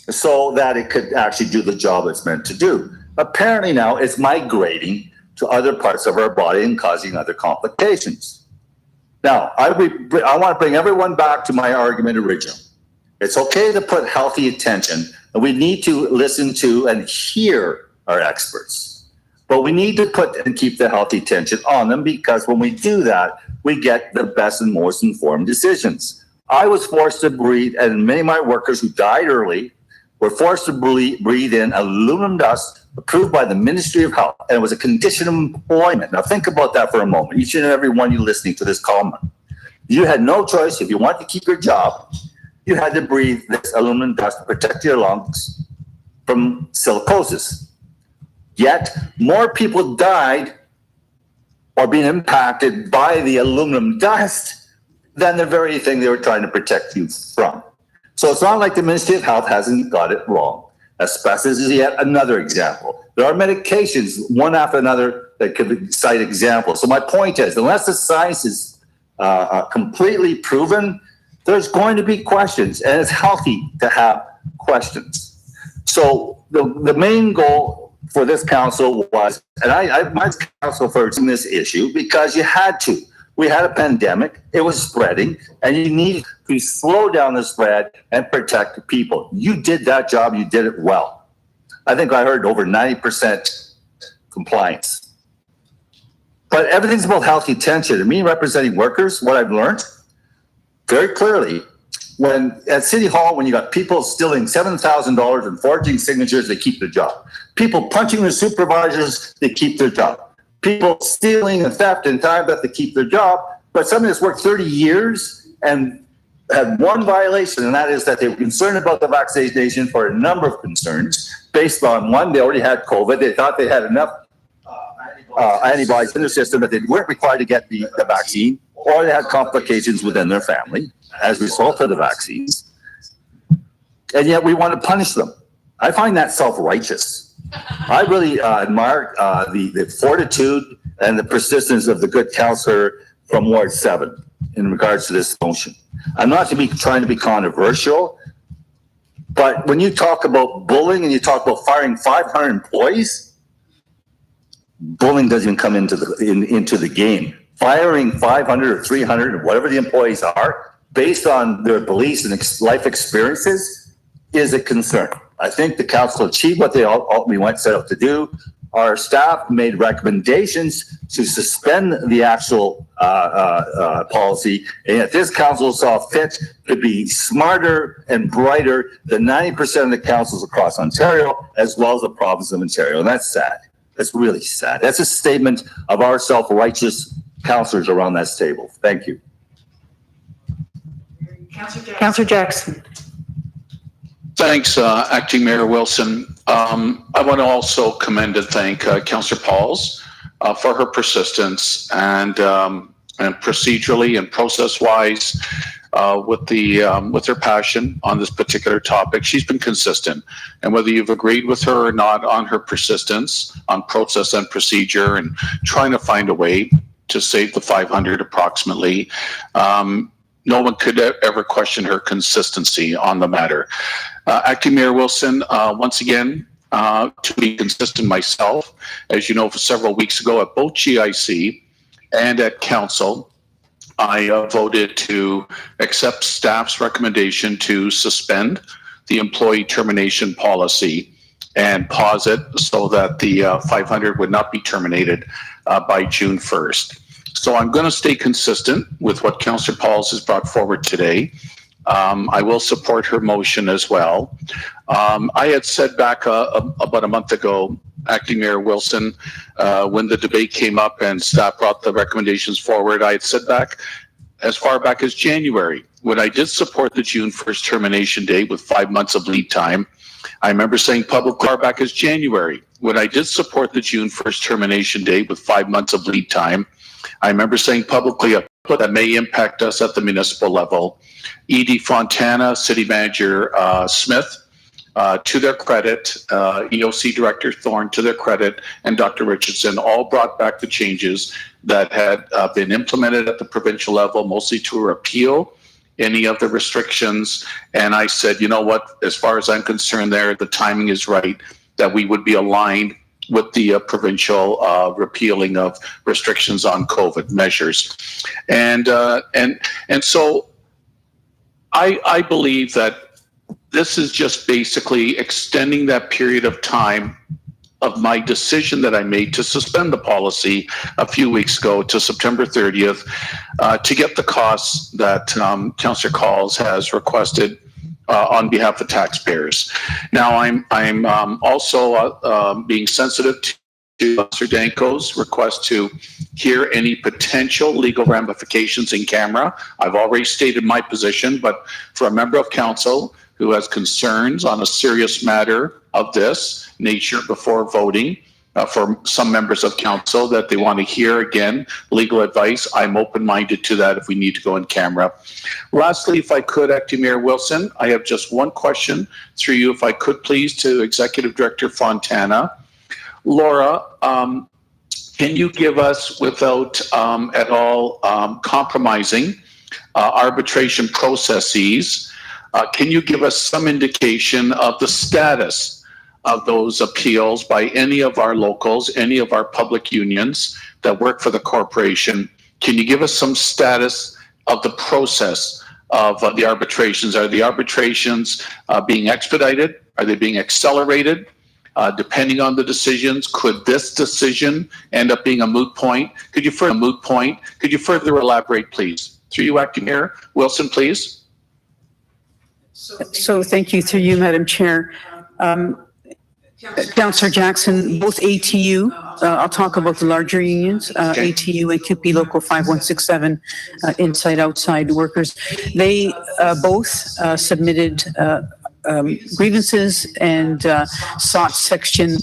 so that it could actually do the job it's meant to do. Apparently now it's migrating to other parts of our body and causing other complications. Now, I want to bring everyone back to my argument originally. It's okay to put healthy attention, and we need to listen to and hear our experts. But we need to put and keep the healthy attention on them, because when we do that, we get the best and most informed decisions. I was forced to breathe, and many of my workers who died early were forced to breathe in aluminum dust approved by the Ministry of Health, and it was a condition of employment. Now think about that for a moment, each and every one you listening to this comment. You had no choice. If you wanted to keep your job, you had to breathe this aluminum dust to protect your lungs from silicosis. Yet more people died or being impacted by the aluminum dust than the very thing they were trying to protect you from. So it's not like the Ministry of Health hasn't got it wrong. Asbestos is yet another example. There are medications, one after another, that could cite examples. So my point is, unless the science is completely proven, there's going to be questions, and it's healthy to have questions. So the main goal for this council was, and I admire council for this issue because you had to. We had a pandemic, it was spreading, and you need to slow down the spread and protect the people. You did that job, you did it well. I think I heard over 90% compliance. But everything's about healthy attention. And me representing workers, what I've learned very clearly, when at City Hall, when you got people stealing $7,000 and forging signatures, they keep their job. People punching their supervisors, they keep their job. People stealing and theft and time that they keep their job. But somebody that's worked 30 years and had one violation, and that is that they were concerned about the vaccination for a number of concerns based on, one, they already had COVID. They thought they had enough antibodies in their system that they weren't required to get the vaccine, or they had complications within their family as a result of the vaccines. And yet we want to punish them. I find that self-righteous. I really admire the fortitude and the persistence of the good councillor from Ward 7 in regards to this motion. I'm not trying to be controversial, but when you talk about bullying and you talk about firing 500 employees, bullying doesn't even come into the game. Firing 500 or 300 or whatever the employees are based on their beliefs and life experiences is a concern. I think the council achieved what they ultimately set out to do. Our staff made recommendations to suspend the actual policy, and yet this council saw fit to be smarter and brighter than 90% of the councils across Ontario, as well as the province of Ontario. And that's sad. That's really sad. That's a statement of our self-righteous councillors around that table. Thank you. Councillor Jackson. Thanks, Acting Mayor Wilson. I want to also commend and thank Councillor Pauls for her persistence and procedurally and process-wise, with her passion on this particular topic. She's been consistent, and whether you've agreed with her or not on her persistence on process and procedure and trying to find a way to save the 500 approximately, no one could ever question her consistency on the matter. Acting Mayor Wilson, once again, to be consistent myself, as you know, for several weeks ago at both GIC and at Council, I voted to accept staff's recommendation to suspend the employee termination policy and pause it so that the 500 would not be terminated by June 1st. So I'm going to stay consistent with what Councillor Pauls has brought forward today. I will support her motion as well. I had said back about a month ago, Acting Mayor Wilson, when the debate came up and staff brought the recommendations forward, I had said back as far back as January, when I did support the June 1st termination date with 5 months of lead time. I remember saying publicly far back as January, when I did support the June 1st termination date with 5 months of lead time. I remember saying publicly that may impact us at the municipal level. E.D. Fontana, City Manager Smith, to their credit, EOC Director Thorne, to their credit, and Dr. Richardson all brought back the changes that had been implemented at the provincial level, mostly to repeal any of the restrictions. And I said, you know what, as far as I'm concerned there, the timing is right, that we would be aligned with the provincial repealing of restrictions on COVID measures. And so I believe that this is just basically extending that period of time of my decision that I made to suspend the policy a few weeks ago to September 30th to get the costs that Councillor Calls has requested on behalf of taxpayers. Now, I'm also being sensitive to Councillor Danko's request to hear any potential legal ramifications in camera. I've already stated my position, but for a member of council who has concerns on a serious matter of this nature before voting, for some members of council that they want to hear again legal advice, I'm open-minded to that if we need to go in camera. Lastly, if I could, Acting Mayor Wilson, I have just one question through you, if I could please, to Executive Director Fontana. Laura, can you give us, without at all compromising arbitration processes, can you give us some indication of the status of those appeals by any of our locals, any of our public unions that work for the corporation? Can you give us some status of the process of the arbitrations? Are the arbitrations being expedited? Are they being accelerated? Depending on the decisions, could this decision end up being a moot point? Could you further elaborate, please? Through you, Acting Mayor Wilson, please. So thank you, through you, Madam Chair. Councillor Jackson, both ATU, I'll talk about the larger unions, ATU and CUPE Local 5167, inside outside workers. They both submitted grievances and sought Section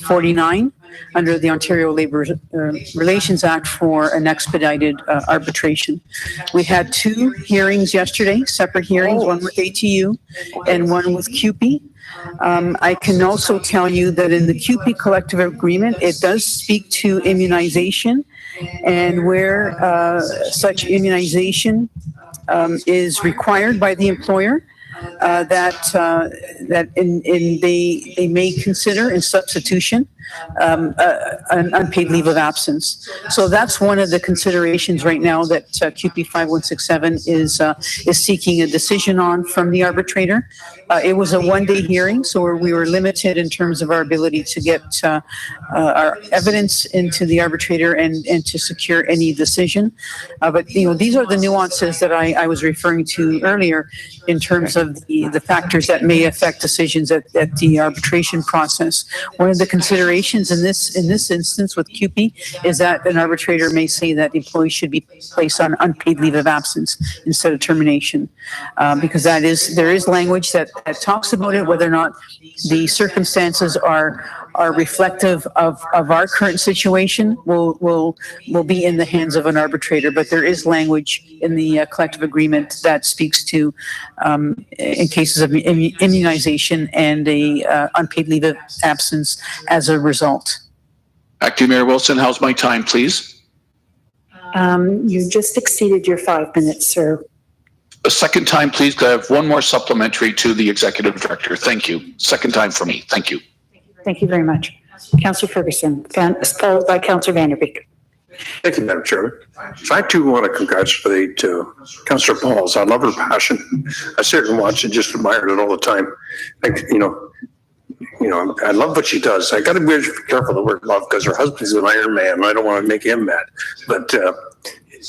49 under the Ontario Labour Relations Act for an expedited arbitration. We had 2 hearings yesterday, separate hearings, one with ATU and one with CUPE. I can also tell you that in the CUPE collective agreement, it does speak to immunization, and where such immunization is required by the employer, that they may consider in substitution an unpaid leave of absence. So that's one of the considerations right now that CUPE 5167 is seeking a decision on from the arbitrator. It was a one-day hearing, so we were limited in terms of our ability to get our evidence into the arbitrator and to secure any decision. But these are the nuances that I was referring to earlier in terms of the factors that may affect decisions at the arbitration process. One of the considerations in this instance with CUPE is that an arbitrator may say that the employee should be placed on unpaid leave of absence instead of termination, because there is language that talks about it, whether or not the circumstances are are reflective of our current situation will be in the hands of an arbitrator, but there is language in the collective agreement that speaks to in cases of immunization and a unpaid leave of absence as a result. Acting Mayor Wilson, how's my time, please? You just exceeded your 5 minutes, sir. A second time, please, because I have one more supplementary to the executive director. Thank you. Second time for me. Thank you. Thank you very much. Councillor Ferguson, followed by Councillor Vanderbeek. Thank you, Madam Chairman. So I too want to congratulate Councillor Pauls. I love her passion. I sit and watch and just admire it all the time. I love what she does. I got to be careful the word love because her husband's an Iron Man. And I don't want to make him mad, but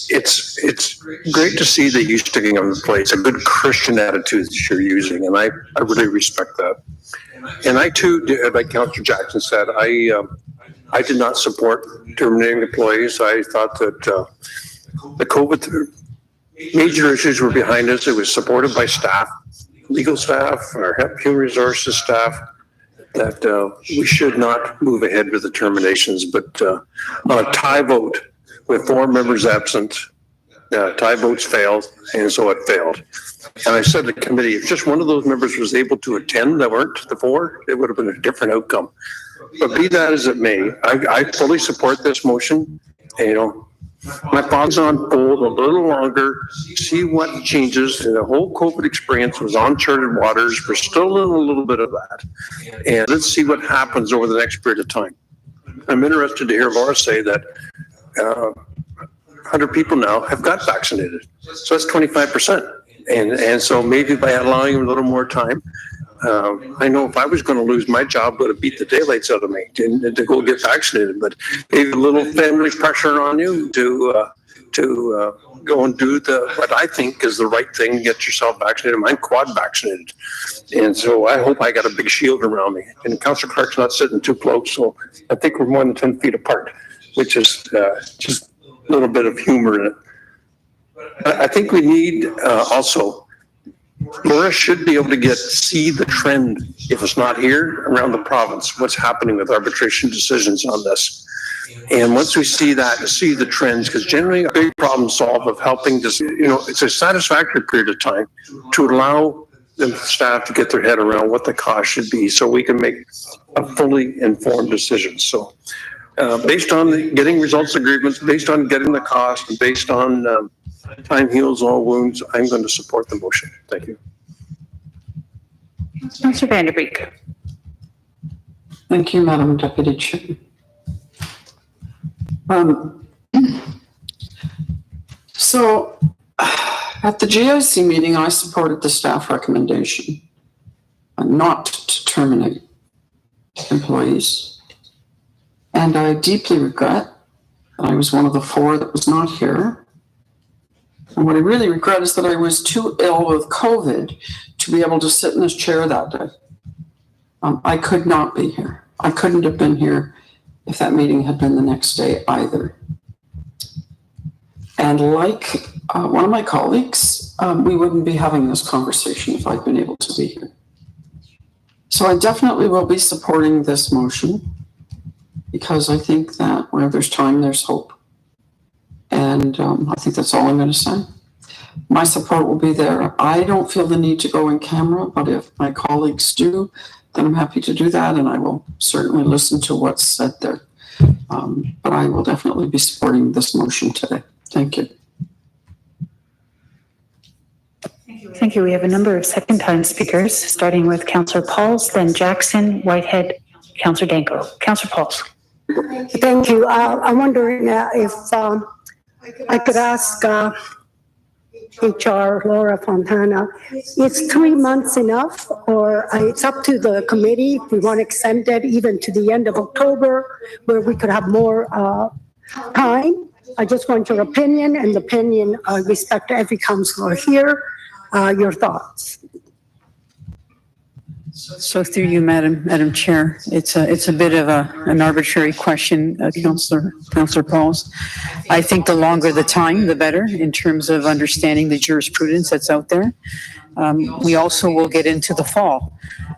it's great to see that you're sticking on the place. A good Christian attitude that you're using, and I really respect that. And I too, like Councillor Jackson said, I did not support terminating employees. I thought that the COVID major issues were behind us. It was supported by staff, legal staff, our human resources staff, that we should not move ahead with the terminations. But on a tie vote with 4 members absent, tie votes failed, and so it failed. And I said to the committee, if just one of those members was able to attend that weren't the 4, it would have been a different outcome. But be that as it may, I fully support this motion. My thoughts on hold a little longer, see what changes. The whole COVID experience was uncharted waters. We're still in a little bit of that. And let's see what happens over the next period of time. I'm interested to hear Laura say that 100 people now have got vaccinated. So that's 25%. And so maybe by allowing them a little more time, I know if I was going to lose my job, it would have beat the daylights out of me to go get vaccinated. But maybe a little family pressure on you to go and do what I think is the right thing, get yourself vaccinated. I'm quad vaccinated. And so I hope I got a big shield around me. And Councillor Clark's not sitting too close, so I think we're more than 10 feet apart, which is just a little bit of humor in it. I think we need also, Laura should be able to see the trend, if it's not here, around the province, what's happening with arbitration decisions on this. And once we see that, to see the trends, because generally a big problem solved of helping to, it's a satisfactory period of time to allow the staff to get their head around what the cost should be so we can make a fully informed decision. So based on getting results agreements, based on getting the cost, and based on time heals all wounds, I'm going to support the motion. Thank you. Councillor Vanderbeek. Thank you, Madam Deputy Chair. So at the GIC meeting, I supported the staff recommendation not to terminate employees. And I deeply regret that I was one of the 4 that was not here. And what I really regret is that I was too ill with COVID to be able to sit in this chair that day. I could not be here. I couldn't have been here if that meeting had been the next day either. And like one of my colleagues, we wouldn't be having this conversation if I'd been able to be here. So I definitely will be supporting this motion because I think that where there's time, there's hope. And I think that's all I'm going to say. My support will be there. I don't feel the need to go in camera, but if my colleagues do, then I'm happy to do that, and I will certainly listen to what's said there. But I will definitely be supporting this motion today. Thank you. Thank you. We have a number of second-time speakers, starting with Councillor Pauls, then Jackson, Whitehead, Councillor Danko. Councillor Pauls. Thank you. I'm wondering if I could ask HR Laura Fontana, is 3 months enough, or it's up to the committee if we want to extend it even to the end of October, where we could have more time? I just want your opinion, and the opinion I respect every councillor here. Your thoughts. So through you, Madam Chair, it's a bit of an arbitrary question, Councillor Pauls. I think the longer the time, the better in terms of understanding the jurisprudence that's out there. We also will get into the fall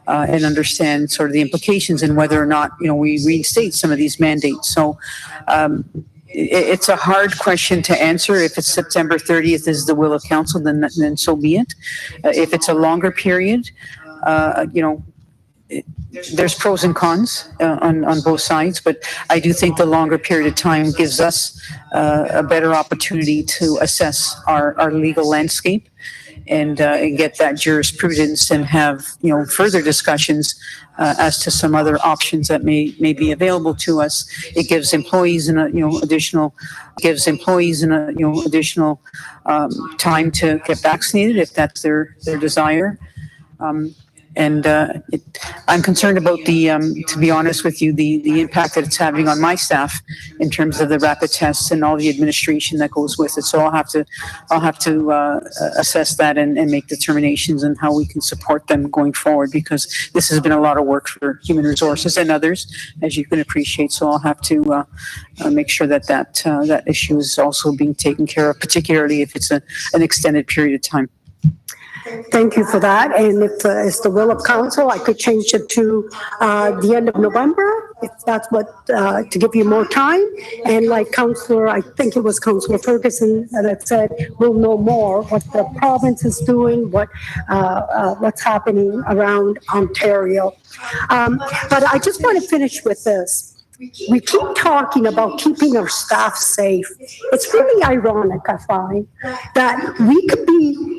and understand sort of the implications and whether or not, we reinstate some of these mandates. So it's a hard question to answer. If it's September 30th is the will of council, then so be it. If it's a longer period, there's pros and cons on both sides, but I do think the longer period of time gives us a better opportunity to assess our legal landscape and get that jurisprudence and have further discussions as to some other options that may be available to us. It gives employees additional time to get vaccinated if that's their desire. I'm concerned about to be honest with you, the impact that it's having on my staff in terms of the rapid tests and all the administration that goes with it. So I'll have to assess that and make determinations on how we can support them going forward, because this has been a lot of work for human resources and others, as you can appreciate. So I'll have to make sure that issue is also being taken care of, particularly if it's an extended period of time. Thank you for that. And if it's the will of council, I could change it to the end of November, if that's what, to give you more time. And like I think it was Councillor Ferguson that said, we'll know more what the province is doing, what's happening around Ontario. But I just want to finish with this. We keep talking about keeping our staff safe. It's really ironic, I find, that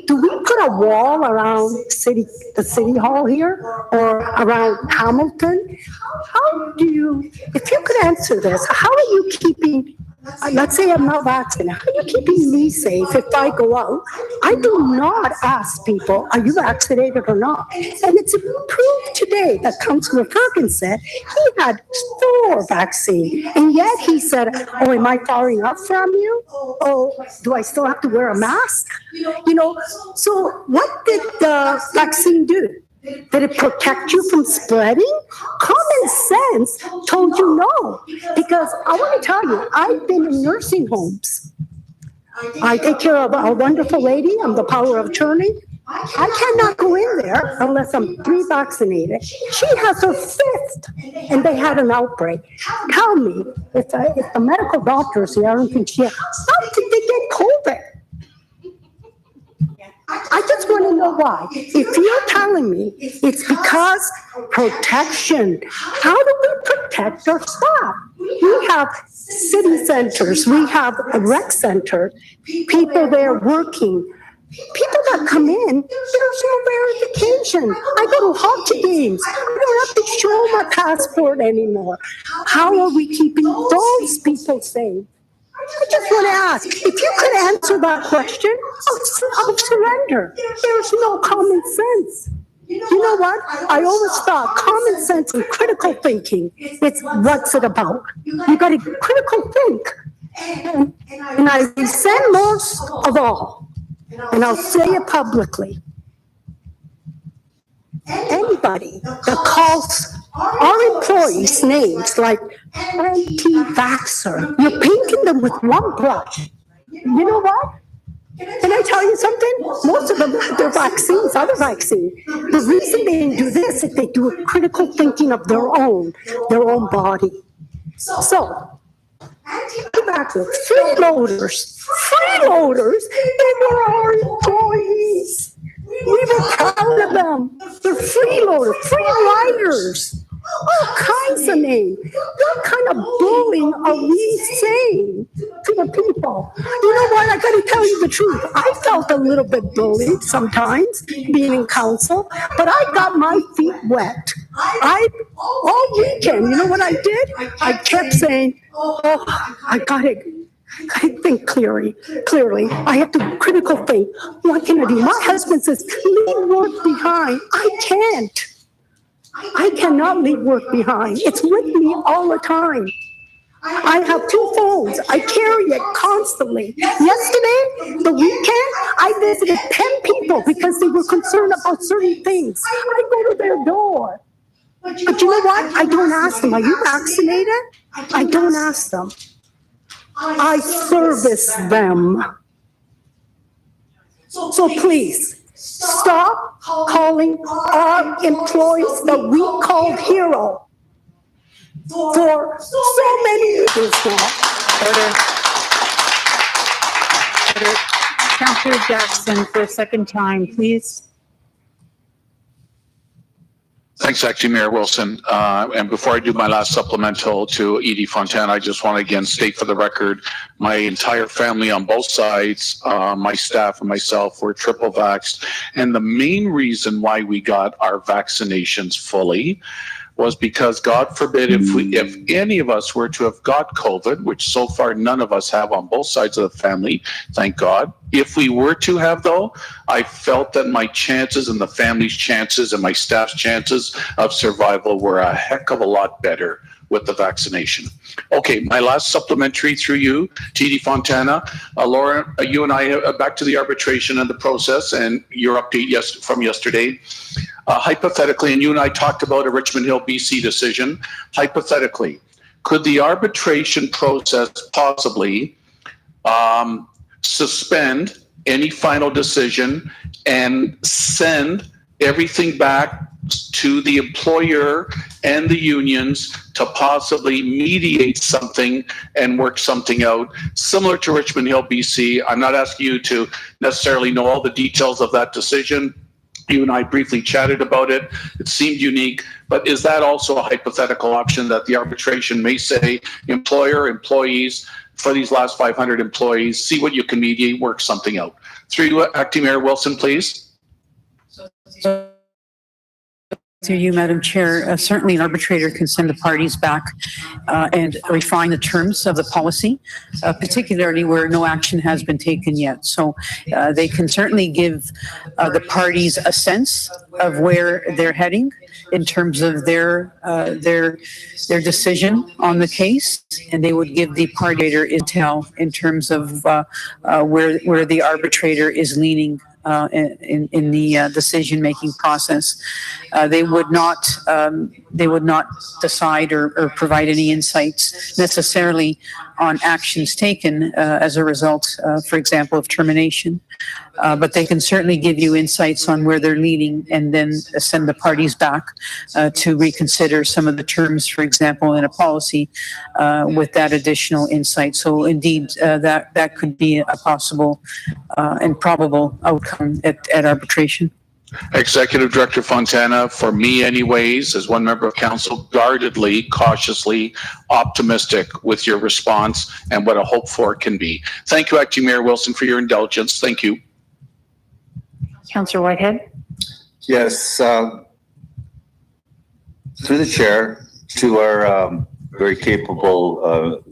do we put a wall around the city hall here or around Hamilton? If you could answer this, how are you keeping, let's say I'm not vaccinated, how are you keeping me safe if I go out? I do not ask people, are you vaccinated or not? And it's proved today that Councillor Perkins said he had 4 vaccines, and yet he said, oh, am I firing up from you? Oh, do I still have to wear a mask? So what did the vaccine do? Did it protect you from spreading? Common sense told you no. Because I want to tell you, I've been in nursing homes. I take care of a wonderful lady. I'm the power of attorney. I cannot go in there unless I'm 3 vaccinated. She has her 5th, and they had an outbreak. Tell me, if the medical doctors here, I don't think how did they get COVID? I just want to know why. If you're telling me it's because protection, how do we protect our staff? We have city centers, we have a rec center, people there working. People that come in, there's no verification. I go to hockey games. I don't have to show my passport anymore. How are we keeping those people safe? I just want to ask, if you could answer that question, I'll surrender. There's no common sense. You know what? I always thought common sense and critical thinking, it's what's it about? You got to critical think. And I resent most of all, and I'll say it publicly, anybody that calls our employees names like anti-vaxxer, you're painting them with one brush. You know what? Can I tell you something? Most of them have their vaccines, other vaccines. The reason they do this is they do a critical thinking of their own body. So, anti-vaxxers, freeloaders, they were our employees. We were proud of them. They're freeloaders, free riders, all kinds of names. What kind of bullying are we saying to the people? You know what? I got to tell you the truth. I felt a little bit bullied sometimes being in council, but I got my feet wet. All weekend, you know what I did? I kept saying, oh, I got to think clearly. I have to critical think. What can I do? My husband says, leave work behind. I can't. I cannot leave work behind. It's with me all the time. I have 2 phones. I carry it constantly. Yesterday, the weekend, I visited 10 people because they were concerned about certain things. I go to their door. But you know what? I don't ask them, are you vaccinated? I don't ask them. I service them. So please, stop calling our employees that we called hero for so many years now. Order. Order. Councillor Jackson, for a second time, please. Thanks, Acting Mayor Wilson. And before I do my last supplemental to Edie Fontana, I just want to again state for the record, my entire family on both sides, my staff and myself were triple vaxxed. And the main reason why we got our vaccinations fully was because, God forbid, if any of us were to have got COVID, which so far none of us have on both sides of the family, thank God. If we were to have, though, I felt that my chances and the family's chances and my staff's chances of survival were a heck of a lot better with the vaccination. Okay, my last supplementary through you, T.D. Fontana. Laura, you and I, back to the arbitration and the process and your update from yesterday. Hypothetically, and you and I talked about a Richmond Hill, BC decision. Hypothetically, could the arbitration process possibly suspend any final decision and send everything back to the employer and the unions to possibly mediate something and work something out similar to Richmond Hill, BC? I'm not asking you to necessarily know all the details of that decision. You and I briefly chatted about it. It seemed unique, but is that also a hypothetical option that the arbitration may say, employer, employees, for these last 500 employees, see what you can mediate, work something out? Through you, Acting Mayor Wilson, please. Through you, Madam Chair, certainly an arbitrator can send the parties back and refine the terms of the policy, particularly where no action has been taken yet. So they can certainly give the parties a sense of where they're heading in terms of their decision on the case, and they would give the arbitrator intel in terms of where the arbitrator is leaning in the decision-making process. They would not decide or provide any insights necessarily on actions taken as a result, for example, of termination. But they can certainly give you insights on where they're leaning and then send the parties back to reconsider some of the terms, for example, in a policy with that additional insight. So indeed, that could be a possible and probable outcome at arbitration. Executive Director Fontana, for me anyways, as one member of council, guardedly, cautiously optimistic with your response and what a hope for can be. Thank you, Acting Mayor Wilson, for your indulgence. Thank you. Councillor Whitehead. Yes, through the chair to our very capable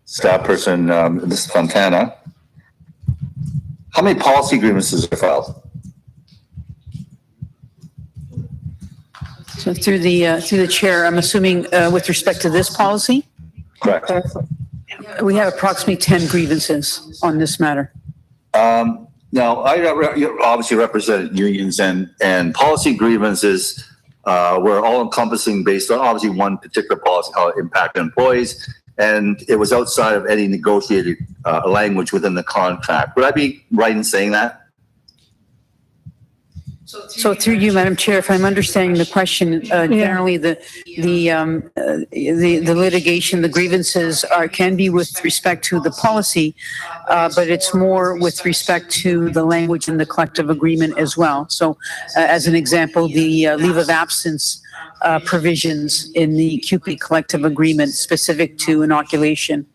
staff person, Ms. Fontana. How many policy agreements is there filed? So through the chair, I'm assuming with respect to this policy? Correct. We have approximately 10 grievances on this matter. Now, you obviously represent unions and policy grievances were all encompassing based on obviously one particular policy, how it impacted employees, and it was outside of any negotiated language within the contract. Would I be right in saying that? So through you, Madam Chair, if I'm understanding the question, generally the litigation, the grievances can be with respect to the policy, but it's more with respect to the language in the collective agreement as well. So as an example, the leave of absence provisions in the CUPE collective agreement specific to inoculation.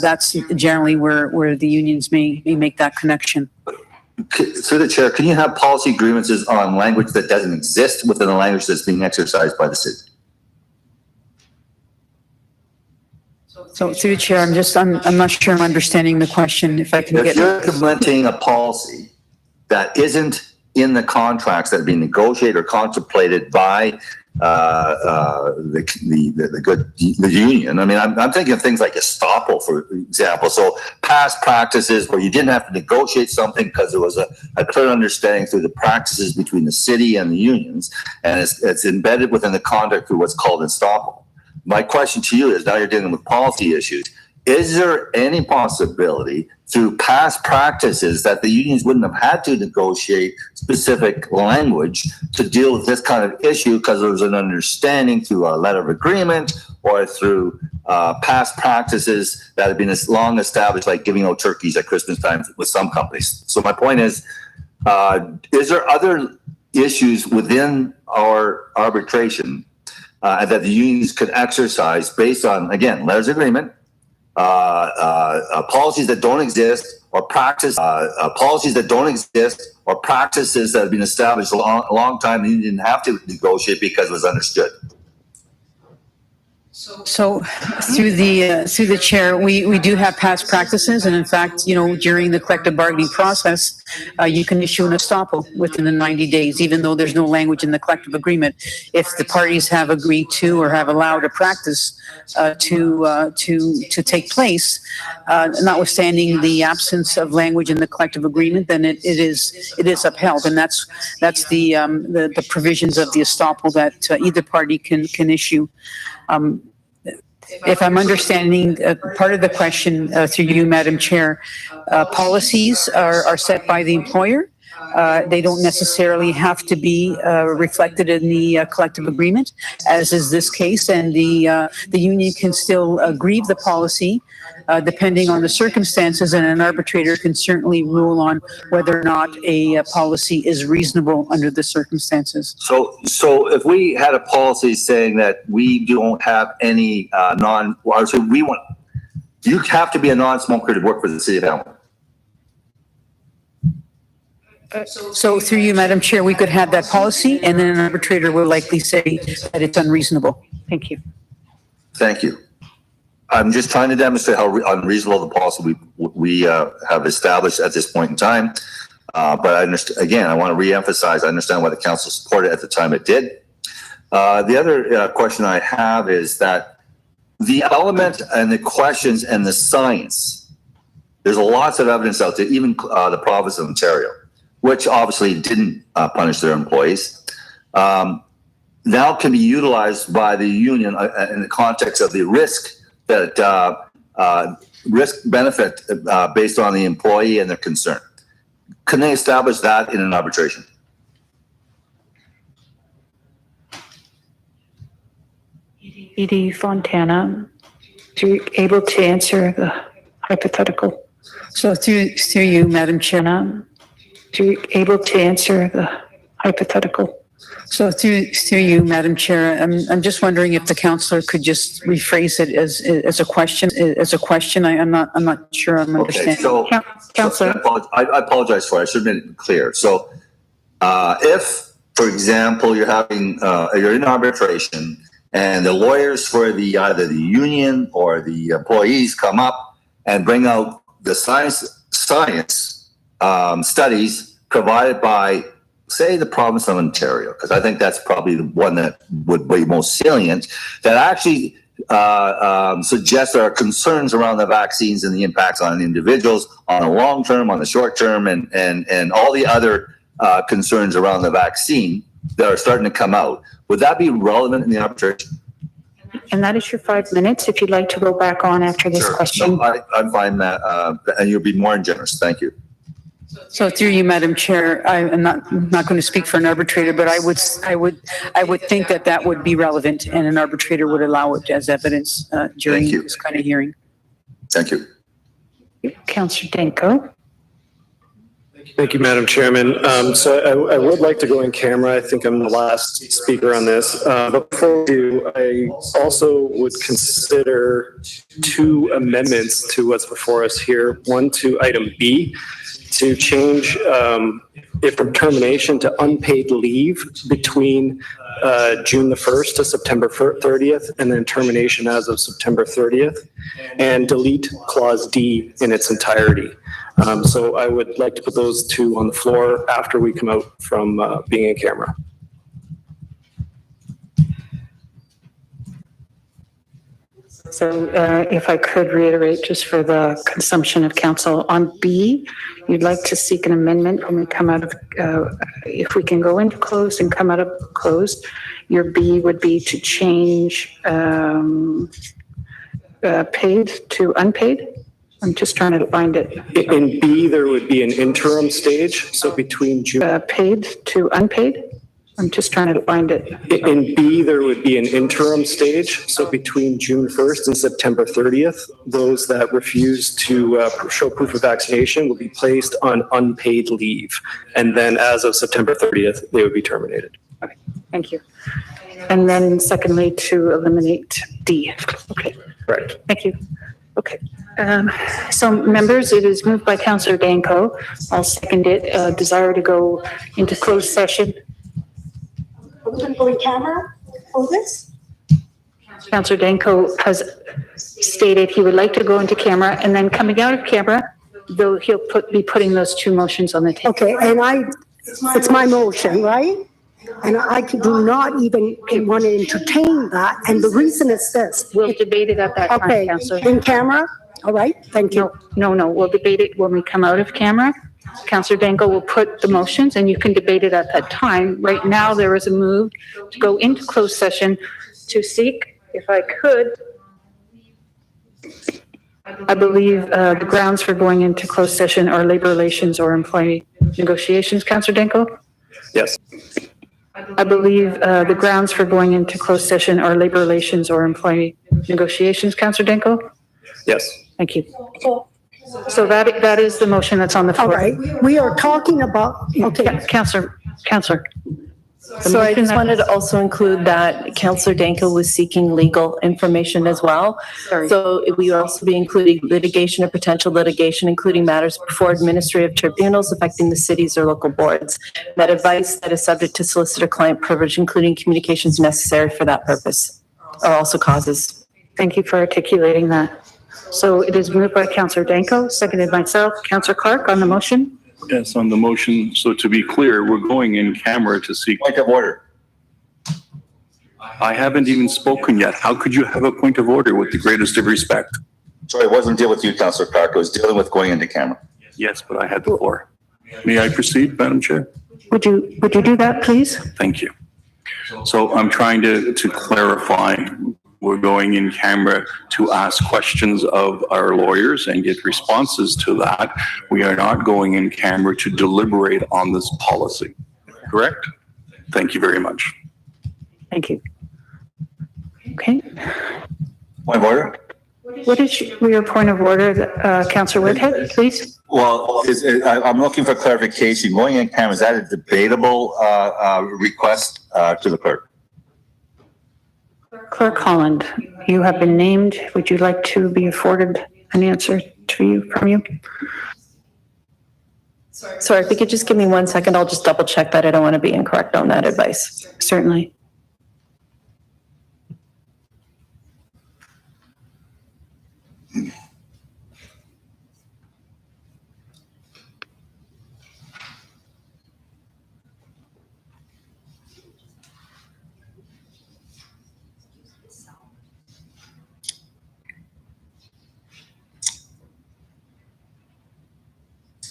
That's generally where the unions may make that connection. Through the chair, can you have policy grievances on language that doesn't exist within the language that's being exercised by the city? So through the chair, I'm not sure I'm understanding the question. If I can get. If you're implementing a policy that isn't in the contracts that are being negotiated or contemplated by the union. I mean, I'm thinking of things like estoppel, for example. So past practices where you didn't have to negotiate something because there was a clear understanding through the practices between the city and the unions, and it's embedded within the conduct through what's called estoppel. My question to you is, now you're dealing with policy issues. is there any possibility through past practices that the unions wouldn't have had to negotiate specific language to deal with this kind of issue because there was an understanding through a letter of agreement or through past practices that have been as long established, like giving out turkeys at Christmas time with some companies? So my point is there other issues within our arbitration that the unions could exercise based on, again, letters of agreement, policies that don't exist, or practices that have been established a long time and you didn't have to negotiate because it was understood? So through the chair, we do have past practices, and in fact, during the collective bargaining process, you can issue an estoppel within the 90 days, even though there's no language in the collective agreement. If the parties have agreed to or have allowed a practice to take place, notwithstanding the absence of language in the collective agreement, then it is upheld, and that's the provisions of the estoppel that either party can issue. If I'm understanding part of the question through you, Madam Chair, policies are set by the employer. They don't necessarily have to be reflected in the collective agreement, as is this case, and the union can still grieve the policy depending on the circumstances, and an arbitrator can certainly rule on whether or not a policy is reasonable under the circumstances. So if we had a policy saying that we don't have any you have to be a non-smoker to work for the city of Hamilton. So through you, Madam Chair, we could have that policy, and then an arbitrator will likely say that it's unreasonable. Thank you. Thank you. I'm just trying to demonstrate how unreasonable the policy we have established at this point in time. But I understand, again, I want to reemphasize, I understand why the council supported it at the time it did. The other question I have is that the element and the questions and the science, there's lots of evidence out there, even the province of Ontario, which obviously didn't punish their employees, now can be utilized by the union in the context of the risk benefit based on the employee and their concern. Can they establish that in an arbitration? Edie Fontana, are you able to answer the hypothetical? So through you, Madam Chair. Are you able to answer the hypothetical? So through you, Madam Chair, I'm just wondering if the councillor could just rephrase it as a question. I'm not sure I'm understanding. So, Councillor. I apologize for it. I should have made it clear. So if, for example, you're in arbitration and the lawyers for either the union or the employees come up and bring out the science studies provided by, say, the province of Ontario, because I think that's probably the one that would be most salient, that actually suggests there are concerns around the vaccines and the impacts on individuals on the long term, on the short term, and all the other concerns around the vaccine that are starting to come out. Would that be relevant in the arbitration? And that is your 5 minutes. If you'd like to go back on after this question. No, I'm fine, and you'll be more generous. Thank you. So through you, Madam Chair, I'm not going to speak for an arbitrator, but I would think that would be relevant, and an arbitrator would allow it as evidence during this kind of hearing. Thank you. Councillor Danko. Thank you, Madam Chairman. So I would like to go in camera. I think I'm the last speaker on this. But before we do, I also would consider 2 amendments to what's before us here. One to item B, to change it from termination to unpaid leave between June the 1st to September 30th, and then termination as of September 30th, and delete clause D in its entirety. So I would like to put those 2 on the floor after we come out from being in camera. So if I could reiterate, just for the consumption of council, on B, you'd like to seek an amendment when we come out of, if we can go into closed and come out of closed, your B would be to change paid to unpaid? I'm just trying to find it. In B, there would be an interim stage, so between June. Paid to unpaid? I'm just trying to find it. In B, there would be an interim stage, so between June 1st and September 30th, those that refuse to show proof of vaccination will be placed on unpaid leave. And then as of September 30th, they would be terminated. Okay, thank you. And then secondly, to eliminate D. Okay. Right. Thank you. Okay. So members, it is moved by Councillor Danko. I'll second it. Desire to go into closed session. Are we going to go in camera for this? Councillor Danko has stated he would like to go into camera, and then coming out of camera, though he'll be putting those two motions on the table. Okay, and it's my motion, right? And I do not even want to entertain that. And the reason is this. We'll debate it at that time, Okay, Councillor. in camera? All right, thank you. No, we'll debate it when we come out of camera. Councillor Danko will put the motions and you can debate it at that time. Right now, there is a move to go into closed session to seek, if I could, I believe the grounds for going into closed session are labor relations or employee negotiations. Councillor Danko? Yes. I believe the grounds for going into closed session are labor relations or employee negotiations. Councillor Danko? Yes. Thank you. So that is the motion that's on the floor. All right, we are talking about, okay. Councillor. So I just wanted to also include that Councillor Danko was seeking legal information as well. Sorry. So we will also be including litigation or potential litigation, including matters before administrative tribunals affecting the cities or local boards. That advice that is subject to solicitor-client privilege, including communications necessary for that purpose, or also causes. Thank you for articulating that. So it is moved by Councillor Danko, seconded by myself. Councillor Clark on the motion. Yes, on the motion. So to be clear, we're going in camera to seek. Point of order. I haven't even spoken yet. How could you have a point of order with the greatest of respect? Sorry, it wasn't dealing with you, Councillor Clark. It was dealing with going into camera. Yes, but I had the floor. May I proceed, Madam Chair? Would you do that, please? Thank you. So I'm trying to clarify. We're going in camera to ask questions of our lawyers and get responses to that. We are not going in camera to deliberate on this policy. Correct? Thank you very much. Thank you. Okay. Point of order? What is your point of order, Councillor Whitehead, please? Well, I'm looking for clarification. Going in camera, is that a debatable request to the clerk? Clerk Holland, you have been named. Would you like to be afforded an answer from you? Sorry, if you could just give me 1 second, I'll just double check that. I don't want to be incorrect on that advice. Certainly.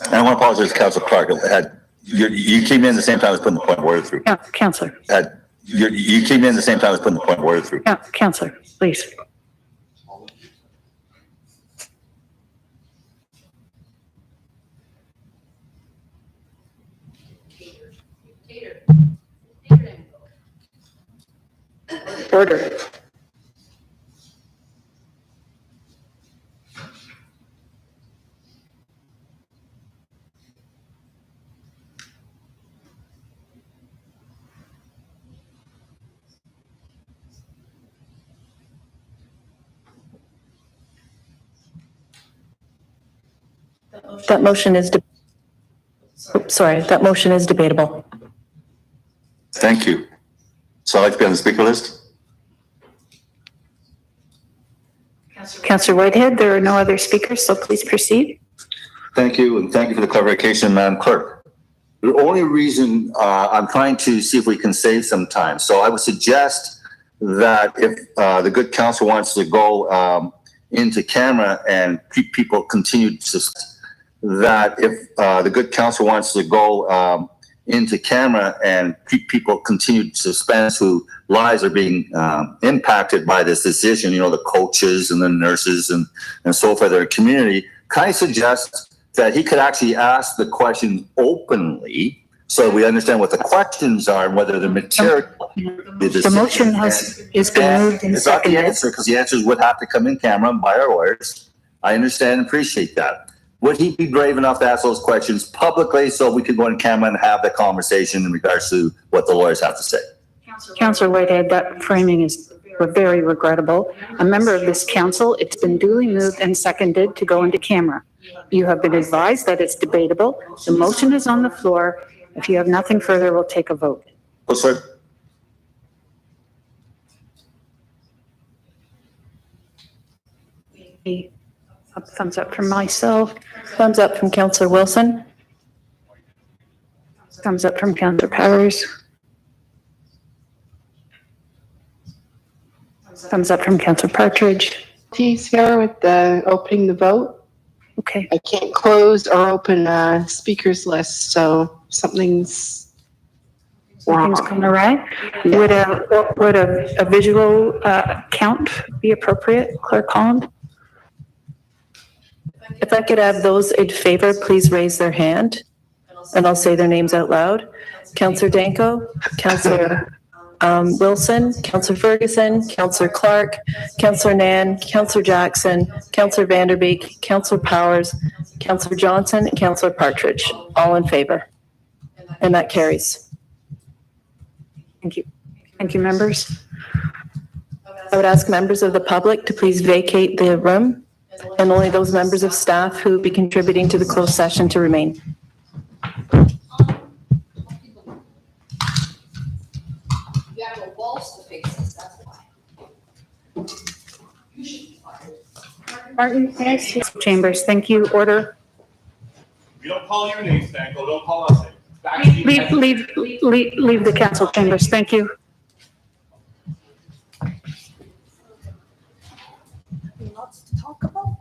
And I want to apologize, Councillor Clark. You came in the same time as putting the point of order through. Yeah, Councillor. You came in the same time as putting the point of order through. Yeah, Councillor, please. Order. That motion is, that motion is debatable. Thank you. So I'd like to be on the speaker list. Councillor Whitehead, there are no other speakers, so please proceed. Thank you, and thank you for the clarification, Madam Clerk. The only reason I'm trying to see if we can save some time. So I would suggest that if the good council wants to go into camera and people continue to, that if the good council wants to go into camera and people continued suspense who lives are being impacted by this decision, you know, the coaches and the nurses and so forth, their community, kind of suggests that he could actually ask the question openly so we understand what the questions are and whether the material. The motion is been moved and it's not the seconded. answer because the answers would have to come in camera by our lawyers. I understand and appreciate that. Would he be brave enough to ask those questions publicly so we could go on camera and have the conversation in regards to what the lawyers have to say? Councillor Whitehead, that framing is very regrettable. A member of this council, it's been duly moved and seconded to go into camera. You have been advised that it's debatable. The motion is on the floor. If you have nothing further, we'll take a vote. Oh, sorry. Thumbs up from myself. Thumbs up from Councillor Wilson. Thumbs up from Councillor Powers. Thumbs up from Councillor Partridge. Please, Sarah, with the opening the vote. Okay. I can't close or open a speakers list, so something's Something's wrong. going awry. Would a visual count be appropriate, Clerk Holland? If I could have those in favor, please raise their hand, and I'll say their names out loud. Councillor Danko, Councillor Wilson, Councillor Ferguson, Councillor Clark, Councillor Nan, Councillor Jackson, Councillor Vanderbeek, Councillor Powers, Councillor Johnson, and Councillor Partridge, all in favor. And that carries. Thank you. Thank you, members. I would ask members of the public to please vacate the room, and only those members of staff who will be contributing to the closed session to remain. Martin, yes. Chambers, thank you. Order. We don't call your names, Danko. Don't call us names. Leave the council chambers. Thank you. Lots to talk about.